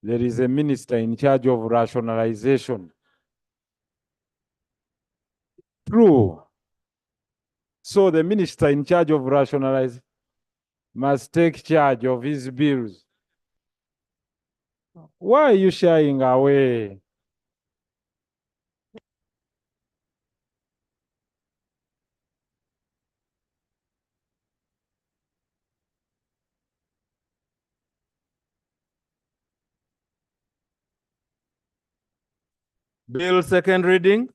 there is a minister in charge of rationalization. True. So the minister in charge of rationalization must take charge of his bills. Why are you shying away? Bill second reading.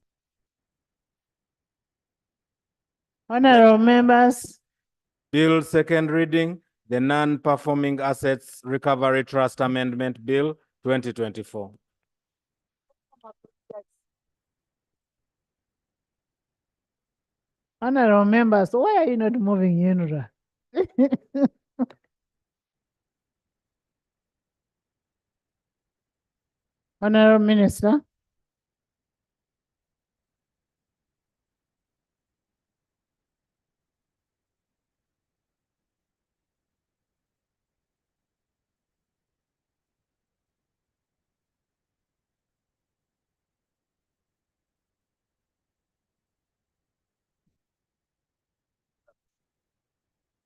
Honorable members. Bill second reading, the Non-Performing Assets Recovery Trust Amendment Bill 2024. Honorable members, why are you not moving UNRA? Honorable Minister.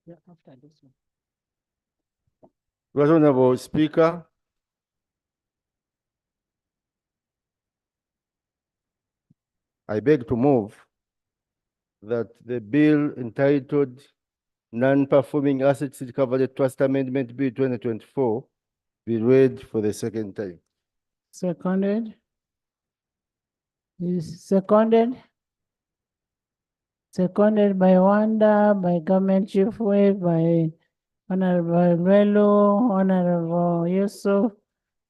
Yeah, after this one. Right Honorable Speaker, I beg to move that the bill entitled Non-Performing Assets Recovery Trust Amendment Bill 2024 be read for the second time. Seconded. Is seconded. Seconded by Wanda, by Government Chief Whip, by Honorable Lwelo, Honorable Yusuf,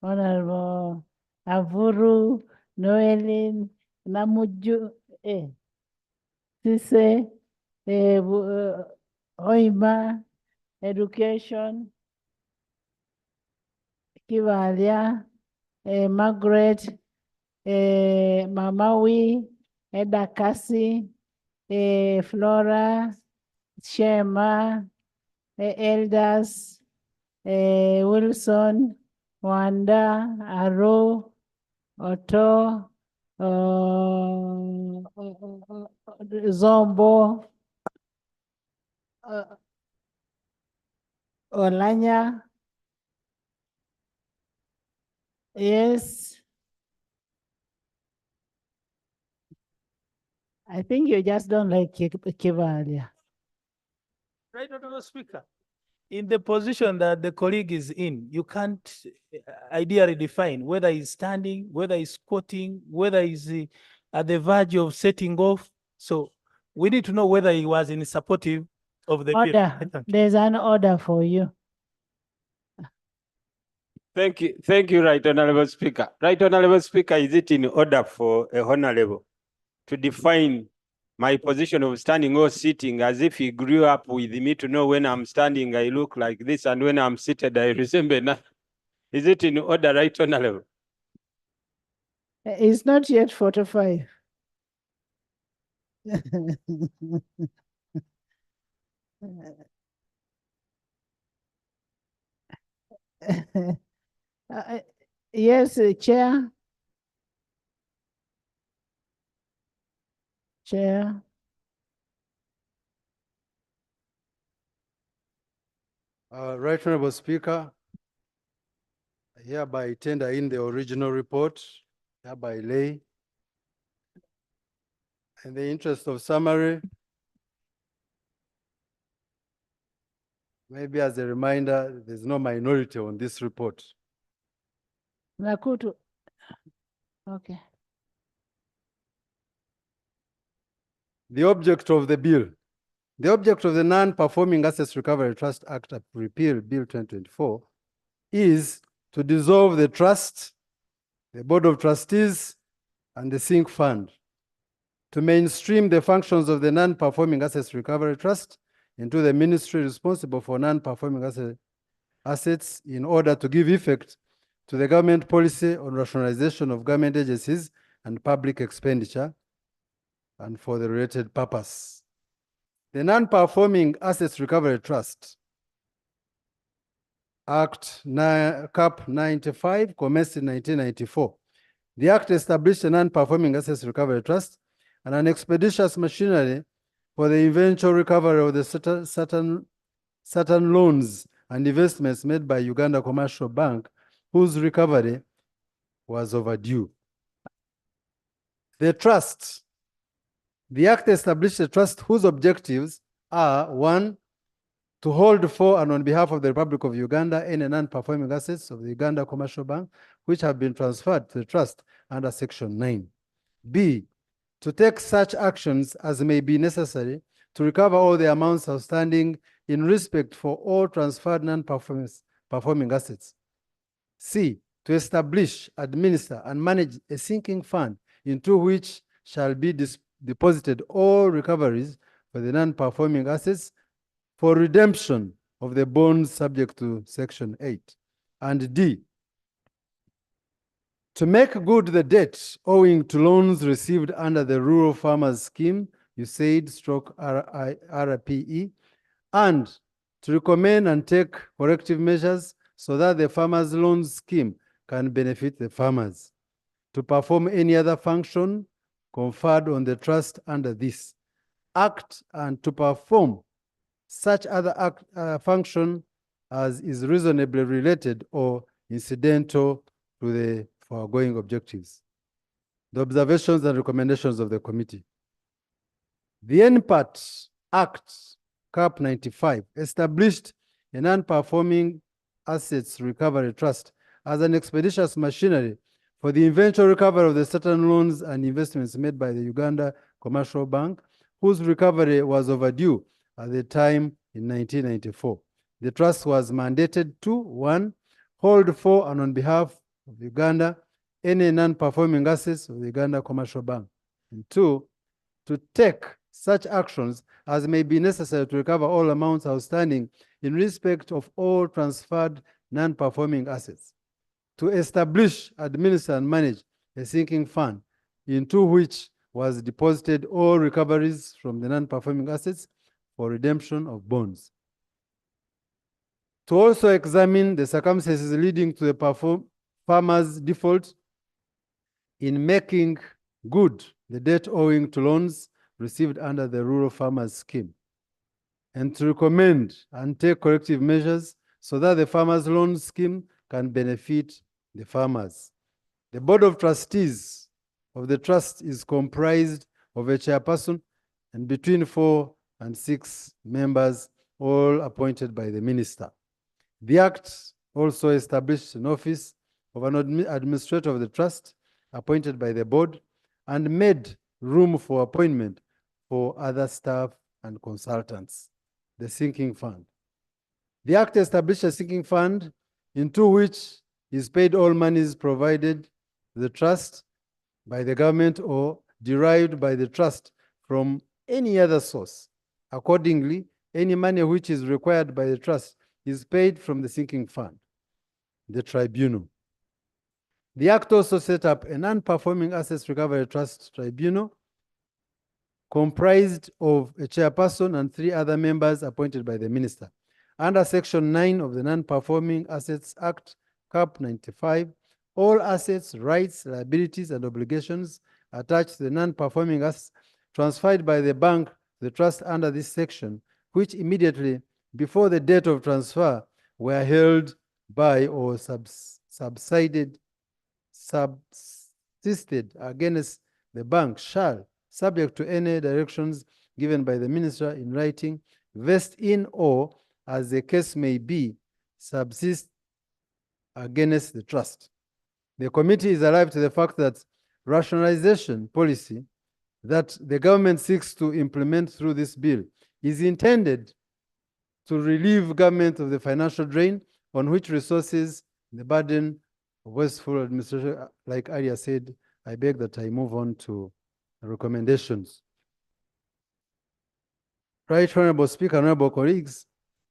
Honorable Avuru, Noelin, Namuju, Sise, Oima, Education, Kivalia, Margaret, Mamawi, Eda Kasi, Flora, Shema, Elders, Wilson, Wanda, Aro, Otto, Zombo, Olanya, Yes. I think you just don't like Kivalia. Right, Honorable Speaker. In the position that the colleague is in, you can't ideally define whether he's standing, whether he's squatting, whether he's at the verge of setting off. So we need to know whether he was in supportive of the bill. Order. There's an order for you. Thank you, Right Honorable Speaker. Right Honorable Speaker, is it in order for a honorable to define my position of standing or sitting as if he grew up with me to know when I'm standing, I look like this, and when I'm seated, I resemble nothing? Is it in order, Right Honorable? It's not yet 45. Yes, Chair. Chair. Right Honorable Speaker, I hereby tender in the original report, hereby lay. In the interest of summary, maybe as a reminder, there's no minority on this report. Nakutu. Okay. The object of the bill. The object of the Non-Performing Assets Recovery Trust Act of Repeal Bill 2024 is to dissolve the trust, the Board of Trustees, and the Sink Fund, to mainstream the functions of the Non-Performing Assets Recovery Trust into the ministry responsible for non-performing assets in order to give effect to the government policy on rationalization of government agencies and public expenditure, and for the related purpose. The Non-Performing Assets Recovery Trust Act Cap 95 commenced in 1994. The Act established a Non-Performing Assets Recovery Trust and an expeditious machinery for the eventual recovery of the certain loans and investments made by Uganda Commercial Bank, whose recovery was overdue. The Act established a trust whose objectives are: 1, to hold for and on behalf of the Republic of Uganda any non-performing assets of the Uganda Commercial Bank which have been transferred to the trust under Section 9. B, to take such actions as may be necessary to recover all the amounts outstanding in respect for all transferred non-performing assets. C, to establish, administer, and manage a sinking fund into which shall be deposited all recoveries for the non-performing assets for redemption of the bonds subject to Section 8. And D, to make good the debt owing to loans received under the Rural Farmers Scheme, USAID/RPE, and to recommend and take corrective measures so that the Farmers Loans Scheme can benefit the farmers. To perform any other function conferred on the trust under this Act, and to perform such other function as is reasonably related or incidental to the foregoing objectives. The observations and recommendations of the committee. The NPAT Act, Cap 95, established a non-performing assets recovery trust as an expeditious machinery for the eventual recovery of the certain loans and investments made by the Uganda Commercial Bank, whose recovery was overdue at the time in 1994. The trust was mandated to: 1, hold for and on behalf of Uganda any non-performing assets of the Uganda Commercial Bank, and 2, to take such actions as may be necessary to recover all amounts outstanding in respect of all transferred non-performing assets, to establish, administer, and manage a sinking fund into which was deposited all recoveries from the non-performing assets for redemption of bonds, to also examine the circumstances leading to the farmer's default in making good the debt owing to loans received under the Rural Farmers Scheme, and to recommend and take corrective measures so that the Farmers Loan Scheme can benefit the farmers. The Board of Trustees of the trust is comprised of a chairperson and between 4 and 6 members, all appointed by the minister. The Act also established an office of an administrator of the trust appointed by the board and made room for appointment for other staff and consultants, the sinking fund. The Act established a sinking fund into which is paid all monies provided to the trust by the government or derived by the trust from any other source. Accordingly, any money which is required by the trust is paid from the sinking fund, the tribunal. The Act also set up a non-performing assets recovery trust tribunal comprised of a chairperson and 3 other members appointed by the minister. Under Section 9 of the Non-Performing Assets Act, Cap 95, all assets, rights, liabilities, and obligations attached to the non-performing assets transferred by the bank to the trust under this section, which immediately before the date of transfer were held by or subsisted against the bank shall, subject to any directions given by the minister in writing, vest in or, as the case may be, subsist against the trust. The committee is alive to the fact that rationalization policy that the government seeks to implement through this bill is intended to relieve government of the financial drain on which resources the burden of wasteful administration, like Arya said. I beg that I move on to recommendations. Right Honorable Speaker, honorable colleagues,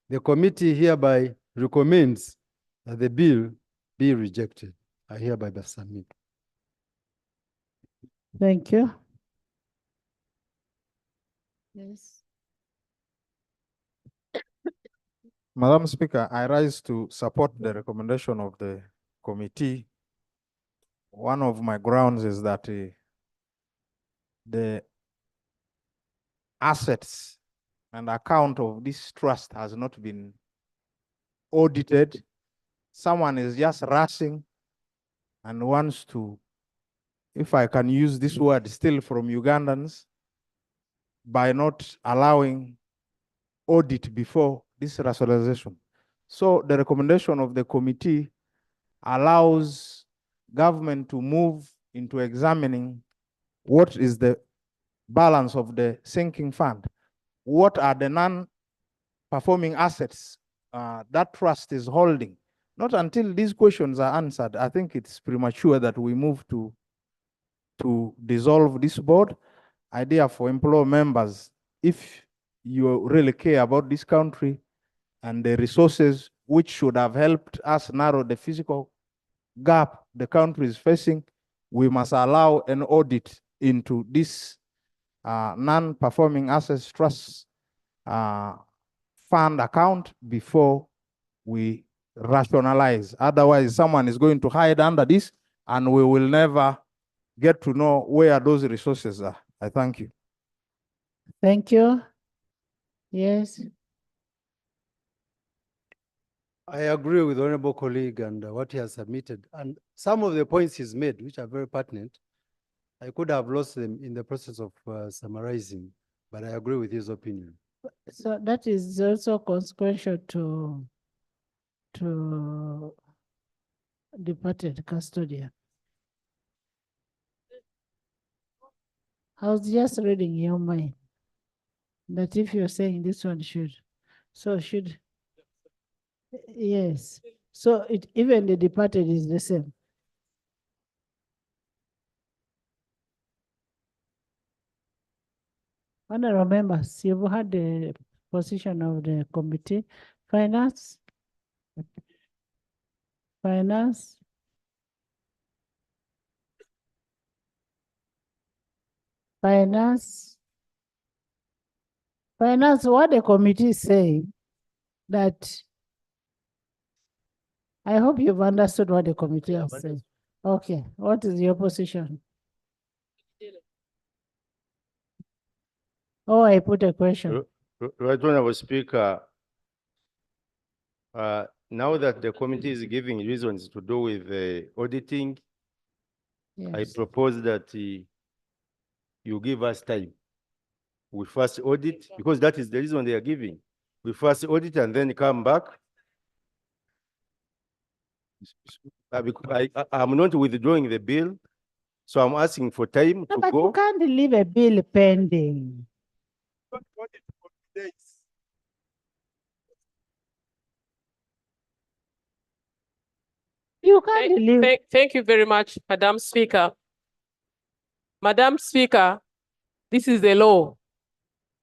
the committee hereby recommends that the bill be rejected. I hereby submit. Thank you. Yes. Madam Speaker, I rise to support the recommendation of the committee. One of my grounds is that the assets and account of this trust has not been audited. Someone is just rushing and wants to, if I can use this word, steal from Ugandans by not allowing audit before this rationalization. So the recommendation of the committee allows government to move into examining what is the balance of the sinking fund, what are the non-performing assets that trust is holding. Not until these questions are answered, I think it's premature that we move to dissolve this board. I therefore implore members, if you really care about this country and the resources which should have helped us narrow the physical gap the country is facing, we must allow an audit into this non-performing assets trust fund account before we rationalize. Otherwise, someone is going to hide under this and we will never get to know where those resources are. I thank you. Thank you. Yes. I agree with the honorable colleague and what he has submitted. And some of the points he's made, which are very pertinent, I could have lost them in the process of summarizing, but I agree with his opinion. So that is also consequential to departed custodian. I was just reading your mind that if you're saying this one should, yes. So even the departed is the same. Honorable members, you've had the position of the committee. Finance. Finance. Finance. Finance, what the committee is saying, that I hope you've understood what the committee has said. Okay, what is your position? Oh, I put a question. Right, Honorable Speaker, now that the committee is giving reasons to do with auditing, I Yes. propose that you give us time. We first audit, because that is the reason they are giving. We first audit and then come back. I'm not withdrawing the bill, so I'm asking for time No, to but you go. can't leave a bill pending. You can't leave. Thank you very much, Madam Speaker. Madam Speaker, this is the law.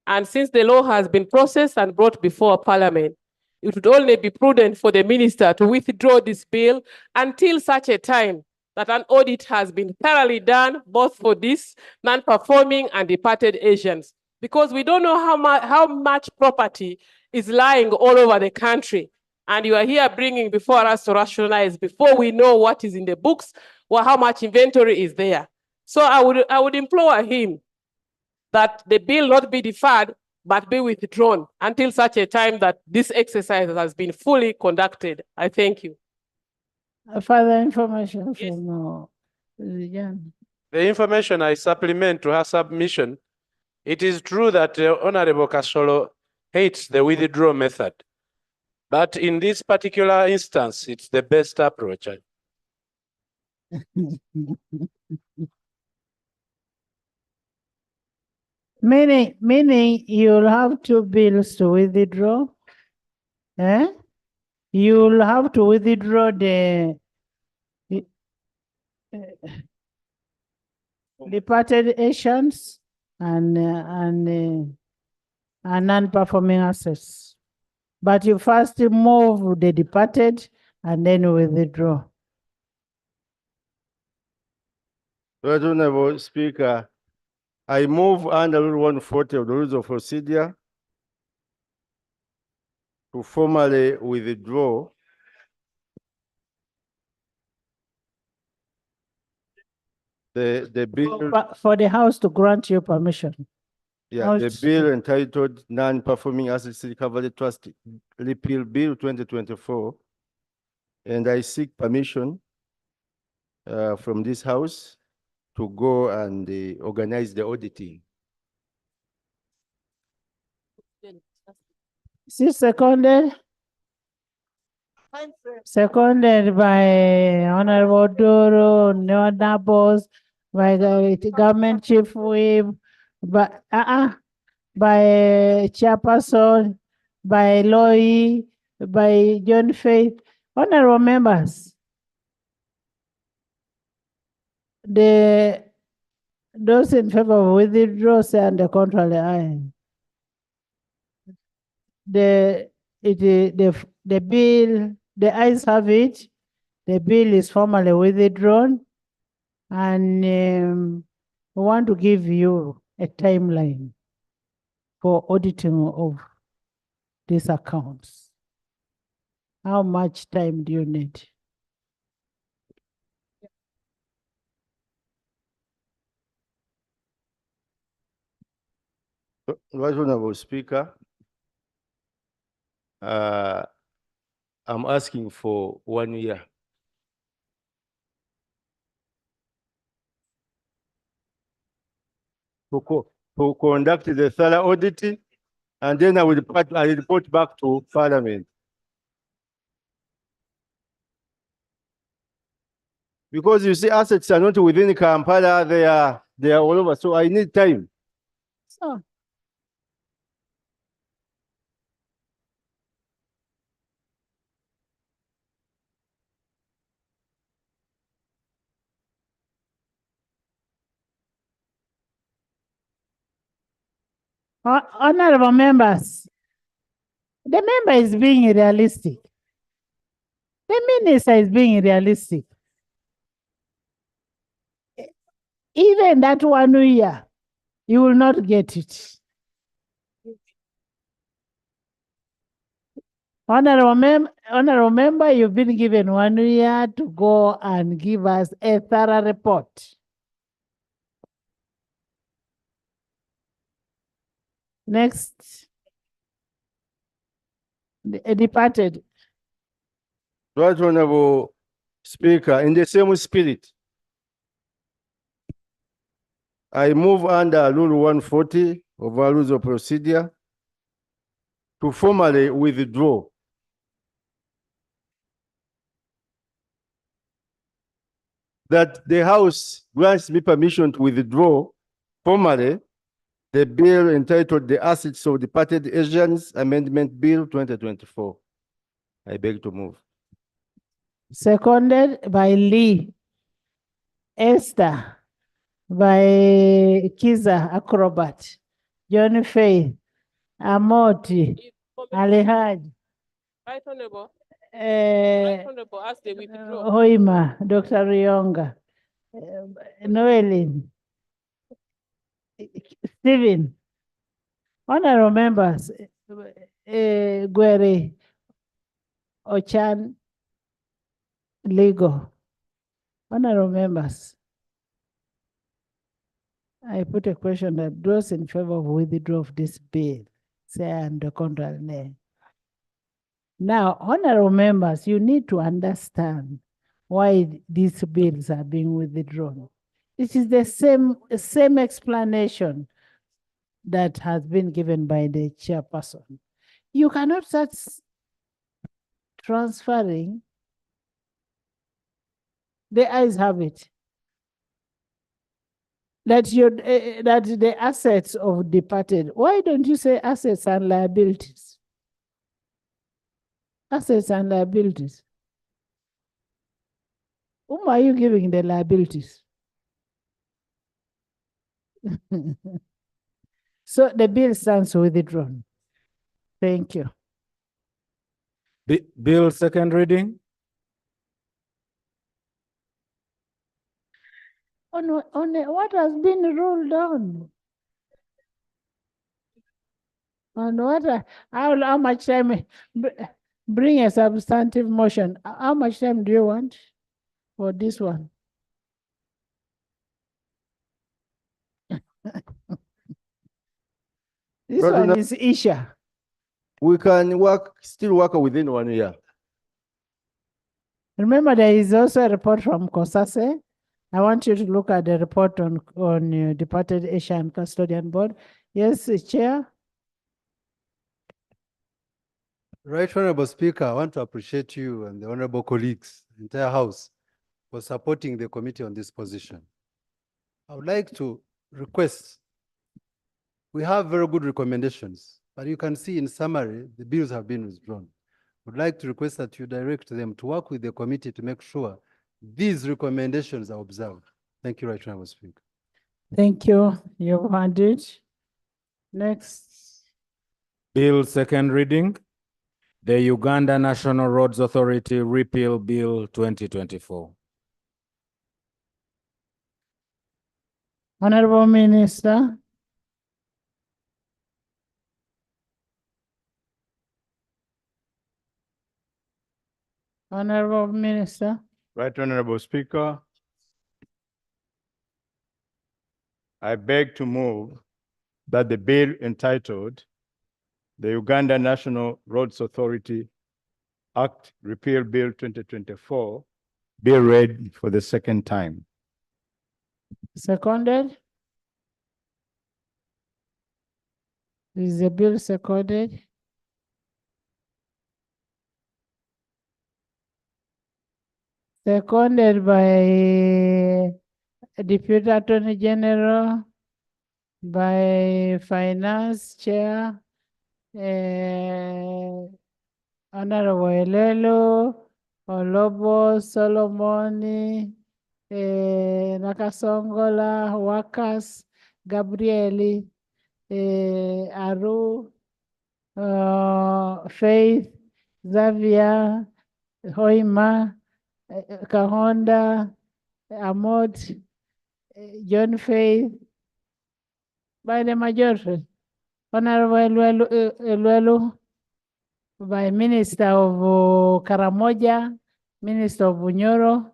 And since the law has been processed and brought before Parliament, it would only be prudent for the minister to withdraw this bill until such a time that an audit has been thoroughly done, both for these non-performing and departed Asians. Because we don't know how much property is lying all over the country. And you are here bringing before us to rationalize before we know what is in the books or how much inventory is there. So I would implore him that the bill not be deferred, but be withdrawn until such a time that this exercise has been fully conducted. I thank you. Further information from Jan. The information I supplement to her submission, it is true that Honorable Kasolo hates the withdrawal method. But in this particular instance, it's the best approach. Meaning you'll have 2 bills to withdraw. You'll have to withdraw the departed Asians and non-performing assets. But you first move the departed and then withdraw. Right, Honorable Speaker, I move under Rule 140 of the Rules of Procedure to formally withdraw the bill. For the House to grant you permission. Yeah, the bill entitled Non-Performing Assets Recovery Trust Repeal Bill 2024. And I seek permission from this House to go and organize the auditing. Is it seconded? Seconded by Honorable Doro, Nabos, by the government chief whip, by Chairperson, by Loy, by John Faith. Honorable members, those in favor of withdrawal say and the contrary aye. The bill, the ayes have it. The bill is formally withdrawn, and we want to give you a timeline for auditing of these accounts. How much time do you need? Right, Honorable Speaker, I'm asking for 1 year. To conduct the thorough auditing, and then I will report back to Parliament. Because you see, assets are not within Kampala, they are all over. So I need time. So, honorable members, the member is being realistic. The minister is being realistic. Even that 1 year, you will not get it. Honorable member, you've been given 1 year to go and give us a thorough report. Next, departed. Right Honorable Speaker, in the same spirit, I move under Rule 140 of our Rules of Procedure to formally withdraw that the House grants me permission to withdraw formally the bill entitled The Assets of Departed Asians Amendment Bill 2024. I beg to move. Seconded by Lee. Esther. By Kiza Acrobat. John Faith. Amoti. Alihaj. Right Honorable. Right Honorable, as they withdraw. Hoima. Dr. Rionga. Noelin. Stephen. Honorable members. Gwere. Ochan. Legal. Honorable members. I put a question that those in favor of withdrawal of this bill, say and the contrary nay. Now, honorable members, you need to understand why these bills are being withdrawn. It is the same explanation that has been given by the chairperson. You cannot start transferring. The ayes have it. That the assets of departed. Why don't you say assets and liabilities? Assets and liabilities. Whom are you giving the liabilities? So the bill stands withdrawn. Thank you. Bill second reading. On what has been ruled on? On what? How much time? Bring a substantive motion. How much time do you want for this one? This one is Isha. We can still work within 1 year. Remember, there is also a report from COSASE. I want you to look at the report on Departed Asian Custodian Board. Yes, Chair. Right Honorable Speaker, I want to appreciate you and the honorable colleagues, the entire House, for supporting the committee on this position. I would like to request, we have very good recommendations, but you can see in summary, the bills have been withdrawn. I would like to request that you direct them to work with the committee to make sure these recommendations are observed. Thank you, Right Honorable Speaker. Thank you. You've heard it. Next. Bill second reading. The Uganda National Roads Authority Repeal Bill 2024. Honorable Minister. Honorable Minister. Right Honorable Speaker, I beg to move that the bill entitled the Uganda National Roads Authority Act Repeal Bill 2024 be read for the second time. Seconded. Is the bill seconded? Seconded by Deputy Attorney General, by Finance Chair, Honorable Elelo, Olobo, Solomoni, Nakasongola, Wakas, Gabrieli, Aru, Faith, Xavier, Hoima, Kahonda, Amot, John Faith, by the majority. Honorable Elwelu, by Minister of Karamoja, Minister of Bunyoro.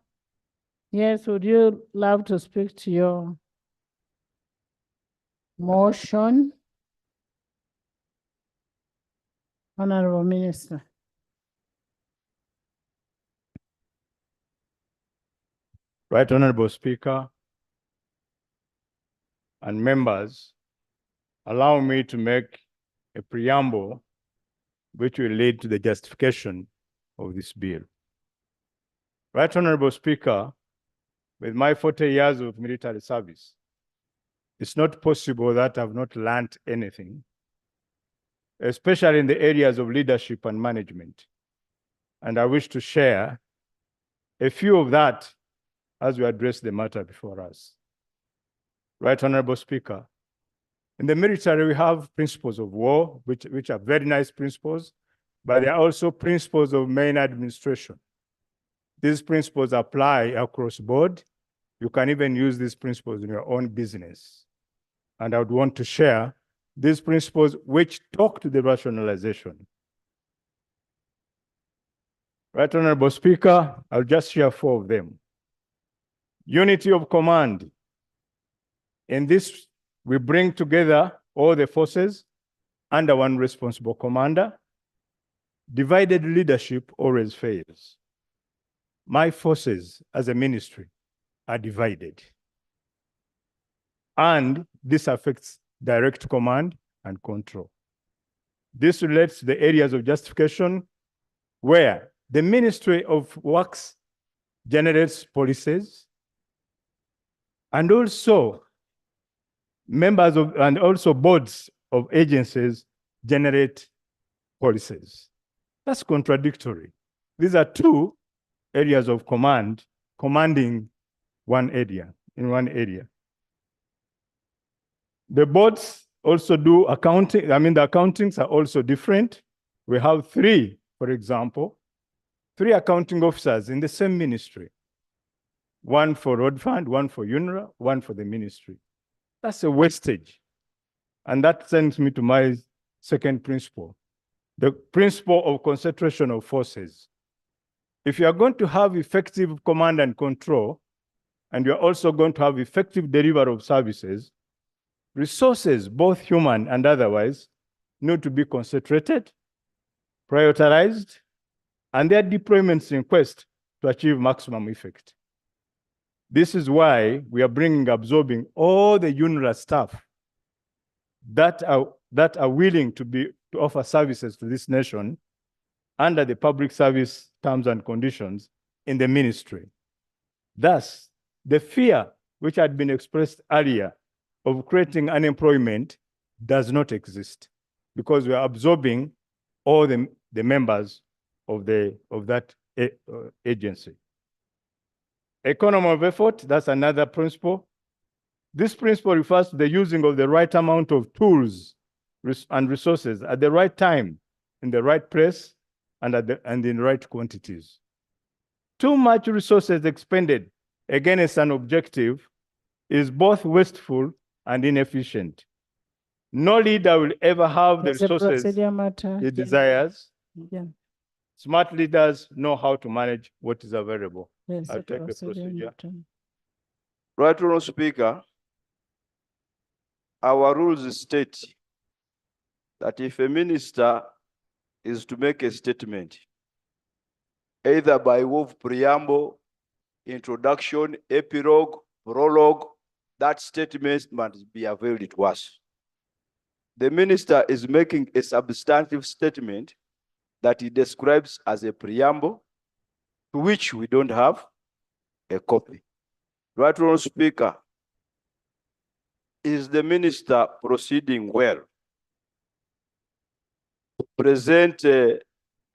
Yes, would you love to speak to your motion? Honorable Minister. Right Honorable Speaker and members, allow me to make a preamble which will lead to the justification of this bill. Right Honorable Speaker, with my 40 years of military service, it's not possible that I've not learned anything, especially in the areas of leadership and management. And I wish to share a few of that as we address the matter before us. Right Honorable Speaker, in the military, we have principles of war, which are very nice principles, but they are also principles of main administration. These principles apply across board. You can even use these principles in your own business. And I would want to share these principles which talk to the rationalization. Right Honorable Speaker, I'll just share 4 of them. Unity of command. In this, we bring together all the forces under one responsible commander. Divided leadership always fails. My forces as a ministry are divided. And this affects direct command and control. This relates to the areas of justification where the Ministry of Works generates policies, and also members of, and also boards of agencies generate policies. That's contradictory. These are 2 areas of command, commanding one area, in one area. The boards also do accounting. I mean, the accountings are also different. We have 3, for example, 3 accounting officers in the same ministry. 1 for road fund, 1 for UNRA, 1 for the ministry. That's a wastage. And that sends me to my second principle, the principle of concentration of forces. If you are going to have effective command and control, and you're also going to have effective delivery of services, resources, both human and otherwise, need to be concentrated, prioritized, and their deployments in quest to achieve maximum effect. This is why we are absorbing all the UNRA staff that are willing to offer services to this nation under the public service terms and conditions in the ministry. Thus, the fear which had been expressed earlier of creating unemployment does not exist, because we are absorbing all the members of that agency. Economy of effort, that's another principle. This principle refers to the using of the right amount of tools and resources at the right time, in the right place, and in the right quantities. Too much resources expended against an objective is both wasteful and inefficient. No leader will ever have the resources he desires. Yeah. Smart leaders know how to manage what is available. Yes, I'll take the procedure. Right Honorable Speaker, our rules state that if a minister is to make a statement, either by way of preamble, introduction, epilogue, prologue, that statement must be available to us. The minister is making a substantive statement that he describes as a preamble, to which we don't have a copy. Right Honorable Speaker, is the minister proceeding well to present a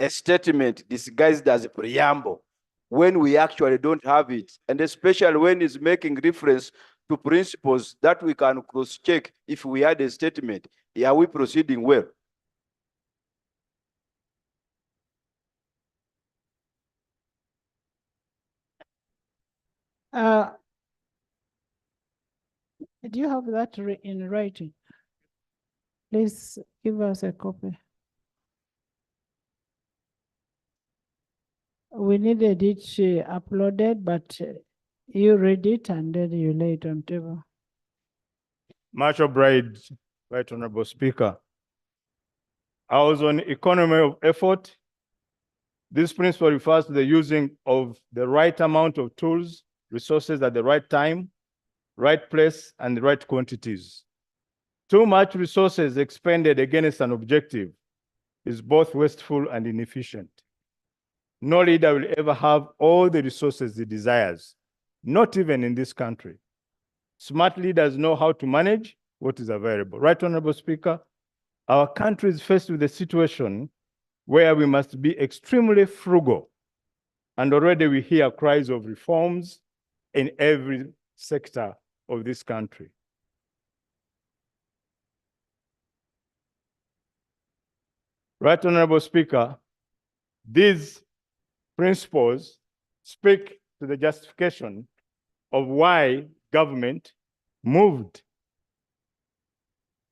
statement disguised as a preamble when we actually don't have it, and especially when he's making reference to principles that we can cross-check if we had a statement? Are we proceeding well? Do you have that in writing? Please give us a copy. We needed it uploaded, but you read it and then you lay it on table. Much obliged, Right Honorable Speaker. I was on economy of effort. This principle refers to the using of the right amount of tools resources at the right time, right place, and the right quantities. Too much resources expended against an objective is both wasteful and inefficient. No leader will ever have all the resources he desires, not even in this country. Smart leaders know how to manage what is available. Right, Honorable Speaker, our country is faced with a situation where we must be extremely frugal, and already we hear cries of reforms in every sector of this country. Right, Honorable Speaker, these principles speak to the justification of why government moved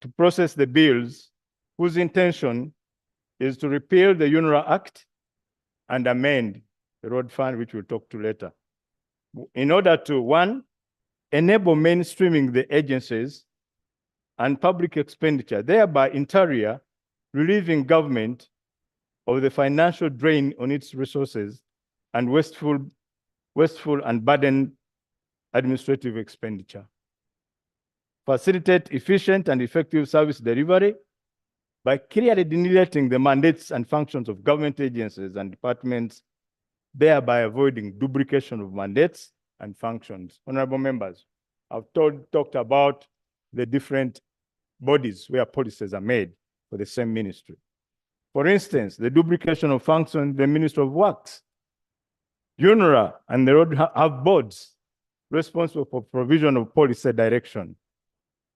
to process the bills whose intention is to repeal the UNRA Act and amend the road fund, which we'll talk to later, in order to, one, enable mainstreaming the agencies and public expenditure, thereby interior relieving government of the financial drain on its resources and wasteful and burden administrative expenditure. Facilitate efficient and effective service delivery by clearly delineating the mandates and functions of government agencies and departments, thereby avoiding duplication of mandates and functions. Honorable members, I've talked about the different bodies where policies are made for the same ministry. For instance, the duplication of functions, the Ministry of Works, UNRA and the road have boards responsible for provision of policy direction,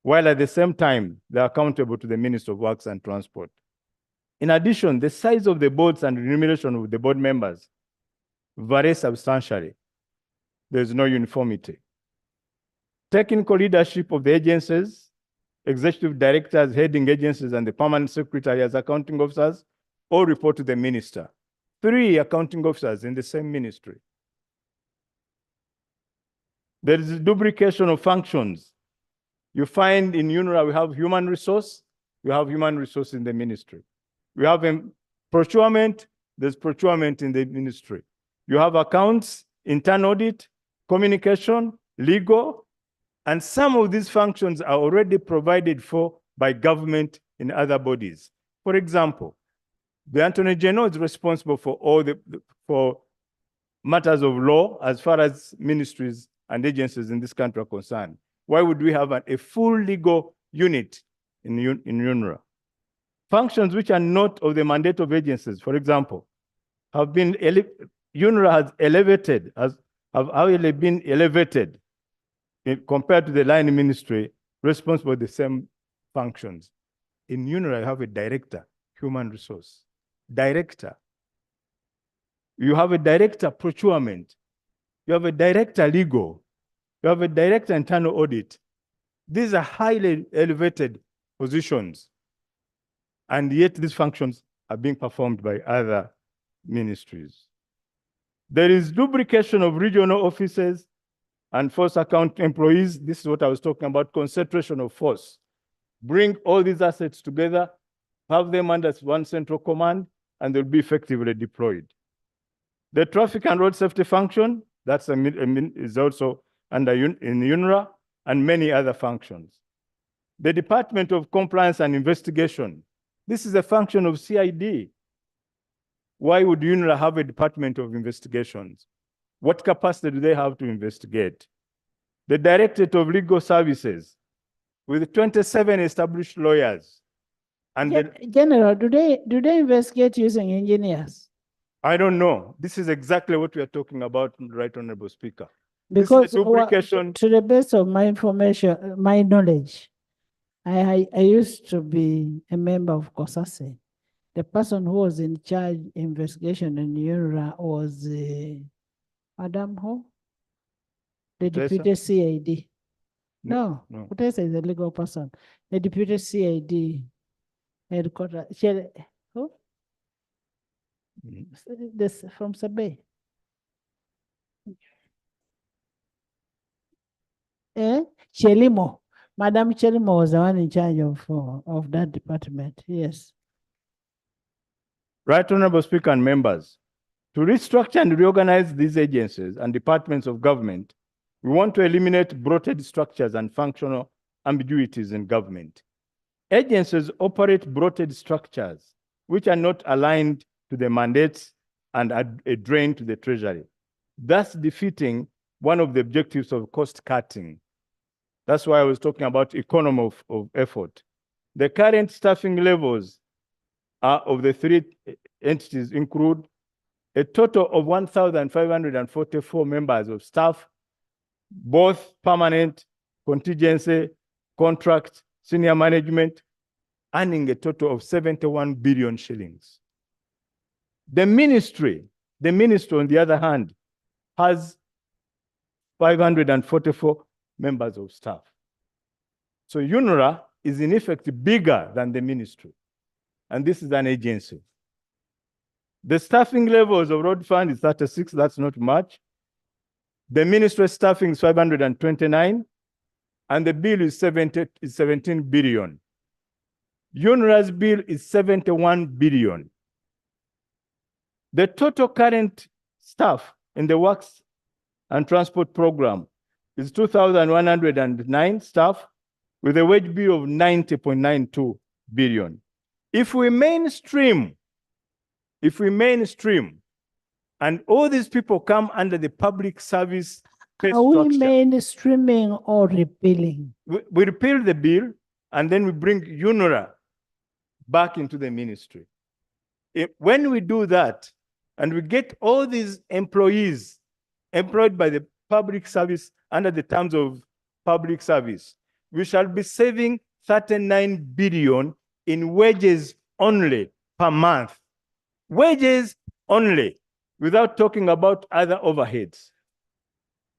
while at the same time, they're accountable to the Ministry of Works and Transport. In addition, the size of the boards and remuneration of the board members vary substantially. There's no uniformity. Technical leadership of the agencies, executive directors heading agencies, and the permanent secretary as accounting officers all report to the minister. 3 accounting officers in the same ministry. There is a duplication of functions. You find in UNRA, we have human resource. We have human resource in the ministry. We have procurement. There's procurement in the ministry. You have accounts, internal audit, communication, legal, and some of these functions are already provided for by government in other bodies. For example, the Attorney General is responsible for all for matters of law as far as ministries and agencies in this country are concerned. Why would we have a full legal unit in UNRA? Functions which are not of the mandate of agencies, for example, have been UNRA has elevated, have already been elevated compared to the line ministry responsible for the same functions. In UNRA, you have a director, human resource, director. You have a director, procurement. You have a director, legal. You have a director, internal audit. These are highly elevated positions. And yet these functions are being performed by other ministries. There is duplication of regional offices and force account employees. This is what I was talking about, concentration of force. Bring all these assets together, have them under one central command, and they'll be effectively deployed. The traffic and road safety function, that's is also under in UNRA, and many other functions. The Department of Compliance and Investigation, this is a function of CID. Why would UNRA have a Department of Investigations? What capacity do they have to investigate? The Directorate of Legal Services, with 27 established lawyers. And General, do they investigate using engineers? I don't know. This is exactly what we are talking about, Right Honorable Speaker. Because this is duplication. to the best of my information, my knowledge, I used to be a member of COSASE. The person who was in charge investigation in UNRA was Adam Ho, the deputy CID. No, Kutesa is a legal person. The deputy CID headquarters. Who? This from Sabe. Chelimo. Madam Chelimo was the one in charge of that department. Yes. Right Honorable Speaker and members, to restructure and reorganize these agencies and departments of government We want to eliminate bloated structures and functional ambiguities in government. Agencies operate bloated structures which are not aligned to the mandates and are a drain to the treasury, thus defeating one of the objectives of cost cutting. That's why I was talking about economy of effort. The current staffing levels of the three entities include a total of 1,544 members of staff, both permanent, contingency, contract, senior management, earning a total of 71 billion shillings. The ministry, on the other hand, has 544 members of staff. So UNRA is in effect bigger than the ministry, and this is an agency. The staffing levels of road fund is 36, that's not much. The ministry staffing is 529, and the bill is 17 billion. UNRA's bill is 71 billion. The total current staff in the Works and Transport Program is 2,109 staff with a wage bill of 90.92 billion. If we mainstream, and all these people come under the public service pay Are we structure, mainstreaming or repealing? we repeal the bill and then we bring UNRA back into the ministry. When we do that and we get all these employees employed by the public service under the terms of public service, we shall be saving 39 billion in wages only per month. Wages only, without talking about other overheads.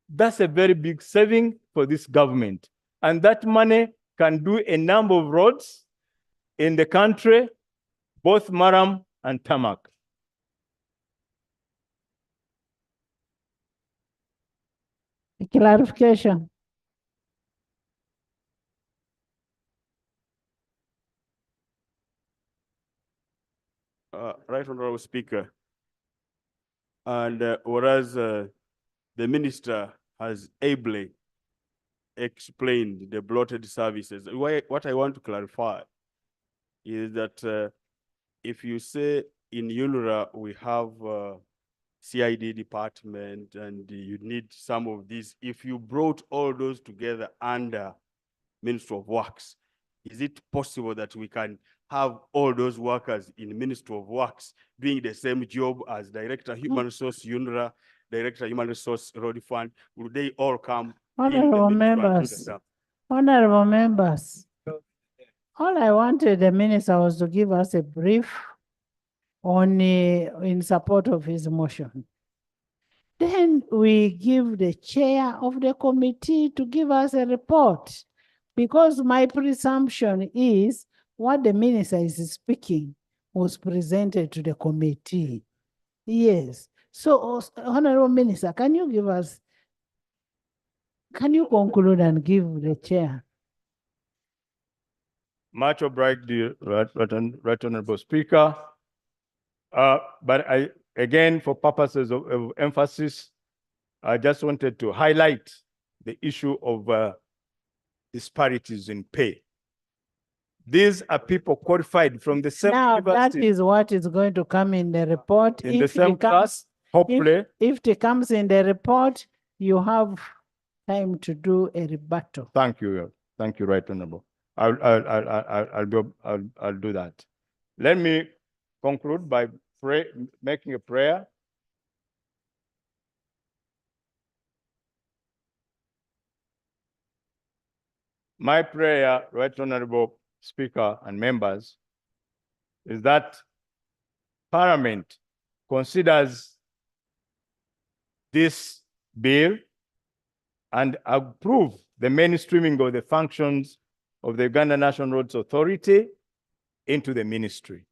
That's a very big saving for this government. And that money can do a number of roads in the country, both Maram and Tamak. Clarification. Right Honorable Speaker, and whereas the minister has ably explained the bloated services, what I want to clarify is that if you say in UNRA we have CID department and you need some of these, if you brought all those together under Ministry of Works, is it possible that we can have all those workers in Ministry of Works doing the same job as Director Human Resource UNRA, Director Human Resource Road Fund? Will they all come Honorable members, honorable members, all I wanted the minister was to give us a brief on in support of his motion. Then we give the chair of the committee to give us a report, because my presumption is what the minister is speaking was presented to the committee. Yes. So, Honorable Minister, can you give us, can you conclude and give the chair? Much obliged, right Honorable Speaker. But again, for purposes of emphasis, I just wanted to highlight the issue of disparities in pay. These are people qualified from the same university. That is what is going to come in the report. In the same class, hopefully. If it comes in the report, you have time to do a rebuttal. Thank you, Right Honorable. I'll do that. Let me conclude by making a prayer. My prayer, Right Honorable Speaker and members, is that Parliament considers this bill and approve the mainstreaming of the functions of the Uganda National Roads Authority into the ministry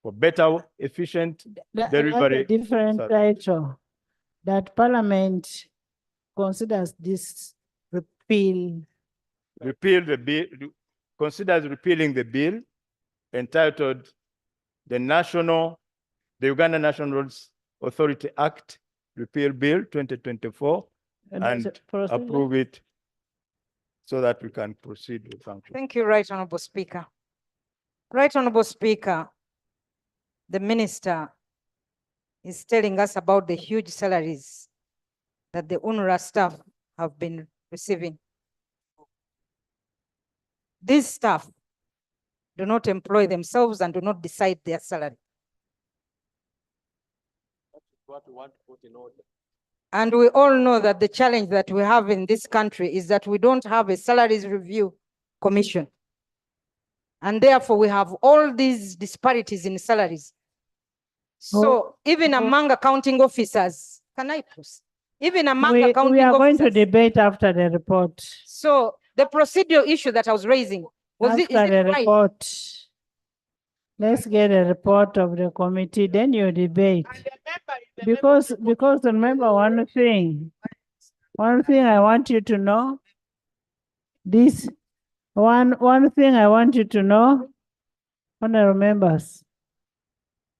for better, efficient delivery. A different title, that Parliament considers this repeal the bill, considers repealing the bill entitled the Uganda National Roads Authority Act, Repeal Bill 2024, and approve it so that we can proceed with function. Thank you, Right Honorable Speaker. Right Honorable Speaker, the minister is telling us about the huge salaries that the UNRA staff have been receiving. These staff do not employ themselves and do not decide their salary. What we want to put in order. And we all know that the challenge that we have in this country is that we don't have a salaries review commission. And therefore we have all these disparities in salaries. So even among accounting officers, can I proceed? Even among accounting we are going officers. to debate after the report. So the procedural issue that I was raising, is it After the right? report, let's get a report of the committee, then you debate. Because remember one thing I want you to know, one thing I want you to know, honorable members,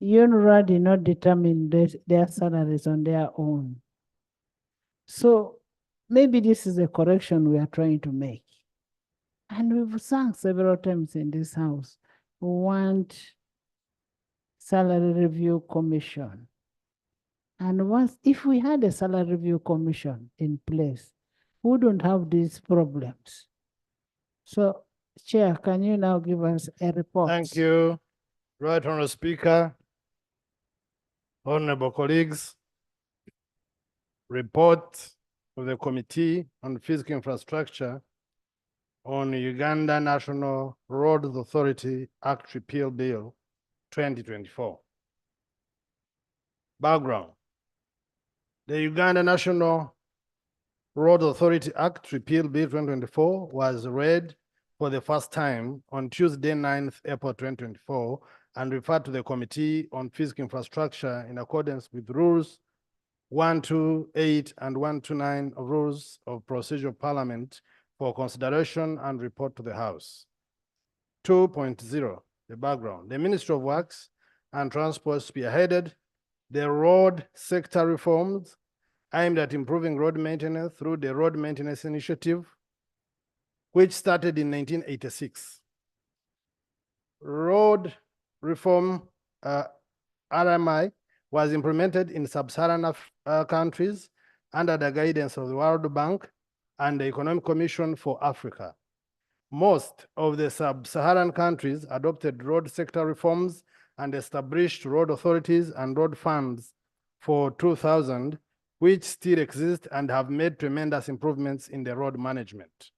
UNRA did not determine their salaries on their own. So maybe this is a correction we are trying to make. And we've sung several times in this house, we want salary review commission. And if we had a salary review commission in place, we wouldn't have these problems. So, Chair, can you now give us a report? Thank you, Right Honorable Speaker, honorable colleagues. Report of the Committee on Physical Infrastructure on Uganda National Roads Authority Act Repeal Bill 2024. Background. The Uganda National Road Authority Act Repeal Bill 2024 was read for the first time on Tuesday, 9th April 2024, and referred to the Committee on Physical Infrastructure in accordance with Rules 128 and 129 of Rules of Procedure of Parliament for consideration and report to the House. 2.0, the background. The Ministry of Works and Transport spearheaded the road sector reforms aimed at improving road maintenance through the Road Maintenance Initiative, which started in 1986. Road reform, RMI, was implemented in sub-Saharan countries under the guidance of the World Bank and the Economic Commission for Africa. Most of the sub-Saharan countries adopted road sector reforms and established road authorities and road funds for 2000, which still exist and have made tremendous improvements in the road management.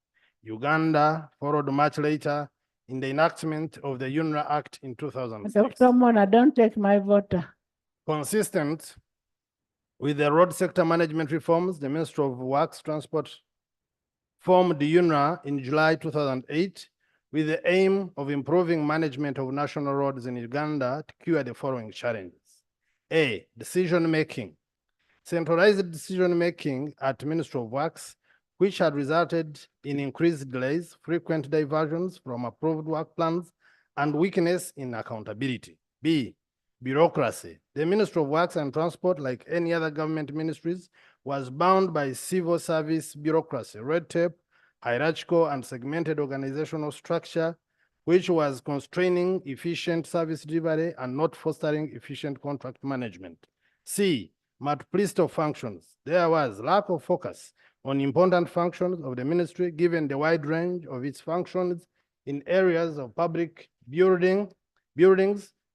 Uganda followed much later in the enactment of the UNRA Act in 2006. Dr. Mona, don't take my voter. Consistent with the road sector management reforms, the Ministry of Works Transport formed the UNRA in July 2008 with the aim of improving management of national roads in Uganda to cure the following challenges. A, decision-making. Centralized decision-making at Ministry of Works, which had resulted in increased delays, frequent diversions from approved work plans, and weakness in accountability. B, bureaucracy. The Ministry of Works and Transport, like any other government ministries, was bound by civil service bureaucracy, red tape, hierarchical and segmented organizational structure, which was constraining efficient service delivery and not fostering efficient contract management. C, multiplicity of functions. There was lack of focus on important functions of the ministry, given the wide range of its functions in areas of public buildings,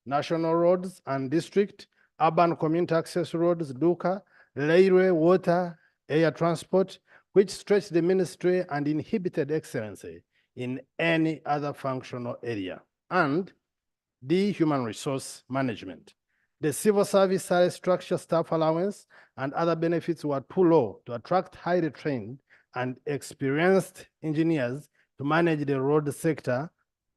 national roads and district, urban community access roads, DUCA, railway, water, air transport, which stretched the ministry and inhibited excellency in any other functional area. And D, human resource management. The civil service salary structure, staff allowance, and other benefits were too low to attract highly trained and experienced engineers to manage the road sector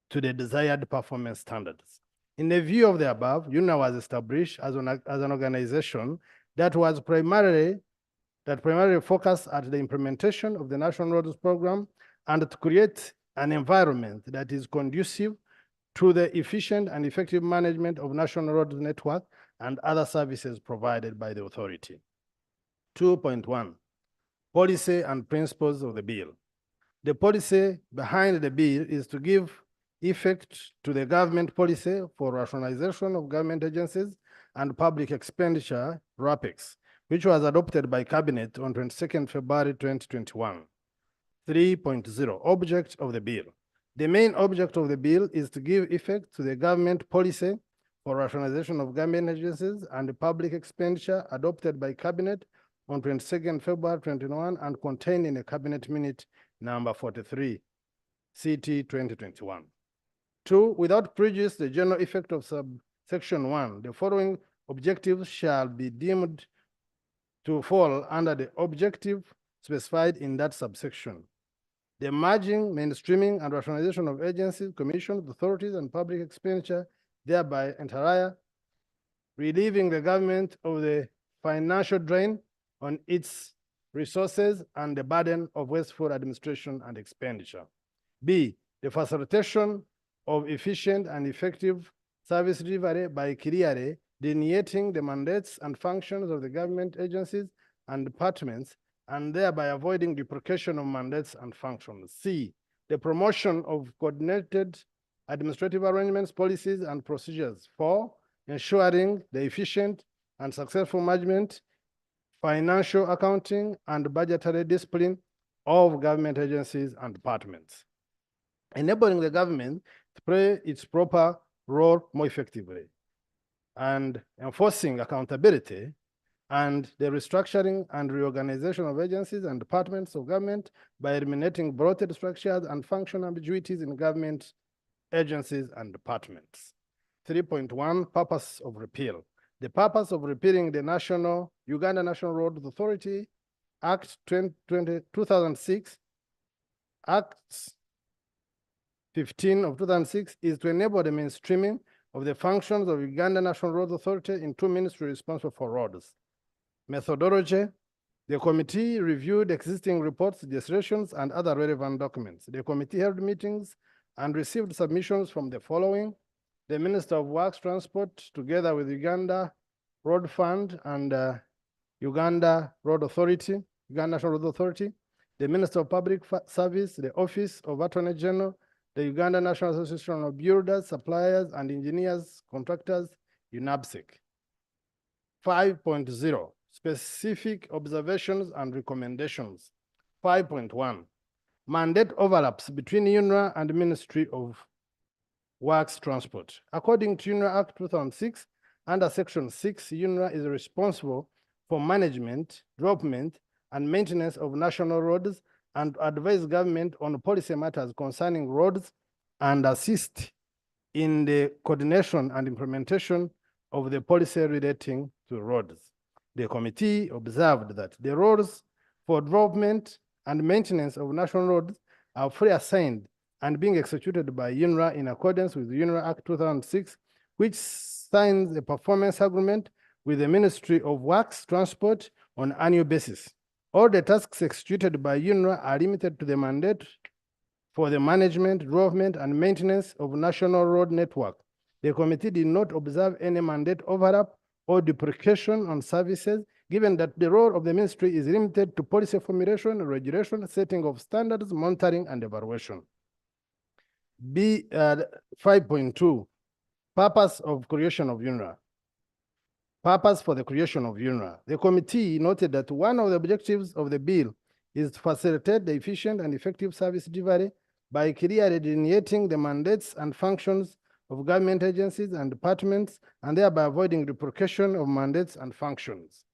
to the desired performance standards. In the view of the above, UNRA was established as an organization that primarily focused at the implementation of the National Roads Program and to create an environment that is conducive to the efficient and effective management of national roads network and other services provided by the authority. 2.1, policy and principles of the bill. The policy behind the bill is to give effect to the government policy for rationalization of government agencies and public expenditure, RAPEX, which was adopted by Cabinet on 22nd February 2021. 3.0, object of the bill. The main object of the bill is to give effect to the government policy for rationalization of government agencies and public expenditure adopted by Cabinet on 22nd February 2021 and contained in a Cabinet Minute number 43, CT 2021. 2, without prejudice the general effect of subsection 1, the following objectives shall be deemed to fall under the objective specified in that subsection. The merging, mainstreaming, and rationalization of agencies, commissions, authorities, and public expenditure, thereby entire relieving the government of the financial drain on its resources and the burden of wasteful administration and expenditure. B, the facilitation of efficient and effective service delivery by clearly delineating the mandates and functions of the government agencies and departments and thereby avoiding duplication of mandates and functions. C, the promotion of coordinated administrative arrangements, policies, and procedures. 4, ensuring the efficient and successful management, financial accounting, and budgetary discipline of government agencies and departments. Enabling the government to play its proper role more effectively and enforcing accountability and the restructuring and reorganization of agencies and departments of government by eliminating bloated structures and functional ambiguities in government agencies and departments. 3.1, purpose of repeal. The purpose of repealing the Uganda National Road Authority Act 2006, Act 15 of 2006 is to enable the mainstreaming of the functions of Uganda National Road Authority in 2 ministries responsible for roads. Methodology, the committee reviewed existing reports, legislations, and other relevant documents. The committee held meetings and received submissions from the following: the Minister of Works, Transport, together with Uganda Road Fund and Uganda Road Authority, Uganda National Road Authority, the Minister of Public Service, the Office of Attorney General, the Uganda National Association of Builders, Suppliers, and Engineers, Contractors, UNABSIC. 5.0, specific observations and recommendations. 5.1, mandate overlaps between UNRA and the Ministry of Works Transport. According to UNRA Act 2006, under Section 6, UNRA is responsible for management, development, and maintenance of national roads and to advise government on policy matters concerning roads and assist in the coordination and implementation of the policy relating to roads. The committee observed that the roles for development and maintenance of national roads are fully assigned and being executed by UNRA in accordance with UNRA Act 2006, which signs a performance agreement with the Ministry of Works Transport on an annual basis. All the tasks executed by UNRA are limited to the mandate for the management, development, and maintenance of national road network. The committee did not observe any mandate overlap or duplication on services, given that the role of the ministry is limited to policy formulation, regulation, setting of standards, monitoring, and evaluation. 5.2, purpose of creation of UNRA. Purpose for the creation of UNRA. The committee noted that one of the objectives of the bill is to facilitate the efficient and effective service delivery by clearly delineating the mandates and functions of government agencies and departments, and thereby avoiding duplication of mandates and functions.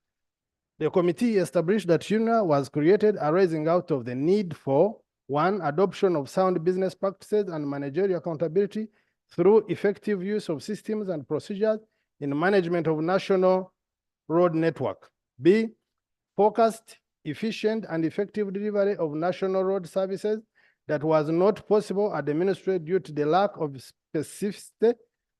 The committee established that UNRA was created arising out of the need for 1, adoption of sound business practices and managerial accountability through effective use of systems and procedures in management of national road network. B, focused, efficient, and effective delivery of national road services that was not possible at the ministry due to the lack of specificity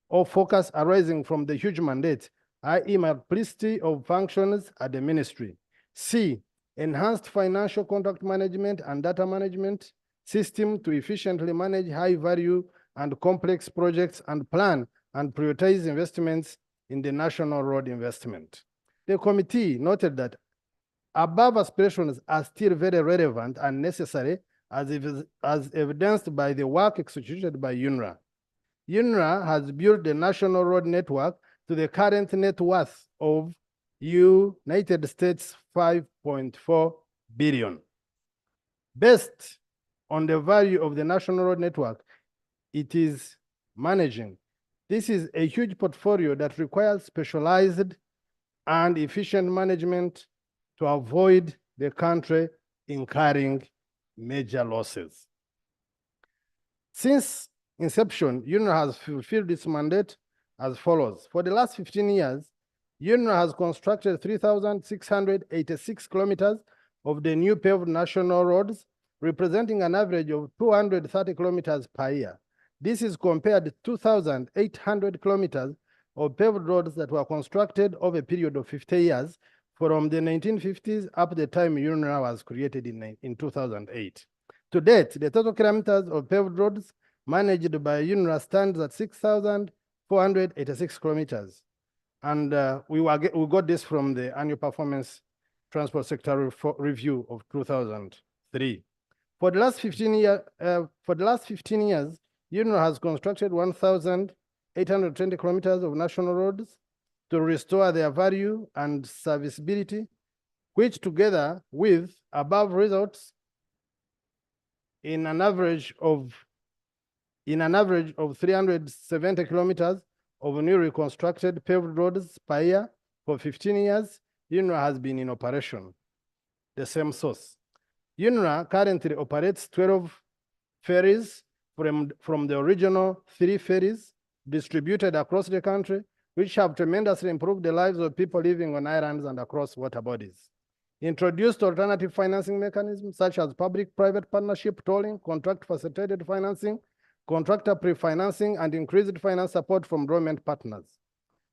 or focus arising from the huge mandate, i.e. multiplicity of functions at the ministry. C, enhanced financial contract management and data management system to efficiently manage high value and complex projects and plan and prioritize investments in the national road investment. The committee noted that above aspirations are still very relevant and necessary as evidenced by the work executed by UNRA. UNRA has built the national road network to the current net worth of United States 5.4 billion. Based on the value of the national road network it is managing, this is a huge portfolio that requires specialized and efficient management to avoid the country incurring major losses. Since inception, UNRA has fulfilled its mandate as follows. For the last 15 years, UNRA has constructed 3,686 kilometers of the new paved national roads, representing an average of 230 kilometers per year. This is compared to 2,800 kilometers of paved roads that were constructed over a period of 50 years from the 1950s up to the time UNRA was created in 2008. To date, the total kilometers of paved roads managed by UNRA stands at 6,486 kilometers. And we got this from the annual performance transport sector review of 2003. For the last 15 years, UNRA has constructed 1,820 kilometers of national roads to restore their value and serviceability, which together with above results in an average of 370 kilometers of new reconstructed paved roads per year for 15 years, UNRA has been in operation. The same source. UNRA currently operates 12 ferries from the original 3 ferries distributed across the country, which have tremendously improved the lives of people living on islands and across water bodies. Introduced alternative financing mechanisms such as public-private partnership, tolling, contract facilitated financing, contractor pre-financing, and increased finance support from government partners.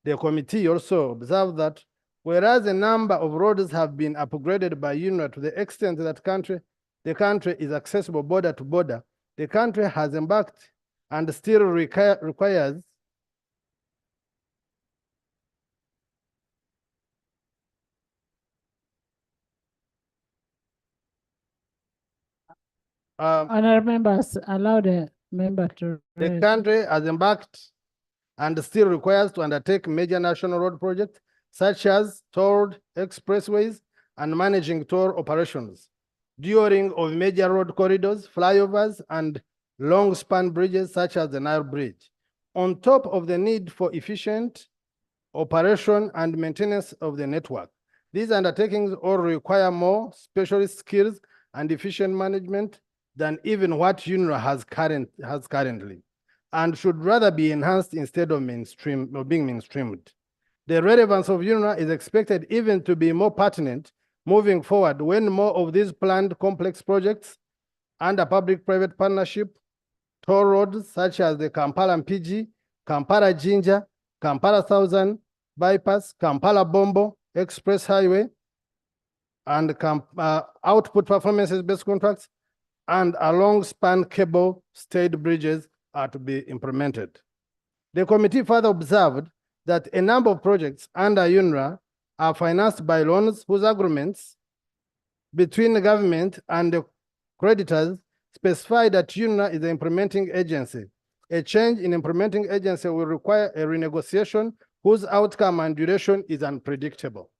The committee also observed that whereas a number of roads have been upgraded by UNRA to the extent that the country is accessible border to border, the country has embarked and still requires Honourable members, allow the member to the raise. country has embarked and still requires to undertake major national road projects such as tolled expressways and managing toll operations, during of major road corridors, flyovers, and long span bridges such as the Nile Bridge, on top of the need for efficient operation and maintenance of the network. These undertakings all require more specialist skills and efficient management than even what UNRA has currently, and should rather be enhanced instead of being mainstreamed. The relevance of UNRA is expected even to be more pertinent moving forward when more of these planned complex projects under public-private partnership, toll roads such as the Kampala-Mpigi, Kampala-Jinja, Kampala-Thousand bypass, Kampala-Bombo Express Highway, and output performances-based contracts, and a long-span cable stayed bridges are to be implemented. The committee further observed that a number of projects under UNRA are financed by loans whose agreements between the government and the creditors specify that UNRA is the implementing agency. A change in implementing agency will require a renegotiation whose outcome and duration is unpredictable.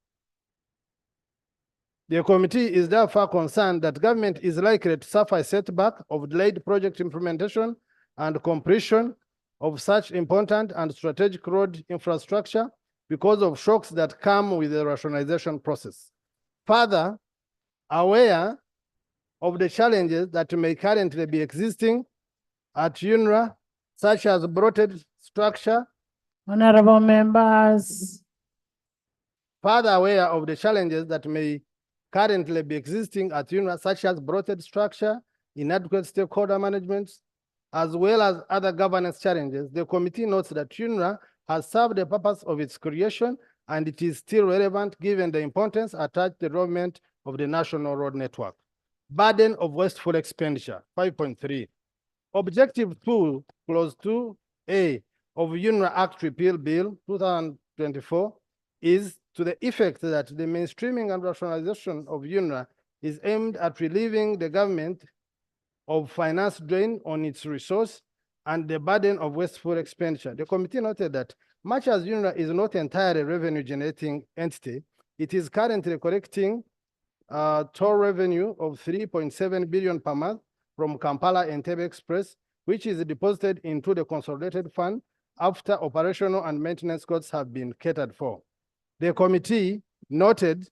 The committee is therefore concerned that government is likely to suffer a setback of delayed project implementation and completion of such important and strategic road infrastructure because of shocks that come with the rationalization process. Further, aware of the challenges that may currently be existing at UNRA, such as bloated structure. Honourable members. Further aware of the challenges that may currently be existing at UNRA, such as bloated structure, inadequate stakeholder management, as well as other governance challenges, the committee notes that UNRA has served the purpose of its creation and it is still relevant given the importance attached to the development of the national road network. Burden of wasteful expenditure, 5.3. Objective 2, clause 2A of UNRA Act Repeal Bill 2024 is to the effect that the mainstreaming and rationalization of UNRA is aimed at relieving the government of finance drain on its resource and the burden of wasteful expenditure. The committee noted that much as UNRA is not entirely revenue generating entity, it is currently collecting toll revenue of 3.7 billion per month from Kampala Entebbe Express, which is deposited into the consolidated fund after operational and maintenance costs have been catered for. The committee noted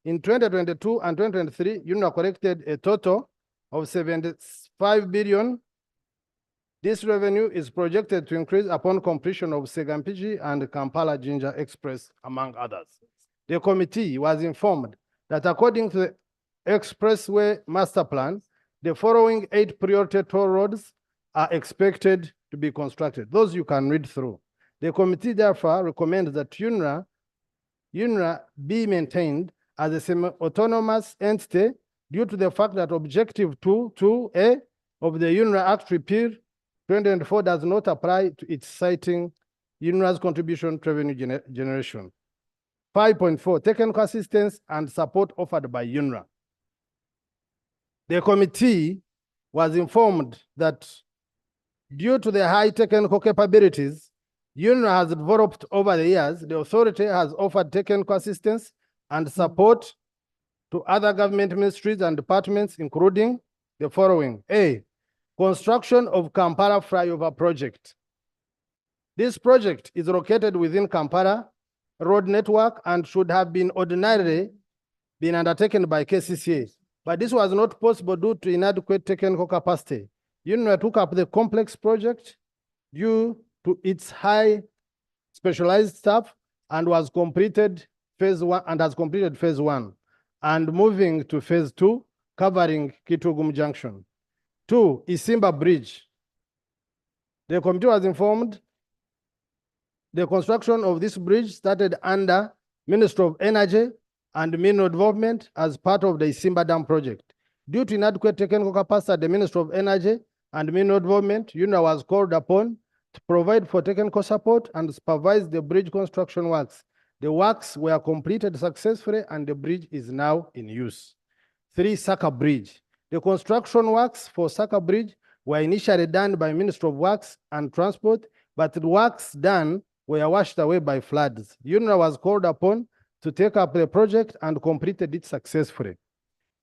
in 2022 and 2023, UNRA collected a total of 75 billion. This revenue is projected to increase upon completion of Segampigi and Kampala Jinja Express, among others. The committee was informed that according to the Expressway Master Plan, the following 8 priority toll roads are expected to be constructed. Those you can read through. The committee therefore recommends that UNRA be maintained as a semi-autonomous entity due to the fact that Objective 2.2a of the UNRA Act Repeal 2024 does not apply to its citing UNRA's contribution to revenue generation. 5.4, technical assistance and support offered by UNRA. The committee was informed that due to the high technical capabilities UNRA has developed over the years, the authority has offered technical assistance and support to other government ministries and departments, including the following. A, construction of Kampala flyover project. This project is located within Kampala road network and should have been ordinarily been undertaken by KCCA. But this was not possible due to inadequate technical capacity. UNRA took up the complex project due to its high specialized staff and was completed phase 1 and has completed phase 1 and moving to phase 2 covering Kitugum Junction. 2, Isimba Bridge. The committee was informed the construction of this bridge started under Ministry of Energy and Mineral Development as part of the Isimba Dam project. Due to inadequate technical capacity at the Ministry of Energy and Mineral Development, UNRA was called upon to provide for technical support and supervise the bridge construction works. The works were completed successfully and the bridge is now in use. 3, Saka Bridge. The construction works for Saka Bridge were initially done by Ministry of Works and Transport, but the works done were washed away by floods. UNRA was called upon to take up the project and completed it successfully.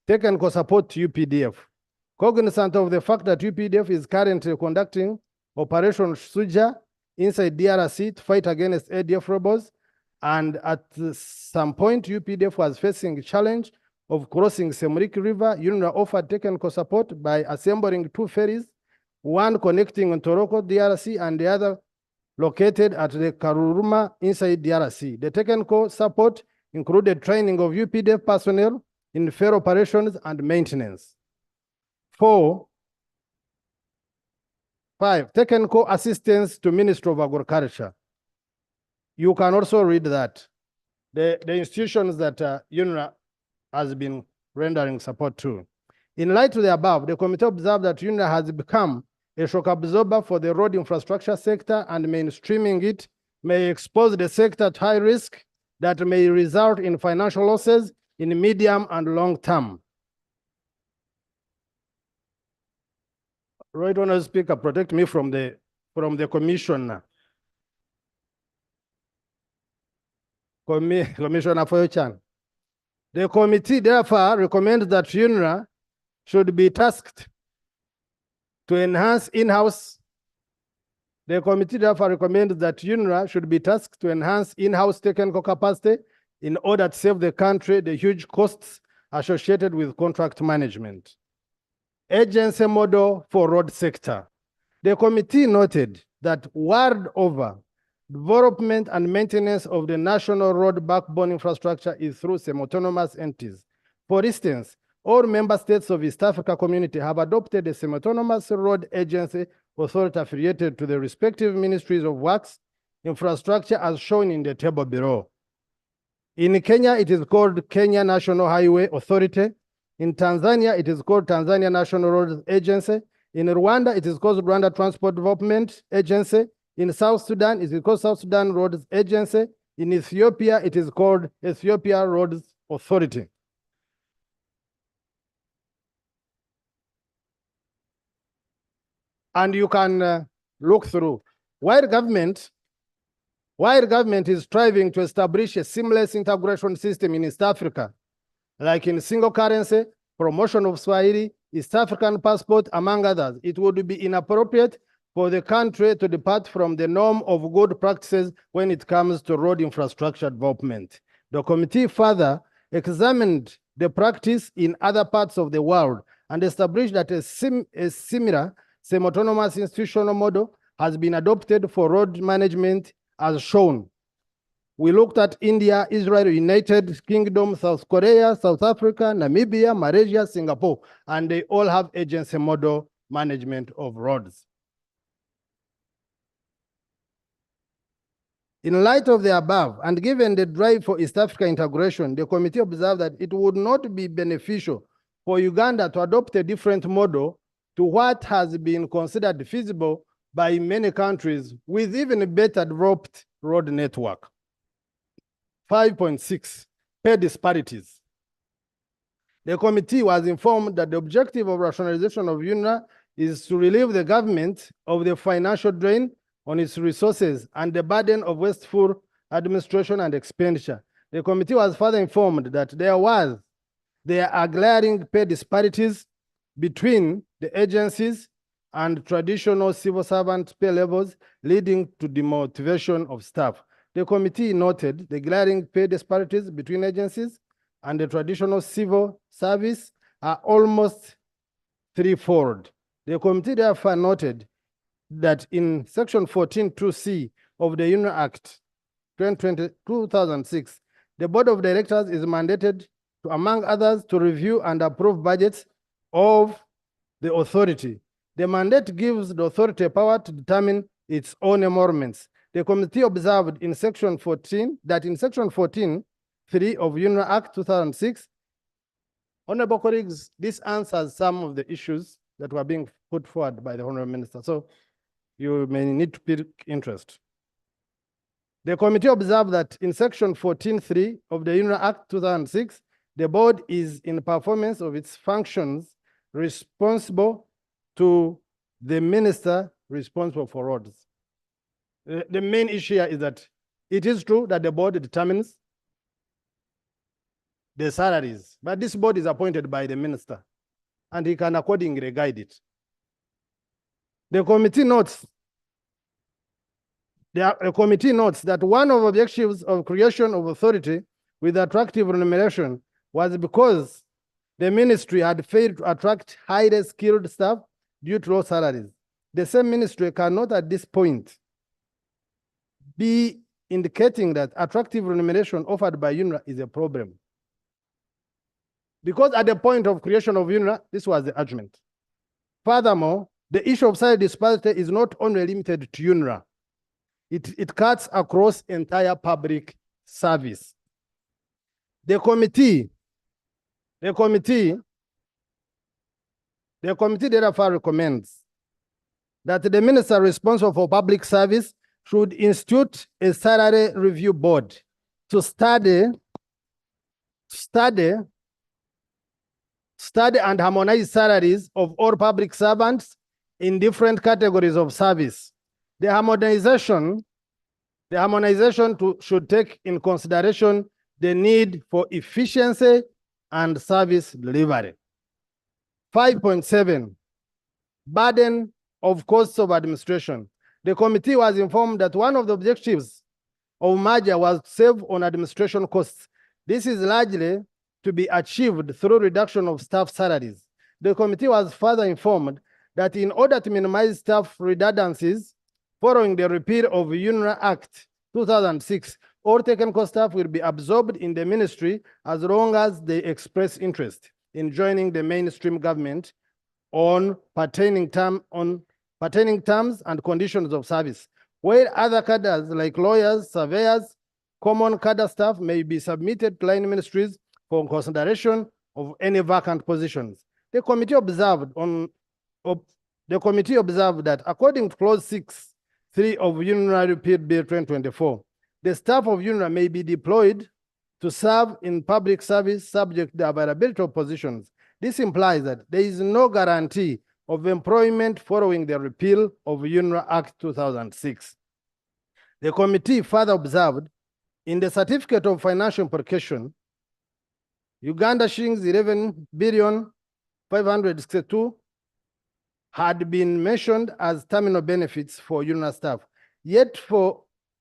Technical support to UPDF. Cognizant of the fact that UPDF is currently conducting Operation Suja inside DRC to fight against ADF rebels, and at some point UPDF was facing a challenge of crossing Semrik River, UNRA offered technical support by assembling 2 ferries, one connecting Ntoroko, DRC, and the other located at the Karuruma inside DRC. The technical support included training of UPDF personnel in fair operations and maintenance. 5, technical assistance to Ministry of Agriculture. You can also read that. The institutions that UNRA has been rendering support to. In light of the above, the committee observed that UNRA has become a shock absorber for the road infrastructure sector, and mainstreaming it may expose the sector to high risk that may result in financial losses in medium and long term. Right Honourable Speaker, protect me from the commissioner. Commissioner Foyochan. The committee therefore recommends that UNRA should be tasked to enhance in-house. The committee therefore recommends that UNRA should be tasked to enhance in-house technical capacity in order to save the country the huge costs associated with contract management. Agency model for road sector. The committee noted that world over, development and maintenance of the national road backbone infrastructure is through semi-autonomous entities. For instance, all member states of East Africa Community have adopted a semi-autonomous road agency authority affiliated to the respective ministries of works, infrastructure as shown in the table below. In Kenya, it is called Kenya National Highway Authority. In Tanzania, it is called Tanzania National Road Agency. In Rwanda, it is called Rwanda Transport Development Agency. In South Sudan, it is called South Sudan Roads Agency. In Ethiopia, it is called Ethiopia Roads Authority. And you can look through. While government is striving to establish a seamless integration system in East Africa, like in single currency, promotion of Swahili, East African passport, among others, it would be inappropriate for the country to depart from the norm of good practices when it comes to road infrastructure development. The committee further examined the practice in other parts of the world and established that a similar semi-autonomous institutional model has been adopted for road management as shown. We looked at India, Israel, United Kingdom, South Korea, South Africa, Namibia, Malaysia, Singapore, and they all have agency model management of roads. In light of the above, and given the drive for East Africa integration, the committee observed that it would not be beneficial for Uganda to adopt a different model to what has been considered feasible by many countries with even better developed road network. 5.6, pay disparities. The committee was informed that the objective of rationalization of UNRA is to relieve the government of the financial drain on its resources and the burden of wasteful administration and expenditure. The committee was further informed that there are glaring pay disparities between the agencies and traditional civil servant pay levels, leading to demotivation of staff. The committee noted the glaring pay disparities between agencies and the traditional civil service are almost threefold. The committee therefore noted that in Section 14(2)(c) of the UNRA Act 2006, the Board of Directors is mandated to, among others, to review and approve budgets of the authority. The mandate gives the authority power to determine its own emoluments. The committee observed in Section 14 that in Section 14(3) of UNRA Act 2006, honorable colleagues, this answers some of the issues that were being put forward by the honorable minister. So you may need to pick interest. The committee observed that in Section 14(3) of the UNRA Act 2006, the board is in performance of its functions responsible to the minister responsible for roads. The main issue here is that it is true that the board determines the salaries, but this board is appointed by the minister and he can accordingly guide it. The committee notes that one of the objectives of creation of authority with attractive remuneration was because the ministry had failed to attract highly skilled staff due to low salaries. The same ministry cannot at this point be indicating that attractive remuneration offered by UNRA is a problem. Because at the point of creation of UNRA, this was the adjournment. Furthermore, the issue of salary disparity is not only limited to UNRA. It cuts across entire public service. The committee therefore recommends that the minister responsible for public service should institute a salary review board to study and harmonize salaries of all public servants in different categories of service. The harmonization should take in consideration the need for efficiency and service delivery. 5.7, burden of costs of administration. The committee was informed that one of the objectives of merger was to save on administration costs. This is largely to be achieved through reduction of staff salaries. The committee was further informed that in order to minimize staff redundancies following the repeal of UNRA Act 2006, all technical staff will be absorbed in the ministry as long as they express interest in joining the mainstream government on pertaining terms and conditions of service, where other cadres like lawyers, surveyors, common cadre staff may be submitted to line ministries for consideration of any vacant positions. The committee observed that according to clause 6(3) of UNRA Repeal Bill 2024, the staff of UNRA may be deployed to serve in public service subject to the availability of positions. This implies that there is no guarantee of employment following the repeal of UNRA Act 2006. The committee further observed in the certificate of financial implication, Uganda shillings 11,562 had been mentioned as terminal benefits for UNRA staff. Yet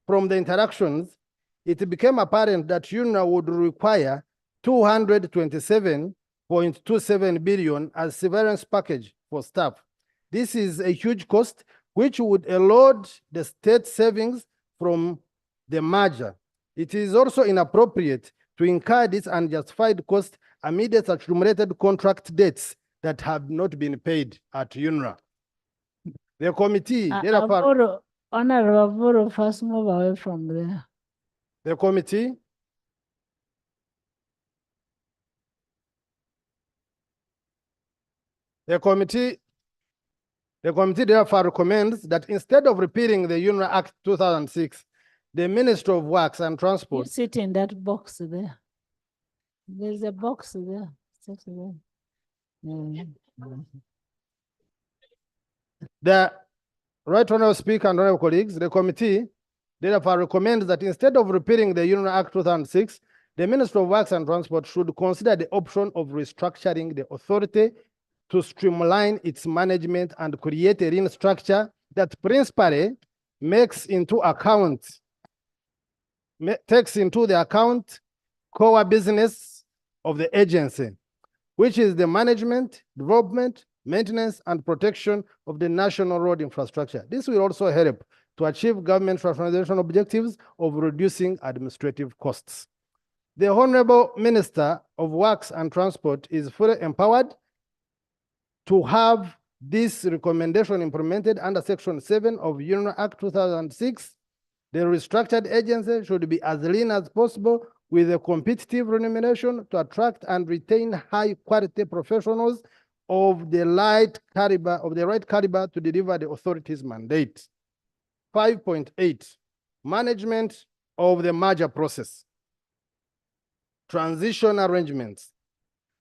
from the interactions, it became apparent that UNRA would require 227.27 billion as severance package for staff. This is a huge cost which would erode the state savings from the merger. It is also inappropriate to incur this unjustified cost amid its accumulated contract debts that have not been paid at UNRA. The committee, Honorable Avuru, first move away from there. The committee therefore recommends that instead of repealing the UNRA Act 2006, the Minister of Works and Transport. You sit in that box there. There's a box there. Sit there. The Right Honorable Speaker and Honorable colleagues, the committee therefore recommends that instead of repealing the UNRA Act 2006, the Minister of Works and Transport should consider the option of restructuring the authority to streamline its management and create a lean structure that principally takes into the account core business of the agency, which is the management, development, maintenance, and protection of the national road infrastructure. This will also help to achieve government rationalization objectives of reducing administrative costs. The Honorable Minister of Works and Transport is fully empowered to have this recommendation implemented under Section 7 of UNRA Act 2006. The restructured agency should be as lean as possible with a competitive remuneration to attract and retain high-quality professionals of the right caliber to deliver the authority's mandate. 5.8, management of the merger process. Transition arrangements.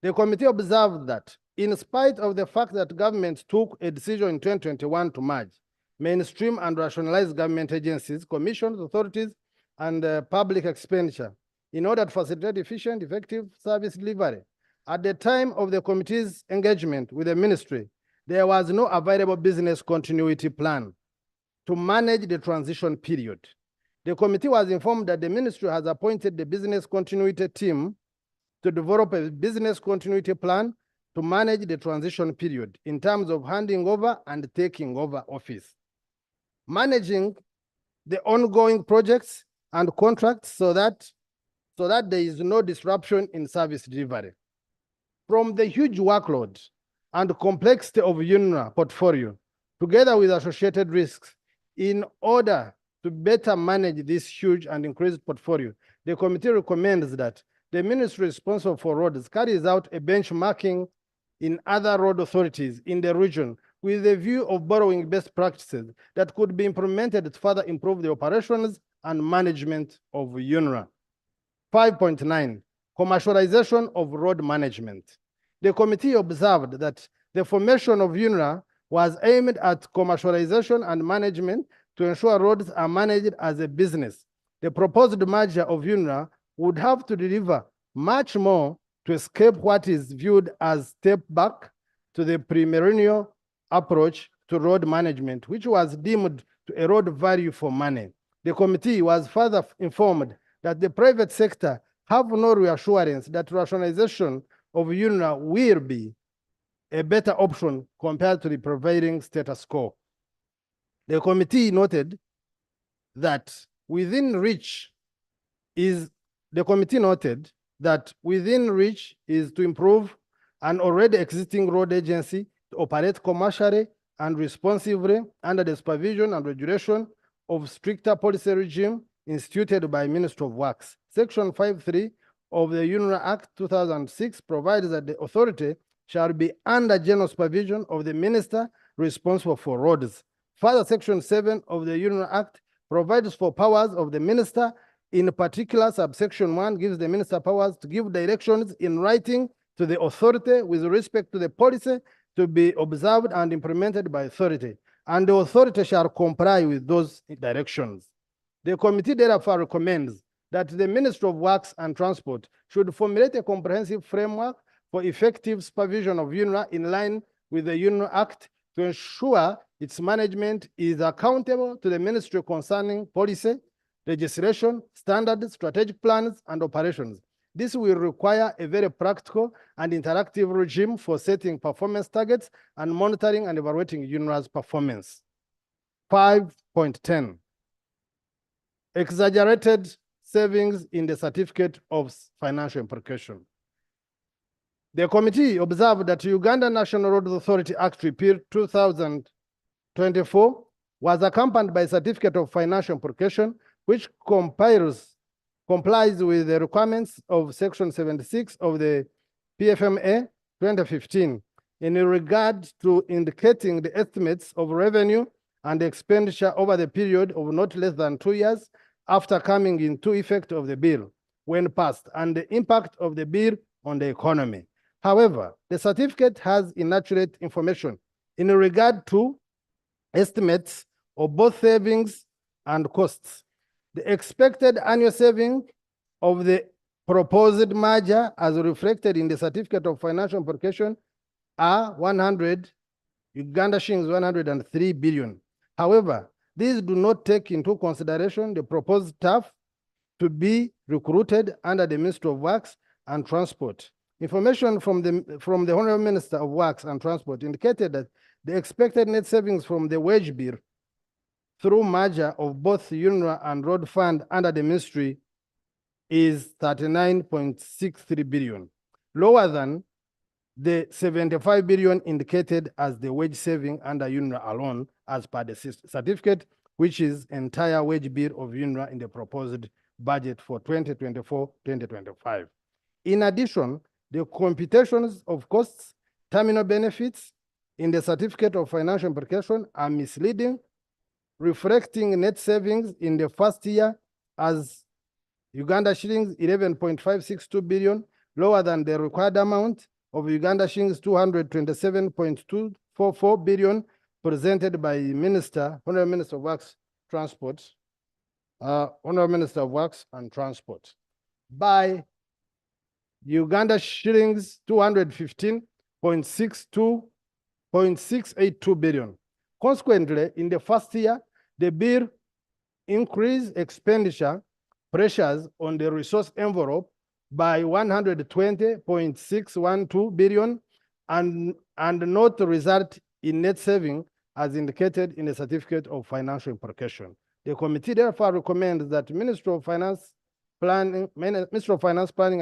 The committee observed that in spite of the fact that government took a decision in 2021 to merge, mainstream and rationalize government agencies, commissions, authorities, and public expenditure in order to facilitate efficient, effective service delivery. At the time of the committee's engagement with the ministry, there was no available business continuity plan to manage the transition period. The committee was informed that the ministry has appointed the business continuity team to develop a business continuity plan to manage the transition period in terms of handing over and taking over office, managing the ongoing projects and contracts so that there is no disruption in service delivery. From the huge workload and complexity of UNRA portfolio, together with associated risks, in order to better manage this huge and increased portfolio, the committee recommends that the ministry responsible for roads carries out a benchmarking in other road authorities in the region with a view of borrowing best practices that could be implemented to further improve the operations and management of UNRA. 5.9, commercialization of road management. The committee observed that the formation of UNRA was aimed at commercialization and management to ensure roads are managed as a business. The proposed merger of UNRA would have to deliver much more to escape what is viewed as step back to the premillennial approach to road management, which was deemed to erode value for money. The committee was further informed that the private sector have no reassurance that rationalization of UNRA will be a better option compared to the prevailing status quo. The committee noted that within reach is to improve an already existing road agency to operate commercially and responsibly under the supervision and regulation of stricter policy regime instituted by Ministry of Works. Section 5.3 of the UNRA Act 2006 provides that the authority shall be under general supervision of the minister responsible for roads. Further, Section 7 of the UNRA Act provides for powers of the minister In particular, subsection 1 gives the minister powers to give directions in writing to the authority with respect to the policy to be observed and implemented by authority, and the authority shall comply with those directions. The committee therefore recommends that the Ministry of Works and Transport should formulate a comprehensive framework for effective supervision of UNRA in line with the UNRA Act to ensure its management is accountable to the ministry concerning policy, legislation, standards, strategic plans, and operations. This will require a very practical and interactive regime for setting performance targets and monitoring and evaluating UNRA's performance. 5.10, exaggerated savings in the certificate of financial implication. The committee observed that Uganda National Road Authority Act Repeal 2024 was accompanied by a certificate of financial implication, which complies with the requirements of Section 76 of the PFMA 2015 in regard to indicating the estimates of revenue and expenditure over the period of not less than 2 years after coming into effect of the bill when passed, and the impact of the bill on the economy. However, the certificate has inaccurate information in regard to estimates of both savings and costs. The expected annual saving of the proposed merger as reflected in the certificate of financial implication are 100 Uganda shillings 103 billion. However, these do not take into consideration the proposed staff to be recruited under the Ministry of Works and Transport. Information from the Honorable Minister of Works and Transport indicated that the expected net savings from the wage bill through merger of both UNRA and Road Fund under the ministry is 39.63 billion, lower than the 75 billion indicated as the wage saving under UNRA alone as per the certificate, which is entire wage bill of UNRA in the proposed budget for 2024-2025. In addition, the computations of costs, terminal benefits in the certificate of financial implication are misleading, reflecting net savings in the first year as Uganda shillings 11.562 billion, lower than the required amount of Uganda shillings 227.244 billion presented by Honorable Minister of Works, Transport, Honorable Minister of Works and Transport, by Uganda shillings 215.682 billion. Consequently, in the first year, the bill increased expenditure pressures on the resource envelope by 120.612 billion and not result in net saving as indicated in the certificate of financial implication. The committee therefore recommends that Ministry of Finance Planning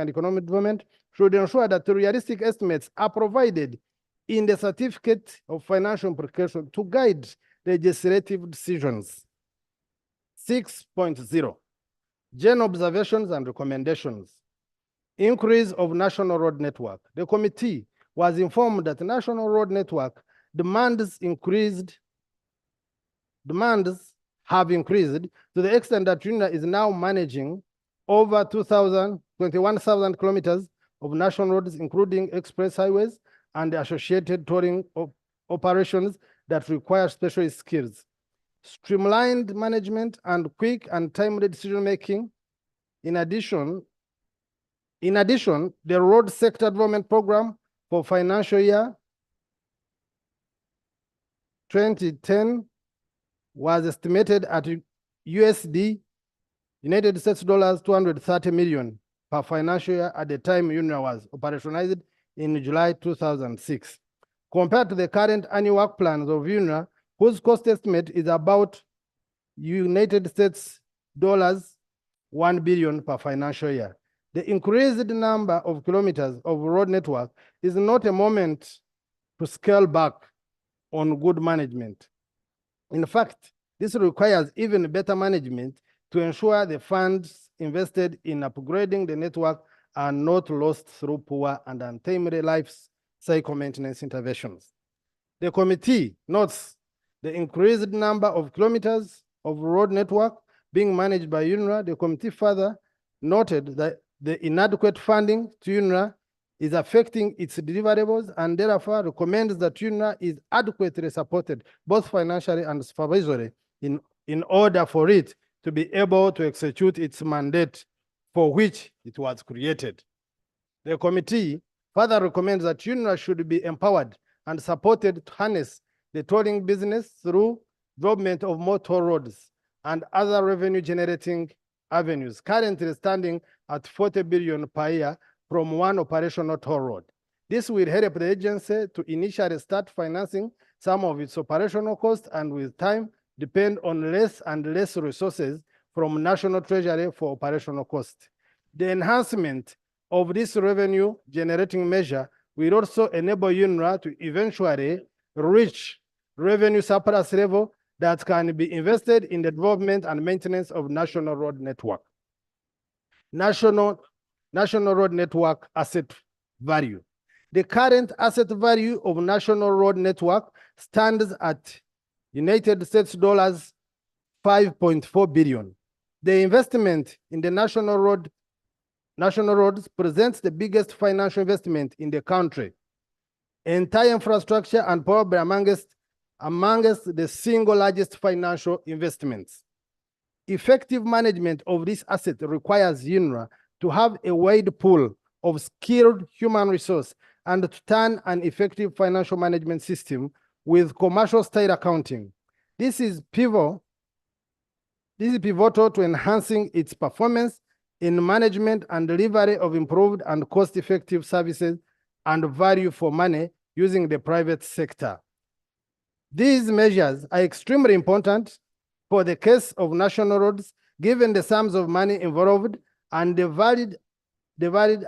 and Economic Development should ensure that the realistic estimates are provided in the certificate of financial implication to guide legislative decisions. 6.0, general observations and recommendations. Increase of national road network. The committee was informed that the national road network demands have increased to the extent that UNRA is now managing over 21,000 kilometers of national roads, including express highways and associated tolling operations that require specialist skills. Streamlined management and quick and timely decision-making. In addition, the road sector development program for financial year 2010 was estimated at USD, United States dollars, 230 million per financial year at the time UNRA was operationalized in July 2006. Compared to the current annual work plans of UNRA, whose cost estimate is about United States dollars 1 billion per financial year. The increased number of kilometers of road network is not a moment to scale back on good management. In fact, this requires even better management to ensure the funds invested in upgrading the network are not lost through poor and untimely life cycle maintenance interventions. The committee notes the increased number of kilometers of road network being managed by UNRA. The committee further noted that the inadequate funding to UNRA is affecting its deliverables and therefore recommends that UNRA is adequately supported, both financially and supervisory, in order for it to be able to execute its mandate for which it was created. The committee further recommends that UNRA should be empowered and supported to harness the tolling business through development of more toll roads and other revenue-generating avenues, currently standing at 40 billion per year from one operational toll road. This will help the agency to initially start financing some of its operational costs and with time depend on less and less resources from National Treasury for operational costs. The enhancement of this revenue-generating measure will also enable UNRA to eventually reach revenue surplus level that can be invested in the development and maintenance of national road network. National road network asset value. The current asset value of national road network stands at United States dollars 5.4 billion. The investment in the national roads presents the biggest financial investment in the country. Entire infrastructure and probably amongst the single largest financial investments. Effective management of this asset requires UNRA to have a wide pool of skilled human resource and to turn an effective financial management system with commercial style accounting. This is pivotal to enhancing its performance in management and delivery of improved and cost-effective services and value for money using the private sector. These measures are extremely important for the case of national roads, given the sums of money involved and the varied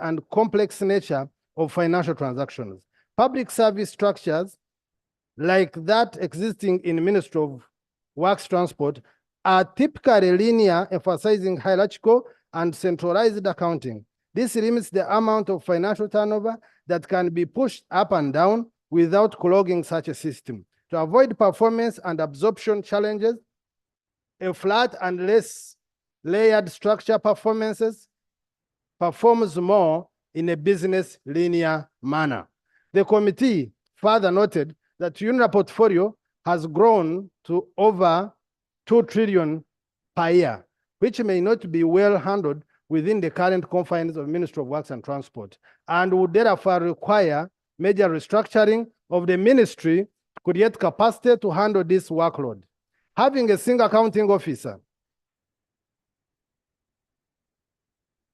and complex nature of financial transactions. Public service structures like that existing in Ministry of Works Transport are typically linear, emphasizing hierarchical and centralized accounting. This limits the amount of financial turnover that can be pushed up and down without clogging such a system. To avoid performance and absorption challenges, a flat and less layered structure performs more in a business linear manner. The committee further noted that UNRA portfolio has grown to over 2 trillion per year, which may not be well handled within the current confines of Ministry of Works and Transport, and would therefore require major restructuring of the ministry to create capacity to handle this workload. Having a single accounting officer,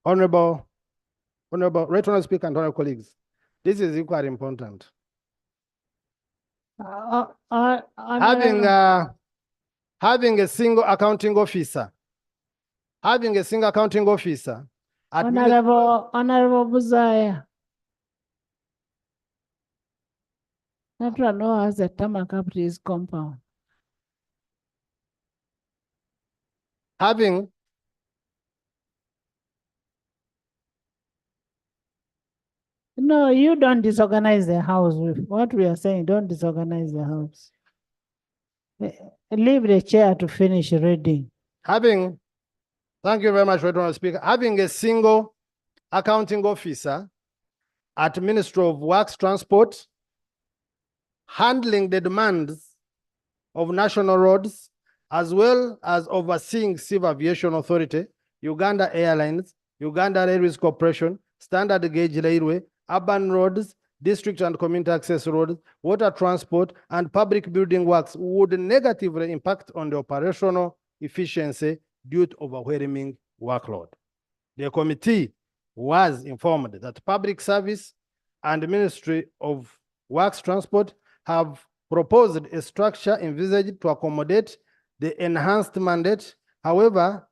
Honorable Right Honorable Speaker and Honorable colleagues, this is equally important. Having a single accounting officer, Honorable Buzaya. That one know has a tarmac up to his compound. No, you don't disorganize the house with what we are saying. Don't disorganize the house. Leave the chair to finish reading. Thank you very much, Right Honorable Speaker. Having a single accounting officer at Ministry of Works Transport, handling the demands of national roads, as well as overseeing Civil Aviation Authority, Uganda Airlines, Uganda Railways Corporation, Standard Gauge Railway, urban roads, district and community access roads, water transport, and public building works would negatively impact on the operational efficiency due to overwhelming workload. The committee was informed that Public Service and the Ministry of Works Transport have proposed a structure envisaged to accommodate the enhanced mandate. However,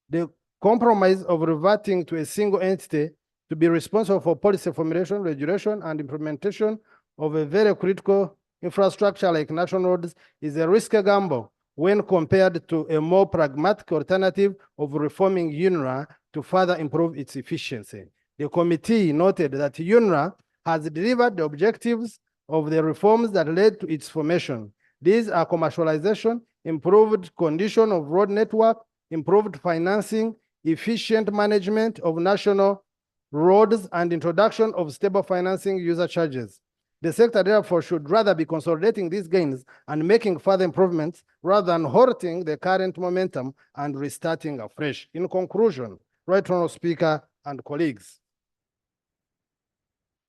the compromise of reverting to a single entity to be responsible for policy formulation, regulation, and implementation of a very critical infrastructure like national roads is a risky gamble when compared to a more pragmatic alternative of reforming UNRA to further improve its efficiency. The committee noted that UNRA has delivered the objectives of the reforms that led to its formation. These are commercialization, improved condition of road network, improved financing, efficient management of national roads, and introduction of stable financing user charges. The sector therefore should rather be consolidating these gains and making further improvements rather than halting the current momentum and restarting afresh. In conclusion, Right Honorable Speaker and colleagues,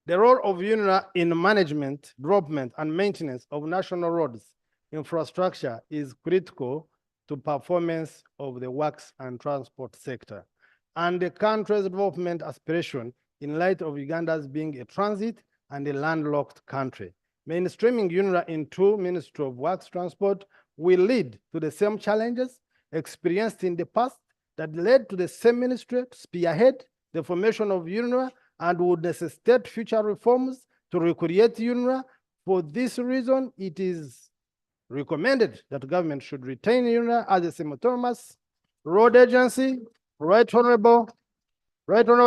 the role of UNRA in management, development, and maintenance of national roads infrastructure is critical to performance of the works and transport sector and the country's development aspiration in light of Uganda's being a transit and a landlocked country. Mainstreaming UNRA into Ministry of Works Transport will lead to the same challenges experienced in the past that led to the same ministry to spearhead the formation of UNRA and would necessitate future reforms to recreate UNRA. For this reason, it is recommended that government should retain UNRA as a semi-autonomous road agency. Right Honorable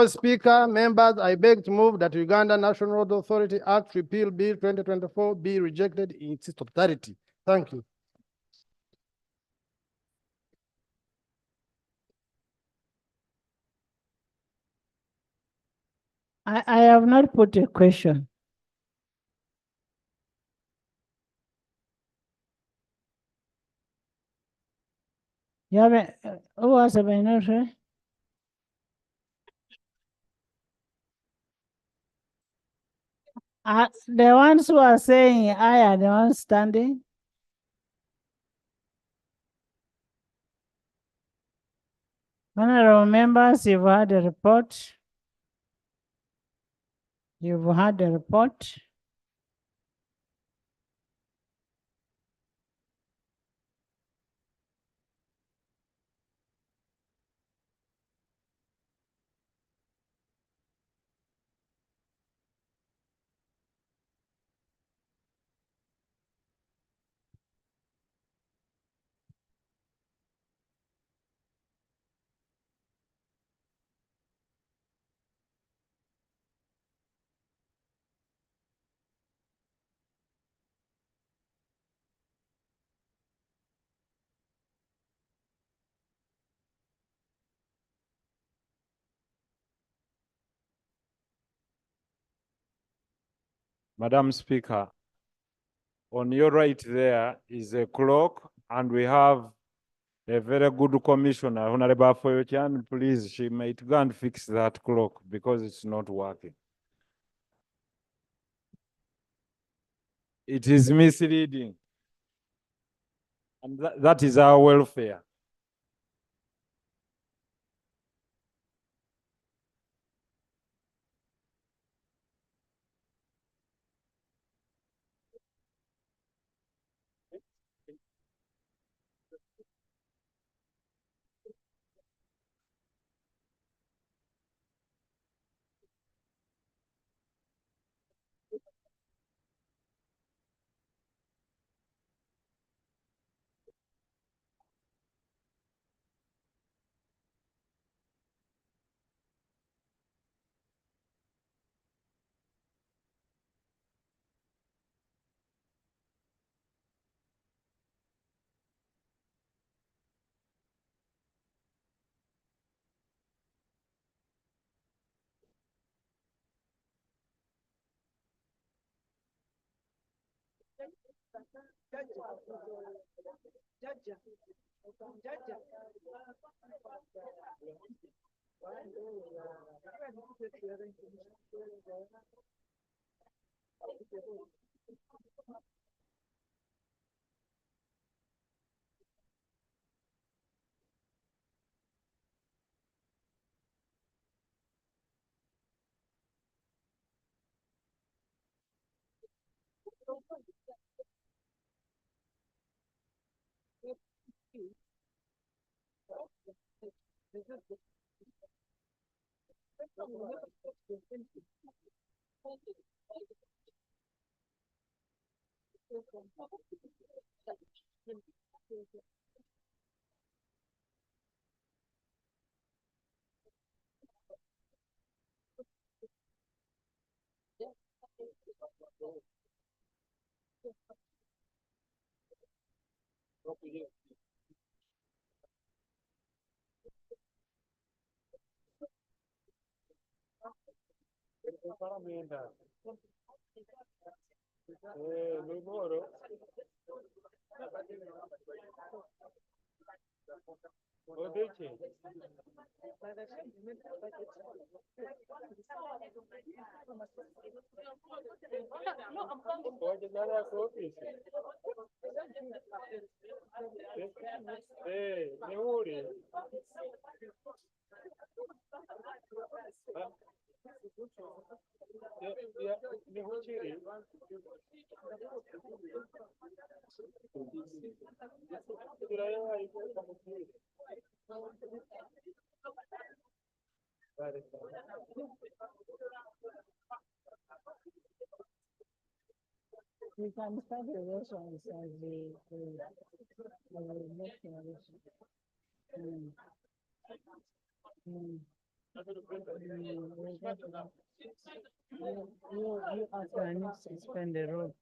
Speaker, members, I beg to move that Uganda National Road Authority Act Repeal Bill 2024 be rejected in its totality. Thank you. I have not put a question. You have a, who was a minority? The ones who are saying I are the ones standing. Honorable members, you've had a report. You've had a report. Madam Speaker, on your right there is a clock, and we have a very good commissioner, Honorable Foyochan. Please, she might go and fix that clock because it's not working. It is misleading. And that is our welfare. We can start the elections as the next election. You ask I need to suspend the rule.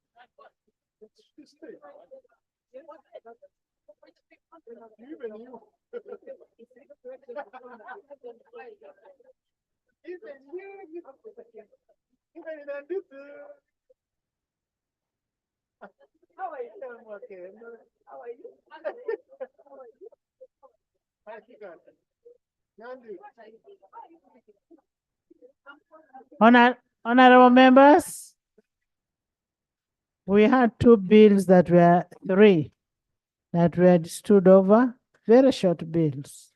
How are you doing, okay? How are you? Honorable members, we had three bills that were stood over, very short bills.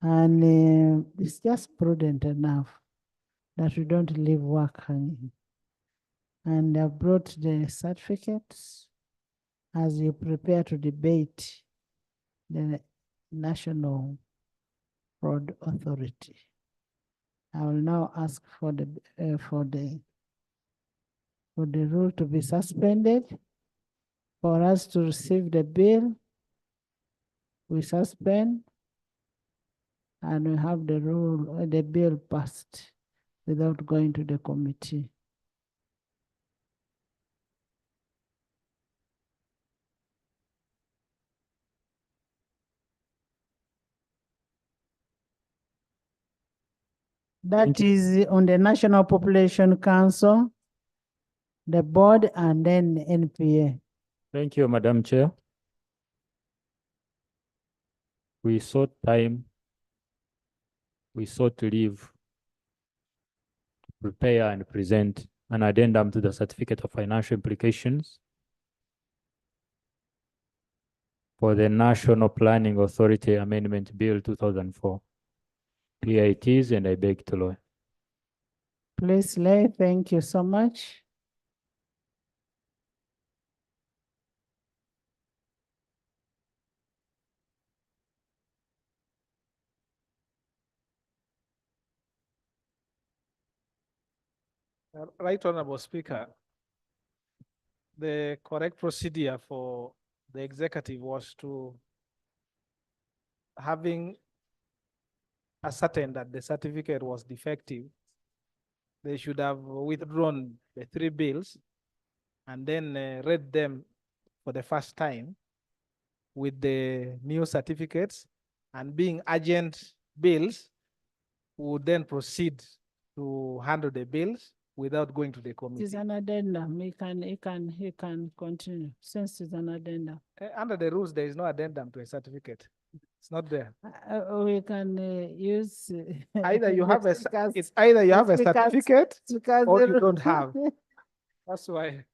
And it's just prudent enough that we don't leave work hanging. And I brought the certificates as you prepare to debate the National Fraud Authority. I will now ask for the rule to be suspended. For us to receive the bill, we suspend, and we have the bill passed without going to the committee. That is on the National Population Council, the board, and then NPA. Thank you, Madam Chair. We sought time. We sought to leave, prepare and present an addendum to the Certificate of Financial Implications for the National Planning Authority Amendment Bill 2004. Here it is, and I beg to lay. Please lay. Thank you so much. Right Honorable Speaker, the correct procedure for the executive was to, having ascertained that the certificate was defective, they should have withdrawn the three bills and then read them for the first time with the new certificates, and being urgent bills, would then proceed to handle the bills without going to the committee. It's an addendum. He can continue since it's an addendum. Under the rules, there is no addendum to a certificate. It's not there. We can use Either you have it's either you have a certificate or you don't have. That's why.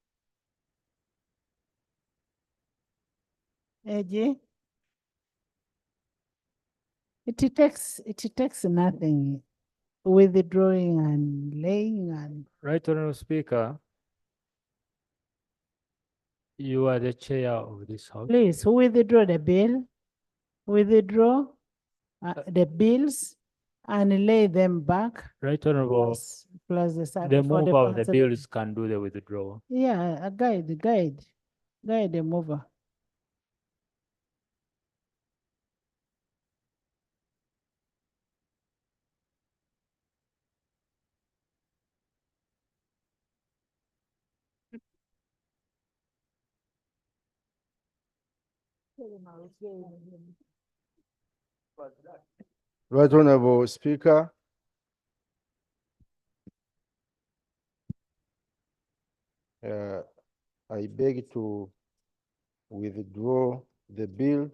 AG, it takes nothing, withdrawing and laying and. Right Honorable Speaker, you are the chair of this house. Please withdraw the bill, withdraw the bills and lay them back. Right Honorable, Plus the mover of the bills can do the withdrawal. Yeah, a guide the mover. Right Honorable Speaker, I beg to withdraw the bill.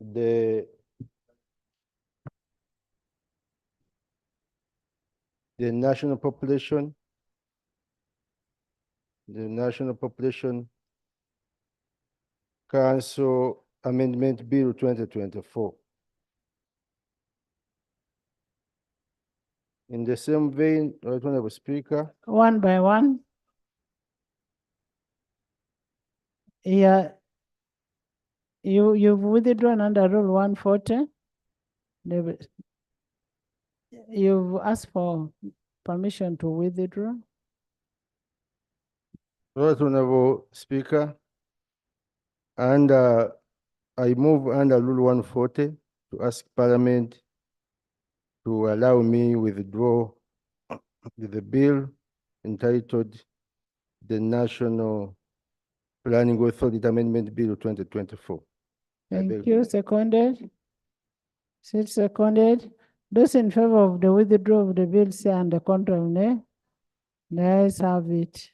The National Population Council Amendment Bill 2024. In the same vein, Right Honorable Speaker, One by one. Yeah. You've withdrawn under Rule 140. You've asked for permission to withdraw. Right Honorable Speaker, and I move under Rule 140 to ask Parliament to allow me withdraw the bill entitled the National Planning Authority Amendment Bill 2024. Thank you. Seconded. Seconded. Those in favor of the withdrawal of the bill say and the contrary nay. The ayes have it.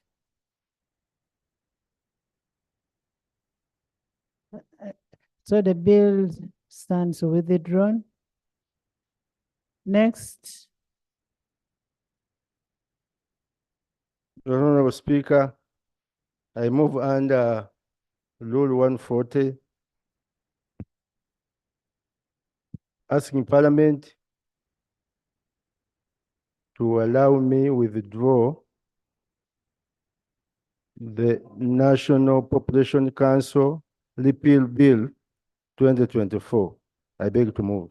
So the bill stands withdrawn. Next. Honorable Speaker, I move under Rule 140, asking Parliament to allow me withdraw the National Population Council Repeal Bill 2024. I beg to move.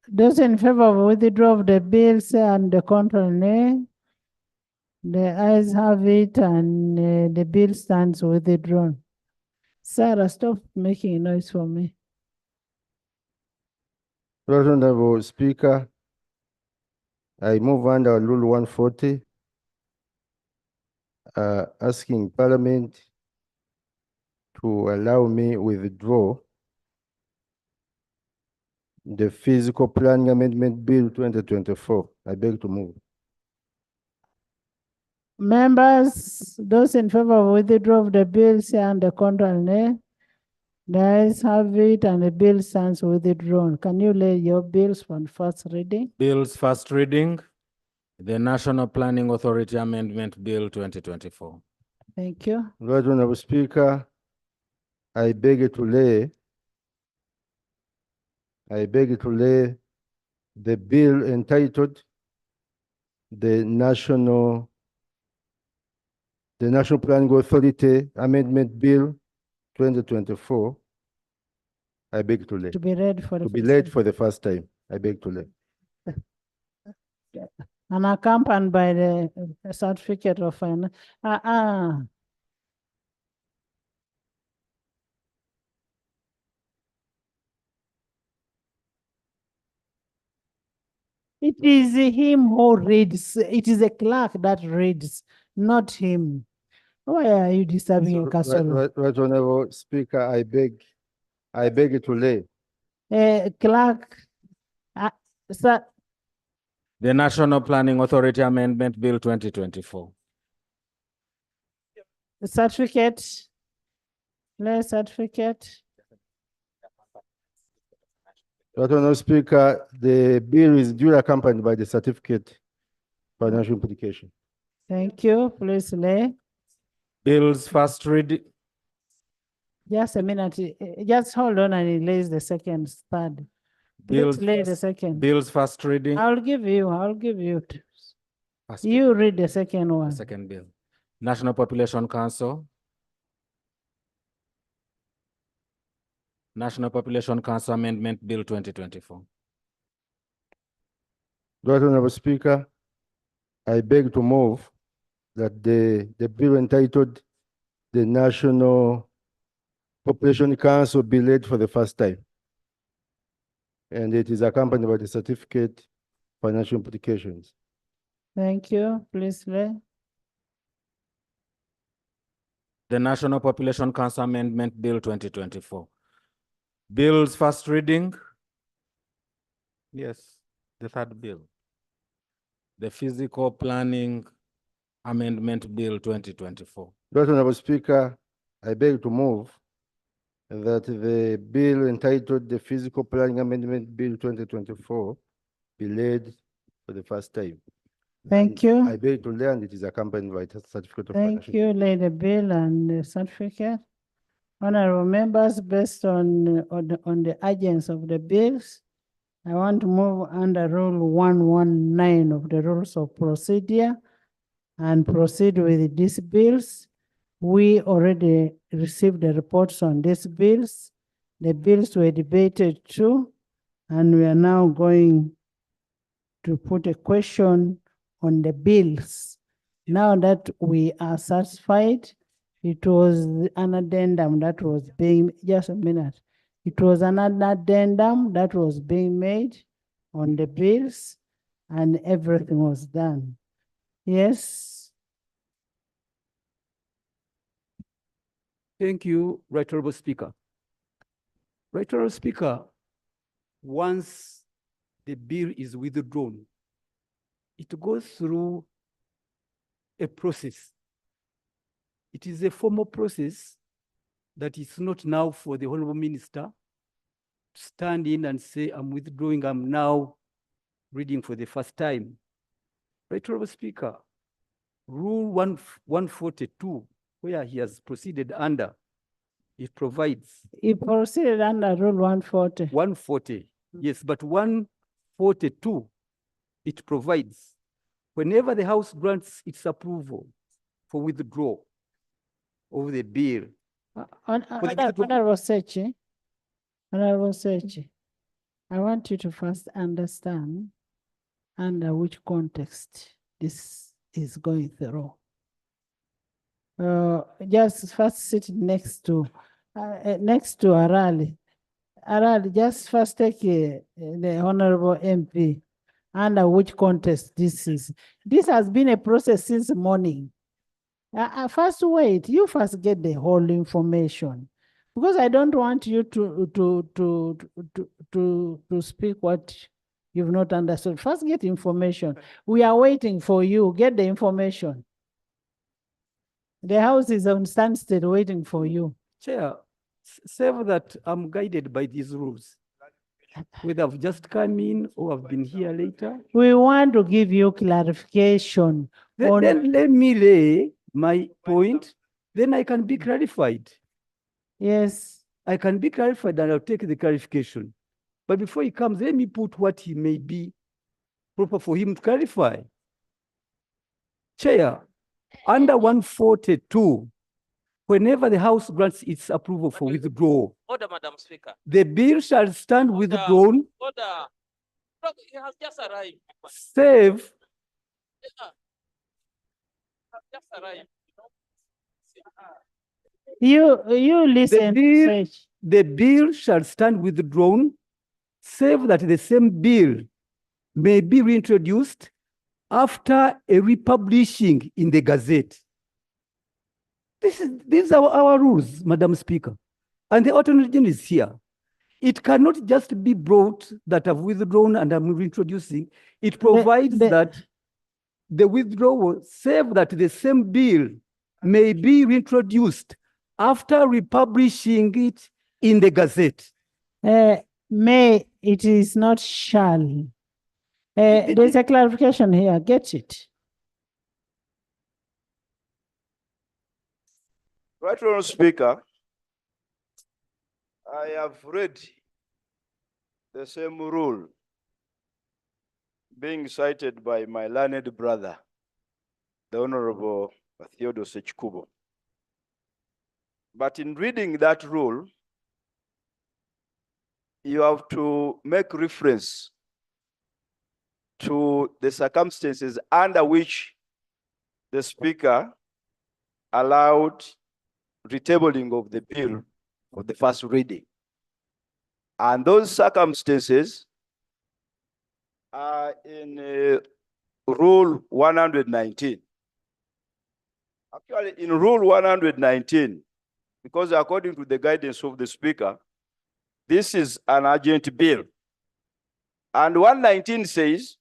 Those in favor of withdrawal of the bill say and the contrary nay. The ayes have it and the bill stands withdrawn. Sarah, stop making noise for me. Right Honorable Speaker, I move under Rule 140, asking Parliament to allow me withdraw the Physical Planning Amendment Bill 2024. I beg to move. Members, those in favor of withdrawal of the bill say and the contrary nay. The ayes have it and the bill stands withdrawn. Can you lay your bills for first reading? Bills first reading, the National Planning Authority Amendment Bill 2024. Thank you. Right Honorable Speaker, I beg to lay the bill entitled the National Planning Authority Amendment Bill 2024. I beg to lay. To be read for the To be first laid time. for the first time. I beg to lay. And accompanied by the certificate of finance. It is him who reads. It is a clerk that reads, not him. Why are you disturbing a castle? Right Honorable Speaker, I beg to lay. Clerk, sir, The National Planning Authority Amendment Bill 2024. certificate, lay certificate. Right Honorable Speaker, the bill is duly accompanied by the certificate financial implication. Thank you. Please lay. Bills first reading. Just a minute. Just hold on and he lays the second, third. Please lay the second. Bills first reading. I'll give you. You read the second one. Second bill. National Population Council. National Population Council Amendment Bill 2024. Right Honorable Speaker, I beg to move that the bill entitled the National Population Council be laid for the first time. And it is accompanied by the certificate financial implications. Thank you. Please lay. The National Population Council Amendment Bill 2024. Bills first reading. Yes, the third bill. The Physical Planning Amendment Bill 2024. Right Honorable Speaker, I beg to move that the bill entitled the Physical Planning Amendment Bill 2024 be laid for the first time. Thank you. I beg to learn it is accompanied by a certificate of Thank financial. you, lay the bill and the certificate. Honorable members, based on the urgency of the bills, I want to move under Rule 119 of the Rules of Procedure and proceed with these bills. We already received the reports on these bills. The bills were debated too, and we are now going to put a question on the bills. Now that we are satisfied, it was an addendum that was being, just a minute. It was an addendum that was being made on the bills and everything was done. Yes, Thank you, Right Honorable Speaker. Right Honorable Speaker, once the bill is withdrawn, it goes through a process. It is a formal process that is not now for the Honorable Minister to stand in and say, I'm withdrawing, I'm now reading for the first time. Right Honorable Speaker, Rule 142, where he has proceeded under, it provides. he proceeded under Rule 140. 140, yes, but 142, it provides whenever the House grants its approval for withdrawal of the bill. Honorable Sechi, Honorable Sechi, I want you to first understand under which context this is going through. Just first sit next to Arali. Arali, just first take the Honorable MP under which context this is. This has been a process since morning. First wait, you first get the whole information, because I don't want you to speak what you've not understood. First get information. We are waiting for you. Get the information. The House is on standstill waiting for you. Chair, save that I'm guided by these rules. Whether I've just come in or I've been here later. We want to give you clarification. Then let me lay my point, then I can be clarified. Yes. I can be clarified and I'll take the clarification. But before he comes, let me put what he may be proper for him to clarify. Chair, under 142, whenever the House grants its approval for withdrawal, Order, Madam Speaker. the bill shall stand withdrawn, Order. Look, he has just arrived. save Yeah. He has just arrived. You listen. the bill shall stand withdrawn, save that the same bill may be reintroduced after a republishing in the Gazette. These are our rules, Madam Speaker. And the Attorney General is here. It cannot just be brought that I've withdrawn and I'm reintroducing. It provides that the withdrawal, save that the same bill may be reintroduced after republishing it in the Gazette. May, it is not shall. There's a clarification here. Get it. Right Honourable Speaker, I have read the same rule being cited by my learned brother, the Honorable Theodore Sechkubo. But in reading that rule, you have to make reference to the circumstances under which the Speaker allowed retabling of the bill for the first reading. And those circumstances are in Rule 119. Actually, in Rule 119, because according to the guidance of the Speaker, this is an urgent bill. And 119 says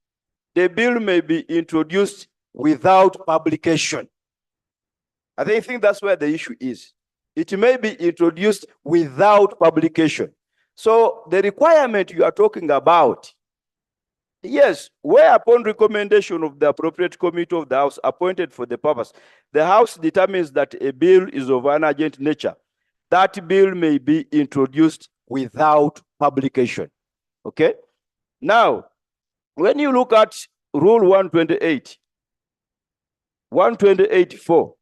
the bill may be introduced without publication. I think that's where the issue is. It may be introduced without publication. So the requirement you are talking about, yes, where upon recommendation of the appropriate committee of the House appointed for the purpose, the House determines that a bill is of an urgent nature, that bill may be introduced without publication. Okay? Now, when you look at Rule 128, 128.4,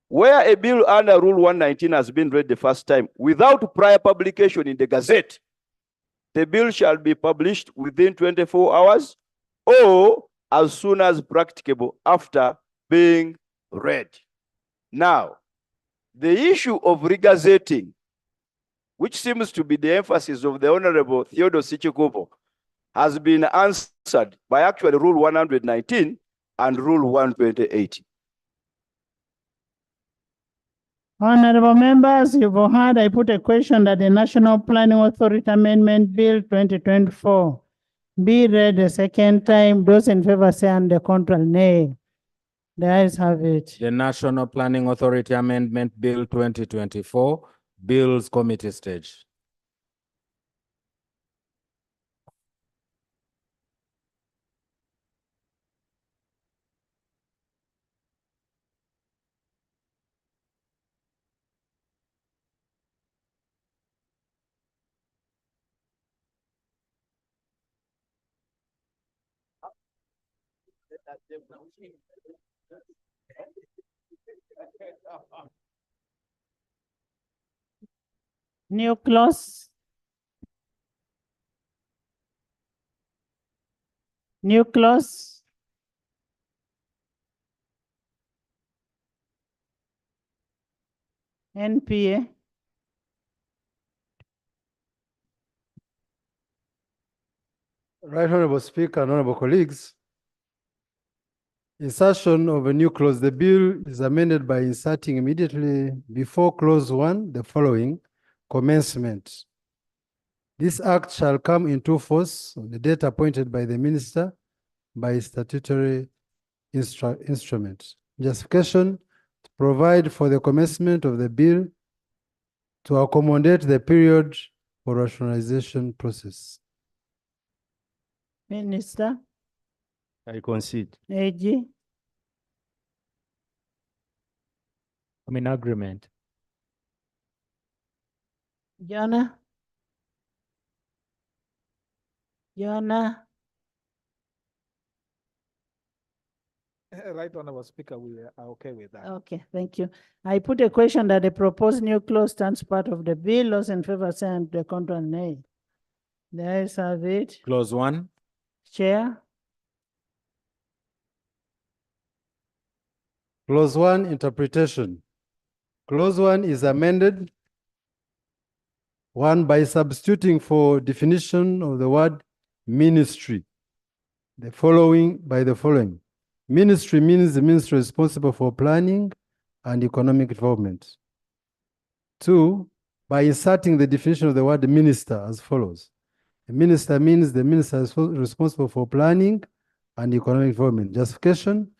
where a bill under Rule 119 has been read the first time without prior publication in the Gazette, the bill shall be published within 24 hours or as soon as practicable after being read. Now, the issue of regazetting, which seems to be the emphasis of the Honorable Theodore Sichikubo, has been answered by actually Rule 119 and Rule 128. Honorable members, you've heard I put a question that the National Planning Authority Amendment Bill 2024 be read a second time. Those in favor say and the contrary nay. The ayes have it. The National Planning Authority Amendment Bill 2024, Bills Committee stage. New clause. New clause. NPA. Right Honorable Speaker and honorable colleagues, insertion of a new clause. The bill is amended by inserting immediately before clause 1 the following: commencement. This act shall come into force on the date appointed by the minister by statutory instrument. Justification: to provide for the commencement of the bill to accommodate the period for rationalization process. Minister. I concede. AG. I'm in agreement. Jonah. Jonah. Right, Honorable Speaker, we are okay with that. Okay, thank you. I put a question that the proposed new clause stands part of the bill. Those in favor say and the contrary nay. The ayes have it. Clause 1. Chair. Clause 1, interpretation. Clause 1 is amended. 1, by substituting for definition of the word ministry, the following. Ministry means the ministry responsible for planning and economic development. 2, by inserting the definition of the word minister as follows. The minister means the minister is responsible for planning and economic development. Justification: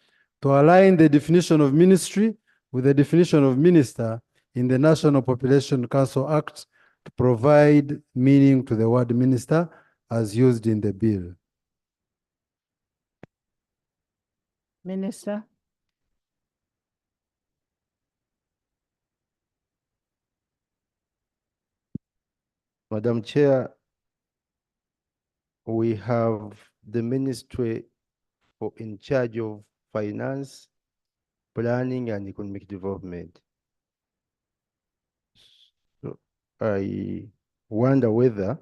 to align the definition of ministry with the definition of minister in the National Population Council Act to provide meaning to the word minister as used in the bill. Minister. Madam Chair, we have the ministry in charge of finance, planning, and economic development. So I wonder whether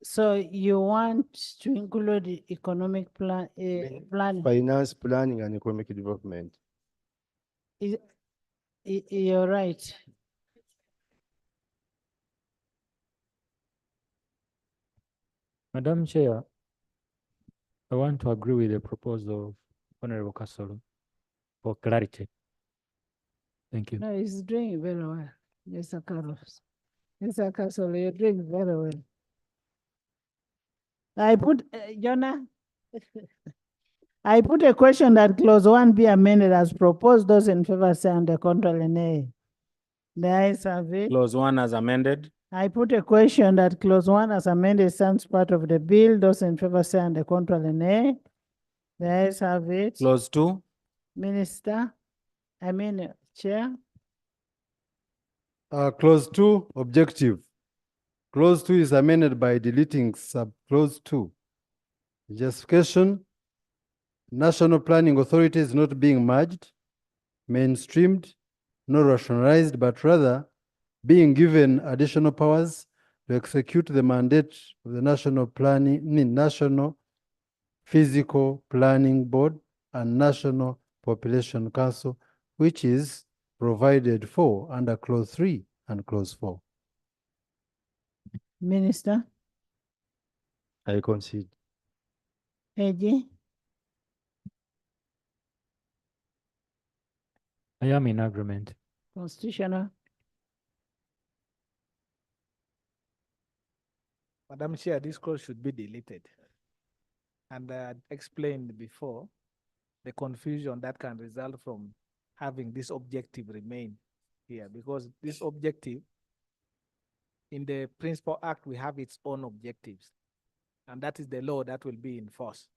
So you want to include the economic plan, planning? finance, planning, and economic development. You're right. Madam Chair, I want to agree with the proposal of Honorable Kasolo for clarity. Thank you. No, he's doing very well. Mr. Carlos. Mr. Castle, you're doing very well. I put, Jonah, I put a question that clause 1 be amended as proposed. Those in favor say under control and nay. The ayes have it. Clause 1 as amended. I put a question that clause 1 as amended stands part of the bill. Those in favor say under control and nay. The ayes have it. Clause 2. Minister, Chair. Clause 2, objective. Clause 2 is amended by deleting sub-clause 2. Justification, national planning authority is not being merged, mainstreamed, nor rationalized, but rather being given additional powers to execute the mandate of the National Physical Planning Board and National Population Council, which is provided for under clause 3 and clause 4. Minister, I concede. AG. I am in agreement. Constitutional. Madam Chair, this clause should be deleted. And I explained before the confusion that can result from having this objective remain here, because this objective in the Principal Act, we have its own objectives, and that is the law that will be in force.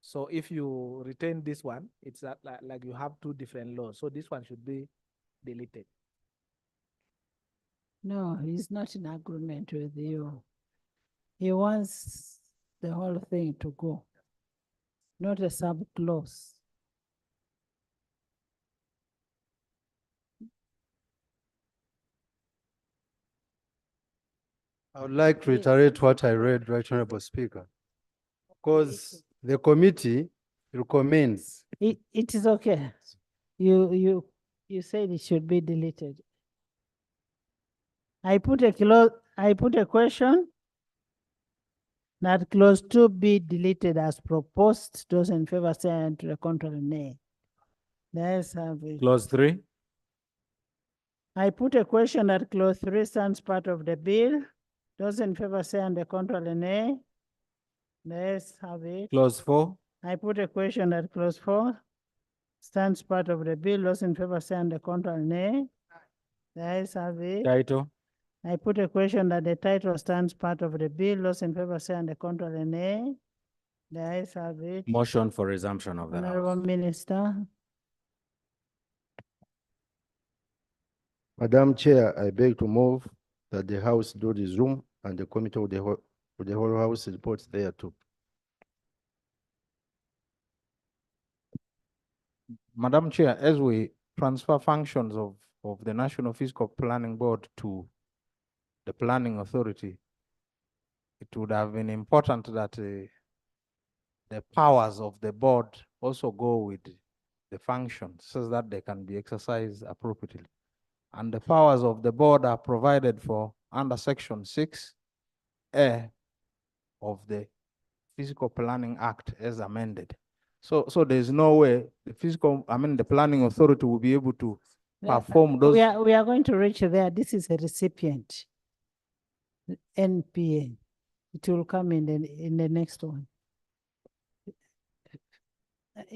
So if you retain this one, it's like you have two different laws. So this one should be deleted. No, he's not in agreement with you. He wants the whole thing to go, not a sub-clause. I would like to reiterate what I read, Right Honorable Speaker, because the committee recommends. It is okay. You said it should be deleted. I put a question that clause 2 be deleted as proposed. Those in favor say aye, and to the contrary nay. The ayes have it. Clause 3. I put a question that clause 3 stands part of the bill. Those in favor say on the contrary nay. The ayes have it. Clause 4. I put a question that clause 4 stands part of the bill. Those in favor say on the contrary nay. The ayes have it. Title. I put a question that the title stands part of the bill. Those in favor say on the contrary nay. The ayes have it. Motion for resumption of the Honorable House. Minister. Madam Chair, I beg to move that the House do resume and the committee of the whole House reports thereto. Madam Chair, as we transfer functions of the National Fiscal Planning Board to the Planning Authority, it would have been important that the powers of the board also go with the functions so that they can be exercised appropriately. And the powers of the board are provided for under Section 6A of the Physical Planning Act as amended. So there's no way the Planning Authority will be able to perform those. We are going to reach there. This is a recipient. NPA. It will come in the next one.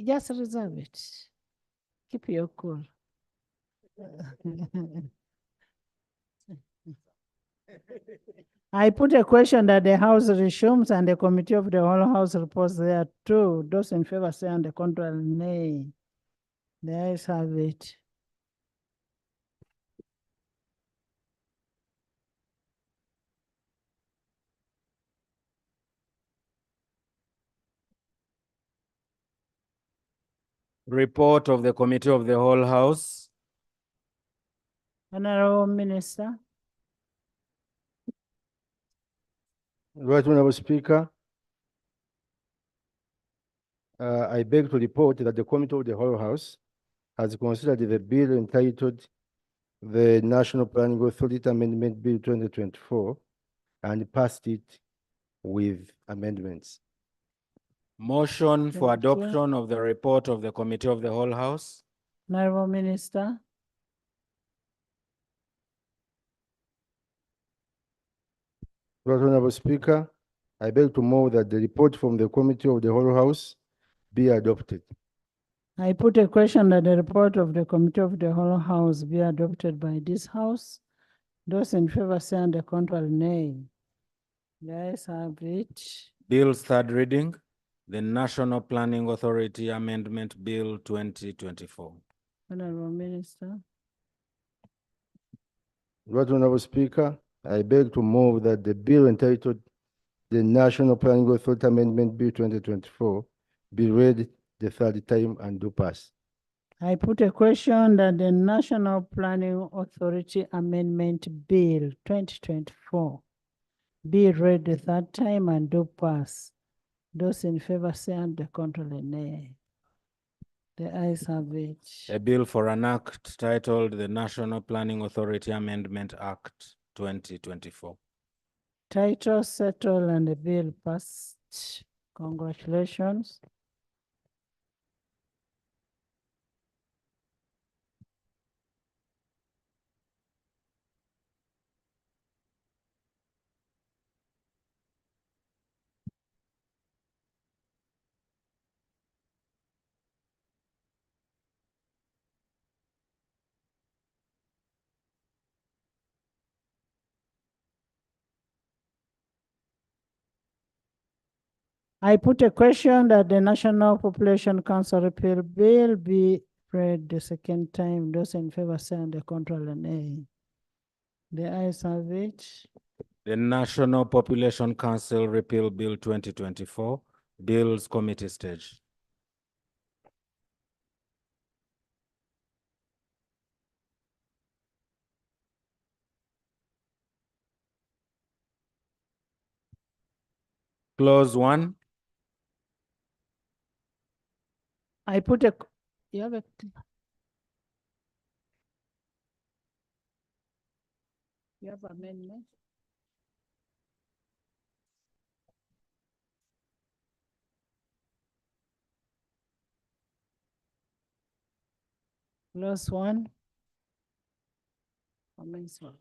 Just reserve it. Keep your cool. I put a question that the House resumes and the committee of the whole House reports there too. Those in favor say on the contrary nay. The ayes have it. Report of the Committee of the Whole House. Honorable Minister. Right Honorable Speaker, I beg to report that the Committee of the Whole House has considered the bill entitled the National Planning Authority Amendment Bill 2024 and passed it with amendments. Motion for adoption of the report of the Committee of the Whole House. Honorable Minister. Right Honorable Speaker, I beg to move that the report from the Committee of the Whole House be adopted. I put a question that the report of the Committee of the Whole House be adopted by this House. Those in favor say on the contrary, nay. The ayes have it. Bill's third reading, the National Planning Authority Amendment Bill 2024. Honorable Minister. Right Honorable Speaker, I beg to move that the bill entitled the National Planning Authority Amendment Bill 2024 be read the third time and do pass. I put a question that the National Planning Authority Amendment Bill 2024 be read the third time and do pass. Those in favor say on the contrary, nay. The ayes have it. A bill for an act titled the National Planning Authority Amendment Act 2024. Title settled and the bill passed. Congratulations. I put a question that the National Population Council Repeal Bill be read the second time. Those in favor say on the contrary, nay. The ayes have it. The National Population Council Repeal Bill 2024, Bills Committee stage. Clause 1. I put a, you have a, you have amendment? Clause 1. Amendment.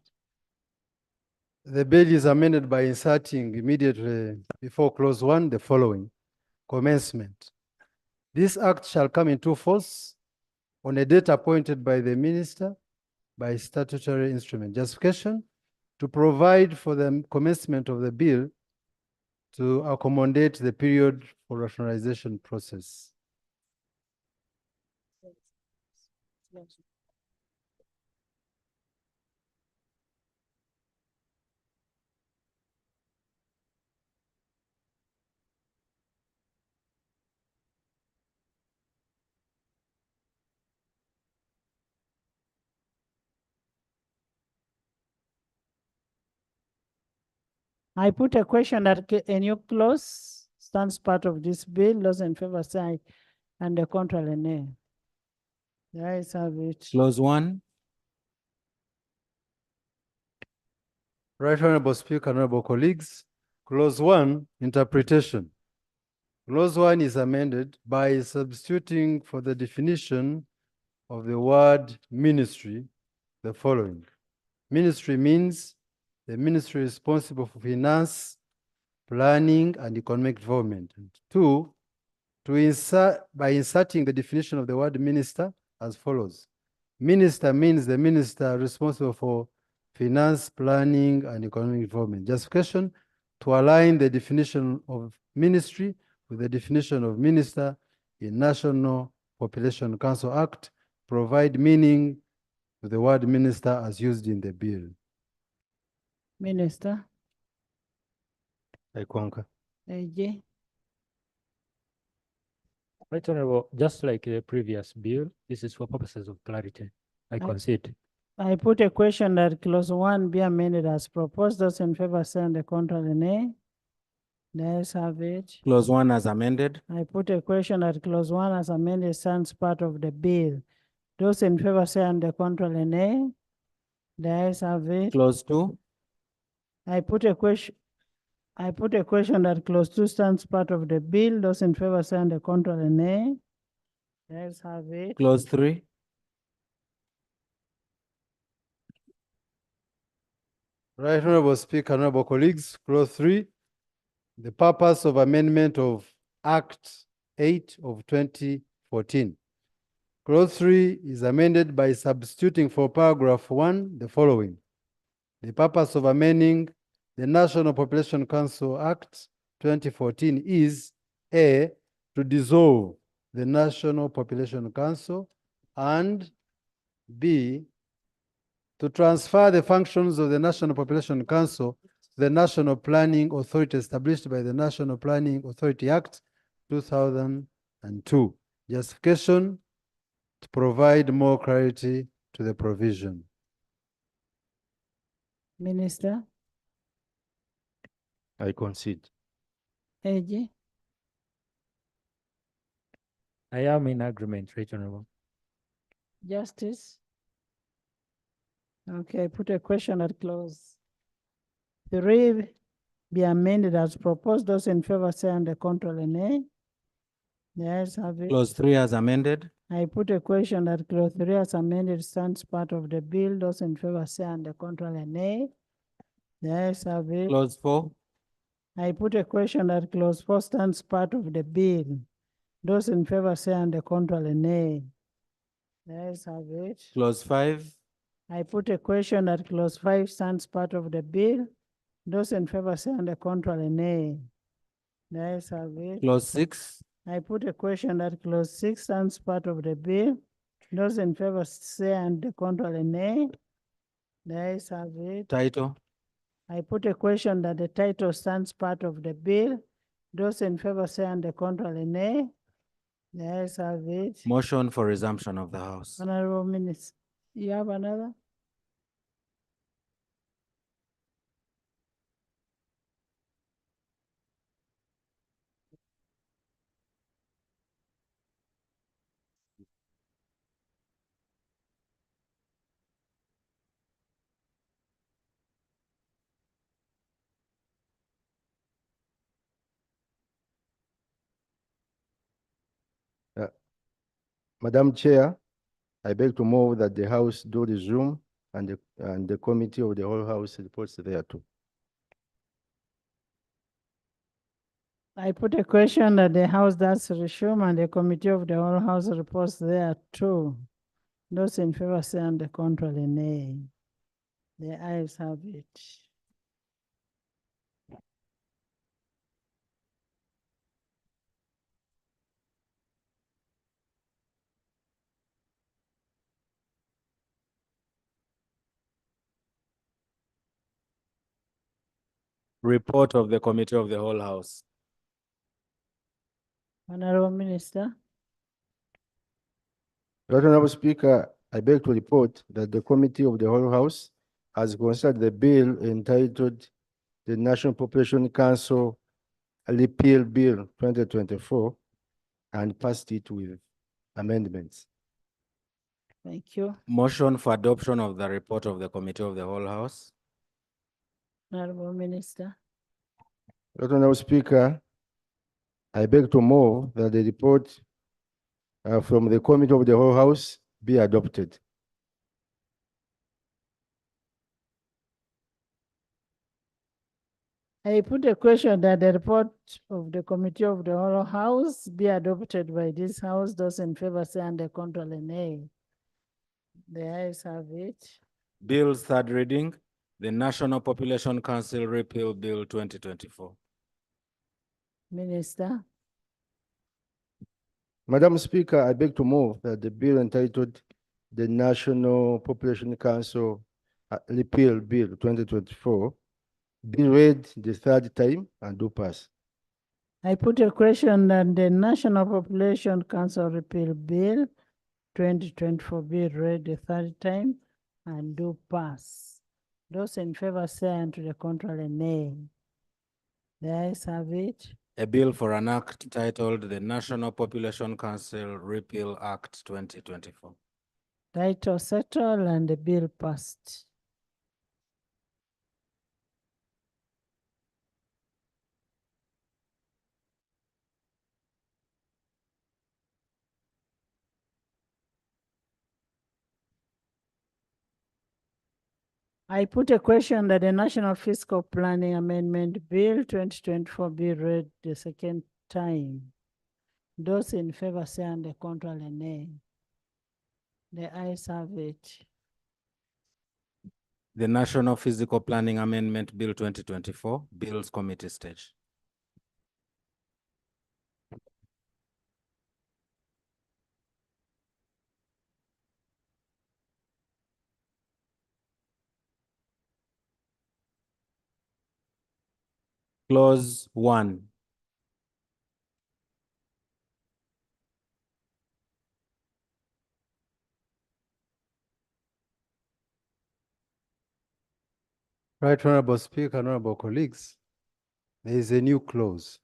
The bill is amended by inserting immediately before clause 1 the following: commencement. This act shall come into force on a date appointed by the minister by statutory instrument. Justification: to provide for the commencement of the bill to accommodate the period for rationalization process. I put a question that a new clause stands part of this bill. Those in favor say aye, and the contrary, nay. The ayes have it. Clause 1. Right Honorable Speaker, honorable colleagues, clause 1, interpretation. Clause 1 is amended by substituting for the definition of the word ministry the following: ministry means the ministry responsible for finance, planning, and economic development. And 2, by inserting the definition of the word minister as follows: minister means the minister responsible for finance, planning, and economic development. Justification: to align the definition of ministry with the definition of minister in National Population Council Act, provide meaning to the word minister as used in the bill. Minister. I concur. AJ. Right Honorable, just like the previous bill, this is for purposes of clarity. I concede. I put a question that clause 1 be amended as proposed. Those in favor say on the contrary, nay. The ayes have it. Clause 1 as amended. I put a question that clause 1 as amended stands part of the bill. Those in favor say on the contrary, nay. The ayes have it. Clause 2. I put a question that clause 2 stands part of the bill. Those in favor say on the contrary, nay. The ayes have it. Clause 3. Right Honorable Speaker, honorable colleagues, clause 3, the purpose of amendment of Act 8 of 2014. Clause 3 is amended by substituting for paragraph 1 the following. The purpose of amending the National Population Council Act 2014 is A, to dissolve the National Population Council, and B, to transfer the functions of the National Population Council to the National Planning Authority established by the National Planning Authority Act 2002. Justification: to provide more clarity to the provision. Minister, I concede. AG, I am in agreement, Right Honorable. Justice. Okay, put a question at clause 3 be amended as proposed. Those in favor say under control and nay. The ayes have it. Clause 3 as amended. I put a question that clause 3 as amended stands part of the bill. Those in favor say under control and nay. The ayes have it. Clause 4. I put a question that clause 4 stands part of the bill. Those in favor say under control and nay. The ayes have it. Clause 5. I put a question that clause 5 stands part of the bill. Those in favor say under control and nay. The ayes have it. Clause 6. I put a question that clause 6 stands part of the bill. Those in favor say under control and nay. The ayes have it. Title. I put a question that the title stands part of the bill. Those in favor say under control and nay. The ayes have it. Motion for resumption of the House. Honorable Minister, you have another? Madam Chair, I beg to move that the House do resume and the Committee of the whole House reports thereto. I put a question that the House does resume and the Committee of the whole House reports there too. Those in favor say under control and nay. The ayes have it. Report of the Committee of the whole House. Honorable Minister. Right Honorable Speaker, I beg to report that the Committee of the whole House has considered the bill entitled the National Population Council Repeal Bill 2024 and passed it with amendments. Thank you. Motion for adoption of the report of the Committee of the whole House. Honorable Minister. Right Honorable Speaker, I beg to move that the report from the Committee of the whole House be adopted. I put a question that the report of the Committee of the whole House be adopted by this House. Those in favor say under control and nay. The ayes have it. Bill's third reading, the National Population Council Repeal Bill 2024. Minister. Madam Speaker, I beg to move that the bill entitled the National Population Council Repeal Bill 2024 be read the third time and do pass. I put a question that the National Population Council Repeal Bill 2024 be read the third time and do pass. Those in favor say unto the contrary nay. The ayes have it. A bill for an act titled the National Population Council Repeal Act 2024. Title settled and the bill passed. I put a question that the National Fiscal Planning Amendment Bill 2024 be read the second time. Those in favor say and the contrary nay. The ayes have it. The National Physical Planning Amendment Bill 2024, Bills Committee stage. Clause 1. Right Honorable Speaker, honorable colleagues, there is a new clause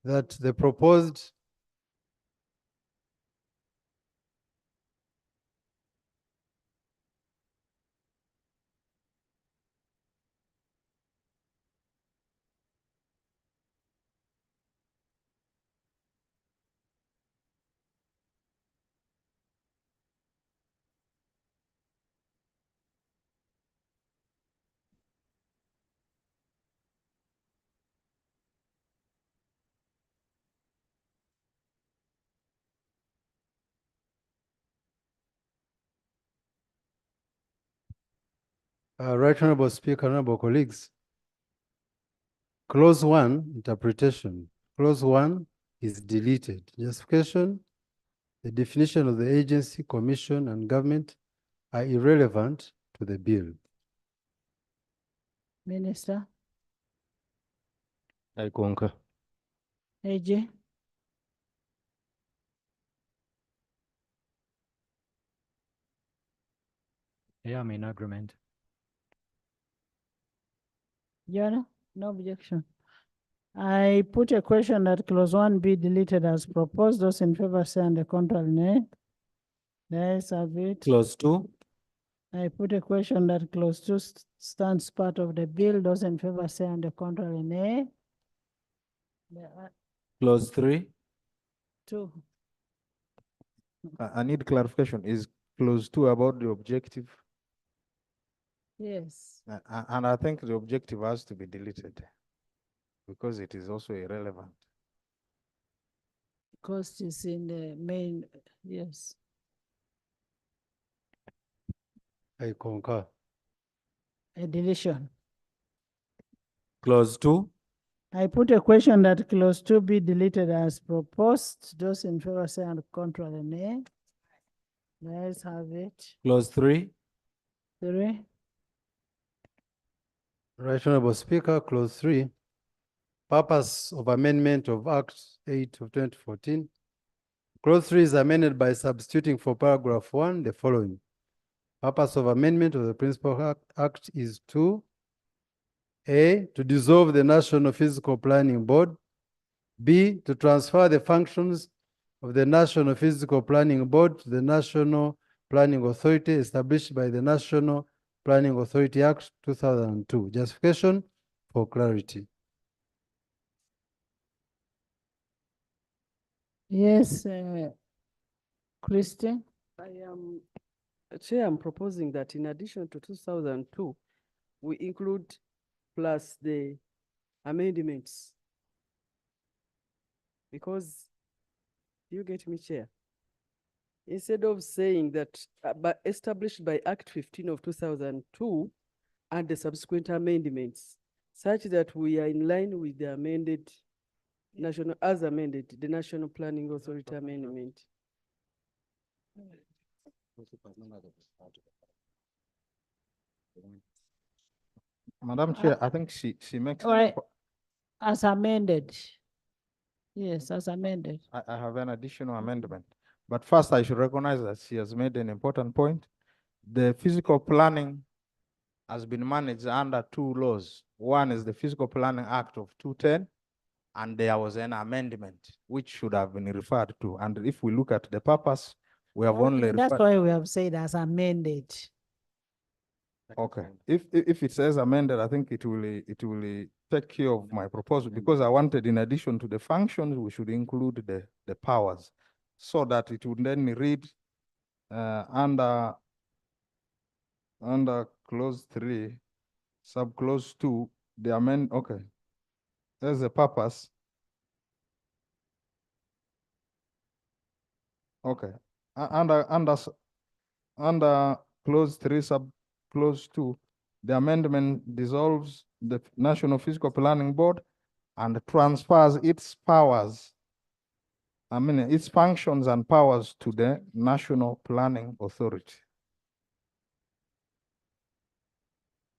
that the proposed Right Honorable Speaker, honorable colleagues, Clause 1, interpretation. Clause 1 is deleted. Justification, the definition of the agency, commission, and government are irrelevant to the bill. Minister, I concur. AJ, Yeah, I'm in agreement. Jonah, no objection. I put a question that clause 1 be deleted as proposed. Those in favor say and the contrary nay. The ayes have it. Clause 2. I put a question that clause 2 stands part of the bill. Those in favor say and the contrary nay. Clause 3. 2. I need clarification. Is clause 2 about the objective? Yes. And I think the objective has to be deleted because it is also irrelevant. Cost is in the main, yes. I concur. A deletion. Clause 2. I put a question that clause 2 be deleted as proposed. Those in favor say and contrary nay. The ayes have it. Clause 3. 3. Right Honorable Speaker, Clause 3, purpose of amendment of Act 8 of 2014. Clause 3 is amended by substituting for paragraph 1 the following. Purpose of amendment of the Principal Act is to A, to dissolve the National Physical Planning Board. B, to transfer the functions of the National Physical Planning Board to the National Planning Authority established by the National Planning Authority Act 2002. Justification for clarity. Yes, Christine. Chair, I'm proposing that in addition to 2002, we include plus the amendments. Because, you get me, Chair? Instead of saying that established by Act 15 of 2002 and the subsequent amendments, such that we are in line with the amended national, as amended, the National Planning Authority Amendment. Madam Chair, I think she makes. All right. As amended. Yes, as amended. I have an additional amendment. But first, I should recognize that she has made an important point. The physical planning has been managed under 2 laws. One is the Physical Planning Act of 2010, and there was an amendment which should have been referred to. And if we look at the purpose, we have only That's referred. why we have said as amended. Okay, if it says amended, I think it will take care of my proposal, because I wanted, in addition to the functions, we should include the powers, so that it would then read under under clause 3, subclause 2, the amend, okay. There's the purpose. Okay. Under clause 3, subclause 2, the amendment dissolves the National Fiscal Planning Board and transfers its powers, its functions and powers to the National Planning Authority.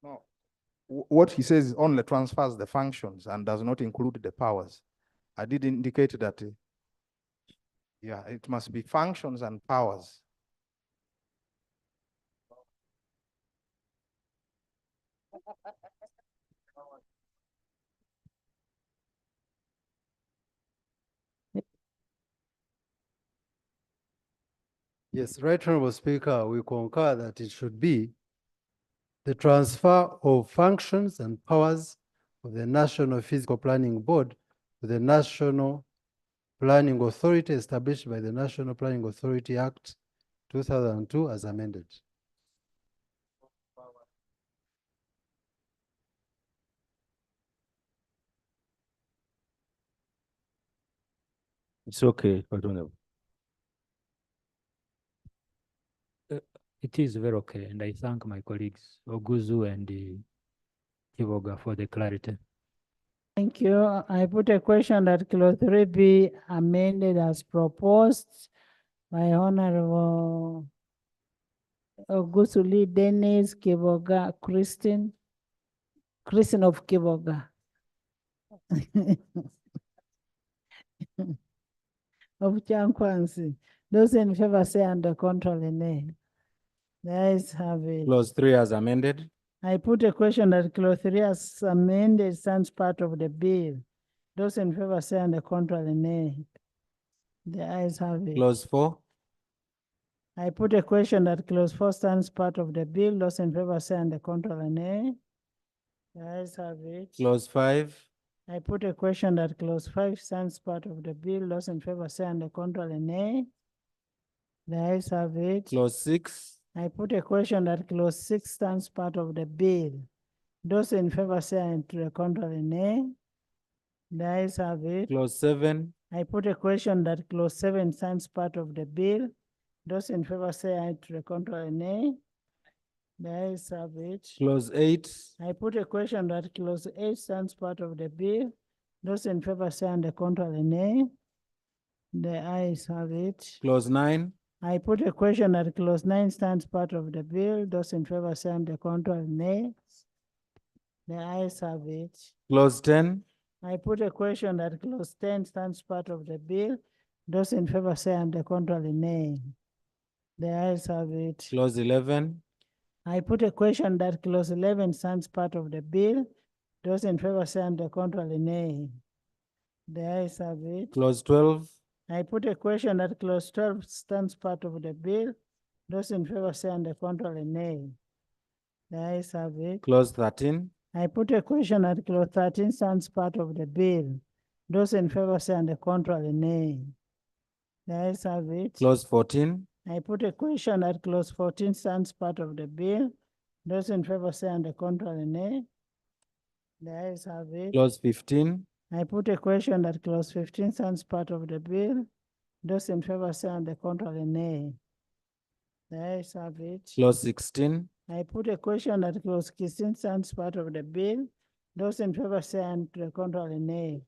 No, what he says only transfers the functions and does not include the powers. I did indicate that, yeah, it must be functions and powers. Yes, Right Honorable Speaker, we concur that it should be the transfer of functions and powers of the National Fiscal Planning Board to the National Planning Authority established by the National Planning Authority Act 2002 as amended. It's okay, I don't know. It is very okay, and I thank my colleagues Oguzu and Kivoga for the clarity. Thank you. I put a question that clause 3 be amended as proposed by Honorable Ogusuli Dennis Kivoga Christine of Kivoga. Of Chankwansi. Those in favor say under control nay. The ayes have it. Clause 3 as amended. I put a question that clause 3 as amended stands part of the bill. Those in favor say under control nay. The ayes have it. Clause 4. I put a question that clause 4 stands part of the bill. Those in favor say under control nay. The ayes have it. Clause 5. I put a question that clause 5 stands part of the bill. Those in favor say under control nay. The ayes have it. Clause 6. I put a question that clause 6 stands part of the bill. Those in favor say under control nay. The ayes have it. Clause 7. I put a question that clause 7 stands part of the bill. Those in favor say under control nay. The ayes have it. Clause 8. I put a question that clause 8 stands part of the bill. Those in favor say under control nay. The ayes have it. Clause 9. I put a question that clause 9 stands part of the bill. Those in favor say under control nay. The ayes have it. Clause 10. I put a question that clause 10 stands part of the bill. Those in favor say under control nay. The ayes have it. Clause 11. I put a question that clause 11 stands part of the bill. Those in favor say under control nay. The ayes have it. Clause 12. I put a question that clause 12 stands part of the bill. Those in favor say under control nay. The ayes have it. Clause 13. I put a question that clause 13 stands part of the bill. Those in favor say under control nay. The ayes have it. Clause 14. I put a question that clause 14 stands part of the bill. Those in favor say under control nay. The ayes have it. Clause 15. I put a question that clause 15 stands part of the bill. Those in favor say under control nay. The ayes have it. Clause 16. I put a question that clause 16 stands part of the bill. Those in favor say under control nay.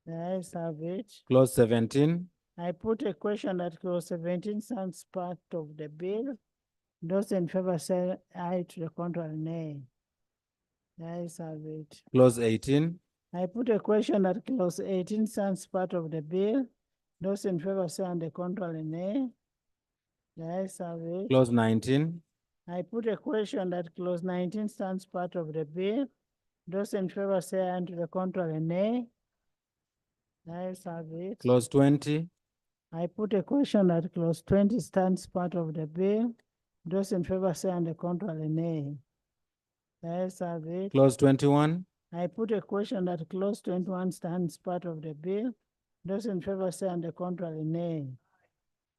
The ayes have it. Clause 17. I put a question that clause 17 stands part of the bill. Those in favor say aye to the control nay. The ayes have it. Clause 18. I put a question that clause 18 stands part of the bill. Those in favor say under control nay. The ayes have it. Clause 19. I put a question that clause 19 stands part of the bill. Those in favor say under the control nay. The ayes have it. Clause 20. I put a question that clause 20 stands part of the bill. Those in favor say under control nay. The ayes have it. Clause 21. I put a question that clause 21 stands part of the bill. Those in favor say under control nay.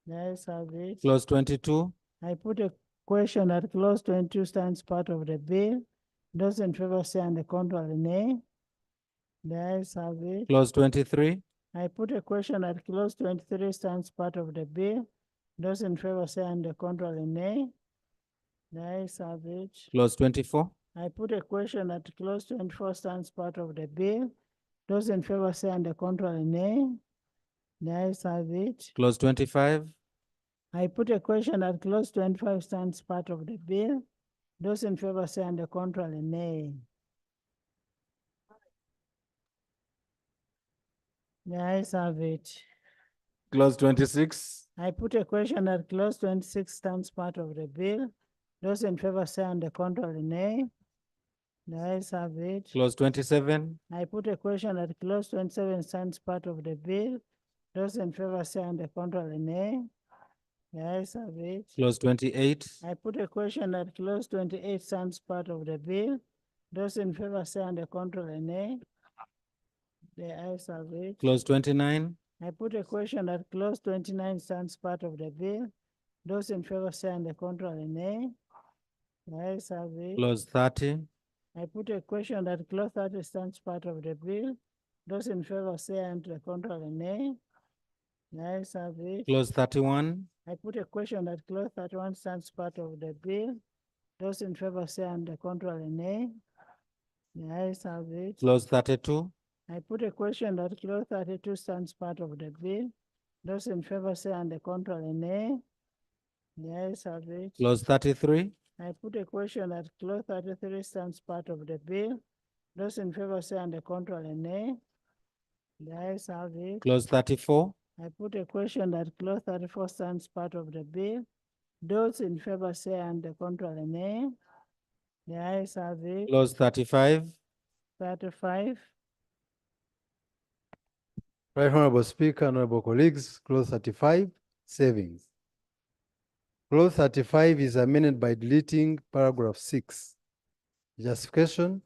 The ayes have it. Clause 22. I put a question that clause 22 stands part of the bill. Those in favor say and the contrary nay. The ayes have it. Clause 23. I put a question that clause 23 stands part of the bill. Those in favor say and the contrary nay. The ayes have it. Clause 24. I put a question that clause 24 stands part of the bill. Those in favor say and the contrary nay. The ayes have it. Clause 25. I put a question that clause 25 stands part of the bill. Those in favor say and the contrary nay. The ayes have it. Clause 26. I put a question that clause 26 stands part of the bill. Those in favor say and the contrary nay. The ayes have it. Clause 27. I put a question that clause 27 stands part of the bill. Those in favor say and the contrary nay. The ayes have it. Clause 28. I put a question that clause 28 stands part of the bill. Those in favor say and the contrary nay. The ayes have it. Clause 29. I put a question that clause 29 stands part of the bill. Those in favor say and the contrary nay. The ayes have it. Clause 30. I put a question that clause 30 stands part of the bill. Those in favor say and the contrary nay. The ayes have it. Clause 31. I put a question that clause 31 stands part of the bill. Those in favor say and the contrary nay. The ayes have it. Clause 32. I put a question that clause 32 stands part of the bill. Those in favor say and the contrary nay. The ayes have it. Clause 33. I put a question that clause 33 stands part of the bill. Those in favor say and the contrary nay. The ayes have it. Clause 34. I put a question that clause 34 stands part of the bill. Those in favor say and the contrary nay. The ayes have it. Clause 35. 35. Right Honorable Speaker, honorable colleagues, clause 35, savings. Clause 35 is amended by deleting paragraph 6. Justification: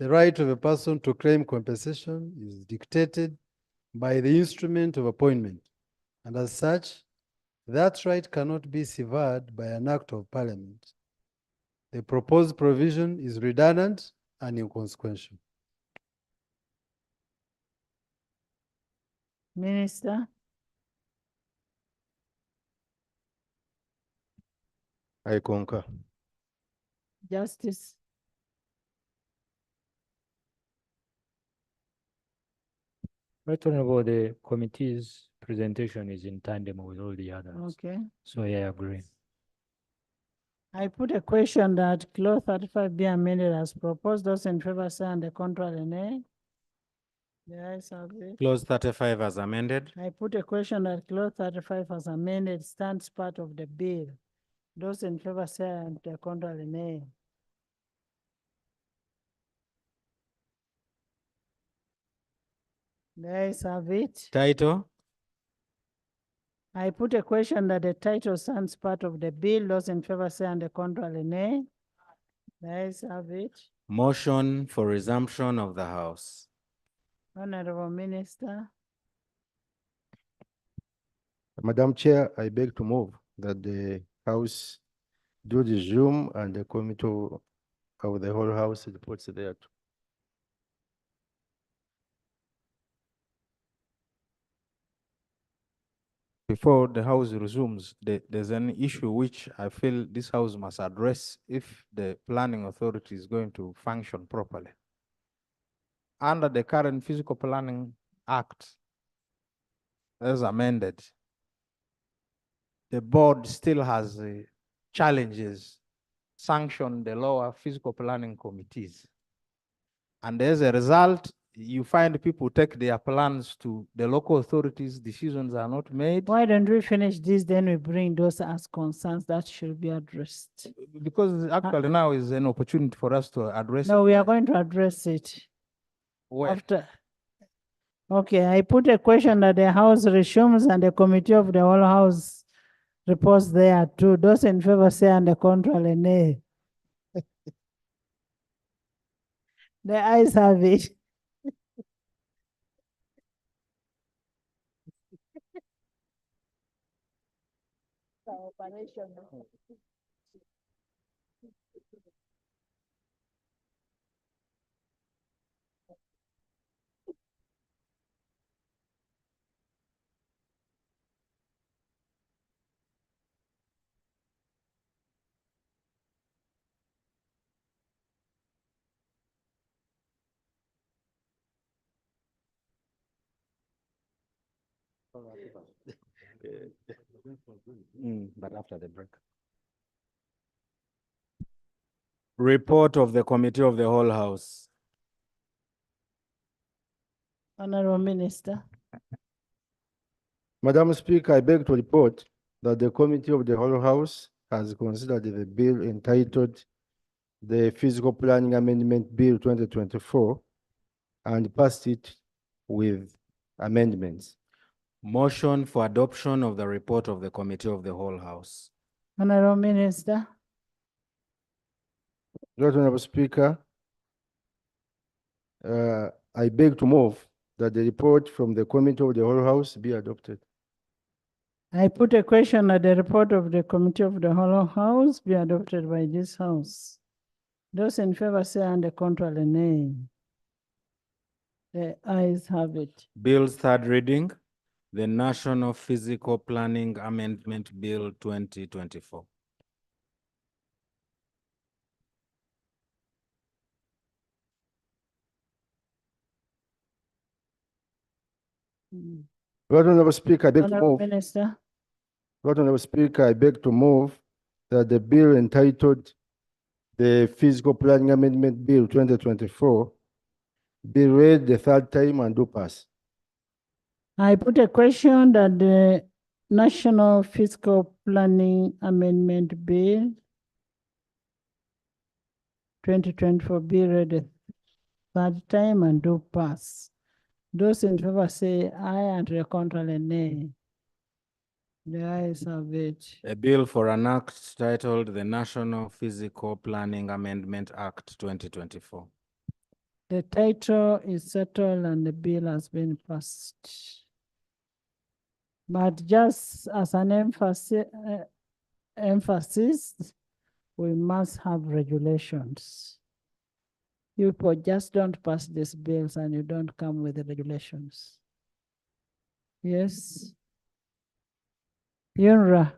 the right of a person to claim compensation is dictated by the instrument of appointment, and as such, that right cannot be severed by an act of parliament. The proposed provision is redundant and inconsequential. Minister. I concur. Justice. Right Honorable, the committee's presentation is in tandem with all the others. Okay. So yeah, I agree. I put a question that clause 35 be amended as proposed. Those in favor say and the contrary nay. The ayes have it. Clause 35 as amended. I put a question that clause 35 as amended stands part of the bill. Those in favor say and the contrary nay. The ayes have it. Title. I put a question that the title stands part of the bill. Those in favor say and the contrary nay. The ayes have it. Motion for resumption of the House. Honorable Minister. Madam Chair, I beg to move that the House do resume and the committee of the whole House reports there. Before the House resumes, there's an issue which I feel this House must address if the planning authority is going to function properly. Under the current Physical Planning Act, as amended, the board still has challenges sanction the lower physical planning committees. And as a result, you find people take their plans to the local authorities, decisions are not made. Why don't we finish this, then we bring those as concerns that should be addressed? Because actually now is an opportunity for us to address. No, we are going to address it. Where? After. Okay, I put a question that the House resumes and the committee of the whole House reports there too. Those in favor say and the contrary nay. The ayes have it. But after the break. Report of the Committee of the Whole House. Honorable Minister. Madam Speaker, I beg to report that the Committee of the Whole House has considered the bill entitled the Physical Planning Amendment Bill 2024 and passed it with amendments. Motion for adoption of the report of the Committee of the Whole House. Honorable Minister. Right Honorable Speaker, I beg to move that the report from the Committee of the Whole House be adopted. I put a question that the report of the Committee of the Whole House be adopted by this House. Those in favor say and the contrary nay. The ayes have it. Bill's third reading, the National Physical Planning Amendment Bill 2024. Right Honorable Speaker, I beg to Honorable move. Minister. Right Honorable Speaker, I beg to move that the bill entitled the Physical Planning Amendment Bill 2024 be read the third time and do pass. I put a question that the National Fiscal Planning Amendment Bill 2024 be read the third time and do pass. Those in favor say aye and the contrary nay. The ayes have it. A bill for an act titled the National Physical Planning Amendment Act 2024. The title is settled and the bill has been passed. But just as an emphasis, we must have regulations. You people just don't pass these bills and you don't come with the regulations. Yes. UNRA.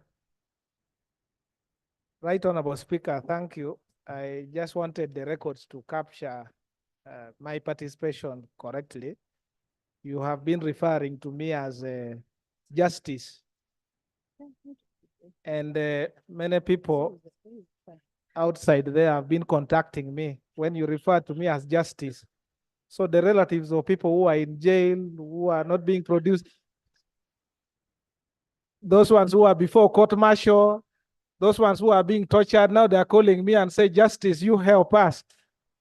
Right Honorable Speaker, thank you. I just wanted the records to capture my participation correctly. You have been referring to me as a justice. And many people outside there have been contacting me when you refer to me as justice. So the relatives of people who are in jail, who are not being produced, those ones who are before court martial, those ones who are being tortured, now they are calling me and say, Justice, you help us.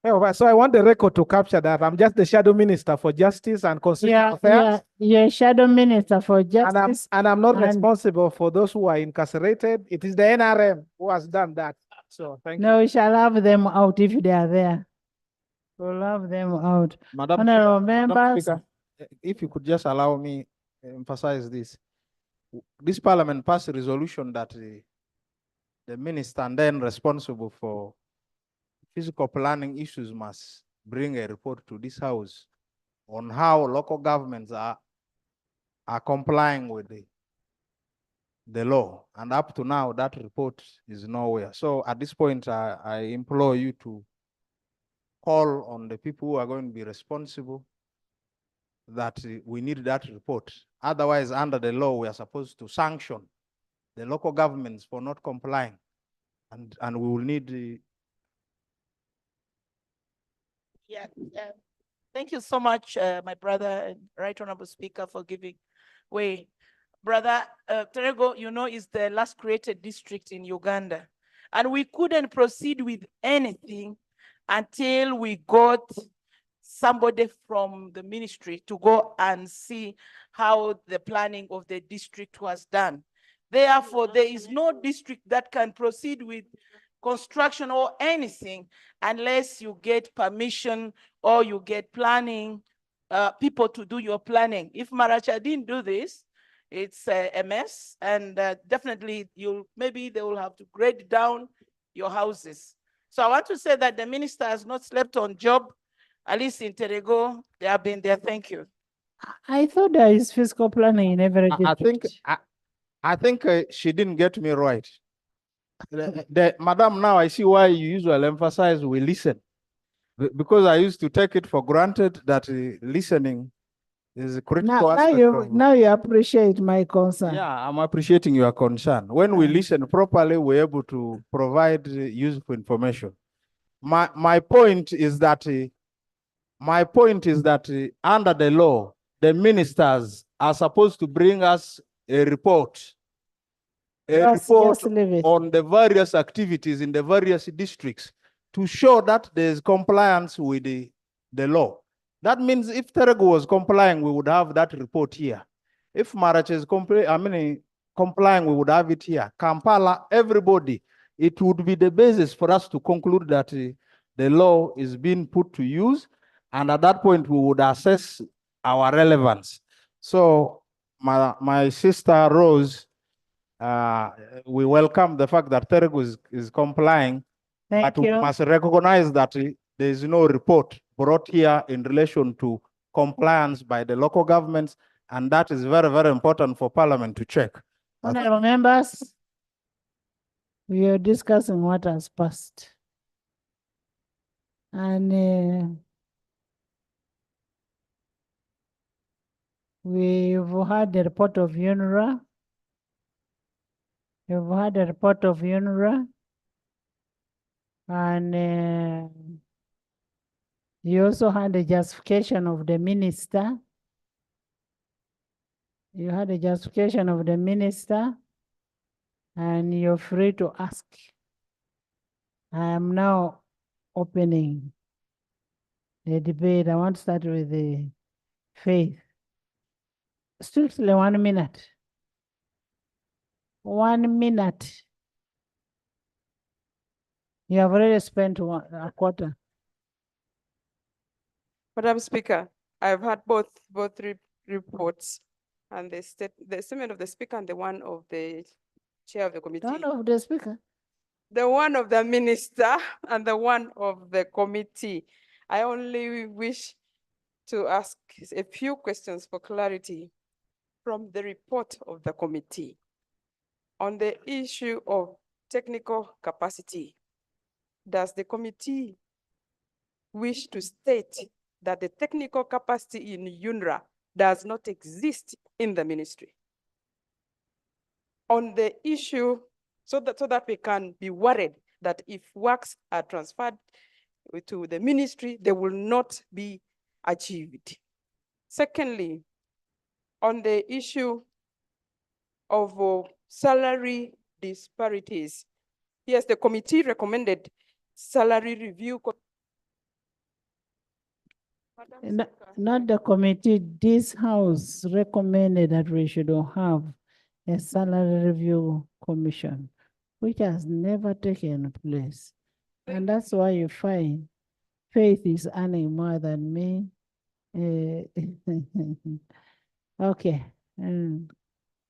Help us. So I want the record to capture that. I'm just the shadow minister for justice and constitutional affairs. You're shadow minister for justice. And I'm not responsible for those who are incarcerated. It is the NRM who has done that. So thank you. No, we shall have them out if they are there. We'll have them out. Madam Honorable members. Speaker, if you could just allow me to emphasize this. This parliament passed a resolution that the minister and then responsible for physical planning issues must bring a report to this house on how local governments are complying with the law. And up to now, that report is nowhere. So at this point, I implore you to call on the people who are going to be responsible that we need that report. Otherwise, under the law, we are supposed to sanction the local governments for not complying. And we will need the... Yeah. Thank you so much, my brother and Right Honorable Speaker, for giving way. Brother Terego, you know, is the last created district in Uganda. And we couldn't proceed with anything until we got somebody from the ministry to go and see how the planning of the district was done. Therefore, there is no district that can proceed with construction or anything unless you get permission or you get planning, people to do your planning. If Maracha didn't do this, it's a mess, and definitely maybe they will have to grade down your houses. So I want to say that the minister has not slept on job, at least in Terego, they have been there. Thank you. I thought there is fiscal planning in every district. I think she didn't get me right. Madam, now I see why you usually emphasize we listen. Because I used to take it for granted that listening is a critical Now aspect of. now you appreciate my concern. Yeah, I'm appreciating your concern. When we listen properly, we're able to provide useful information. My point is that under the law, the ministers are supposed to bring us a report Just leave it. on the various activities in the various districts to show that there is compliance with the law. That means if Terego was complying, we would have that report here. If Marach is complying, we would have it here. Kampala, everybody, it would be the basis for us to conclude that the law is being put to use. And at that point, we would assess our relevance. So my sister Rose, we welcome the fact that Terego is complying, Thank but we you. must recognize that there is no report brought here in relation to compliance by the local governments, and that is very, very important for Parliament to check. Honorable members, we are discussing what has passed. And we've had the report of UNRA. We've had a report of UNRA. And you also had a justification of the minister. You had a justification of the minister, and you're free to ask. I am now opening the debate. I want to start with the faith. Strictly 1 minute. 1 minute. You have already spent a quarter. Madam Speaker, I've had both reports, and the statement of the Speaker and the one of the Chair of the Committee. None of the Speaker. The one of the Minister and the one of the Committee. I only wish to ask a few questions for clarity from the report of the Committee on the issue of technical capacity. Does the Committee wish to state that the technical capacity in UNRA does not exist in the ministry? On the issue, so that we can be worried that if works are transferred to the ministry, they will not be achieved. Secondly, on the issue of salary disparities, yes, the committee recommended salary review. Not the committee, this house recommended that we should have a salary review commission, which has never taken place. And that's why you find Faith is earning more than me. Okay.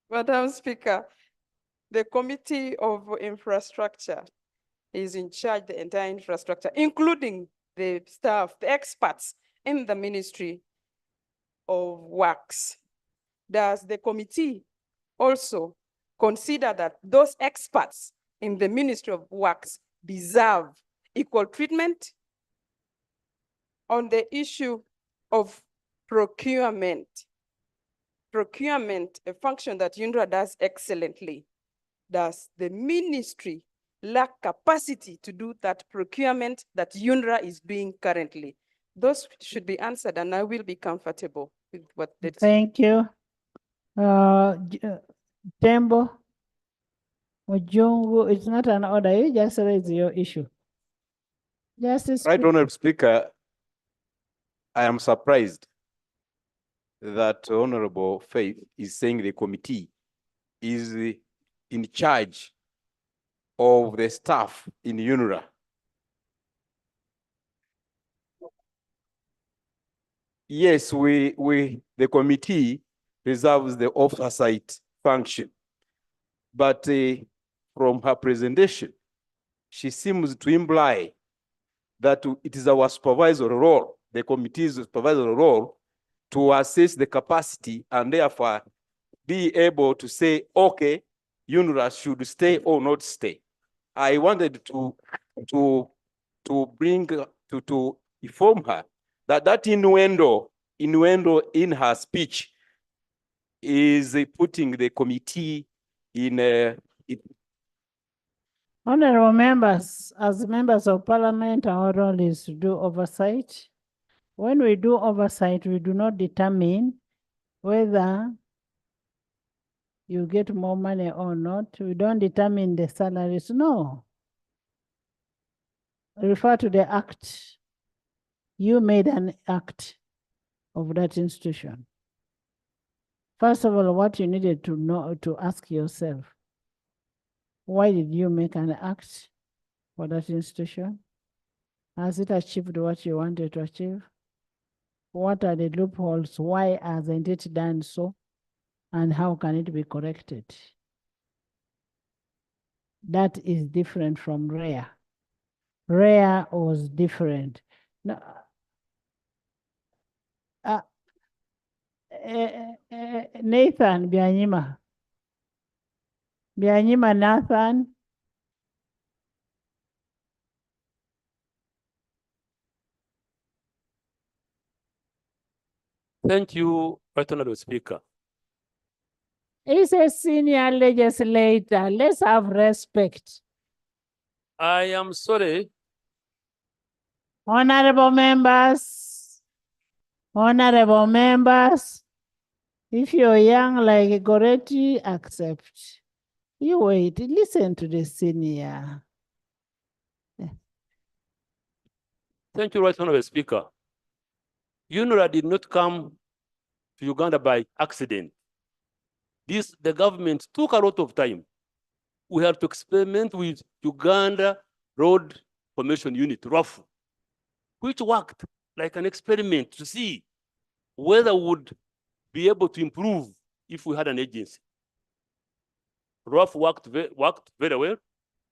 Madam Speaker, the Committee of Infrastructure is in charge of the entire infrastructure, including the staff, the experts in the Ministry of Works. Does the committee also consider that those experts in the Ministry of Works deserve equal treatment? On the issue of procurement, a function that UNRA does excellently, does the ministry lack capacity to do that procurement that UNRA is doing currently? Those should be answered, and I will be comfortable with what they say. Thank you. Tembo, Ujungu, it's not an order. You just raise your issue. Justice. Right, Honorable Speaker, I am surprised that Honorable Faith is saying the committee is in charge of the staff in UNRA. Yes, the committee reserves the oversight function, but from her presentation, she seems to imply that it is our supervisory role, the committee's supervisory role, to assess the capacity and therefore be able to say, okay, UNRA should stay or not stay. I wanted to inform her that innuendo innuendo in her speech is putting the committee in a, Honorable members, as members of parliament, our role is to do oversight. When we do oversight, we do not determine whether you get more money or not. We don't determine the salaries, no. Refer to the act. You made an act of that institution. First of all, what you needed to know, to ask yourself, why did you make an act for that institution? Has it achieved what you wanted to achieve? What are the loopholes? Why hasn't it done so? And how can it be corrected? That is different from rare. Rare was different. No, Nathan Bianyima. Bianyima Nathan. Thank you, Honorable Speaker. He's a senior legislator. Let's have respect. I am sorry. Honorable members, if you're young like Goretti, accept. You wait, listen to the senior. Thank you, Honorable Speaker. UNRA did not come to Uganda by accident. The government took a lot of time. We had to experiment with Uganda Road Formation Unit, ROF, which worked like an experiment to see whether we would be able to improve if we had an agency. ROF worked very well,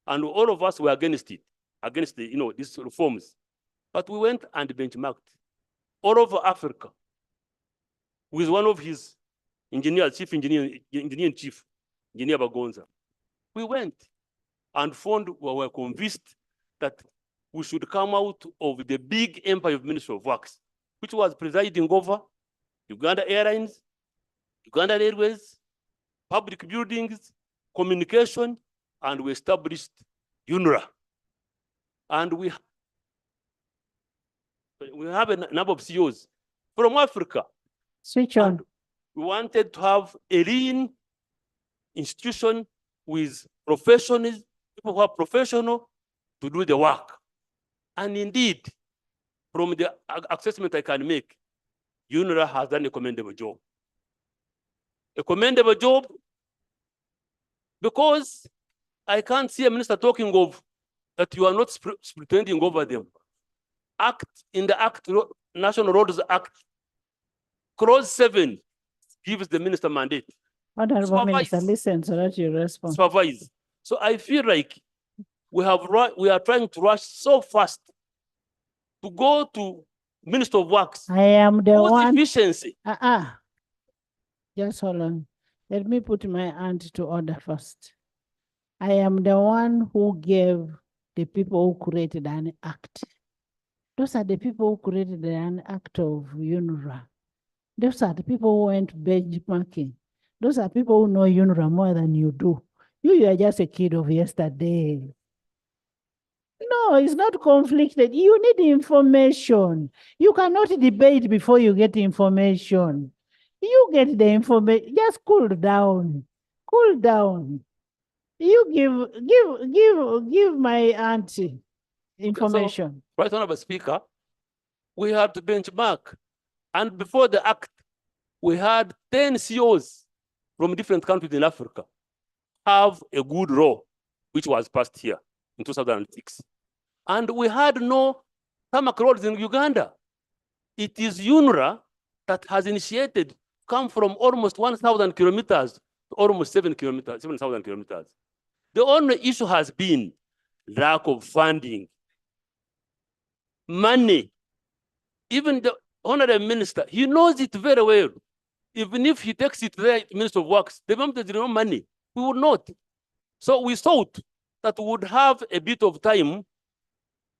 and all of us were against it, against these reforms. But we went and benchmarked all over Africa with one of his engineer chief, Engineer Bagonza. We went and found, we were convinced that we should come out of the big empire of Ministry of Works, which was presiding over Uganda Airlines, Uganda Railways, public buildings, communication, and we established UNRA. And we have a number of CEOs from Africa. Switch on. We wanted to have a lean institution with professionals, people who are professional to do the work. And indeed, from the assessment I can make, UNRA has done a commendable job. A commendable job because I can't see a minister talking of that you are not pretending over them. In the National Roads Act, clause 7 gives the minister mandate. Honorable Minister, listen so that you respond. Supervise. So I feel like we are trying to rush so fast to go to Minister of Works. I am the one. Efficiency. Just hold on. Let me put my hand to order first. I am the one who gave the people who created an act. Those are the people who created an act of UNRA. Those are the people who went benchmarking. Those are people who know UNRA more than you do. You are just a kid of yesterday. No, it's not conflicted. You need information. You cannot debate before you get information. You get the information. Just cool down. Cool down. You give my auntie information. So, right, Honorable Speaker, we had to benchmark. And before the act, we had 10 CEOs from different countries in Africa have a good law, which was passed here in 2006. And we had no tarmac roads in Uganda. It is UNRA that has initiated, come from almost 1,000 kilometers to almost 7,000 kilometers. The only issue has been lack of funding, money. Even the Honorable Minister, he knows it very well. Even if he takes it there to Minister of Works, the moment there's no money, we would not. So we thought that we would have a bit of time.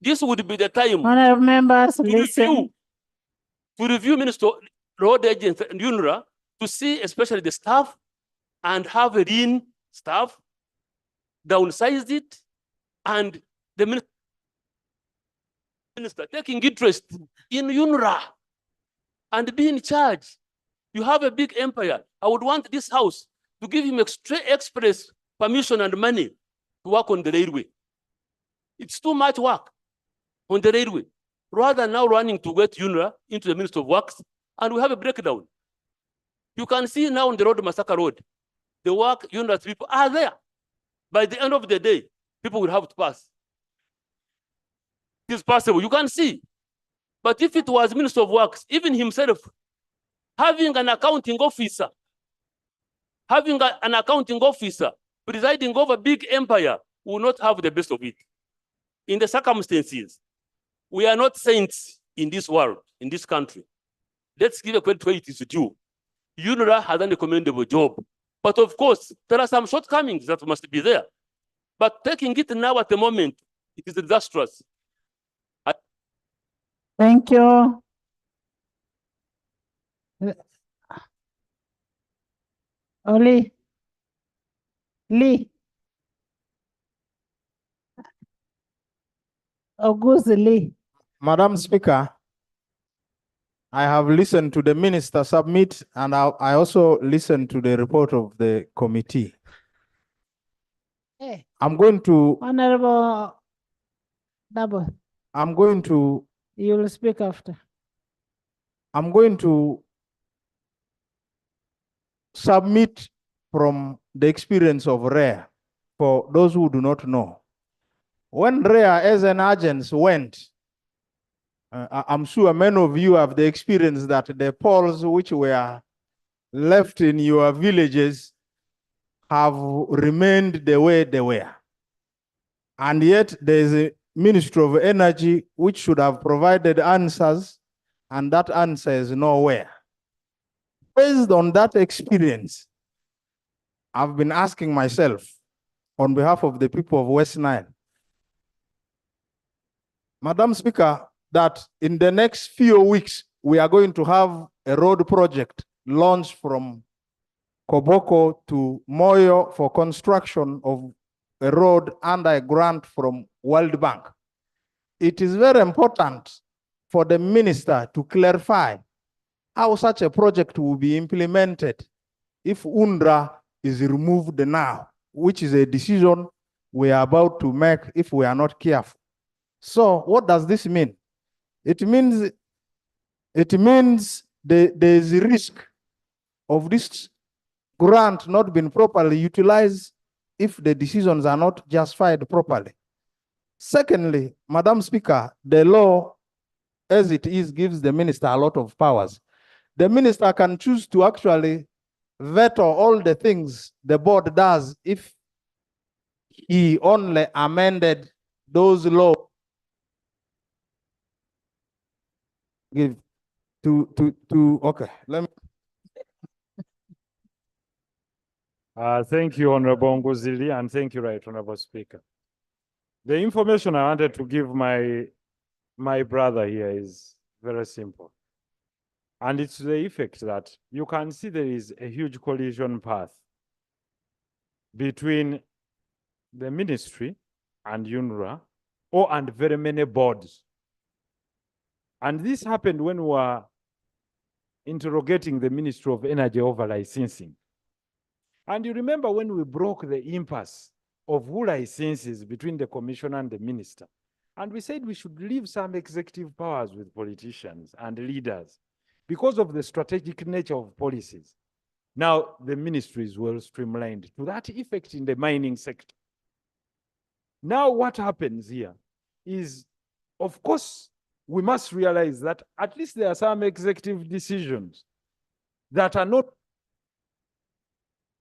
This would be the time. Honorable members, listen. To review road agents and UNRA to see especially the staff and have a lean staff, downsize it, and the minister taking interest in UNRA and be in charge. You have a big empire. I would want this house to give him express permission and money to work on the railway. It's too much work on the railway. Rather than now running to get UNRA into the Ministry of Works, and we have a breakdown. You can see now on the road, Masaka Road, the work UNRA people are there. By the end of the day, people will have to pass. It's possible, you can see. But if it was Minister of Works, even himself, having an accounting officer presiding over a big empire will not have the best of it. In the circumstances, we are not saints in this world, in this country. Let's give a credit where it is due. UNRA has done a commendable job. But of course, there are some shortcomings that must be there. But taking it now at the moment, it is disastrous. Thank you. Oli. Lee. Auguste Lee. Madam Speaker, I have listened to the minister submit, and I also listened to the report of the committee. Hey. I'm going to. Honorable Double. I'm going to. You will speak after. I'm going to submit from the experience of RARE for those who do not know. When RARE as an agent went, I'm sure many of you have the experience that the polls which were left in your villages have remained the way they were. And yet there is a Ministry of Energy which should have provided answers, and that answer is nowhere. Based on that experience, I've been asking myself on behalf of the people of West Nile, Madam Speaker, that in the next few weeks, we are going to have a road project launched from Koboko to Moyo for construction of a road under a grant from World Bank. It is very important for the minister to clarify how such a project will be implemented if UNRA is removed now, which is a decision we are about to make if we are not careful. So what does this mean? It means there is a risk of this grant not being properly utilized if the decisions are not justified properly. Secondly, Madam Speaker, the law as it is gives the minister a lot of powers. The minister can choose to actually veto all the things the board does if he only amended those laws okay, let me. Thank you, Honorable Nguzili, and thank you, Right Honorable Speaker. The information I wanted to give my brother here is very simple. And it's the effect that you can see there is a huge collision path between the ministry and UNRA, and very many boards. And this happened when we were interrogating the Ministry of Energy over licensing. And you remember when we broke the impasse of who licenses between the commissioner and the minister. And we said we should leave some executive powers with politicians and leaders because of the strategic nature of policies. Now the ministry is well streamlined to that effect in the mining sector. Now what happens here is, of course, we must realize that at least there are some executive decisions that are not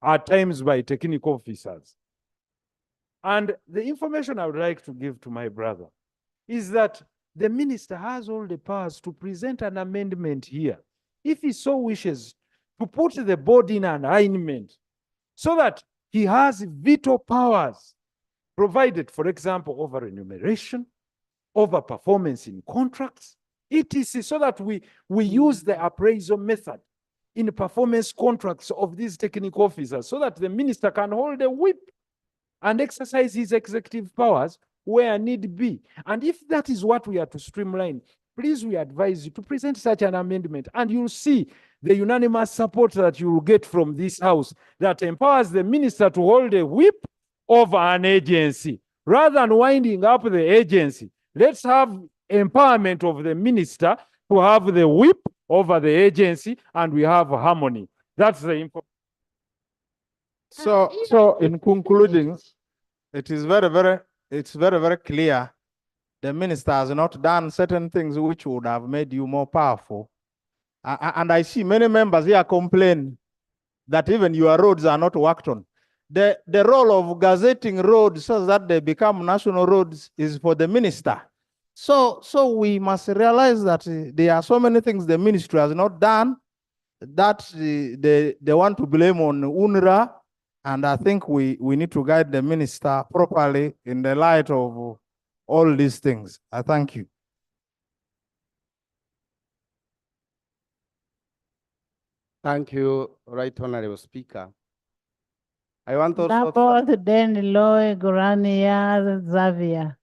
at times by technical officers. And the information I would like to give to my brother is that the minister has all the powers to present an amendment here, if he so wishes, to put the board in alignment so that he has veto powers provided, for example, over remuneration, over performance in contracts, It is so that we use the appraisal method in performance contracts of these technical officers so that the minister can hold a whip and exercise his executive powers where need be. And if that is what we are to streamline, please, we advise you to present such an amendment, and you'll see the unanimous support that you will get from this House that empowers the minister to hold a whip over an agency. Rather than winding up the agency, let's have empowerment of the minister to have the whip over the agency, and we have harmony. That's the important. So in concluding, it is very clear the minister has not done certain things which would have made you more powerful. And I see many members here complain that even your roads are not worked on. The role of gazetting roads so that they become national roads is for the minister. So we must realize that there are so many things the ministry has not done that they want to blame on UNRA. And I think we need to guide the minister properly in the light of all these things. I thank you. Thank you, Right Honorable Speaker. I want also Naboth Den Loe Grania Xavier.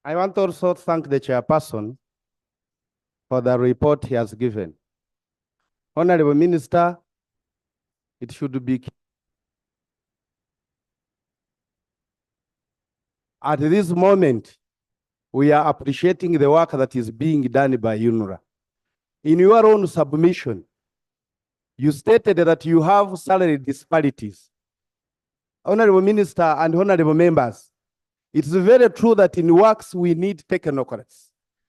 I want also to thank the chairperson for the report he has given. Honorable Minister, it should be at this moment, we are appreciating the work that is being done by UNRA. In your own submission, you stated that you have salary disparities. Honorable Minister and honorable members, it's very true that in works we need technocrats.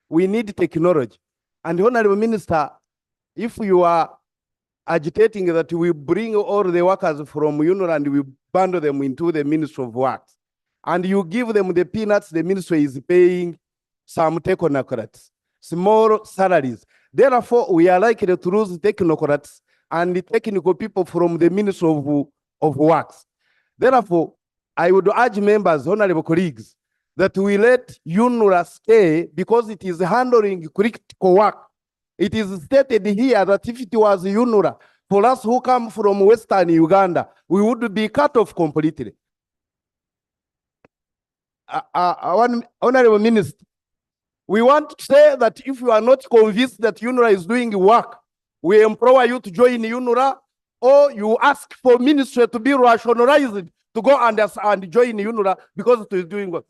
We need technology. And Honorable Minister, if you are agitating that we bring all the workers from UNRA and we bundle them into the Ministry of Works, and you give them the peanuts, the ministry is paying some technocrats, small salaries. Therefore, we are likely to lose technocrats and the technical people from the Ministry of Works. Therefore, I would urge members, honorable colleagues, that we let UNRA stay because it is handling critical work. It is stated here that if it was UNRA, for us who come from Western Uganda, we would be cut off completely. Honorable Minister, we want to say that if you are not convinced that UNRA is doing work, we implore you to join UNRA, or you ask for ministry to be rationalized to go and join UNRA because it is doing work.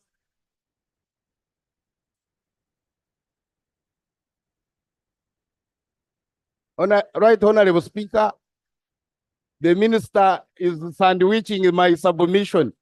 Right, Honorable Speaker, the minister is sandwiching my submission.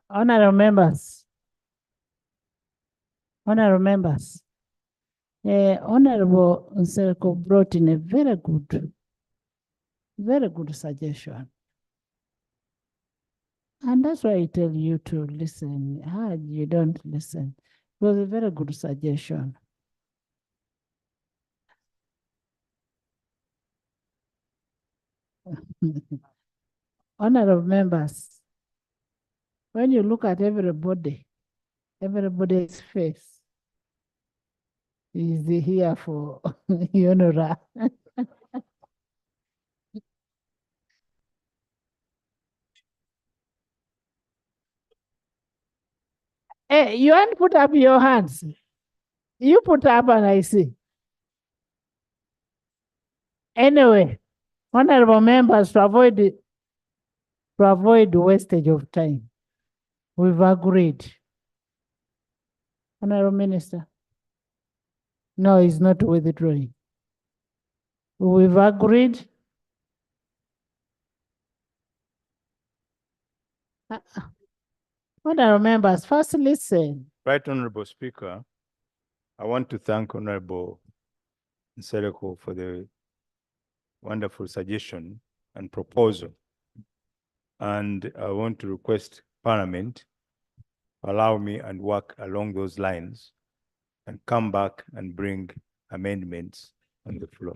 Honorable members. Honorable members. Honorable Nsereko brought in a very good suggestion. And that's why I tell you to listen. You don't listen. It was a very good suggestion. Honorable members, when you look at everybody's face is here for UNRA. Hey, you want to put up your hands? You put up and I see. Anyway, honorable members, to avoid wastage of time, we've agreed. Honorable Minister. No, it's not withdrawing. We've agreed. Honorable members, first listen. Right, Honorable Speaker, I want to thank Honorable Nsereko for the wonderful suggestion and proposal. And I want to request Parliament allow me and work along those lines and come back and bring amendments on the floor.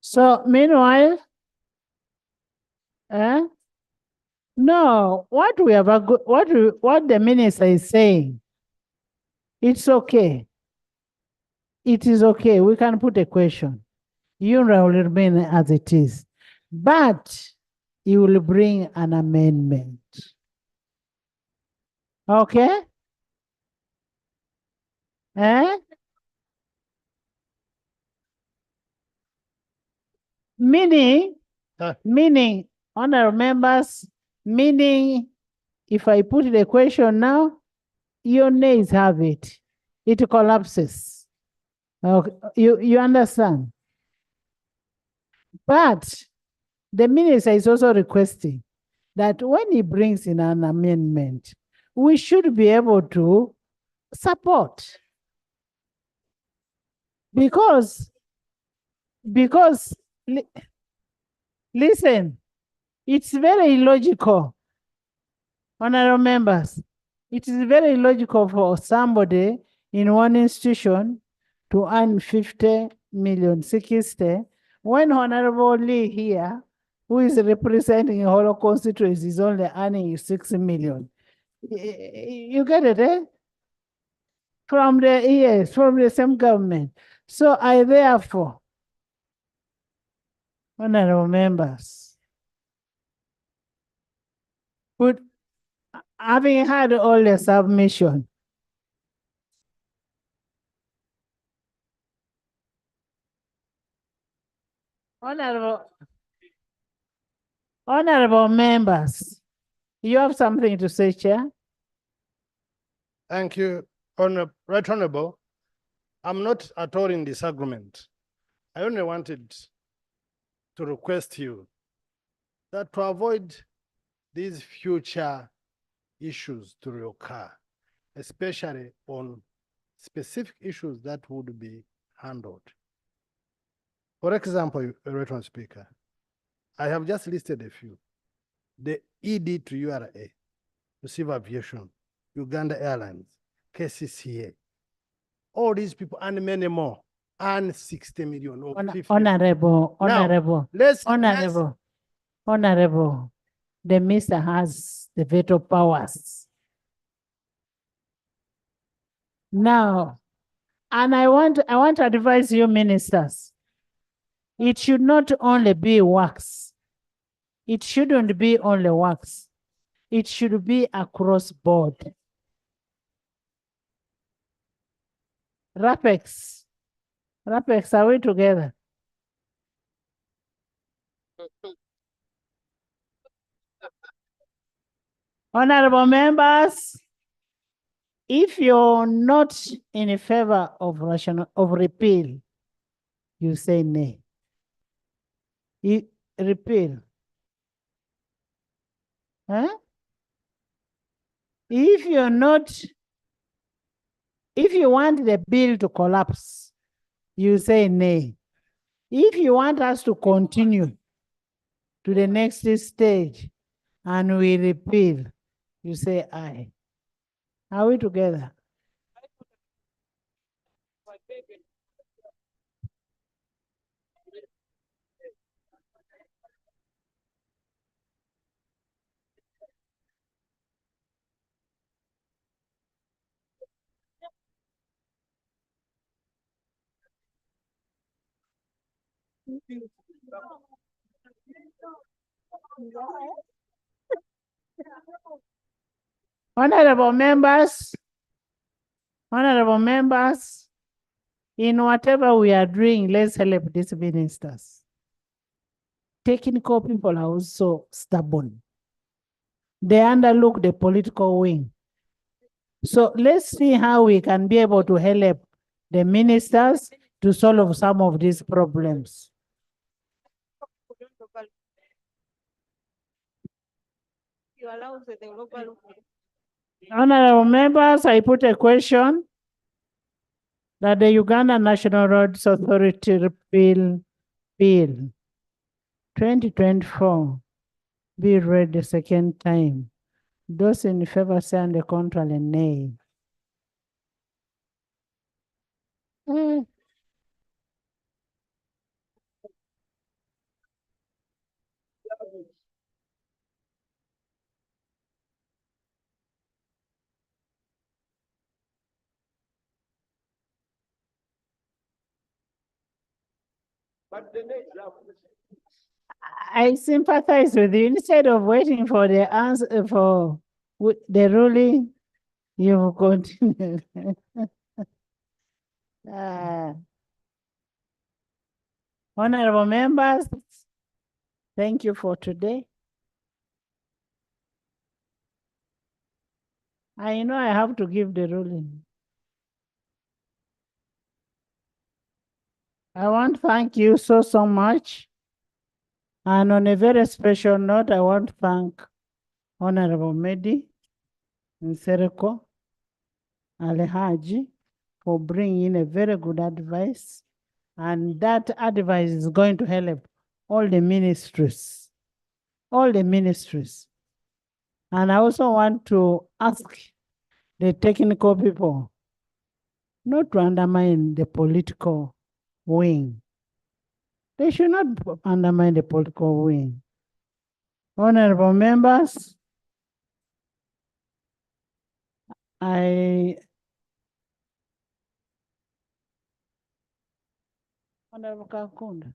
So meanwhile, no, what the minister is saying, it's okay. It is okay. We can put a question. UNRA will remain as it is, but he will bring an amendment. Okay? Meaning, honorable members, meaning if I put the question now, your nays have it. It collapses. Okay. You understand? But the minister is also requesting that when he brings in an amendment, we should be able to support. Because listen, it's very illogical, honorable members. It is very illogical for somebody in one institution to earn 50 million, 60, when Honorable Lee here, who is representing a whole constituency, is only earning 6 million. You get it, eh? From the same government. So I therefore, honorable members, having had all the submission, honorable members, you have something to say, Chair? Thank you, Right Honorable. I'm not at all in disagreement. I only wanted to request you that to avoid these future issues to reoccur, especially on specific issues that would be handled. For example, Right Honorable Speaker, I have just listed a few. The ED to URA, to Civil Aviation, Uganda Airlines, KCCA, all these people and many more, and 60 million or 50 Honorable, the minister has the veto powers. Now, and I want to advise you ministers, it should not only be works. It shouldn't be only works. It should be across board. RAPEX, are we together? Honorable members, if you're not in favor of repeal, you say nay. Repeal. Huh? If you want the bill to collapse, you say nay. If you want us to continue to the next stage and we repeal, you say aye. Are we together? Honorable members, in whatever we are doing, let's help these ministers. Technical people are also stubborn. They underlook the political wing. So let's see how we can be able to help the ministers to solve some of these problems. Honorable members, I put a question that the Uganda National Roads Authority Repeal Bill 2024 be read the second time. Those in favor say on the contrary, nay. I sympathize with you. Instead of waiting for the answer for the ruling, you continue. Honorable members, thank you for today. I know I have to give the ruling. I want to thank you so much. And on a very special note, I want to thank Honorable Medi Nsereko Alhaji for bringing in a very good advice. And that advice is going to help all the ministries. All the ministries. And I also want to ask the technical people not to undermine the political wing. They should not undermine the political wing. Honorable members, Honorable Kakunda.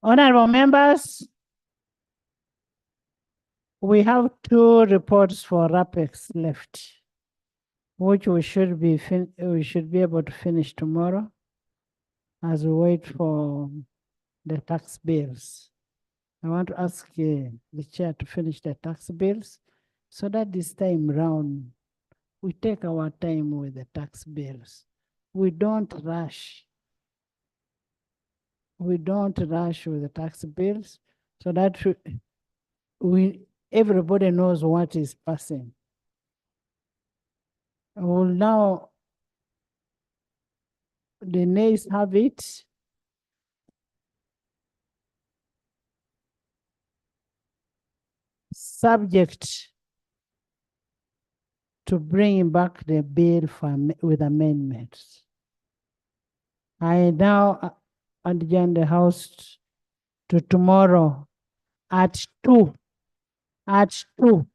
Honorable members, we have 2 reports for RAPEX left, which we should be able to finish tomorrow as we wait for the tax bills. I want to ask the chair to finish the tax bills so that this time round we take our time with the tax bills. We don't rush. We don't rush with the tax bills so that everybody knows what is passing. Well, now the nays have it. Subject to bring back the bill with amendments. I now adjourn the House to tomorrow at 2. At 2.